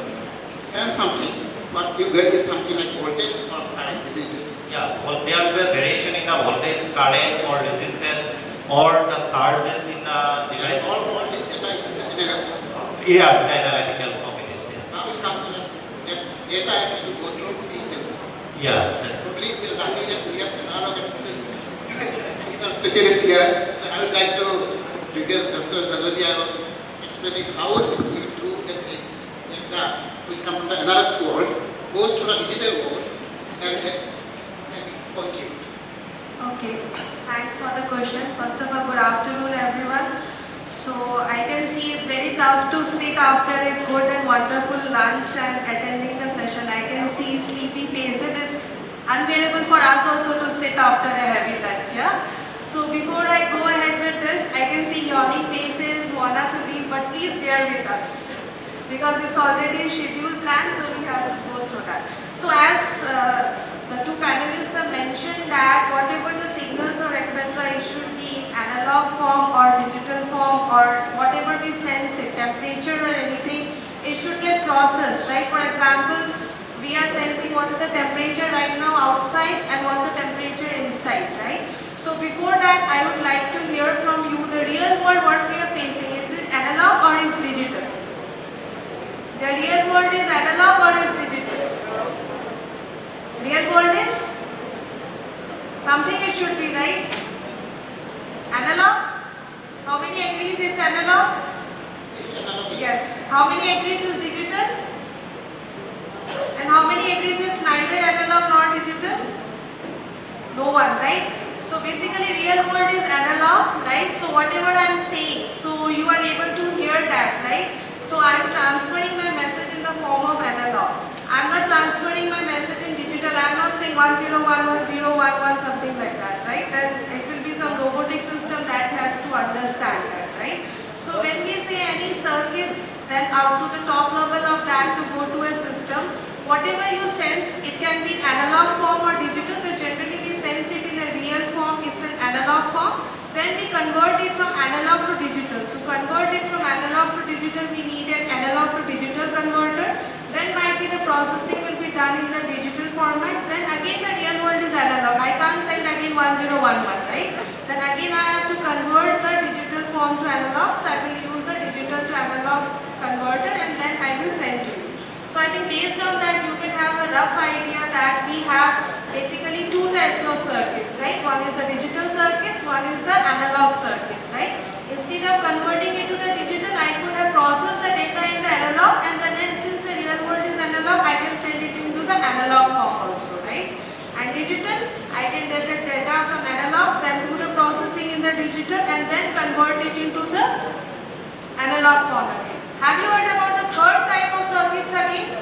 sense something, what you get is something like voltage or current, isn't it? Yeah, well, there will be a variation in the voltage, current or resistance or the charges in the device. All this data is in the analytical. Yeah, the analytical form it is there. Now it comes to that data has to go through these things. Yeah. Totally, we have another some specialist here. So I would like to request Dr. Zazodia explaining how we do that data which comes from another world goes to the digital world and punch it. Okay, thanks for the question. First of all, good afternoon everyone. So I can see it's very tough to sit after a good and wonderful lunch and attending the session. I can see sleepy faces. It's unbearable for us also to sit after a heavy lunch, yeah? So before I go ahead with this, I can see yawning faces, wanna to leave, but please bear with us. Because it's already a scheduled plan, so we have to go through that. So as the two panelists have mentioned that whatever the signals or etc. it should be in analog form or digital form or whatever we sense it, temperature or anything, it should get processed, right? For example, we are sensing what is the temperature right now outside and what's the temperature inside, right? So before that, I would like to hear from you the real world what we are facing. Is it analog or is digital? The real world is analog or is digital? Real world is something it should be, right? Analog? How many agrees it's analog? Yes. How many agrees is digital? And how many agrees is neither analog nor digital? No one, right? So basically real world is analog, right? So whatever I am saying, so you are able to hear that, right? So I am transferring my message in the form of analog. I am not transferring my message in digital. I am not saying 101111 something like that, right? Then it will be some robotic system that has to understand that, right? So when we say any circuits, then up to the top level of that to go to a system, whatever you sense, it can be analog form or digital, but generally we sense it in a real form, it's an analog form. Then we convert it from analog to digital. So convert it from analog to digital, we need an analog to digital converter. Then might be the processing will be done in the digital format. Then again the real world is analog. I can't send again 1011, right? Then again I have to convert the digital form to analog. So I will use the digital to analog converter and then I will send to you. So I think based on that you can have a rough idea that we have basically two types of circuits, right? One is the digital circuits, one is the analog circuits, right? Instead of converting it to the digital, I could have processed the data in the analog and then since the real world is analog, I can send it into the analog form also, right? And digital, I can get the data from analog, then do the processing in the digital and then convert it into the analog form again. Have you heard about the third type of circuits again?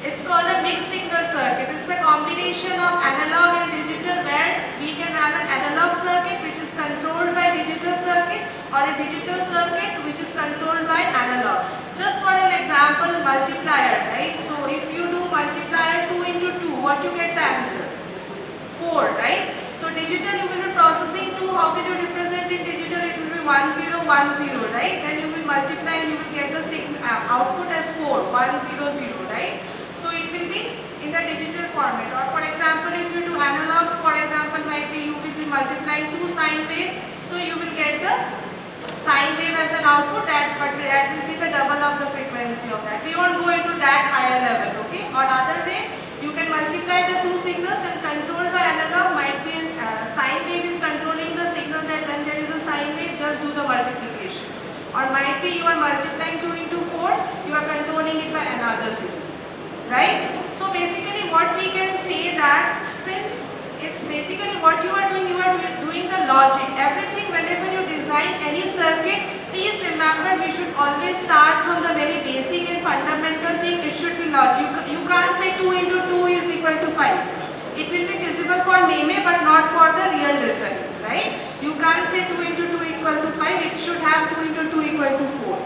It's called a mixed signal circuit. It's a combination of analog and digital where we can have an analog circuit which is controlled by digital circuit or a digital circuit which is controlled by analog. Just for an example, multiplier, right? So if you do multiplier 2 into 2, what you get the answer? 4, right? So digital you will be processing 2. How will you represent in digital? It will be 1010, right? Then you will multiply and you will get the output as 4, 100, right? So it will be in the digital format. Or for example, if you do analog, for example, might be you will be multiplying 2 sine wave. So you will get the sine wave as an output, but that will be the double of the frequency of that. We won't go into that higher level, okay? Or other way, you can multiply the two signals and controlled by analog might be sine wave is controlling the signal that when there is a sine wave, just do the multiplication. Or might be you are multiplying 2 into 4, you are controlling it by another signal, right? So basically what we can say that since it's basically what you are doing the logic. Everything whenever you design any circuit, please remember we should always start from the very basic and fundamental thing. It should be logic. You can't say 2 into 2 is equal to 5. It will be feasible for name but not for the real design, right? You can't say 2 into 2 equal to 5. It should have 2 into 2 equal to 4,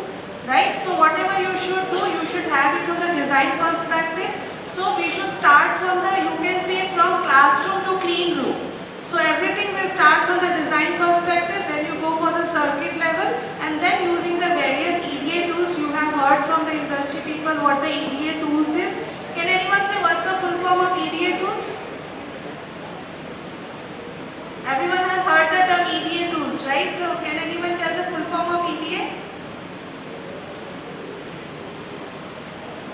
right? So whatever you should do, you should have it from the design perspective. So we should start from the, you can say from classroom to clean room. So everything will start from the design perspective, then you go for the circuit level and then using the various EDA tools. You have heard from the industry people what the EDA tools is. Can anyone say what's the full form of EDA tools? Everyone has heard the term EDA tools, right? So can anyone tell the full form of EDA?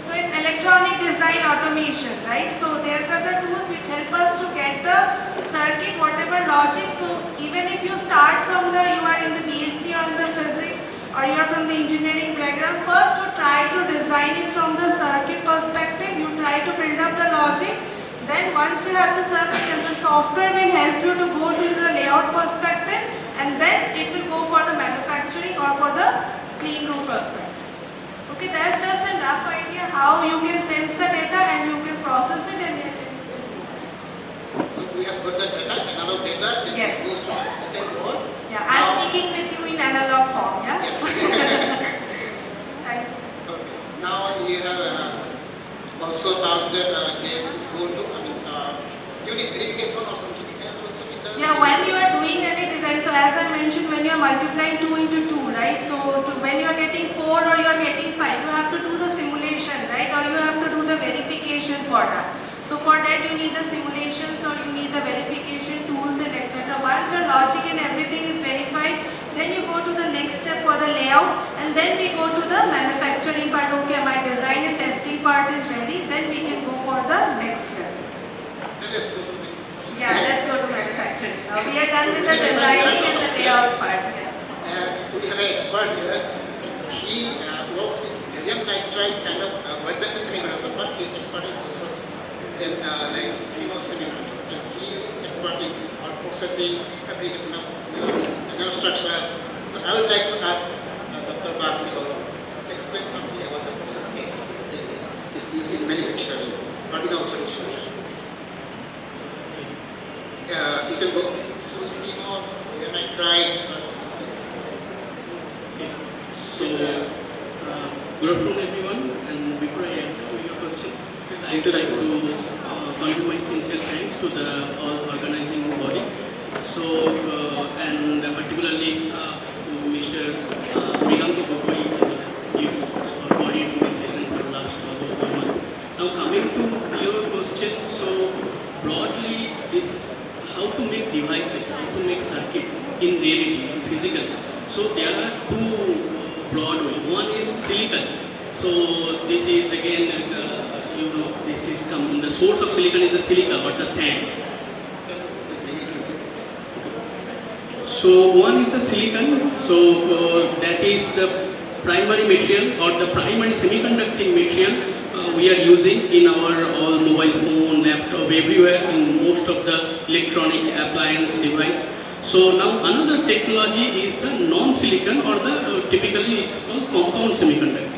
So it's electronic design automation, right? So there are the tools which help us to get the circuit, whatever logic. So even if you start from the, you are in the BSc or in the physics or you are from the engineering background, first you try to design it from the circuit perspective, you try to build up the logic. Then once you have the circuit and the software will help you to go to the layout perspective and then it will go for the manufacturing or for the clean room perspective. Okay, that's just a rough idea how you can sense the data and you can process it and So we have got the data, analog data, it yes. goes to the board. Yeah, I'm speaking with you in analog form, yeah? Yes. Right. Okay. Now you have also talked again go to, unit verification or something else also it does? Yeah, when you are doing any design, so as I mentioned, when you are multiplying 2 into 2, right? So when you are getting 4 or you are getting 5, you have to do the simulation, right? Or you have to do the verification for that. So for that you need the simulations or you need the verification tools and etc. Once your logic and everything is verified, then you go to the next step for the layout, and then we go to the manufacturing part. Okay, my design and testing part is ready, then we can go for the next step. Yeah, let's go to manufacturing. Now we are done with the designing and the layout part. We have an expert here. He works in gallium nitride kind of advanced semiconductor, but he is expert in also like CMOS semiconductor. And he is expert in processing, application of nanostructure. So I would like to ask Dr. Bharti to explain something about the process mix. It's used in manufacturing, but in also research. You can go to CMOS, gallium nitride. So, good afternoon everyone, and before I answer your question, I would like to contribute my sincere thanks to the all organizing body. So, and particularly to Mr. Mriganko Gokoi, our body to this session for the last almost 1 month. Now coming to your question, so broadly this how to make devices, how to make circuit in reality, in physical. So there are two broad ways. One is silicon. So this is again, this is the source of silicon is the silica or the sand. So one is the silicon. So that is the primary material or the primary semiconducting material we are using in our all mobile phone, laptop, everywhere, in most of the electronic appliance device. So now another technology is the non-silicon or the typically it's called compound semiconductor.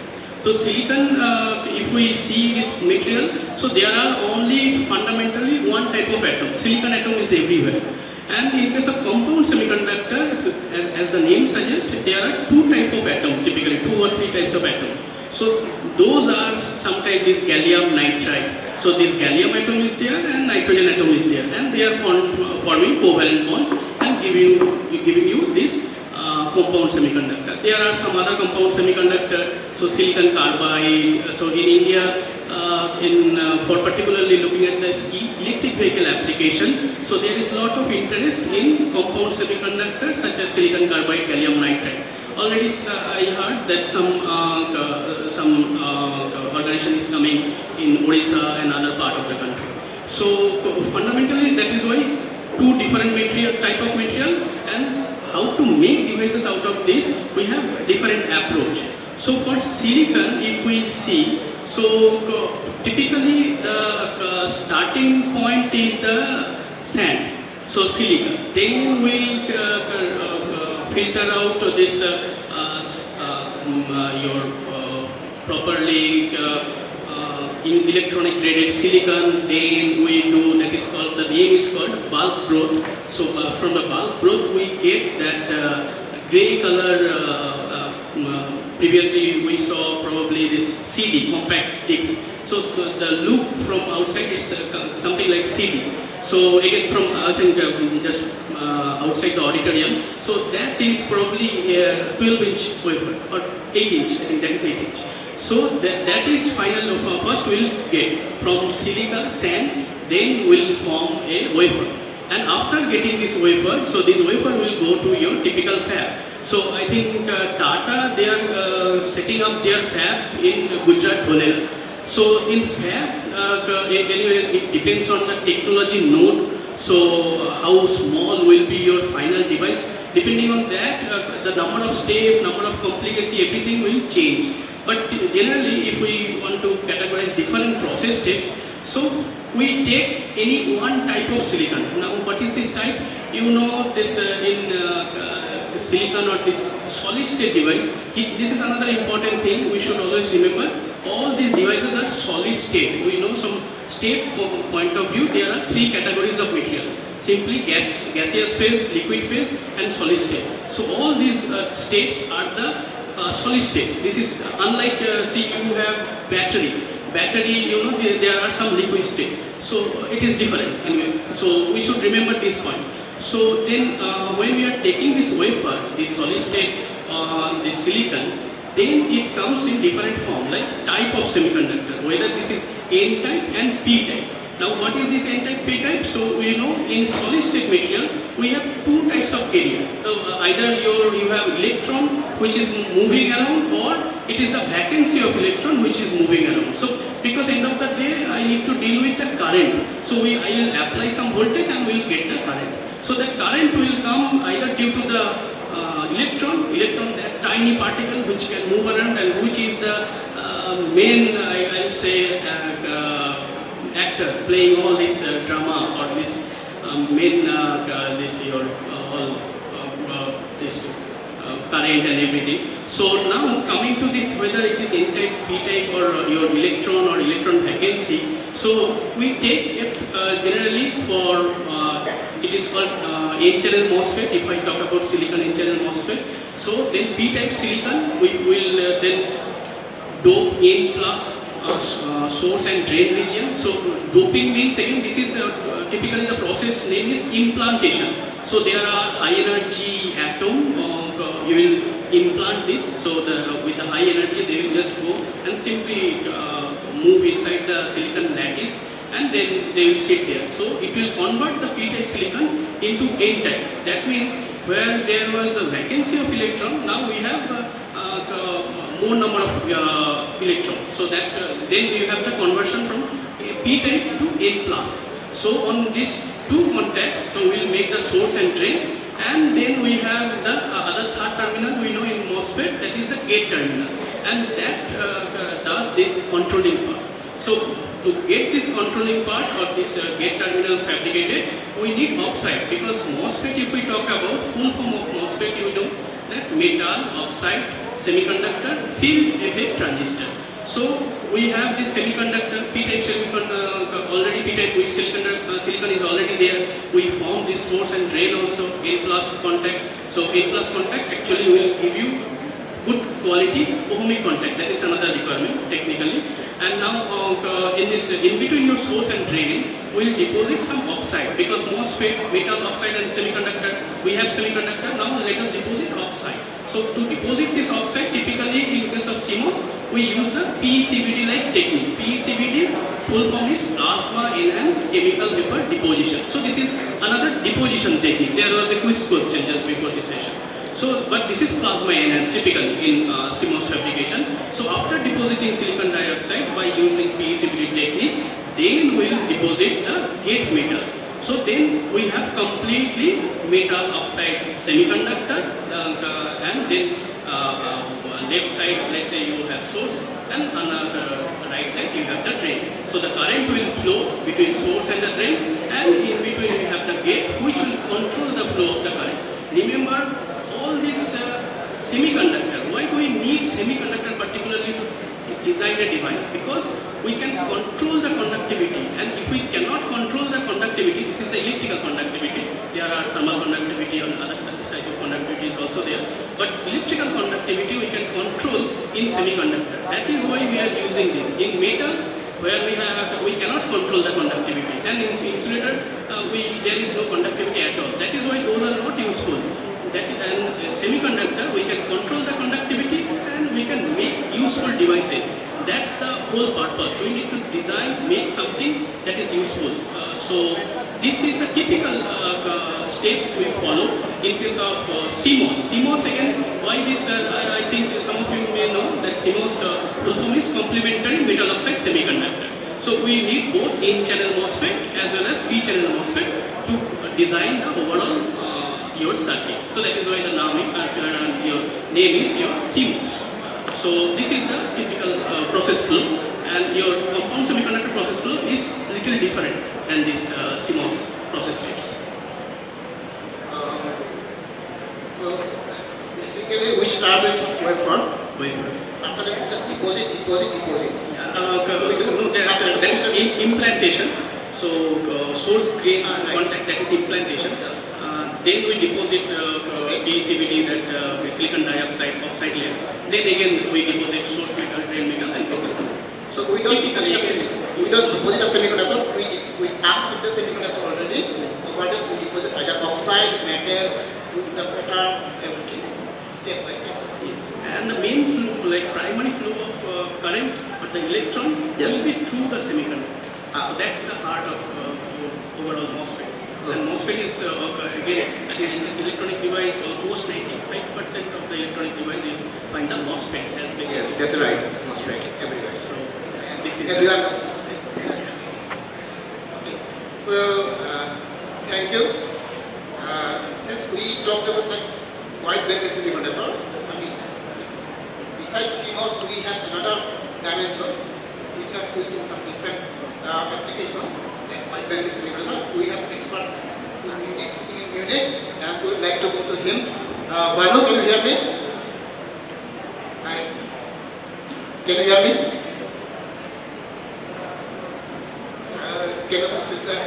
So silicon, if we see this material, so there are only fundamentally one type of atom. Silicon atom is everywhere. And in case of compound semiconductor, as the name suggests, there are two types of atom, typically 2 or 3 types of atom. So those are sometimes this gallium nitride. So this gallium atom is there and nitrogen atom is there, and they are forming covalent bond and giving you this compound semiconductor. There are some other compound semiconductor, so silicon carbide. So in India, for particularly looking at the electric vehicle application, so there is a lot of interest in compound semiconductors such as silicon carbide, gallium nitride. Already I heard that some organization is coming in Odisha and other part of the country. So fundamentally that is why two different type of material, and how to make devices out of this, we have different approach. So for silicon, if we see, so typically the starting point is the sand, so silica. Then we filter out this your properly in electronic graded silicon. Then we do that is called, the name is called bulk growth. So from the bulk growth we get that gray color. Previously we saw probably this CD, compact disc. So the look from outside is something like CD. So again from I think just outside the auditorium. So that is probably a 12-inch wafer or 8-inch. I think that is 8-inch. So that is final. First we will get from silica sand, then will form a wafer. And after getting this wafer, so this wafer will go to your typical fab. So I think Tata, they are setting up their fab in Gujarat, Dholela. So in fab, anyway, it depends on the technology node. So how small will be your final device? Depending on that, the number of steps, number of complexity, everything will change. But generally, if we want to categorize different process steps, so we take any one type of silicon. Now, what is this type? You know, this in silicon or this solid state device. This is another important thing we should always remember. All these devices are solid state. We know from state point of view, there are 3 categories of material. Simply gaseous phase, liquid phase, and solid state. So all these states are the solid state. This is unlike, see, you have battery. Battery, you know, there are some liquid state. So it is different anyway. So we should remember this point. So then when we are taking this wafer, this solid state, this silicon, then it comes in different form, like type of semiconductor, whether this is N type and P type. Now what is this N type, P type? So we know in solid state material, we have two types of carrier. So either you have electron which is moving around, or it is the vacancy of electron which is moving around. So because end of the day, I need to deal with the current. So I will apply some voltage and we will get the current. So the current will come either due to the electron, that tiny particle which can move around, and which is the main, I will say, actor playing all this drama, or this main this your all this current and everything. So now coming to this, whether it is N type, P type, or your electron or electron vacancy. So we take it generally for it is called N-channel MOSFET. If I talk about silicon N-channel MOSFET, so then P-type silicon we will then dope N plus source and drain region. So doping means, again, this is typically the process name is implantation. So there are high energy atom, you will implant this. So with the high energy, they will just go and simply move inside the silicon lattice, and then they will sit there. So it will convert the P-type silicon into N-type. That means where there was a vacancy of electron, now we have more number of electrons. So that then we have the conversion from P-type to N plus. So on these two contacts, so we will make the source and drain, and then we have the other third terminal we know in MOSFET, that is the gate terminal, and that does this controlling part. So to get this controlling part, or this gate terminal fabricated, we need oxide, because MOSFET, if we talk about full form of MOSFET, you know that metal oxide semiconductor field effect transistor. So we have this semiconductor, P-type semiconductor, already P-type with silicon is already there. We form this source and drain also, N plus contact. So N plus contact actually will give you good quality ohmic contact. That is another requirement technically. And now in between your source and drain, we will deposit some oxide, because MOSFET, metal oxide and semiconductor, we have semiconductor, now let us deposit oxide. So to deposit this oxide, typically in case of CMOS, we use the PECVD-like technique. PECVD, full form is plasma enhanced chemical vapor deposition. So this is another deposition technique. There was a quiz question just before this session. So, but this is plasma enhanced typically in CMOS fabrication. So after depositing silicon dioxide by using PECVD technique, then we will deposit the gate metal. So then we have completely metal oxide semiconductor, and then left side, let's say you have source, and another right side you have the drain. So the current will flow between source and the drain, and in between we have the gate which will control the flow of the current. Remember all this semiconductor. Why do we need semiconductor particularly to design a device? Because we can control the conductivity, and if we cannot control the conductivity, this is the electrical conductivity. There are thermal conductivity and other type of conductivity is also there. But electrical conductivity we can control in semiconductor. That is why we are using this. In metal, where we cannot control the conductivity, and in insulator there is no conductivity at all. That is why those are not useful. And semiconductor, we can control the conductivity and we can make useful devices. That's the whole purpose. We need to design, make something that is useful. So this is the typical steps we follow in case of CMOS. CMOS again, why this? I think some of you may know that CMOS full form is complementary metal oxide semiconductor. So we need both N-channel MOSFET as well as P-channel MOSFET to design the overall your circuit. So that is why the your name is your CMOS. So this is the typical process flow, and your compound semiconductor process flow is little different than this CMOS process steps. So basically we start with wafer. After that just deposit. That is implantation. So source drain contact, that is implantation. Then we deposit PECVD, that silicon dioxide oxide layer. Then again we deposit source metal, drain metal, and so we don't deposit a semiconductor, we we come with the semiconductor already. What is we use it either oxide, metal, the pattern, everything, step by step. And the main flow, like primary flow of current or the electron will be through the semiconductor. So that's the heart of overall MOSFET. And MOSFET is again, I think in the electronic device, almost 95% of the electronic device you find the MOSFET as big. Yes, that's right. MOSFET everywhere. So this is everyone. So thank you. Since we talked about the wide bandgap semiconductor, besides CMOS, we have another dimension which are used in some different application. Wide bandgap semiconductor. We have expert sitting in Munich, and we would like to go to him. Vanu, can you hear me? Hi. Can you hear me? Can you please switch that?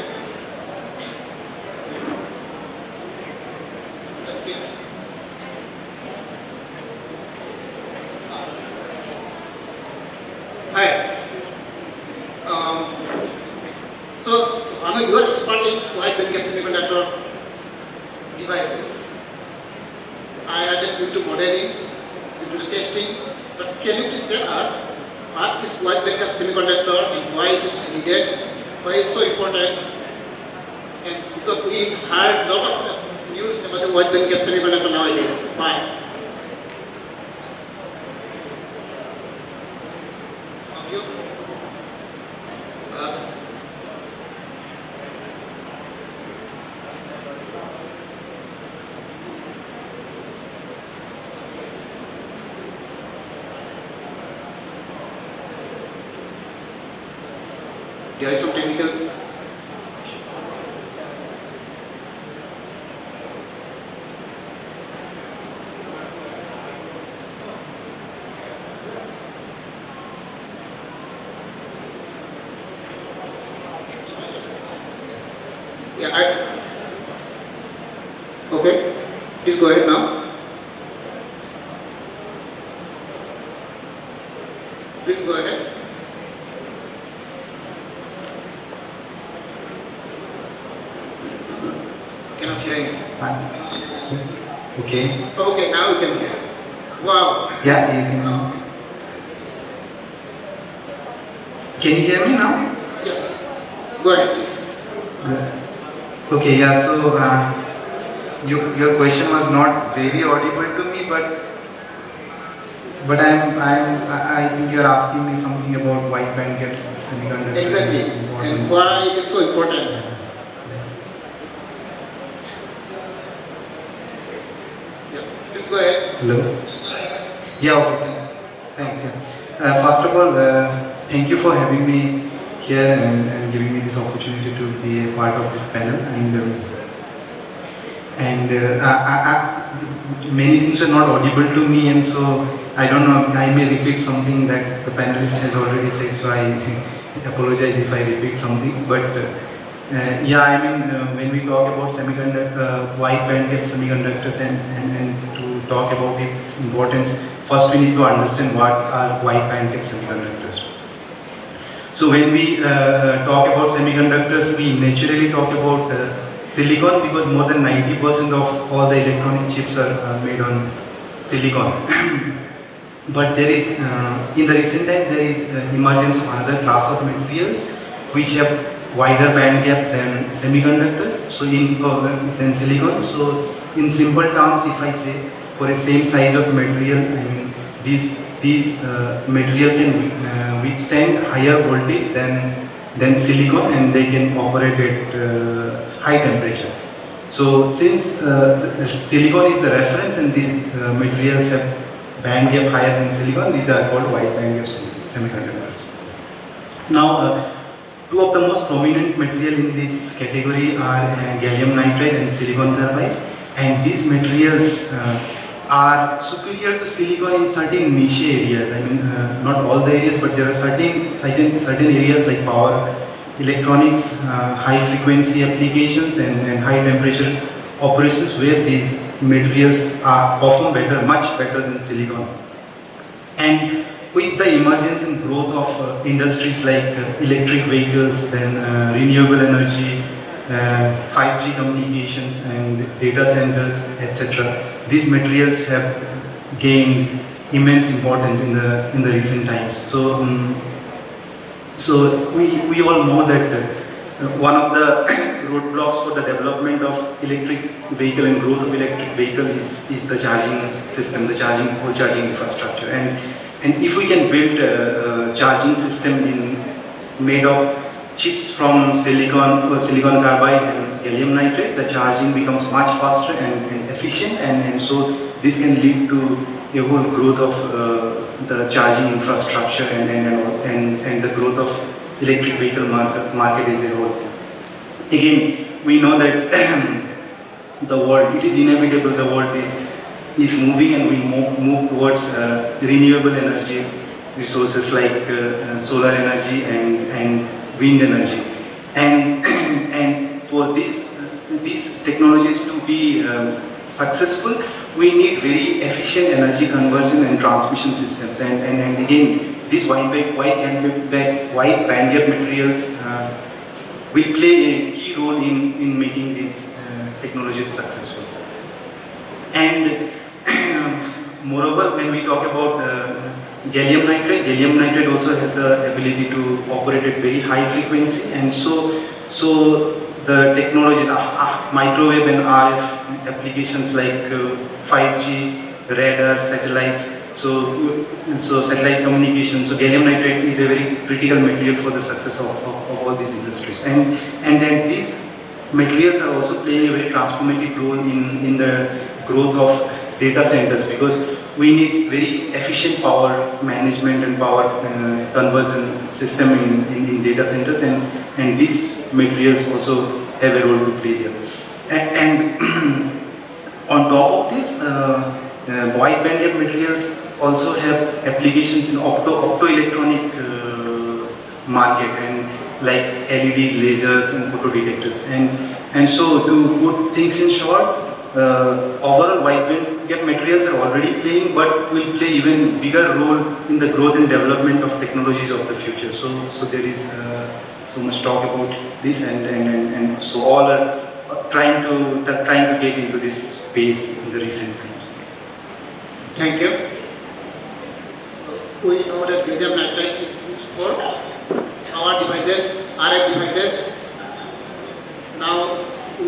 Yes, please. Hi. So, Anu, you are expert in wide bandgap semiconductor devices. I added you to modeling, you to the testing, but can you please tell us what is wide bandgap semiconductor and why it is needed, why it is so important? And because we heard a lot of news about the wide bandgap semiconductor nowadays. Why? You? There is some technical. Yeah, okay, please go ahead now. Please go ahead. Cannot hear it. Okay. Okay, now we can hear. Wow. Yeah, you can. Can you hear me now? Yes. Go ahead, please. Okay, yeah, so your question was not very audible to me, but I think you're asking me something about wide bandgap semiconductor. Exactly. And why it is so important. Yeah. Please go ahead. Hello? Yeah, okay. Thanks. Yeah. First of all, thank you for having me here and giving me this opportunity to be a part of this panel. And many things are not audible to me, and so I don't know, I may repeat something that the panelist has already said, so I apologize if I repeat some things. But yeah, I mean, when we talk about semiconductor, wide bandgap semiconductors and to talk about its importance, first we need to understand what are wide bandgap semiconductors. So when we talk about semiconductors, we naturally talk about silicon, because more than 90% of all the electronic chips are made on silicon. But there is, in the recent times, there is emergence of another class of materials which have wider band gap than semiconductors, so than silicon. So in simple terms, if I say for a same size of material, I mean these material can withstand higher voltage than silicon, and they can operate at high temperature. So since silicon is the reference and these materials have band gap higher than silicon, these are called wide band gap semiconductors. Now, two of the most prominent material in this category are gallium nitride and silicon carbide, and these materials are superior to silicon in certain niche areas. I mean, not all the areas, but there are certain areas like power electronics, high frequency applications, and high temperature operations, where these materials are perform better, much better than silicon. And with the emergence and growth of industries like electric vehicles, then renewable energy, 5G communications and data centers, etc., these materials have gained immense importance in the recent times. So we all know that one of the roadblocks for the development of electric vehicle and growth of electric vehicle is the charging system, the charging infrastructure. And if we can build a charging system made of chips from silicon carbide and gallium nitride, the charging becomes much faster and efficient, and so this can lead to a whole growth of the charging infrastructure and the growth of electric vehicle market as a whole. Again, we know that the world, it is inevitable, the world is moving, and we move towards renewable energy resources like solar energy and wind energy. And for these technologies to be successful, we need very efficient energy conversion and transmission systems. And again, these wide bandgap materials will play a key role in making these technologies successful. And moreover, when we talk about gallium nitride also has the ability to operate at very high frequency, and so the technologies, microwave and RF applications like 5G, radar, satellites, so satellite communication. So gallium nitride is a very critical material for the success of all these industries. And then these materials are also playing a very transformative role in the growth of data centers, because we need very efficient power management and power conversion system in data centers, and these materials also have a role to play there. And on top of this, wide bandgap materials also have applications in optoelectronic market, and like LEDs, lasers and photodetectors. And so to put things in short, overall wide bandgap materials are already playing, but will play even bigger role in the growth and development of technologies of the future. So there is so much talk about this, and so all are trying to get into this space in the recent times. Thank you. So we know that gallium nitride is used for power devices, RF devices. Now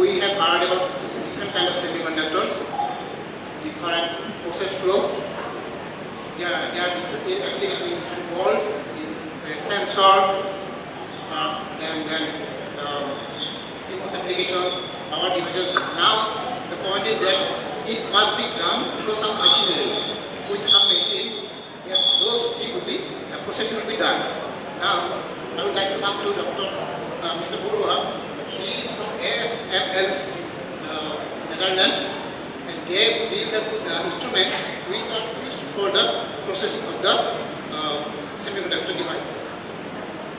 we have heard about different kinds of semiconductors, different process flow. There are different applications involved in sensor, then CMOS application, power devices. Now the point is that it must be done through some machinery. With some machine, those three will be, the process will be done. Now I would like to come to Dr. Mr. Burua. He is from ASML Netherlands, and they build the instruments which are used for the processing of the semiconductor devices,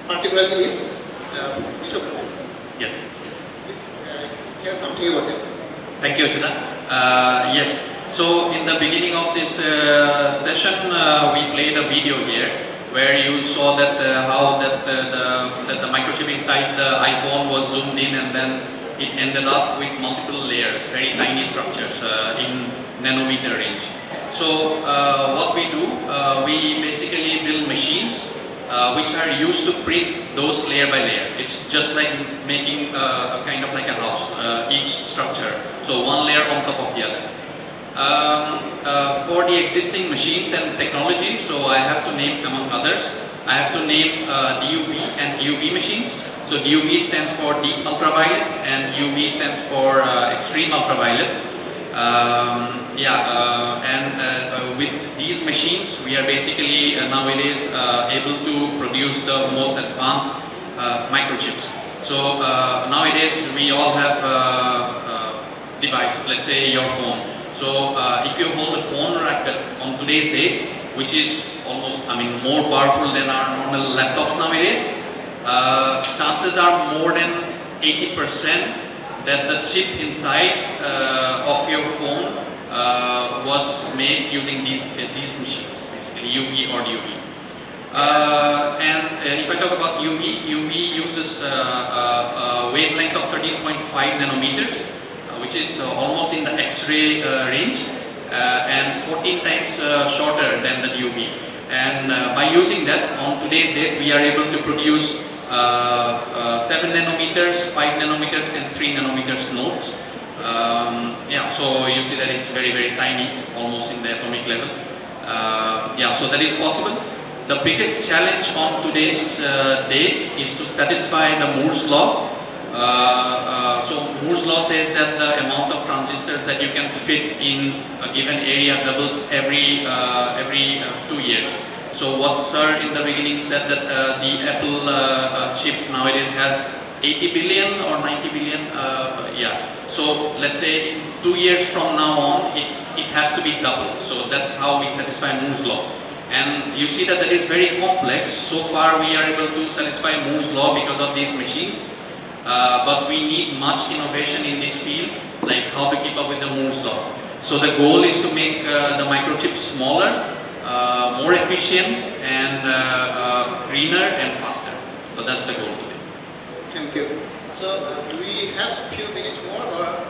particularly in lithography. Yes. Please tell something about that. Thank you, Achita. Yes. So in the beginning of this session, we played a video here where you saw that how that the microchip inside the iPhone was zoomed in, and then it ended up with multiple layers, very tiny structures in nanometer range. So what we do, we basically build machines which are used to print those layer by layer. It's just like making a kind of like a house, each structure. So one layer on top of the other. For the existing machines and technology, so I have to name among others, I have to name DUV and EUV machines. So DUV stands for deep ultraviolet and EUV stands for extreme ultraviolet. With these machines, we are basically nowadays able to produce the most advanced microchips. So nowadays we all have devices, let's say your phone. So if you hold a phone on today's date, which is almost, more powerful than our normal laptops nowadays, chances are more than 80% that the chip inside of your phone was made using these machines, basically UV or DUV. If I talk about UV uses a wavelength of 13.5 nanometers, which is almost in the X-ray range, and 14 times shorter than the UV. And by using that, on today's date, we are able to produce 7 nanometers, 5 nanometers, and 3 nanometers nodes. So you see that it's very, very tiny, almost in the atomic level. So that is possible. The biggest challenge on today's day is to satisfy the Moore's law. So Moore's law says that the amount of transistors that you can fit in a given area doubles every 2 years. So what Sir in the beginning said that the Apple chip nowadays has 80 billion or 90 billion, So let's say in 2 years from now on, it has to be double. So that's how we satisfy Moore's law. And you see that is very complex. So far we are able to satisfy Moore's law because of these machines. But we need much innovation in this field, like how to keep up with the Moore's law. So the goal is to make the microchips smaller, more efficient, and greener and faster. So that's the goal today. Thank you. So do we have a few minutes more or?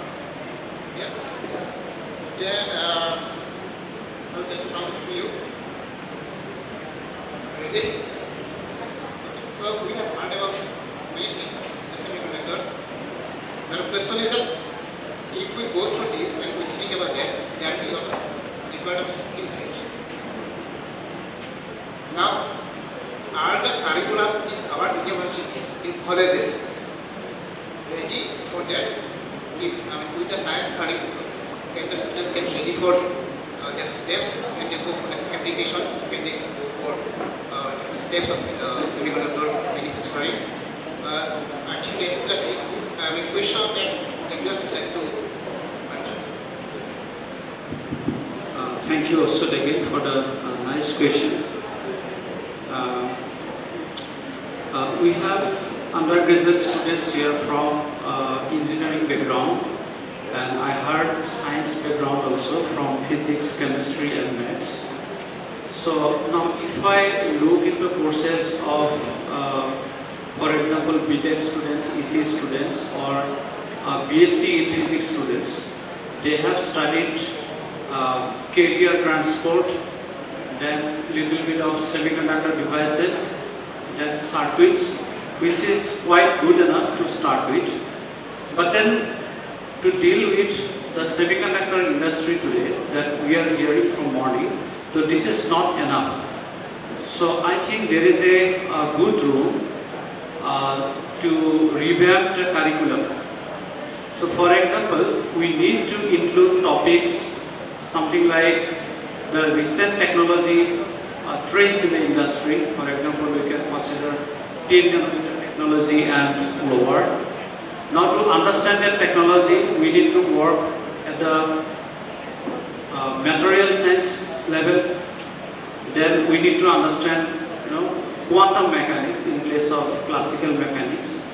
Yeah. Then I'll get it down to you. Ready? So we have heard about many things in the semiconductor. Now the question is that if we go through this and we think about that, there will be a required of skill set. Now, are the curriculum in our universities, in colleges, ready for that? With the higher curriculum, can the students get ready for their steps, when they go for the application, when they go for the steps of semiconductor manufacturing? Actually, that is a question that you would like to answer. Thank you also again for the nice question. We have undergraduate students here from engineering background, and I heard science background also from physics, chemistry and maths. So now if I look into the process of, for example, BTech students, EC students or BSc in physics students, they have studied carrier transport, then little bit of semiconductor devices, then circuits, which is quite good enough to start with. But then to deal with the semiconductor industry today that we are hearing from morning, so this is not enough. So I think there is a good room to revamp the curriculum. So for example, we need to include topics, something like the recent technology trends in the industry. For example, we can consider 10 nanometer technology and lower. Now to understand that technology, we need to work at the material science level. Then we need to understand, quantum mechanics in place of classical mechanics.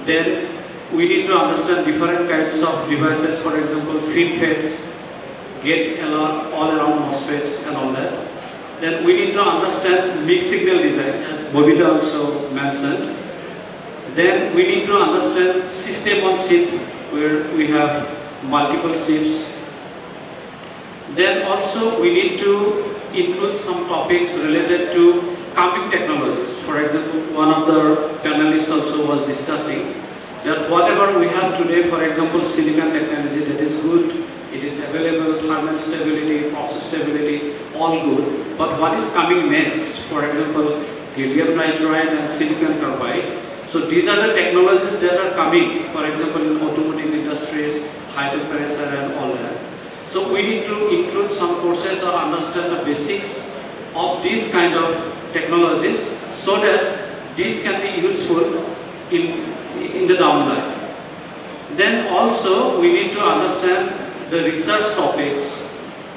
Then we need to understand different kinds of devices, for example, FinFETs, gate all around MOSFETs and all that. Then we need to understand mixed signal design, as Bobita also mentioned. Then we need to understand system on chip, where we have multiple chips. Then also we need to include some topics related to coming technologies. For example, one of the panelists also was discussing that whatever we have today, for example, silicon technology, that is good, it is available, thermal stability, process stability, all good. But what is coming next? For example, gallium nitride and silicon carbide. So these are the technologies that are coming, for example, in automotive industries, high temperature and all that. So we need to include some courses or understand the basics of these kind of technologies so that these can be useful in the down line. Then also we need to understand the research topics,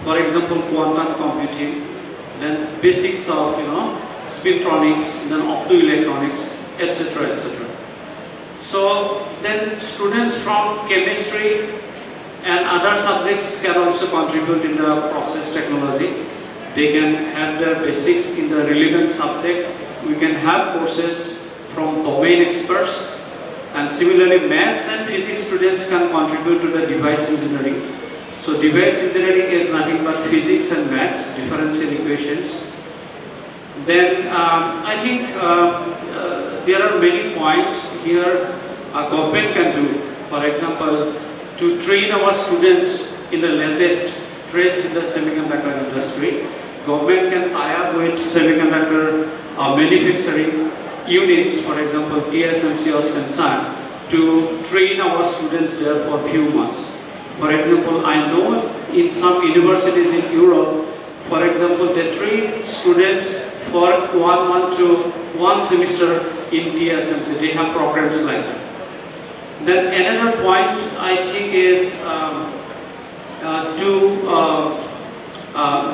for example, quantum computing, then basics of spintronics, then optoelectronics, etc., etc. So then students from chemistry and other subjects can also contribute in the process technology. They can have their basics in the relevant subject. We can have courses from domain experts, and similarly maths and physics students can contribute to the device engineering. So device engineering is nothing but physics and maths, differential equations. Then I think there are many points here a government can do. For example, to train our students in the latest trends in the semiconductor industry, government can tie up with semiconductor manufacturing units, for example, TSMC or Samsung, to train our students there for a few months. For example, I know in some universities in Europe, for example, they train students for 1 month to 1 semester in TSMC. They have programs like that. Then another point I think is to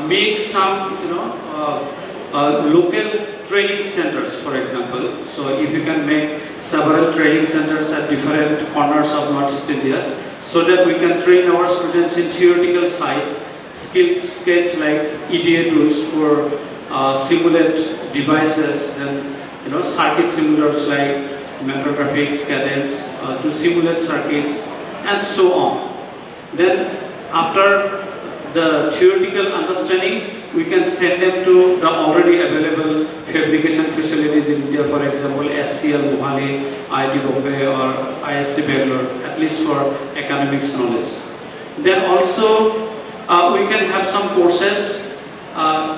make some, local training centers, for example. So if you can make several training centers at different corners of Northeast India, so that we can train our students in theoretical side, skills like EDA tools for simulate devices, and circuit simulators like metrographics, cadence, to simulate circuits, and so on. Then after the theoretical understanding, we can send them to the already available fabrication facilities in India, for example, SCL Mohali, IIT Bombay or ISC Bangalore, at least for economics knowledge. Then also we can have some courses, some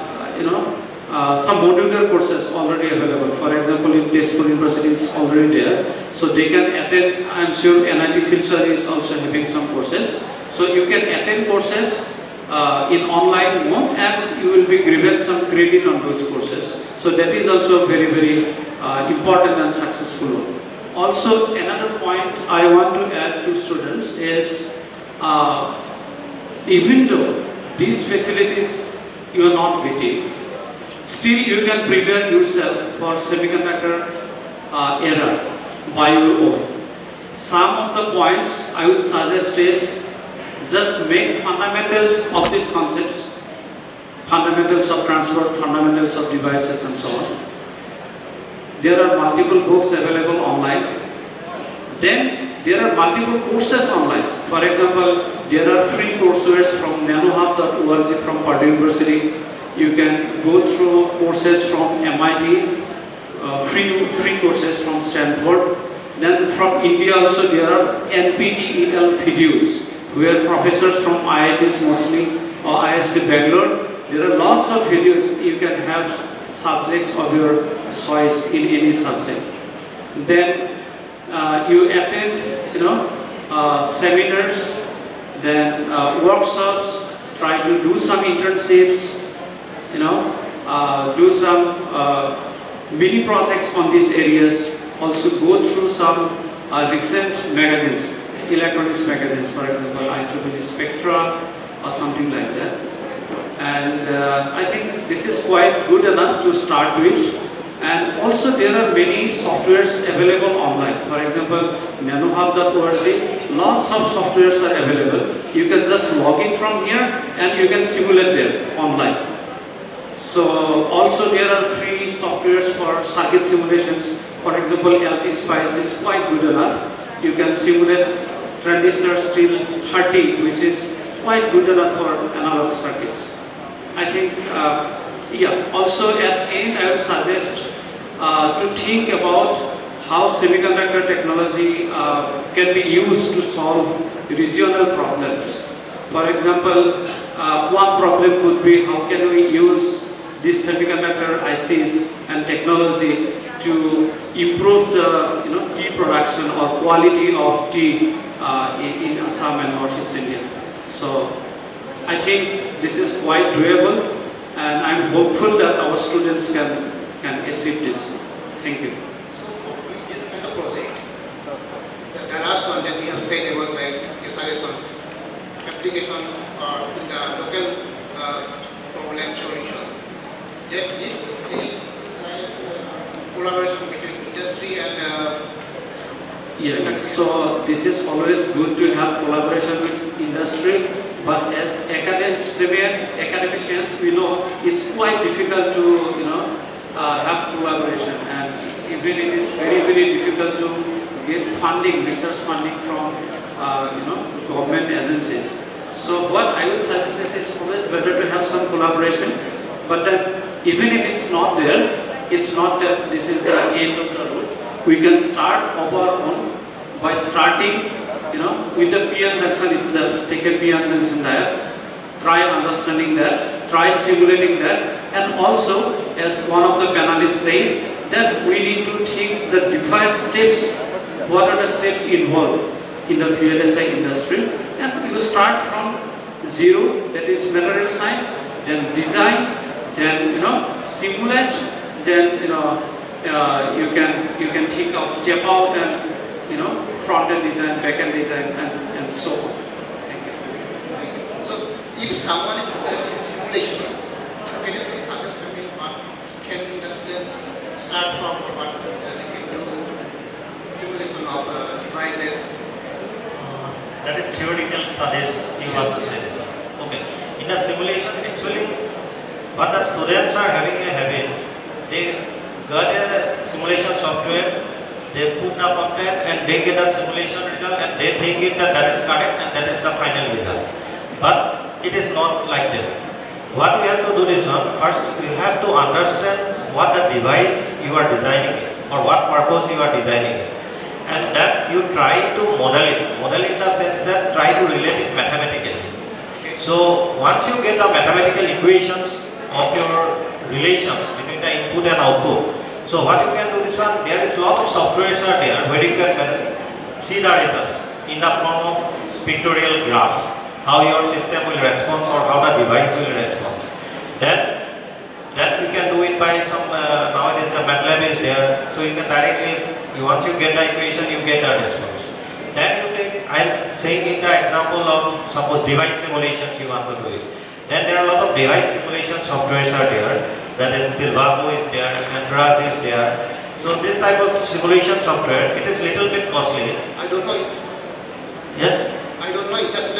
modular courses already available. For example, in Tezpur University is already there, so they can attend. I'm sure NIT Silchar is also having some courses. So you can attend courses in online mode, and you will be given some credit on those courses. So that is also very, very important and successful. Also, another point I want to add to students is, even though these facilities you are not getting, still you can prepare yourself for semiconductor era by your own. Some of the points I would suggest is, just make fundamentals of these concepts, fundamentals of transport, fundamentals of devices, and so on. There are multiple books available online. Then there are multiple courses online. For example, there are free courseware from nanohub.org from Purdue University. You can go through courses from MIT, free courses from Stanford. Then from India also there are NPTEL videos, where professors from IITs mostly or ISC Bangalore, there are lots of videos. You can have subjects of your choice in any subject. Then you attend, seminars, then workshops, try to do some internships, do some mini projects on these areas. Also go through some recent magazines, electronics magazines, for example, IEEE Spectra or something like that. And I think this is quite good enough to start with. And also there are many softwares available online. For example, nanohub.org, lots of softwares are available. You can just log in from here and you can simulate them online. So also there are free softwares for circuit simulations. For example, LT Spice is quite good enough. You can simulate transistors till 30, which is quite good enough for analog circuits. I think, also at the end I would suggest to think about how semiconductor technology can be used to solve regional problems. For example, one problem could be how can we use these semiconductor ICs and technology to improve the tea production or quality of tea in Assam and Northeast India. So I think this is quite doable, and I'm hopeful that our students can achieve this. Thank you. This kind of project, the last one that we have said about like application in the local problem solution. That this collaboration between industry and so this is always good to have collaboration with industry, But as academicians, we know it's quite difficult to have collaboration, and even it is very difficult to get funding, research funding from government agencies. So what I will suggest is it's always better to have some collaboration, but then even if it's not there, it's not that this is the end of the road. We can start of our own by starting with the PM junction itself, take a PM junction there, try understanding that, try simulating that, and also, as one of the panelists said, that we need to take the different steps, what are the steps involved in the VLSI industry, and we will start from zero, that is material science, then design, then simulate, then you can take out and front-end design, back-end design, and so on. Thank you. So, if someone is interested in simulation, can you please suggest to me what can the students start from, or what they can do simulation of devices? That is theoretical studies you want to say. Okay. In the simulation, actually, what the students are having a habit, they got a simulation software, they put the content and they get a simulation result and they think that is correct and that is the final result. But it is not like that. What we have to do is first you have to understand what the device you are designing or what purpose you are designing, and that you try to model it. Model in the sense that try to relate it mathematically. So once you get the mathematical equations of your relations between the input and output, so what you can do is there is a lot of software are there where you can see the results in the form of pictorial graph, how your system will respond or how the device will respond. Then you can do it by some, nowadays the MATLAB is there, so you can directly, once you get the equation, you get the response. Then you take, I am saying in the example of suppose device simulations you want to do it. Then there are a lot of device simulation softwares are there. That is Silvago is there, Sentras is there. So this type of simulation software, it is little bit costly. I don't know. Yes? I don't know. It just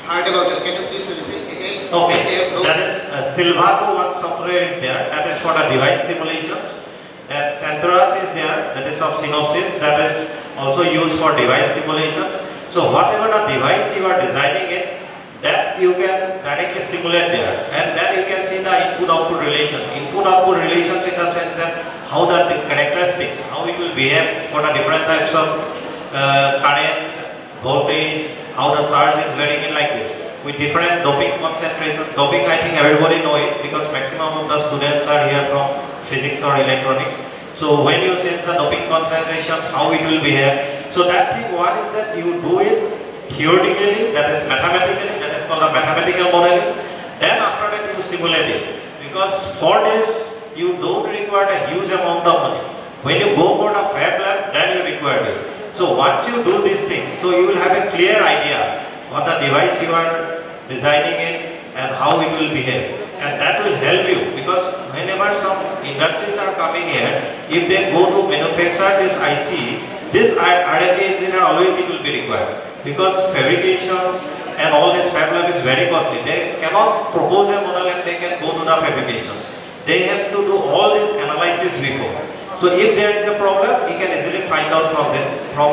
heard about it. Can you please repeat again? Okay. That is Silvago one software is there. That is for the device simulations. And Sentras is there. That is of Synopsys. That is also used for device simulations. So whatever the device you are designing it, that you can directly simulate there, and then you can see the input-output relation. Input-output relations in the sense that how the characteristics, how it will behave for the different types of currents, voltage, how the surge is varying in like this. With different doping concentration. Doping, I think everybody know it because maximum of the students are here from physics or electronics. So when you set the doping concentration, how it will behave. So that thing, one is that you do it theoretically, that is mathematically, that is called a mathematical modeling. Then after that you simulate it. Because for this, you don't require a huge amount of money. When you go for the fab lab, then you require it. So once you do these things, so you will have a clear idea what the device you are designing it and how it will behave. And that will help you because whenever some industries are coming here, if they go to manufacture this IC, this R&D engineer always it will be required. Because fabrications and all this fab lab is very costly. They cannot propose a model and they can go to the fabrications. They have to do all this analysis before. So if there is a problem, we can easily find out from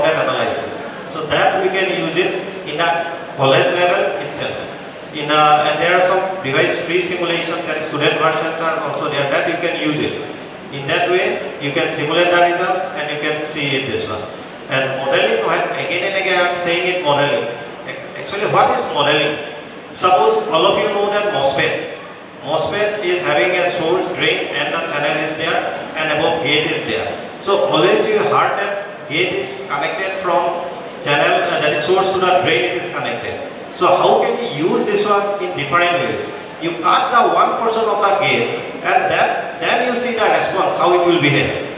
that analysis. So that we can use it in a college level itself. And there are some device-free simulations and student versions are also there that you can use it. In that way, you can simulate the results and you can see it this one. And modeling, again and again I am saying it modeling. Actually, what is modeling? Suppose all of you know that MOSFET. MOSFET is having a source, drain, and the channel is there, and above gate is there. So always you heard that gate is connected from channel, that is source to the drain it is connected. So how can you use this one in different ways? You cut the one portion of the gate, and then you see the response, how it will behave.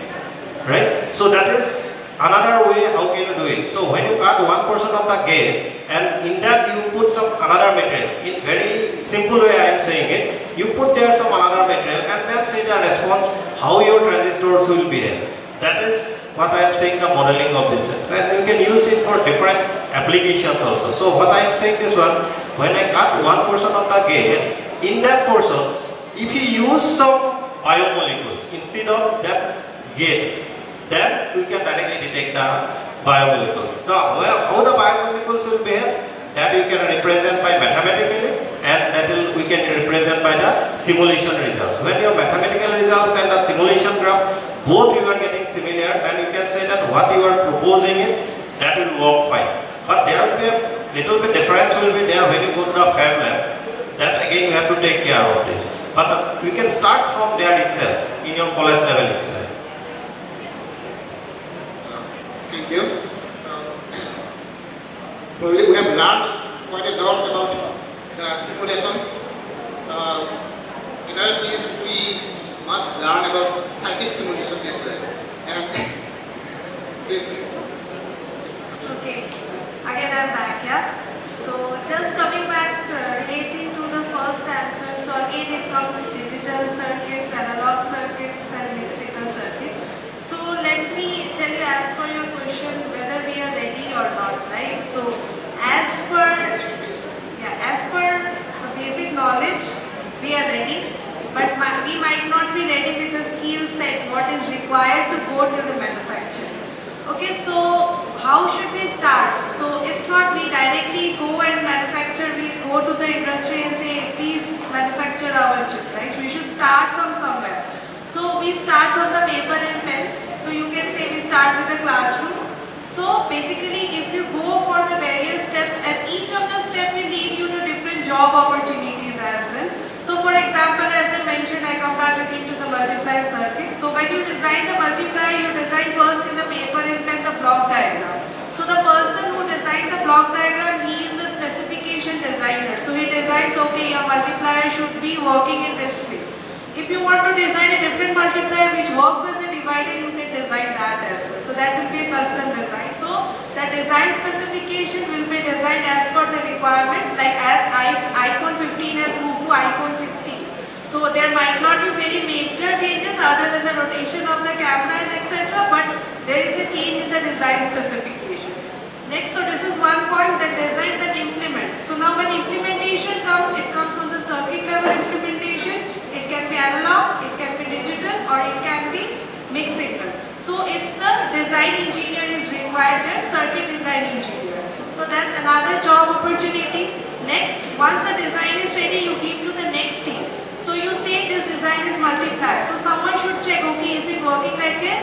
Right? So that is another way how can you do it. So when you cut one portion of the gate and in that you put some another material, in very simple way I am saying it, you put there some another material and then see the response how your transistors will behave. That is what I am saying the modeling of this. And you can use it for different applications also. So what I am saying this one, when I cut one portion of the gate, in that portion, if you use some biomolecules instead of that gate, then we can directly detect the biomolecules. Now, how the biomolecules will behave, that we can represent by mathematically, and that we can represent by the simulation results. When your mathematical results and the simulation graph, both you are getting similar, and you can say that what you are proposing it, that will work fine. But there will be a little bit difference will be there when you go to the fab lab. That again you have to take care of this. But we can start from there itself, in your college level itself. Thank you. Probably we have learned quite a lot about the simulation. Another thing is we must learn about circuit simulation as well. And please. Okay, again I'm back, yeah. So just coming back relating to the first answer, so again it comes digital circuits, analog circuits and mixed signal circuit. So let me tell you as per your question whether we are ready or not, right? So as per basic knowledge, we are ready, but we might not be ready with the skill set what is required to go to the manufacturing. Okay, so how should we start? So it's not we directly go and manufacture, we go to the industry and say, please manufacture our chip, right? We should start from somewhere. So we start from the paper and pen. So you can say we start with the classroom. So basically if you go for the various steps, and each of the steps will lead you to different job opportunities as well. So for example, as I mentioned, I come back again to the multiplier circuit. So when you design the multiplier, you design first in the paper and pen the block diagram. So the person who designed the block diagram, he is the specification designer. So he designs, okay, your multiplier should be working in this way. If you want to design a different multiplier which works with the divider, you can design that as well. So that will be a custom design. So the design specification will be designed as per the requirement, like as icon 15 has moved to icon 16. So there might not be very major changes other than the rotation of the camera and etc. But there is a change in the design specification. Next, so this is one point, that design then implement. So now when implementation comes, it comes from the circuit level implementation. It can be analog, it can be digital, or it can be mixed signal. So it's the design engineer is required there, circuit design engineer. So that's another job opportunity. Next, once the design is ready, you give to the next team. So you say this design is multiplier. So someone should check, okay, is it working like a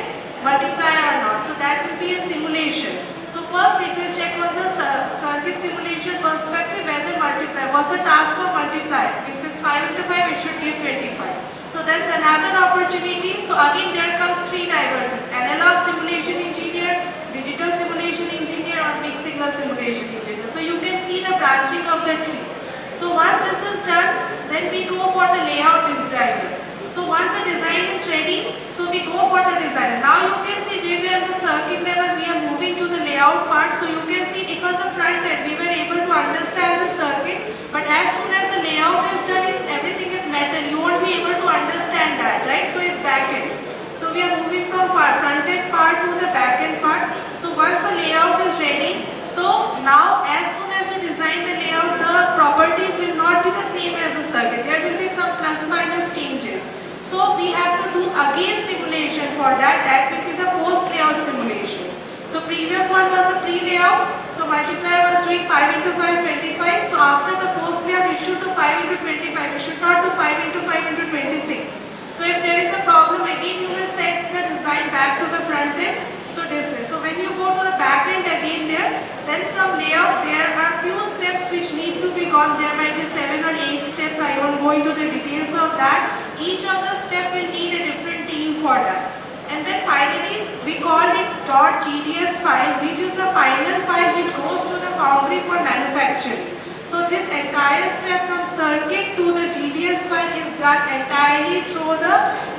multiplier or not? So that will be a simulation. So first it will check on the circuit simulation perspective whether multiplier, what's the task of multiplier. If it's 5 into 5, it should give 25. So that's another opportunity. So again there comes three diversities: analog simulation engineer, digital simulation engineer, or mixed signal simulation engineer. So you can see the branching of the tree. So once this is done, then we go for the layout design. So once the design is ready, so we go for the design. Now you can see we are at the circuit level, we are moving to the layout part. So you can see it was the front end, we were able to understand the circuit, but as soon as the layout is done, everything is metal. You won't be able to understand that, right? So it's back end. So we are moving from front end part to the back end part. So once the layout is ready, so now as soon as you design the layout, the properties will not be the same as the circuit. There will be some plus minus changes. So we have to do again simulation for that. That will be the post layout simulations. So previous one was a pre-layout. So multiplier was doing 5 into 5, 25. So after the post layout, it should do 5 into 25. It should not do 5 into 5 into 26. So if there is a problem, again you will set the design back to the front end. So this way. So when you go to the back end again there, then from layout there are few steps which need to be gone. There might be 7 or 8 steps. I won't go into the details of that. Each of the step will need a different team for that. And then finally we call it .gds file, which is the final file which goes to the foundry for manufacturing. So this entire step from circuit to the GDS file is done entirely through the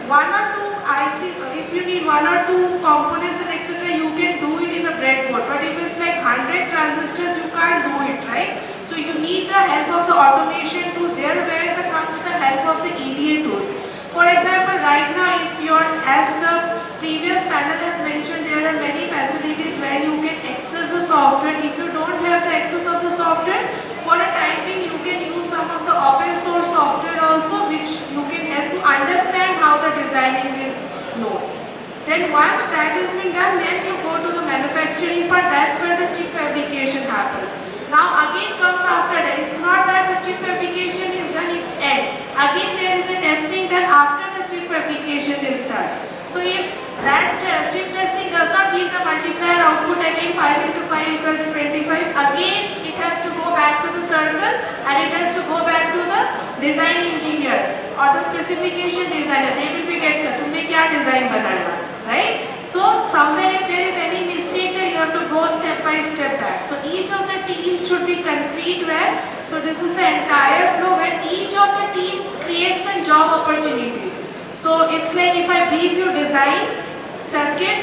1 or 2 IC. If you need 1 or 2 components and etc., you can do it in the breadboard. But if it's like 100 transistors, you can't do it, right? So you need the help of the automation tool. There where comes the help of the EDA tools. For example, right now, if you're, as the previous panel has mentioned, there are many facilities where you can access the software. If you don't have the access of the software, for a time being, you Then once that has been done, then you go to the manufacturing part. That's where the chip fabrication happens. Now again comes after that. It's not that the chip fabrication is done, it's end. Again there is a testing done after the chip fabrication is done. So if that chip testing does not give the multiplier output again 5 into 5 equal to 25, again it has to go back to the circle and it has to go back to the design engineer or the specification designer. They will be getting, तुमने क्या design बनाया, right? So somewhere if there is any mistake there, you have to go step by step back. So each of the teams should be concrete where, so this is the entire flow where each of the team creates some job opportunities. So it's like if I brief you design, circuit,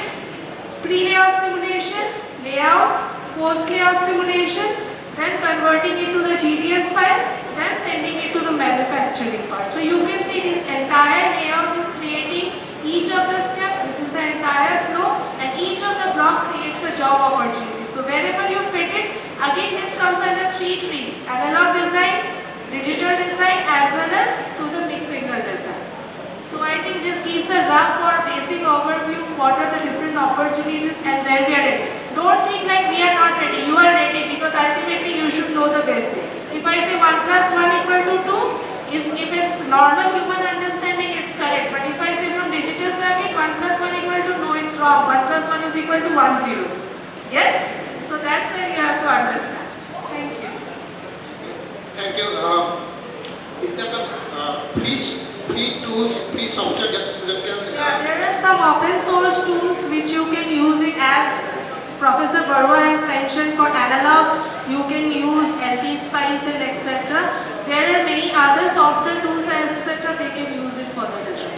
pre-layout simulation, layout, post-layout simulation, then converting it to the GDS file, then sending it to the manufacturing part. So you can see this entire layout is creating each of the steps. This is the entire flow and each of the block creates a job opportunity. So wherever you fit it, again this comes under 3 trees: analog design, digital design as well as to the mixed signal design. So I think this gives a rough or basic overview what are the different opportunities and where we are ready. Don't think like we are not ready. You are ready because ultimately you should know the basic. If I say 1 plus 1 equal to 2, if it's normal human understanding, it's correct. But if I say from digital circuit 1 plus 1 equal to, no, it's wrong. 1 plus 1 is equal to 1, 0. Yes? So that's where you have to understand. Thank you. Thank you. Is there some free tools, free software that can... Yeah, there are some open source tools which you can use it as Professor Barua has mentioned for analog. You can use LT-Spice and etc. There are many other software tools etc. They can use it for the design.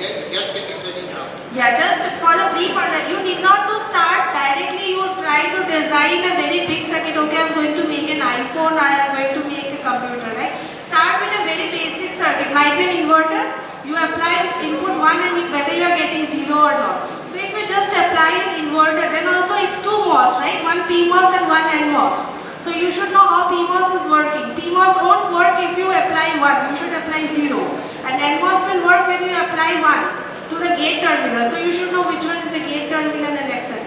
Yeah, just for a brief order. You need not to start directly. You try to design a very big circuit. Okay, I'm going to make an iPhone or I'm going to make a computer, right? Start with a very basic circuit. Might be an inverter. You apply input 1 and whether you are getting 0 or not. So if you just apply an inverter, then also it's 2 MOS, right? 1 PMOS and 1 NMOS. So you should know how PMOS is working. PMOS won't work if you apply 1. You should apply 0. And NMOS will work when you apply 1 to the gate terminal. So you should know which one is the gate terminal and etc.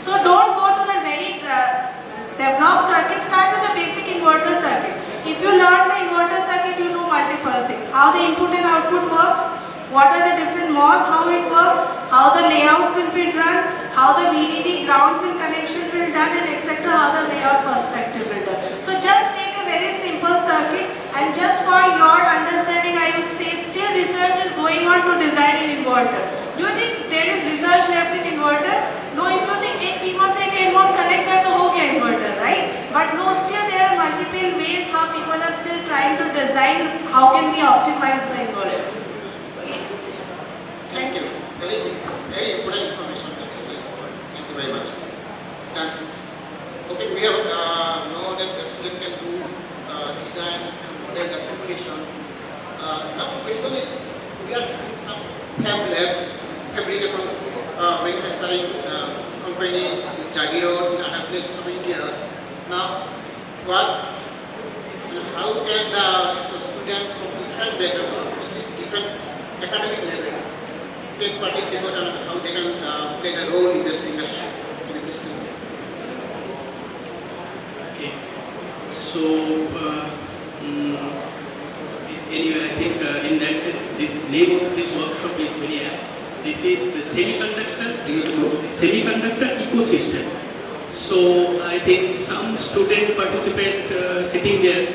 So don't go to the very developed circuit. Start with the basic inverter circuit. If you learn the inverter circuit, you know multiple things. How the input and output works, what are the different MOS, how it works, how the layout will be done, how the VDD ground pin connection will be done and etc. How the layout perspective will be done. So just take a very simple circuit and just for your understanding, I would say still research is going on to design an inverter. Do you think there is research left in inverter? No, if you think एक PMOS एक NMOS connector तो हो गया inverter, right? But no, still there are multiple ways how people are still trying to design how can we optimize the inverter. Thank you. Very important information. Thank you very much. And okay, we have know that the student can do design, model, assemblation. Now the question is, we are doing some fab labs, fabrication, manufacturing companies in Jagiroad, in other places of India. Now, how can the students from different backgrounds, different academic level, take participate and how they can play a role in this industry? Okay. So, anyway, I think in that sense, this name of this workshop is very apt. This is the semiconductor ecosystem. So I think some student participant sitting there,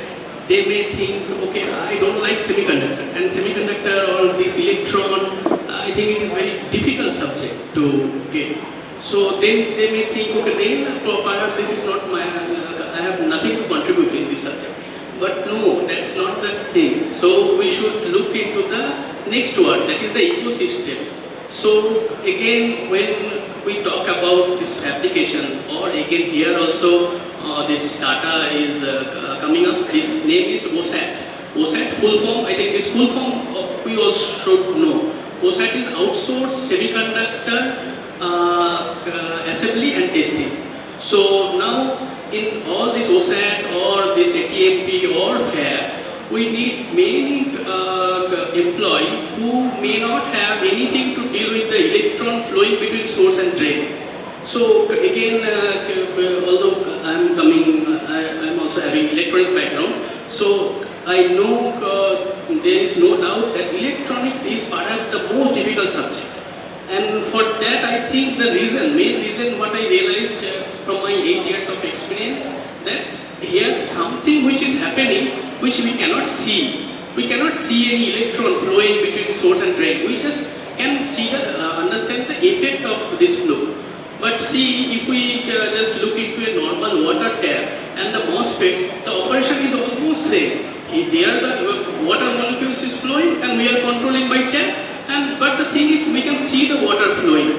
they may think, okay, I don't like semiconductor, and semiconductor or this electron, I think it is very difficult subject to get. So then they may think, okay, then perhaps this is not my, I have nothing to contribute in this subject. But no, that's not the thing. So we should look into the next word, that is the ecosystem. So again, when we talk about this fabrication, or again here also this data is coming up, this name is OSAT. OSAT full form, I think this full form we all should know. OSAT is outsourced semiconductor assembly and testing. So now in all this OSAT or this ATMP or fab, we need many employee who may not have anything to deal with the electron flowing between source and drain. So again, although I'm also having electronics background, so I know there is no doubt that electronics is perhaps the most difficult subject. And for that, I think the main reason what I realized from my 8 years of experience, that here something which is happening which we cannot see. We cannot see any electron flowing between source and drain. We just can see understand the effect of this flow. But see, if we just look into a normal water tap and the MOSFET, the operation is almost same. There the water molecules is flowing and we are controlling by tap. But the thing is, we can see the water flowing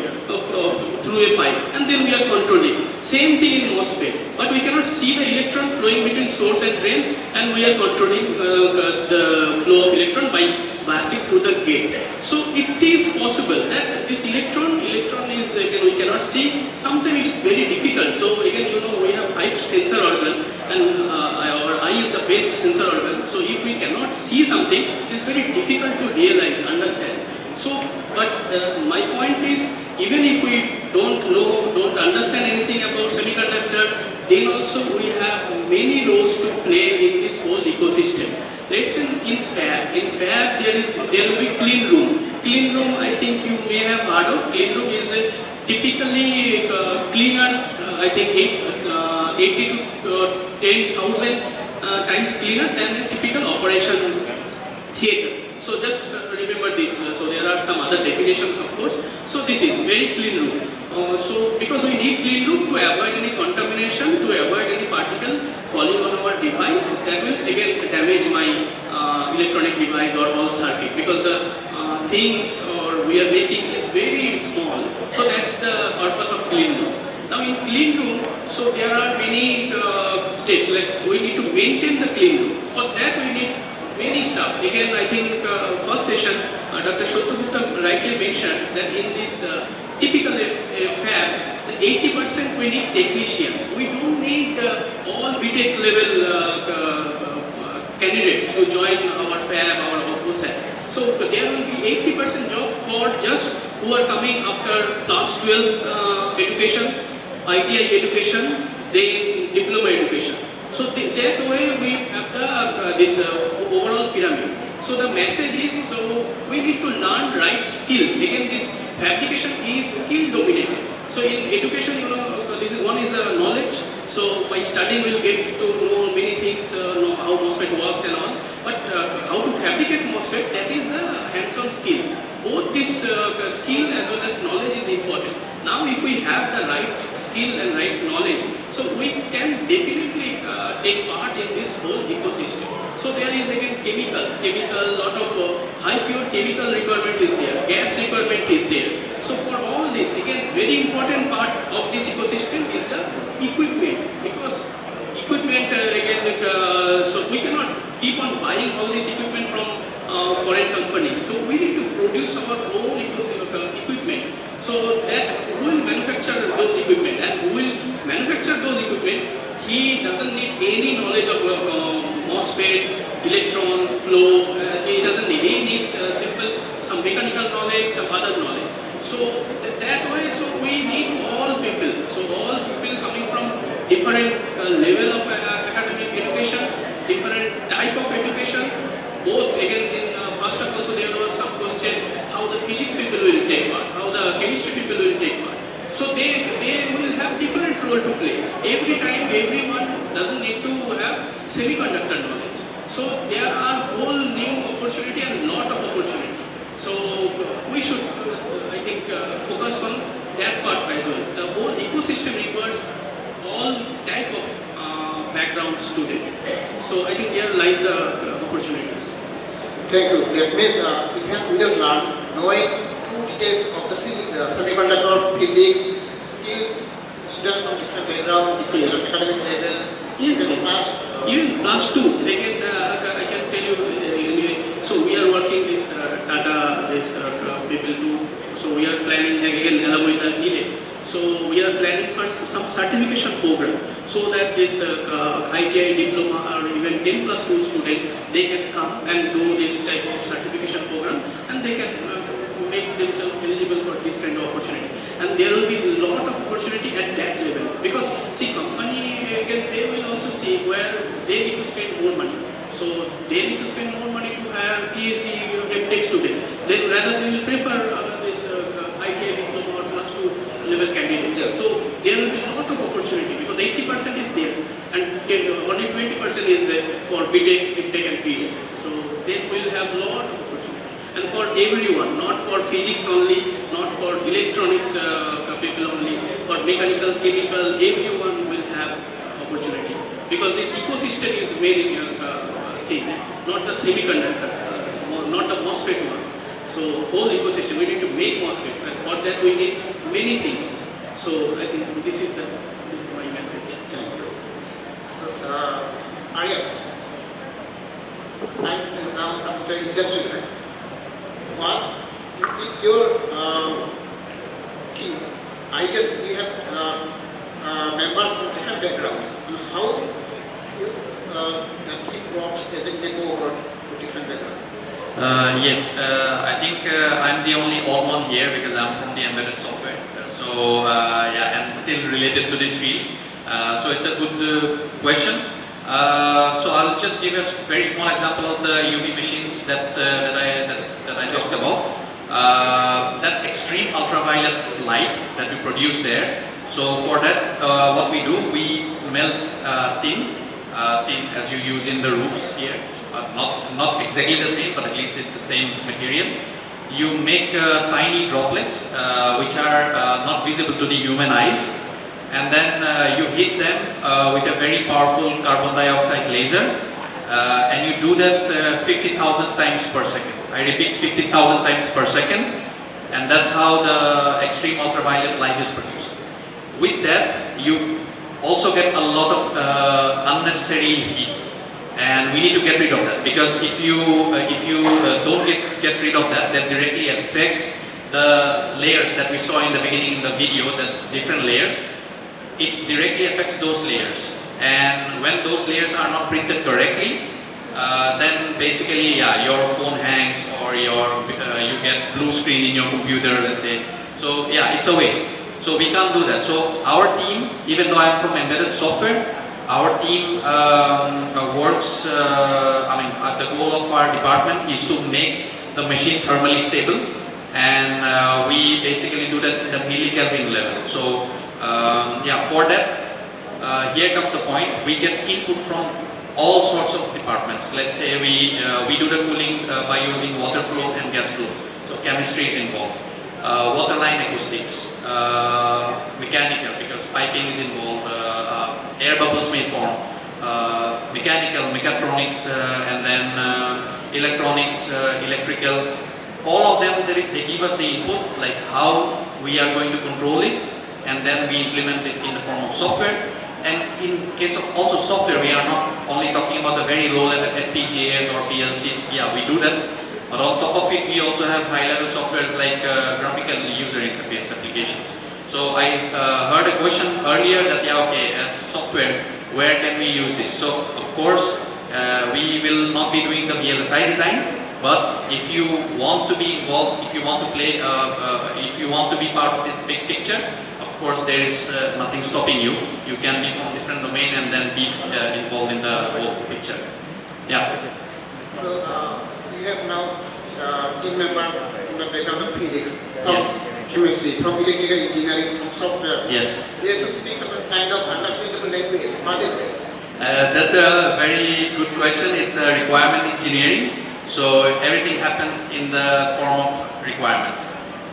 through a pipe, and then we are controlling. Same thing in MOSFET, but we cannot see the electron flowing between source and drain, and we are controlling the flow of electron by passing through the gate. So it is possible that this electron is again we cannot see. Sometimes it's very difficult. So again, we have 5 sensor organ, and our eye is the best sensor organ. So if we cannot see something, it's very difficult to realize, understand. So, but my point is, even if we don't understand anything about semiconductor, then also we have many roles to play in this whole ecosystem. Let's say in fab there will be clean room. Clean room, I think you may have heard of. Clean room is typically cleaner, I think 80 to 10,000 times cleaner than a typical operation theater. So just remember this. So there are some other definitions, of course. So this is very clean room. So because we need clean room to avoid any contamination, to avoid any particle falling on our device, that will again damage my electronic device or all circuit, because the things we are making is very small. So that's the purpose of clean room. Now in clean room, so there are many steps. Like we need to maintain the clean room. For that we need many stuff. Again, I think first session, Dr. Shottagupta rightly mentioned that in this typical fab, the 80% we need technician. We don't need all BTech level candidates to join our fab, our OSAT. So there will be 80% job for just who are coming after class 12 education, ITI education, then diploma education. So that way we have this overall pyramid. So the message is, so we need to learn right skill. Again, this fabrication is skill dominated. So in education, this is one is the knowledge. So by studying we'll get to know many things, know how MOSFET works and all. But how to fabricate MOSFET, that is the hands-on skill. Both this skill as well as knowledge is important. Now if we have the right skill and right knowledge, so we can definitely take part in this whole ecosystem. So there is again chemical, lot of high pure chemical requirement is there, gas requirement is there. So for all this, again, very important part of this ecosystem is the equipment, because equipment so we cannot keep on buying all this equipment from foreign companies. So we need to produce our own equipment. So that who will manufacture those equipment, and who will manufacture those equipment, he doesn't need any knowledge of MOSFET, electron flow, he doesn't need, he needs some mechanical knowledge, some other knowledge. So that way, so we need all people. So all people coming from different level of academic education, different type of education, both again in first of all, so there was some question how the physics people will take part, how the chemistry people will take part. So they will have different role to play. Every time, everyone doesn't need to have semiconductor knowledge. So there are whole new opportunity and lot of opportunity. So we should, I think, focus on that part as well. The whole ecosystem requires all type of background student. So I think there lies the opportunities. Thank you. That means we have learned knowing two details of the semiconductor physics, still students from different background, different academic level, even class 2. Again, I can tell you anyway. So we are working with Tata, this people too. So we are planning again along with the NIELIT. So we are planning for some certification program. so that this ITI diploma or even 10+2 student, they can come and do this type of certification program, and they can make themselves eligible for this kind of opportunity. And there will be a lot of opportunity at that level, because see, company again, they will also see where they need to spend more money. So they need to spend more money to hire PhD MTech student. Then rather they will prefer this ITI diploma or +2 level candidate. Yes. So there will be a lot of opportunity, because 80% is there and only 20% is for BTech, MTech and PhD. So then we will have a lot of opportunity. And for everyone, not for physics only, not for electronics people only, for mechanical, chemical, everyone will have opportunity. Because this ecosystem is very thing, not the semiconductor, not the MOSFET one. So whole ecosystem, we need to make MOSFET, and for that we need many things. So I think this is my message. So, Arya, I'm now from the industry, right? What with your team, I guess we have members from different backgrounds. How you the team works as a network to different backgrounds? Yes, I think I'm the only odd one here because I'm from the embedded software. So yeah, and still related to this field. So it's a good question. So I'll just give a very small example of the UV machines that I talked about. That extreme ultraviolet light that we produce there. So for that, what we do, we melt tin as you use in the roofs here. Not exactly the same, but at least it's the same material. You make tiny droplets which are not visible to the human eyes, and then you heat them with a very powerful carbon dioxide laser, and you do that 50,000 times per second. I repeat, 50,000 times per second, and that's how the extreme ultraviolet light is produced. With that, you also get a lot of unnecessary heat. And we need to get rid of that, because if you don't get rid of that, that directly affects the layers that we saw in the beginning in the video, the different layers. It directly affects those layers, and when those layers are not printed correctly, then basically, yeah, your phone hangs, or you get blue screen in your computer, let's say. So yeah, it's a waste. So we can't do that. So our team, even though I'm from embedded software, our team works, the goal of our department is to make the machine thermally stable, and we basically do that at the millikelvin level. So yeah, for that, here comes the point, we get input from all sorts of departments. Let's say we do the cooling by using water flows and gas flow. So chemistry is involved. Waterline acoustics, mechanical, because piping is involved, air bubbles may form, mechanical, mechatronics, and then electronics, electrical. All of them, they give us the input, like how we are going to control it, and then we implement it in the form of software. And in case of also software, we are not only talking about the very low level FPGAs or PLCs. Yeah, we do that. But on top of it, we also have high-level softwares like graphical user interface applications. So I heard a question earlier that, yeah, okay, as software, where can we use this? So of course, we will not be doing the VLSI design, but if you want to be involved, if you want to play, if you want to be part of this big picture, of course there is nothing stopping you. You can be from different domain and then be involved in the whole picture. Yeah. So we have now team member from the background of physics, from chemistry, from electrical engineering, from software. Yes. They should speak some kind of understandable language. What is it? That's a very good question. It's a requirement engineering. So everything happens in the form of requirements.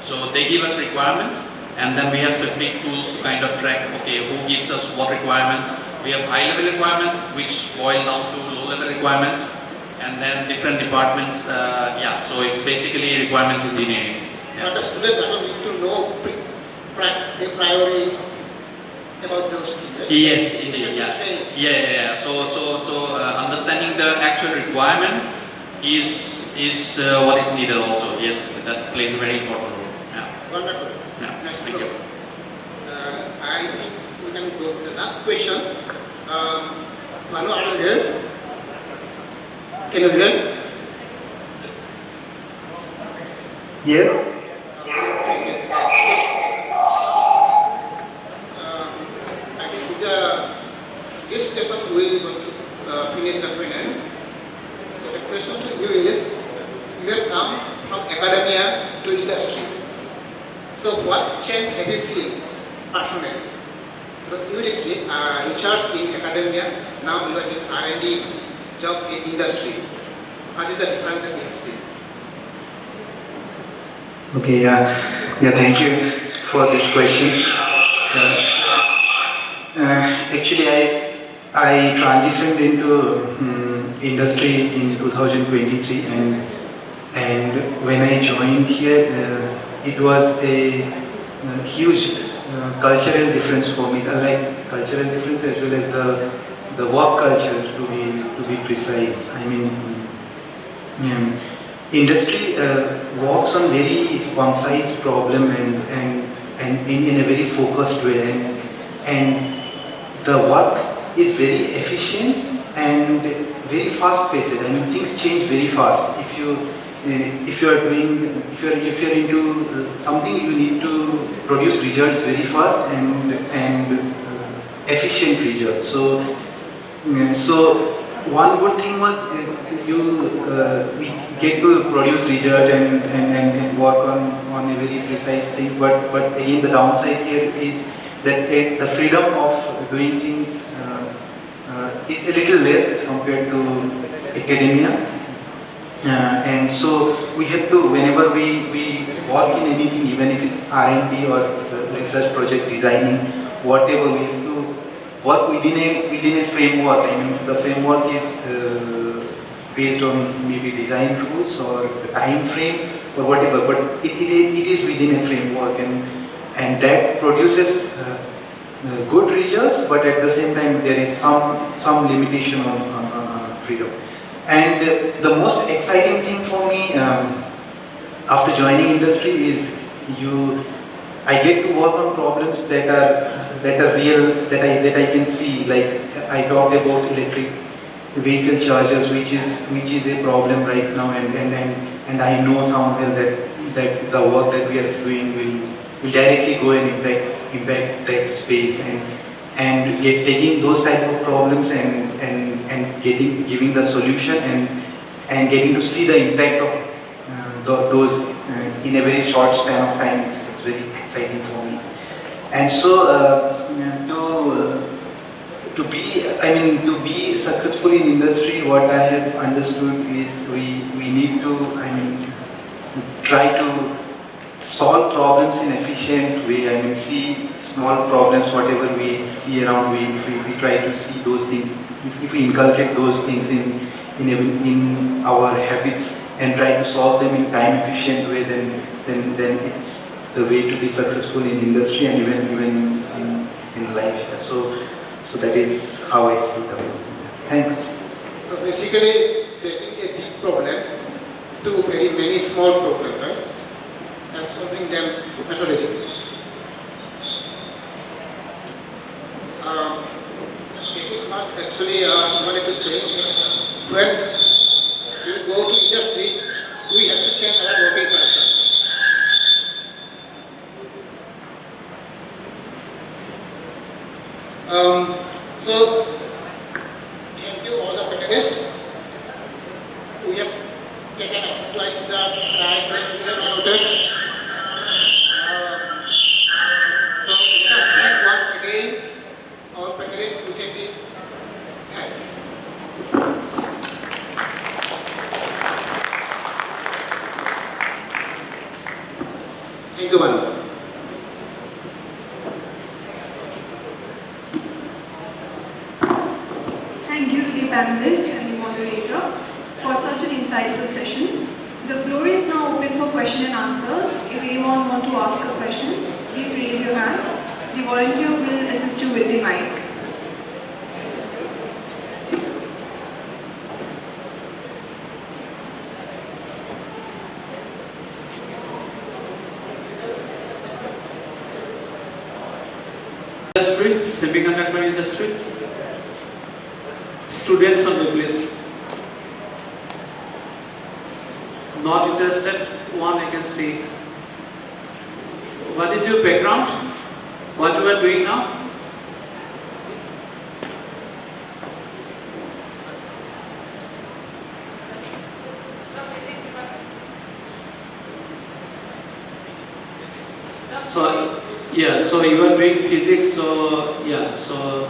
So they give us requirements, and then we have specific tools to kind of track, okay, who gives us what requirements. We have high-level requirements, which boil down to low-level requirements, and then different departments. Yeah, so it's basically requirements engineering. Yeah. But the student doesn't need to know a priori about those things, right? Yes, indeed, yeah. So understanding the actual requirement is what is needed also. Yes, that plays a very important role. Yeah. Wonderful. Yeah. Next Thank you. I think we we can go to the last question. Manu, are you here? Can you hear? Yes. I think this session will finish the finance. So the question to you is, you have come from academia to industry. So what change have you seen personally? Because you did research in academia, now you are in R&D job in industry. What is the difference that you have seen? Okay, thank you for this question. Actually, I transitioned into industry in 2023, and when I joined here, it was a huge cultural difference for me. I like cultural difference as well as the work culture, to be precise. I mean, industry works on very concise problem and in a very focused way, and the work is very efficient and very fast paced. I mean, things change very fast. If you are into something, you need to produce results very fast and efficient results. So one good thing was we get to produce result and work on a very precise thing. But again, the downside here is that the freedom of doing things is a little less as compared to academia. And so we have to, whenever we work in anything, even if it's R&D or research project designing, whatever, we have to work within a framework. I mean, the framework is based on maybe design rules or time frame or whatever, but it is within a framework, and that produces good results, but at the same time there is some limitation on freedom. And the most exciting thing for me after joining industry is I get to work on problems that are real, that I can see. Like I talked about electric vehicle chargers, which is a problem right now, and I know somewhere that the work that we are doing will directly go and impact that space, and taking those type of problems and giving the solution and getting to see the impact of those in a very short span of time. It's very exciting for me. And so to be successful in industry, what I have understood is we need to try to solve problems in efficient way. See small problems, whatever we see around, we try to see those things. If we inculcate those things in our habits and try to solve them in time efficient way, then it's the way to be successful in industry and even in life. So that is how I see the world. Thanks. So basically, taking a big problem to very many small problems, right? And solving them methodologically. It is not actually I wanted to say, when you go to industry, we have to change our working culture. So, thank you all the panelists. We have taken twice the time allotted. So, let us thank once again our panelists who take it. Thank you, Manu. Thank you to the panelists and the moderator for such an insightful session. The floor is now open for question and answers. If anyone wants to ask a question, please raise your hand. The volunteer will assist you with the mic. Industry industry, semiconductor industry. Students on the place. Not interested, one I can see. What is your background? What you are doing now? So yeah, so you are doing physics. So yeah, so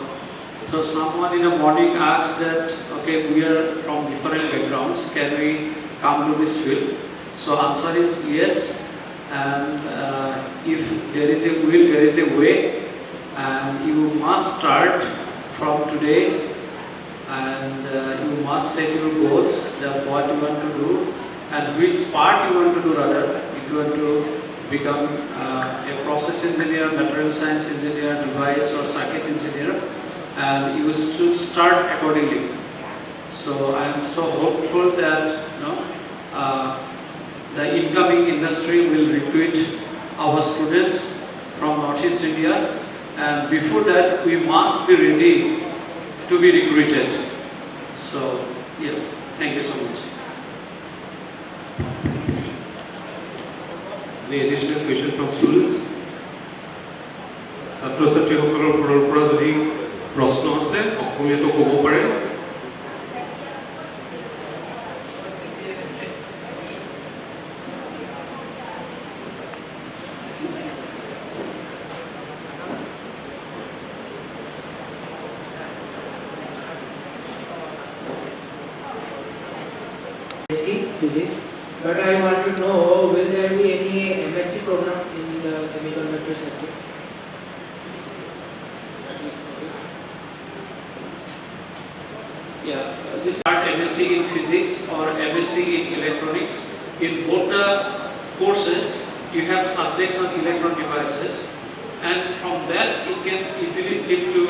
someone in the morning asked that, okay, we are from different backgrounds. Can we come to this field? So answer is yes. And if there is a will, there is a way, and you must start from today. And you must set your goals, that what you want to do, and which part you want to do rather. If you want to become a process engineer, material science engineer, device or circuit engineer, and you should start accordingly. So I am so hopeful that the incoming industry will recruit our students from Northeast India, and before that we must be ready to be recruited. So yes, thank you so much. Any additional question from students? ছাত্ৰ-ছাত্ৰীসকলৰ ফালৰ পৰা যদি প্ৰশ্ন আছে অসমীয়াটো ক'ব পাৰে। Physics, but I want to know, will there be any MSc program in the semiconductor sector? Yeah, this is MSc in physics or MSc in electronics. In both the courses, you have subjects on electron devices, and from that you can easily shift to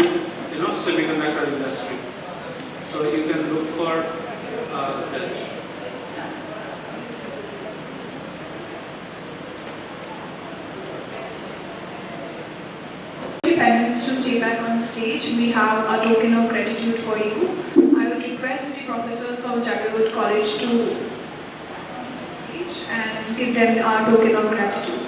semiconductor industry. So you can look for that. Panelists to stay back on the stage. We have a token of gratitude for you. I would request the professors of Jagiroad College to stage and give them our token of gratitude.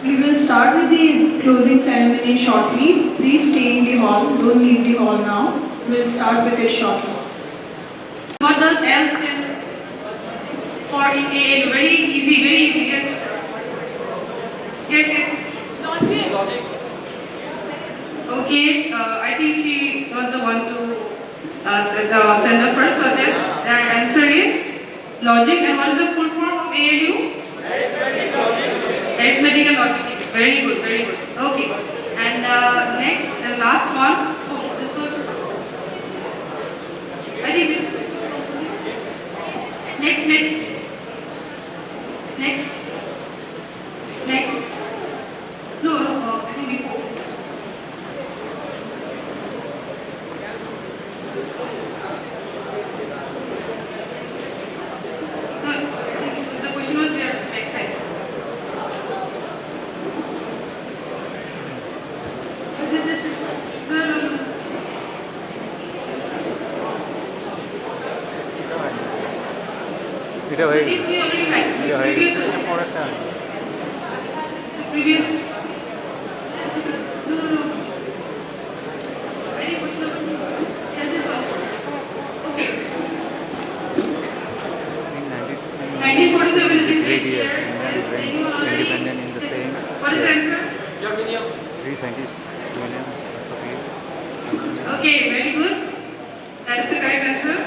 We will start with the closing ceremony shortly. Please stay in the hall. Don't leave the hall now. We'll start with it shortly. What does L stand for in AA? Very easy, yes. Yes. Logic. Okay, I think she was the one to send the first subject. The answer is logic. And what is the full form of ALU? Arithmetic and logic. Very good. Okay. And next, হয়েছে we already had. ইয়ে হয়ে Previous গেছে one. পরেরটা The previous. No, no, no. Any question about this? Can this also? Okay. 1947 is the great date year here. India Is became anyone already? independent in the same What is the year. answer? 3 million. Okay, very good. That is the correct answer.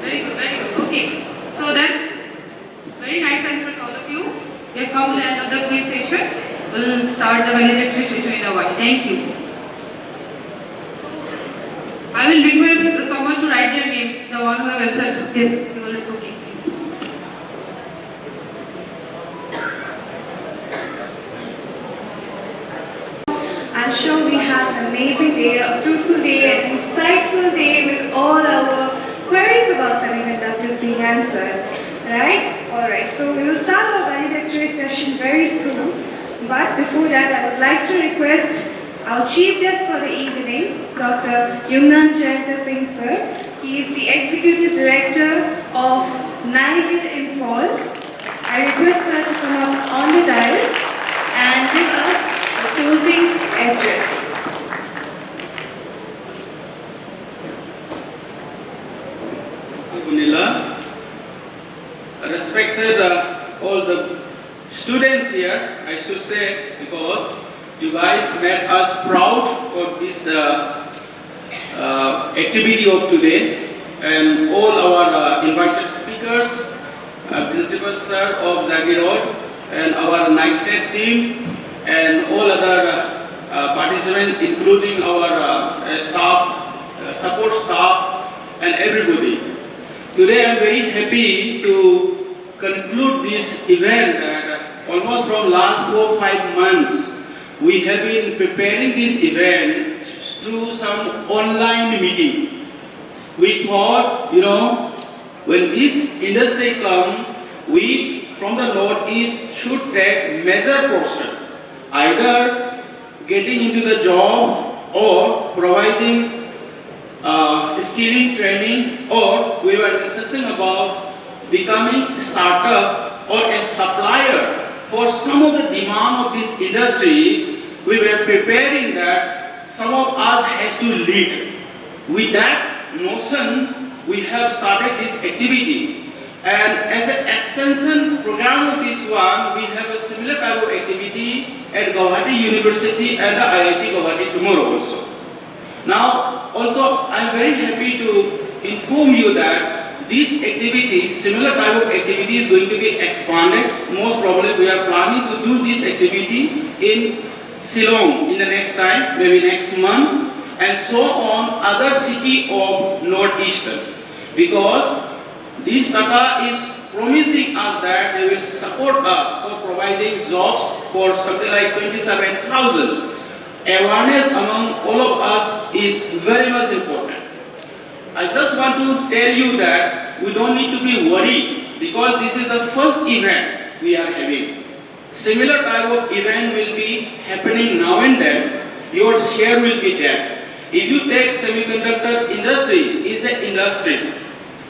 Very good, very good. Okay. So then, very nice answer to all of you. We have come to the end of the quiz session. We'll start the valedictory session in a while. Thank you. I will request someone to write their names. The one who have answered this, you will okay. I'm sure we had an amazing day, a fruitful day, an insightful day with all our queries about semiconductors being answered. Right? Alright, so we will start our valedictory session very soon. But before that, I would like to request our chief guest for the evening, Dr. Yumnan Jayanta Singh sir. He is the Executive Director of NIELIT Infol. I request her to come up on the dais and give us a closing address. Gunilla, respected all the students here, I should say, because you guys made us proud for this activity of today, and all our invited speakers, Principal Sir of Jagiroad, and our NIESED team, and all other participants, including our staff, support staff, and everybody. Today I am very happy to conclude this event. Almost from last 4-5 months, we have been preparing this event through some online meeting. We thought, when this industry come, we from the Northeast should take major portion, either getting into the job or providing skilling training, or we were discussing about becoming startup or a supplier for some of the demand of this industry. We were preparing that some of us has to lead. With that notion, we have started this activity. And as an extension program of this one, we have a similar type of activity at Guwahati University and the IIT Guwahati tomorrow also. Now, also, I am very happy to inform you that this activity, similar type of activity is going to be expanded. Most probably we are planning to do this activity in Shillong in the next time, maybe next month, and so on other city of Northeastern. Because this Tata is promising us that they will support us for providing jobs for something like 27,000. Awareness among all of us is very much important. I just want to tell you that we don't need to be worried because this is the first event we are having. Similar type of event will be happening now and then. Your share will be there. If you take semiconductor industry, it's an industry.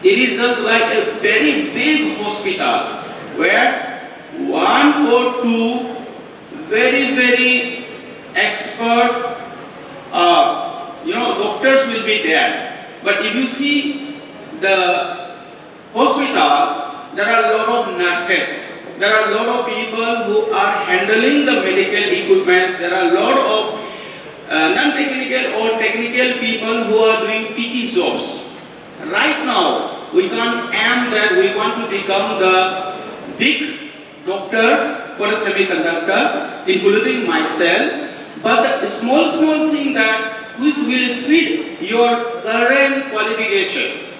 It is just like a very big hospital where 1 or 2 very expert doctors will be there. But if you see the hospital, there are a lot of nurses. There are a lot of people who are handling the medical equipment. There are a lot of non-technical or technical people who are doing PT jobs. Right now, we can't aim that we want to become the big doctor for a semiconductor, including myself. But the small thing that which will fit your current qualification.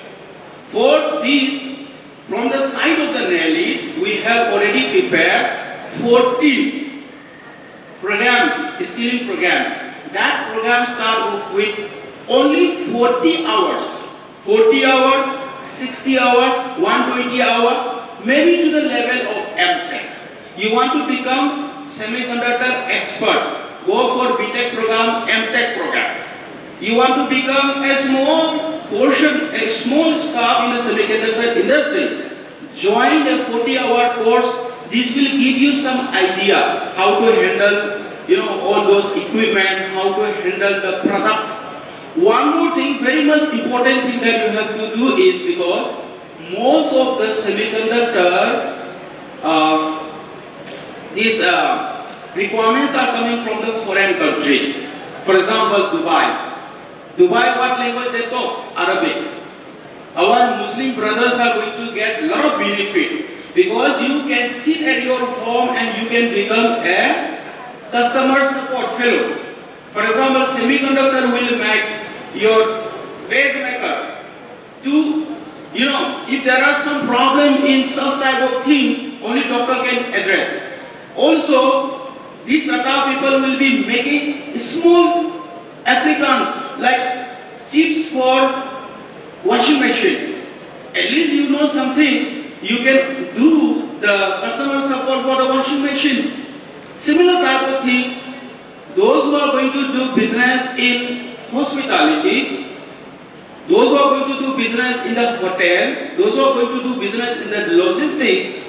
For this, from the side of the NIELIT, we have already prepared 14 programs, skilling programs. That program starts with only 40 hours. 40 hours, 60 hours, 120 hours, maybe to the level of MTech. You want to become semiconductor expert, go for BTech program, MTech program. You want to become a small portion, a small staff in the semiconductor industry, join a 40-hour course. This will give you some idea how to handle, all those equipment, how to handle the product. One more thing, very much important thing that you have to do is because most of the semiconductor, these requirements are coming from the foreign country. For example, Dubai. Dubai, what language they talk? Arabic. Our Muslim brothers are going to get a lot of benefit because you can sit at your home and you can become a customer support fellow. For example, semiconductor will make your pacemaker to, if there are some problem in such type of thing, only doctor can address. Also, these data people will be making small applicants like chips for washing machine. At least you know something, you can do the customer support for the washing machine. Similar type of thing, those who are going to do business in hospitality, those who are going to do business in the hotel, those who are going to do business in the logistics,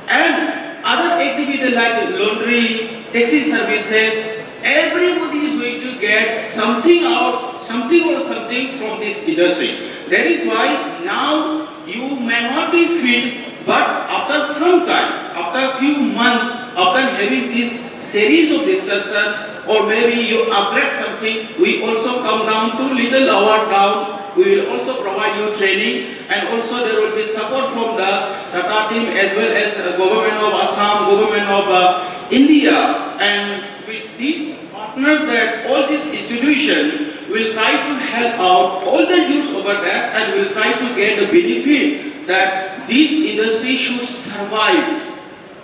and other activities like laundry, taxi services, everybody is going to get something out, something from this industry. That is why now you may not be fit, but after some time, after a few months, after having this series of discussion, or maybe you upgrade something, we also come down to little hour down. We will also provide you training, and also there will be support from the Tata team as well as government of Assam, government of India, and with these partners that all these institutions will try to help out all the youths over there and will try to get the benefit that this industry should survive.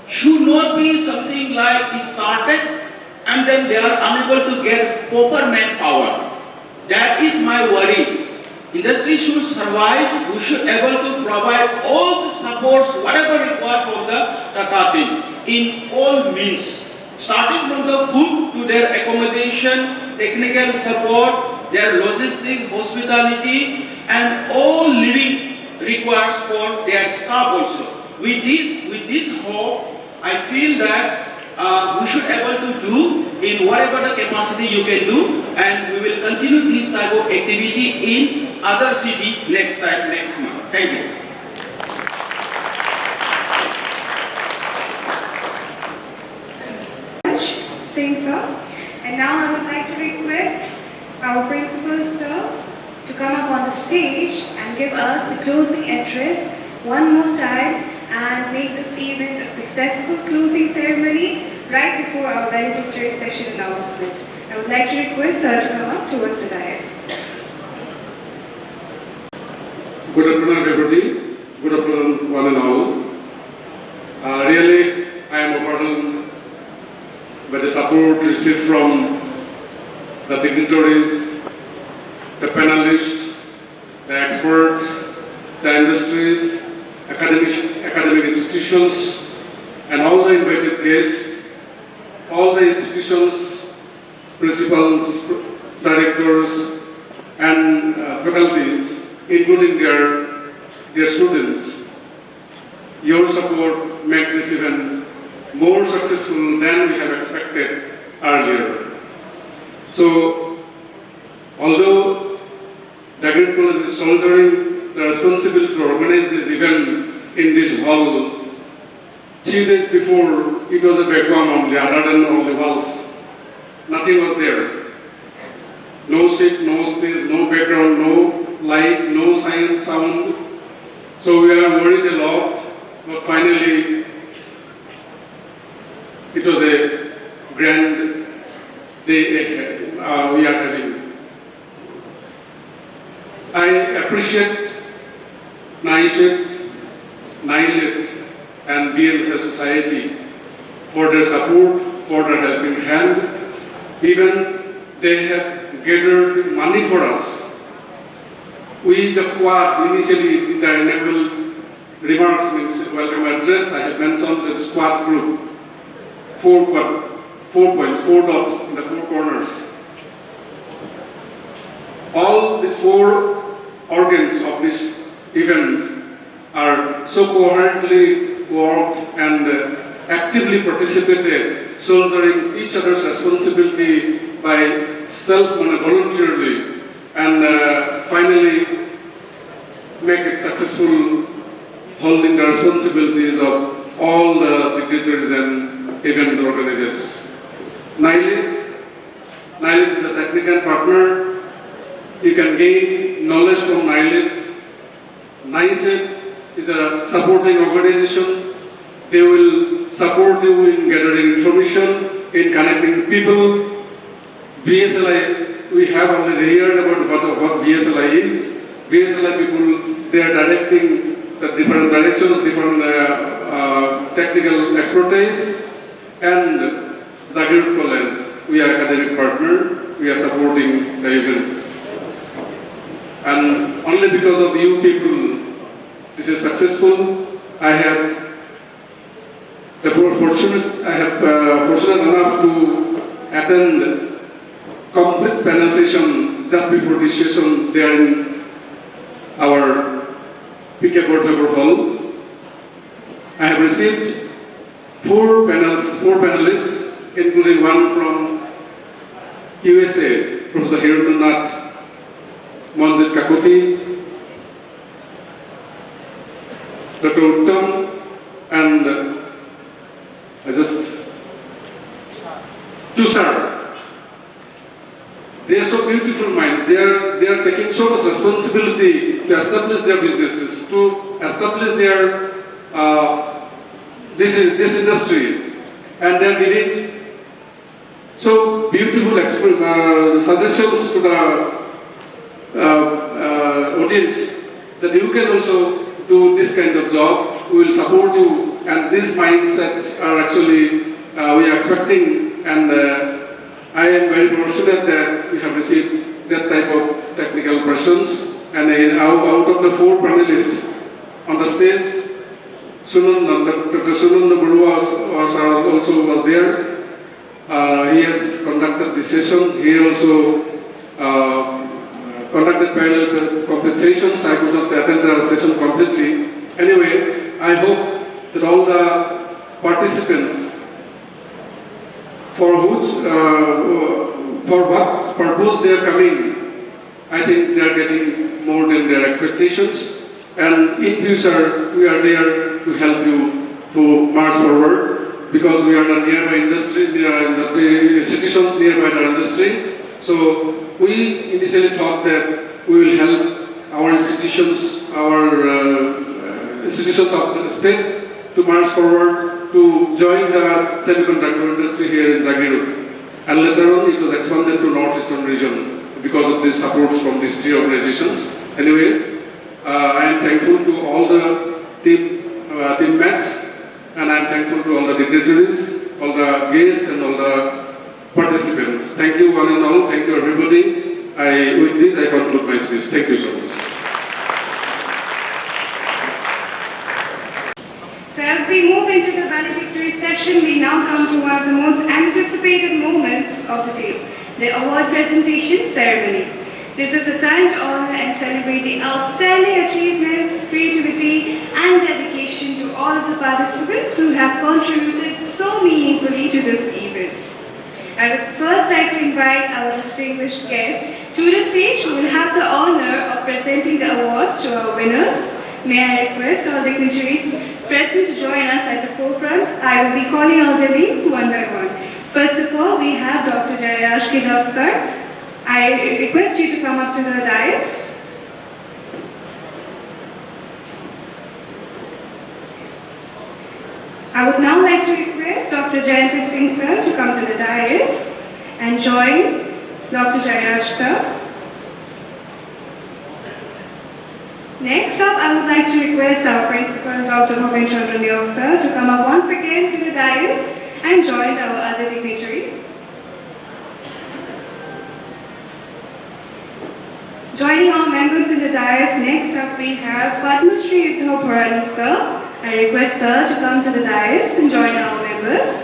Should not be something like it started and then they are unable to get proper manpower. That is my worry. Industry should survive. We should able to provide all the supports, whatever required from the Tata team in all means, starting from the food to their accommodation, technical support, their logistics, hospitality, and all living required for their staff also. With this hope, I feel that we should able to do in whatever the capacity you can do, and we will continue this type of activity in other city next month. Thank you. Singh sir. And now I would like to request our principal sir to come up on the stage and give us the closing address one more time and make this event a successful closing ceremony right before our valedictory session announcement. I would like to request sir to come up towards the dais. Good afternoon everybody, good afternoon one and all. Really, I am overwhelmed by the support received from the dignitaries, the panelists, the experts, the industries, academic institutions, and all the invited guests, all the institutions, principals, directors, and faculties, including their students. Your support made this event more successful than we have expected earlier. So, although Jagiroad College is shouldering the responsibility to organize this event in this hall, 3 days before it was a vacuum only, other than all the walls. Nothing was there. No seat, no space, no background, no light, no sound. So we are worried a lot, but finally it was a grand day we are having. I appreciate NIESED, NIELIT, and VSLI Society for their support, for their helping hand. Even they have gathered money for us. We, the quad, initially in the inaugural remarks, means welcome address, I have mentioned the squad group. 4 points, 4 dots in the 4 corners. All these 4 organs of this event are so coherently worked and actively participated, shouldering each other's responsibility by voluntarily, and finally make it successful, holding the responsibilities of all the dignitaries and event organizers. NIELIT is a technical partner. You can gain knowledge from NIELIT. NIESED is a supporting organization. They will support you in gathering information, in connecting people. VSLI, we have already heard about what VSLI is. VSLI people, they are directing the different directions, different technical expertise. And Jagiroad College, we are academic partner. We are supporting the event. And only because of you people, this is successful. I have fortunate enough to attend complete panel session just before this session there in our PK Board Hall. I have received four panelists, including one from USA, Professor Hirandranath Manjit Kakoti, Dr. Uttam, and Tushar. They are so beautiful minds. They are taking so much responsibility to establish their businesses, to establish their this industry, and they are giving so beautiful suggestions to the audience that you can also do this kind of job. We will support you, and these mindsets are actually we are expecting, and I am very fortunate that we have received that type of technical persons. And out of the four panelists on the stage, Dr. Sunanda Barua also was there. He has conducted this session. He also conducted parallel complete sessions. I could not attend the session completely. Anyway, I hope that all the participants, for what purpose they are coming, I think they are getting more than their expectations. And in future, we are there to help you to march forward, because we are the nearby industry institutions nearby the industry. So we initially thought that we will help our institutions, institutions of the state to march forward to join the semiconductor industry here in Jagiroad. And later on, it was expanded to northeastern region because of this support from these three organizations. Anyway, I am thankful to all the teammates, and I am thankful to all the dignitaries, all the guests, and all the participants. Thank you one and all. Thank you everybody. With this, I conclude my speech. Thank you so much. So as we move into the valedictory session, we now come to one of the most anticipated moments of the day, the award presentation ceremony. This is a time to honor and celebrate the outstanding achievements, creativity, and dedication to all of the participants who have contributed so meaningfully to this event. I would first like to invite our distinguished guest to the stage who will have the honor of presenting the awards to our winners. May I request all dignitaries present to join us at the forefront. I will be calling all the names one by one. First of all, we have Dr. Jagiroad College, sir. I request you to come up to the dais. I would now like to request Dr. Jayanti Singh, sir, to come to the dais and join Dr. Jagiroad, sir. Next up, I would like to request our principal, Dr. Bhaven Chandra, sir, to come up once again to the dais and join our other dignitaries. Joining our members in the dais, next up we have Padma Shri Yuddha Bharani, sir. I request sir to come to the dais and join our members.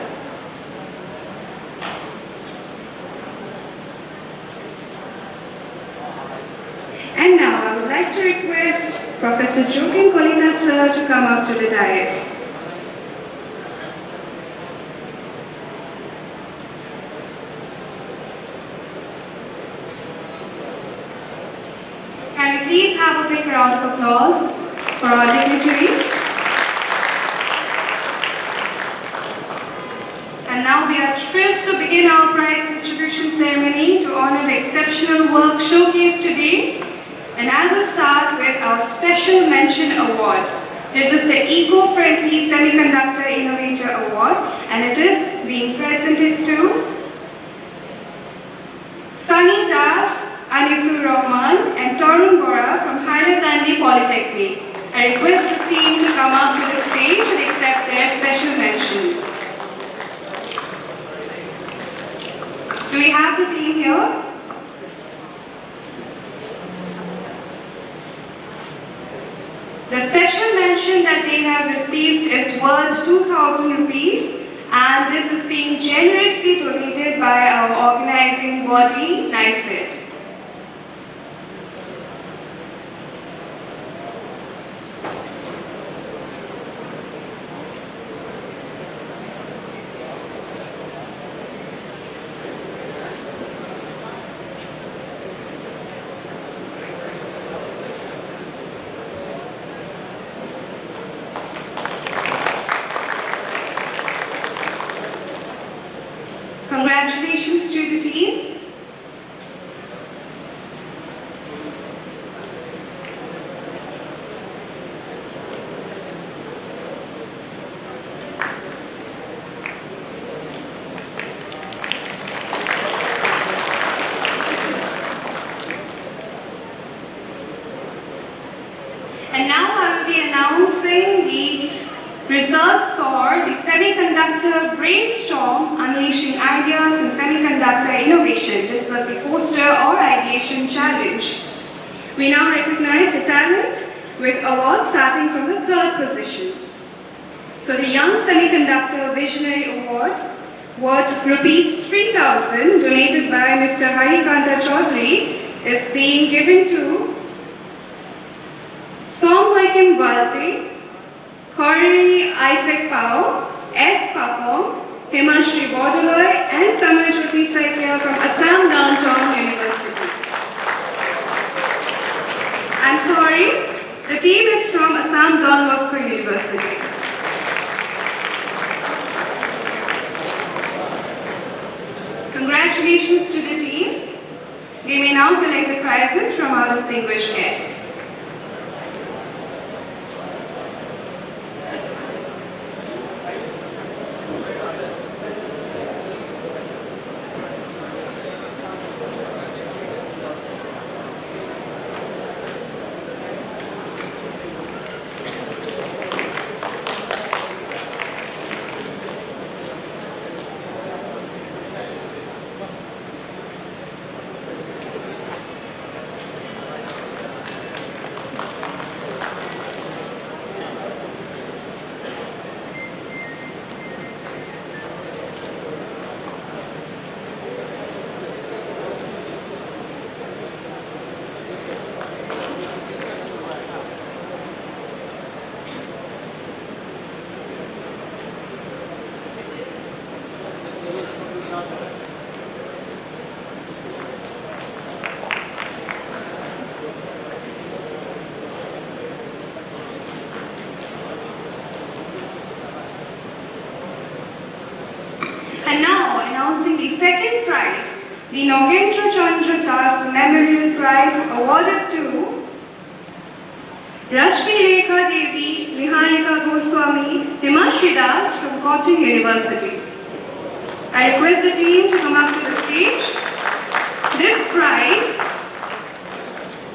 And now I would like to Mr. Joaquin Colina sir to come up to the dais. Can we please have a big round of applause for our dignitaries? And now we are thrilled to begin our prize distribution ceremony to honor the exceptional work showcased today. And I will start with our Special Mention Award. This is the Eco-Friendly Semiconductor Innovator Award, and it is being presented to Sunny Das, Anisur Rahman, and Tarun Bora from Haile Gandhi Polytechnic. I request the team to come up to the stage and accept their special mention. Do we have the team here? The special mention that they have received is worth 2,000 rupees, and this is being generously donated by our organizing body, NIESED. Congratulations to the team. And now I will be announcing the results for the Semiconductor Brainstorm Unleashing Ideas in Semiconductor Innovation. This was the poster or ideation challenge. We now recognize the talent with awards starting from the third position. So the Young Semiconductor Visionary Award, worth rupees 3,000, donated by Mr. Harikanta Chaudhary, is being given to Somwaikim Valte, Corey Isaac Pao, S. Papong, Himashri Bodoloy, and Samarjyoti Saikya from Assam Downtown University. I'm sorry, the team is from Assam Don Bosco University. Congratulations to the team. They may now collect the prizes from our distinguished guests. And now, announcing the second prize, the Nagendra Chandra Das Memorial Prize awarded to Rashmi Rekha Devi Niharika Goswami Himashri Das from Cotton University. I request the team to come up to the stage. This prize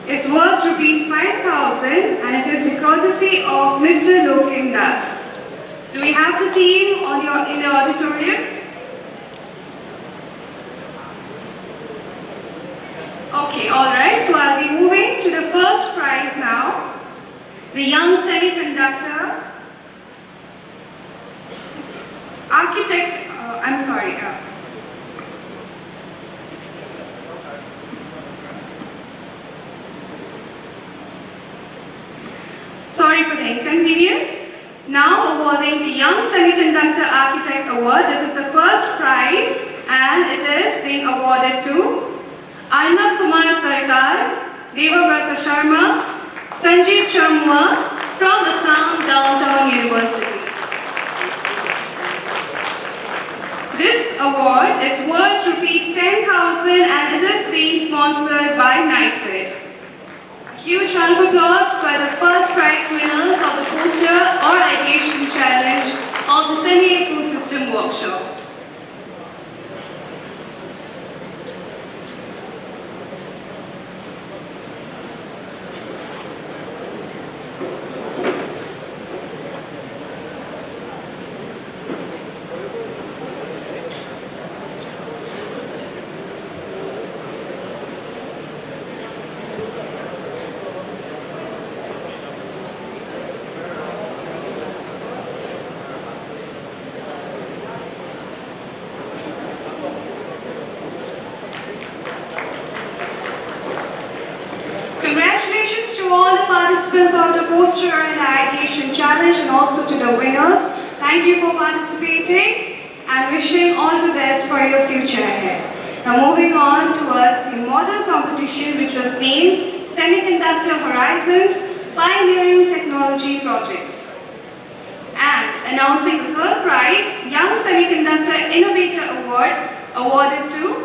is worth rupees 5,000 and it is the courtesy of Mr. Loken Das. Do we have the team in the auditorium? Okay, alright, so I'll be moving to the first prize now. The Young Semiconductor Architect, Semiconductor Architect Award. This is the first prize and it is being awarded to Arnab Kumar Sarkar, Devabrata Sharma, Sanjeev Chamwa from Assam Downtown University. This award is worth rupees 10,000 and it is being sponsored by NIESED. A huge round of applause for the first prize winners of the poster or ideation challenge of the Semi-Ecosystem workshop. Congratulations to all the participants of the poster and ideation challenge and also to the winners. Thank you for participating and wishing all the best for your future ahead. Now moving on towards the model competition which was named Semiconductor Horizons Pioneering Technology Projects. And announcing the third prize, Young Semiconductor Innovator Award awarded to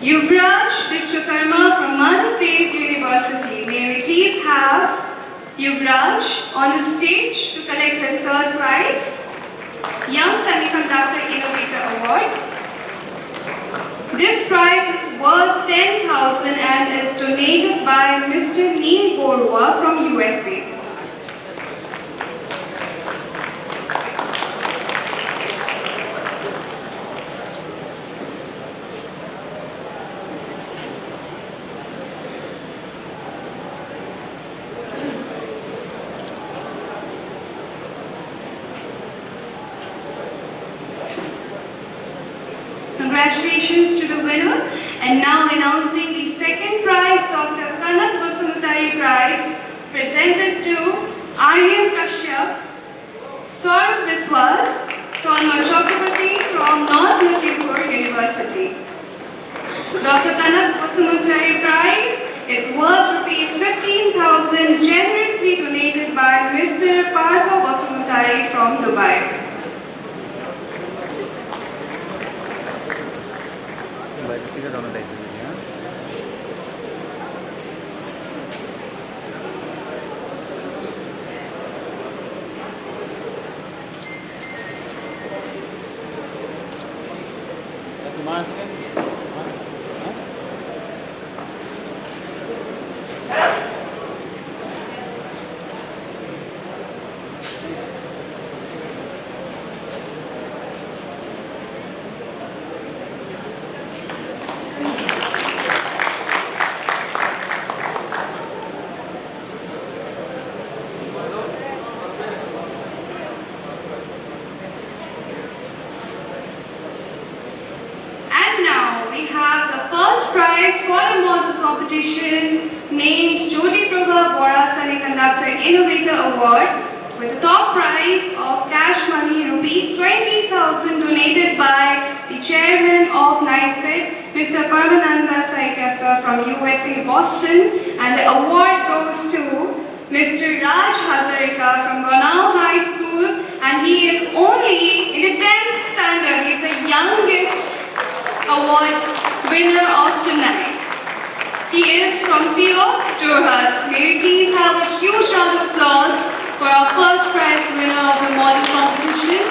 Yuvraj Vishwakarma from Madhav University. May we please have Yuvraj on the stage to collect his third prize, Young Semiconductor Innovator Award. This prize is worth 10,000 and is donated by Mr. Neil Borwa from USA. Congratulations to the winner. And now announcing the second prize, Dr. Kanak Vasumutari Prize, presented to Aryan Kashyap, Saurabh Biswas, Tonma Chakrabarti from North Lakhimpur University. Dr. Kanak Vasumutari Prize is worth rupees 15,000 generously donated by Mr. Partha Vasumutari from Dubai. Competition named Jyoti Prabha Bora Semiconductor Innovator Award with the top prize of cash money rupees 20,000 donated by the chairman of NIESED, Mr. Parmananda Saikasa from USA Boston, and the award goes to Mr. Raj Hazarika from Gonao High School, and he is only in the 10th standard. He is the youngest award winner of tonight. He is from Pio, Jorhat. May we please have a huge round of applause for our first prize winner of the model competition,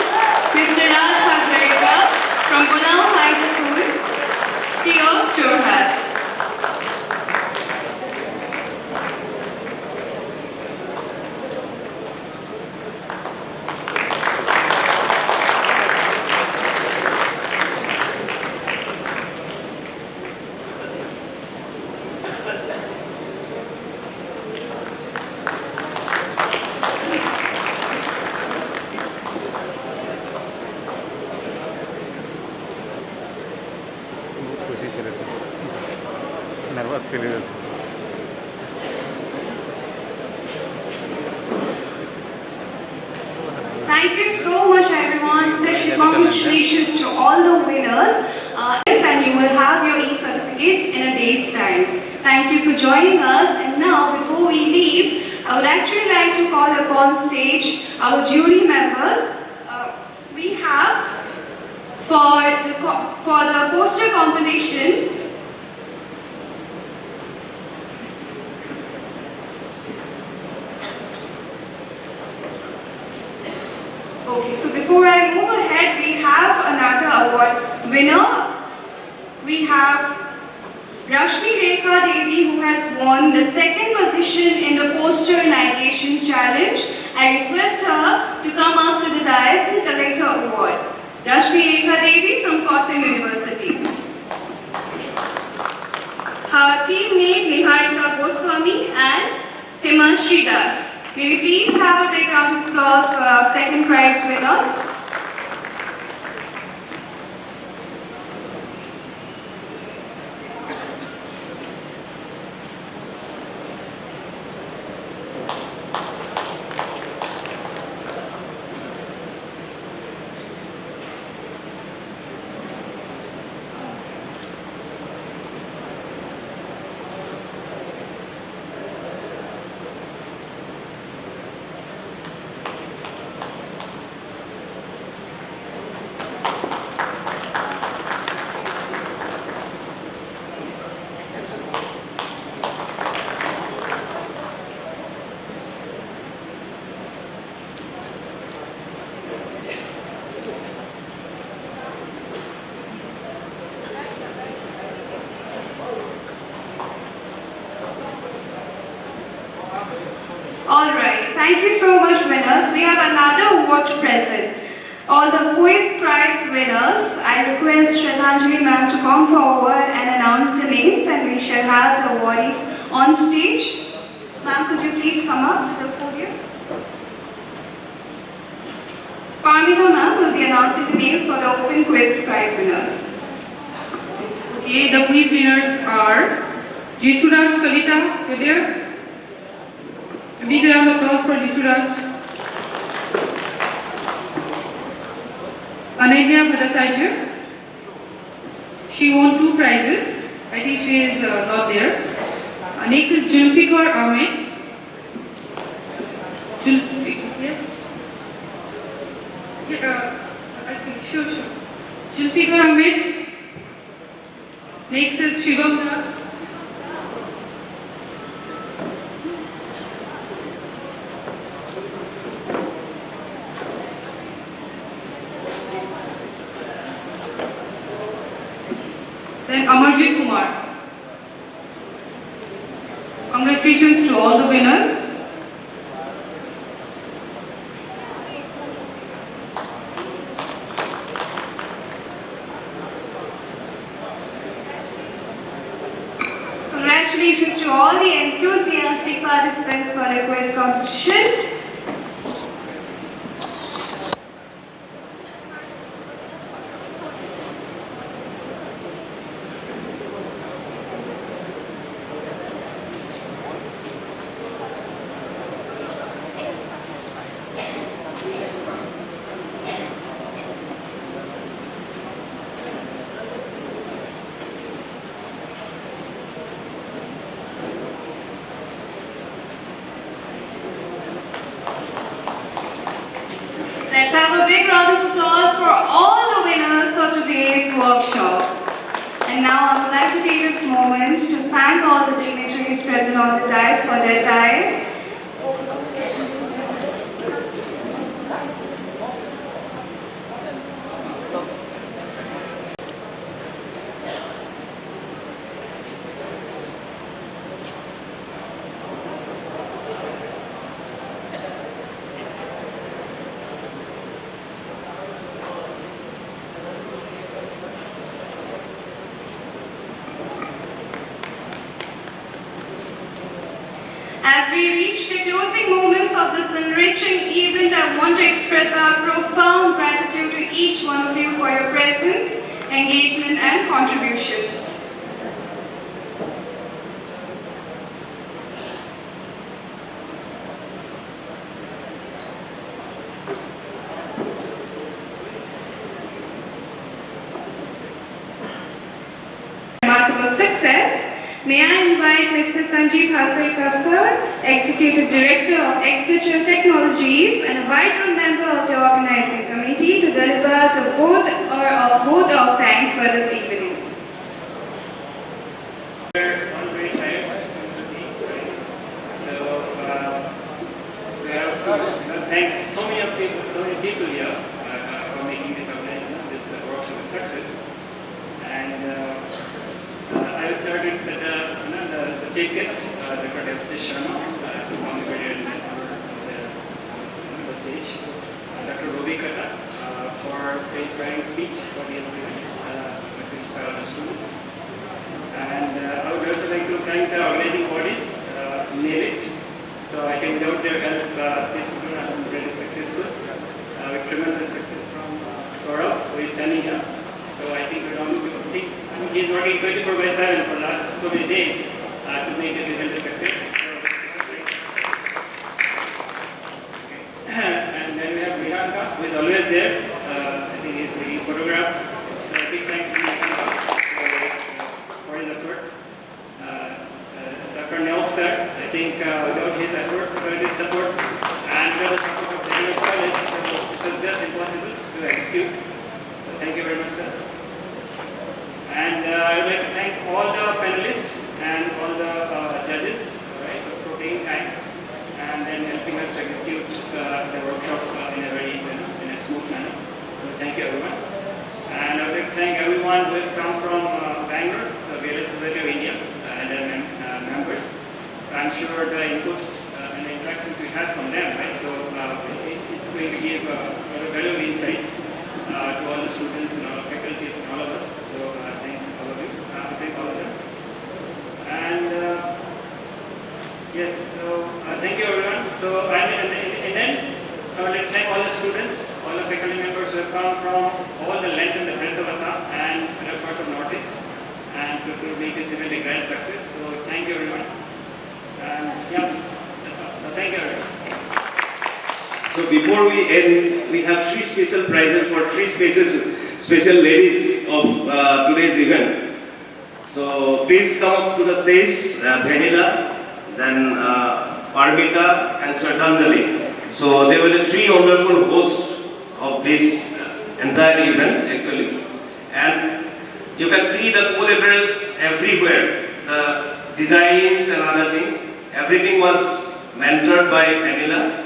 Mr. Raj Hazarika from Gonao High School, Pio, Jorhat. congratulations to all the winners. And you will have your e-certificates in a day's time. Thank you for joining us. And now, before we leave, I would actually like to call upon stage our jury members. We have for the poster competition. Okay, so before I move ahead, we have another award winner. We have Rashmi Rekha Devi, who has won the second position in the poster navigation challenge. I request her to come up to the dais and collect her award. Rashmi Rekha Devi from Cotton University. Her teammate Niharika Goswami and Himanshi Das. May we please have a big round of applause for our second prize winners. Alright, thank you so much winners. We have another award to present. All the quiz prize winners, I request Shraddhanjali ma'am to come forward and announce the names, and we shall have the awardees on stage. Ma'am, could you please come up to the podium? Parmina ma'am will be announcing the names for the open quiz prize winners. Okay, the quiz winners are Jagiroad College, you're there? A big round of applause for Jagiroad. Ananya Bhattacharya. She won 2 prizes. I think she is not there. Next is Julfikar Ahmed. Yes? Yeah, I think, sure. Julfikar Ahmed. Next is Shivam Das. Then Amarjit Kumar. Congratulations to all the winners. Congratulations to all the enthusiastic participants for the quiz competition. Let's have a big round of applause for all the winners of today's workshop. And now I would like to take this moment to thank all the dignitaries present on the dais for their time. As we reach the closing moments of this enriching event, I want to express our profound gratitude to each one of you for your presence, engagement, and contributions. May I invite Mr. Sanjeev Hasarkar sir, Executive Director of Executive Technologies and a vital member of the organizing committee to deliver a vote of thanks for this evening. All very tired. So we have to thank so many people here for making this workshop a success. And I will start with the chief guest, Dr. Devshish Sharma, to come here on the stage. Dr. Robi Kata for his inspiring speech, what he has given to inspire the students. And I would also like to thank the organizing bodies, NIELIT. So I think without their help, this would not have been really successful. With tremendous success from Saurabh, who is standing here. So I think he's working 24/7 for the last so many days to make this event a success. And then we have Priyanka, who is always there. I think he's taking photograph. So a big thank you to Priyanka for his effort. Dr. Neok sir, I think without his effort, without his support, and without the support of Jagiroad College, it was just impossible to execute. So thank you very much, sir. And I would like to thank all the panelists and all the judges, right, for taking time and then helping us to execute the workshop in a very in a smooth manner. So thank you everyone. And I would like to thank everyone who has come from Bangalore, so VSLI Society of India, and their members. So I'm sure the inputs and the interactions we had from them, right, so it's going to give a lot of valuable insights to all the students and all the faculties and all of us. So thank all of you. Thank all of them. And yes, so thank you everyone. So and then I would like to thank all the students, all the faculty members who have come from all the length and the breadth of Assam and other parts of Northeast, and to make this event a grand success. So thank you everyone. And yeah, that's all. So thank you everyone. So before we end, we have 3 special prizes for 3 special ladies of today's event. So please come up to the stage, Vanilla, then Parmita and Shraddhanjali. So they were the 3 wonderful hosts of this entire event actually. And you can see the collaborators everywhere, the designs and other things. Everything was mentored by Vanilla.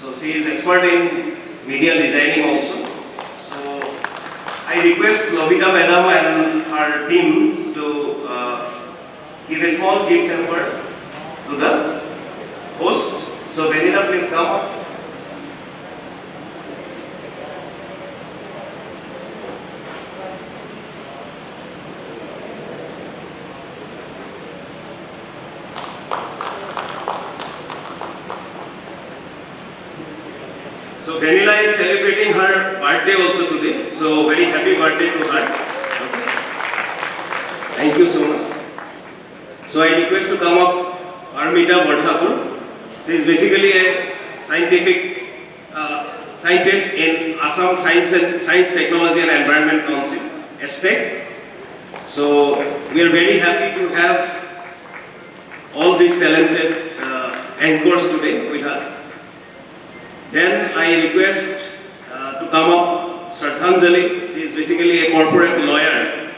So she is expert in media designing also. So I request Lovita Madam and her team to give a small gift hamper to the host. So Vanilla, please come up. So Vanilla is celebrating her birthday also today. So very happy birthday to her. Okay. Thank you so much. So I request to come up Armita Bardhapur. She is basically a scientist in Assam Science Technology and Environment Council, STEC. So we are very happy to have all these talented anchors today with us. Then I request to come up Shraddhanjali. She is basically a corporate lawyer,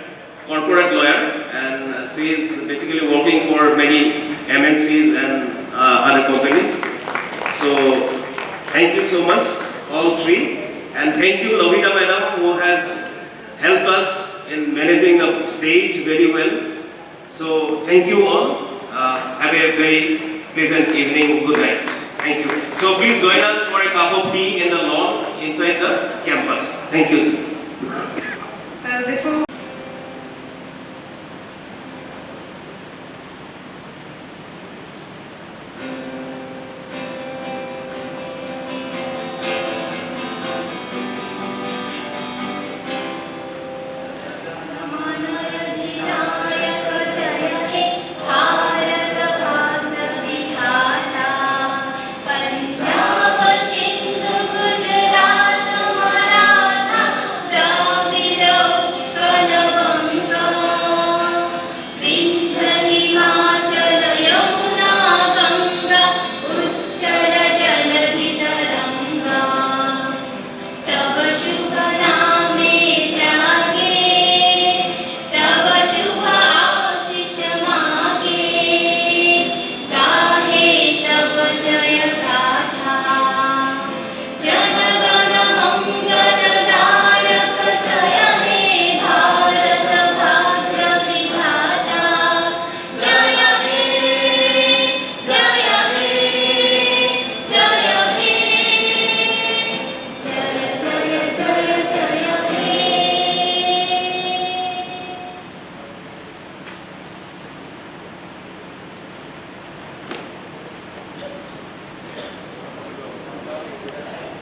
and she is basically working for many MNCs and other companies. So thank you so much, all 3, and thank you Lovita Madam, who has helped us in managing the stage very well. So thank you all. Have a very pleasant evening. Good night. Thank you. So please join us for a cup of tea in the lawn inside the campus. Thank you, sir.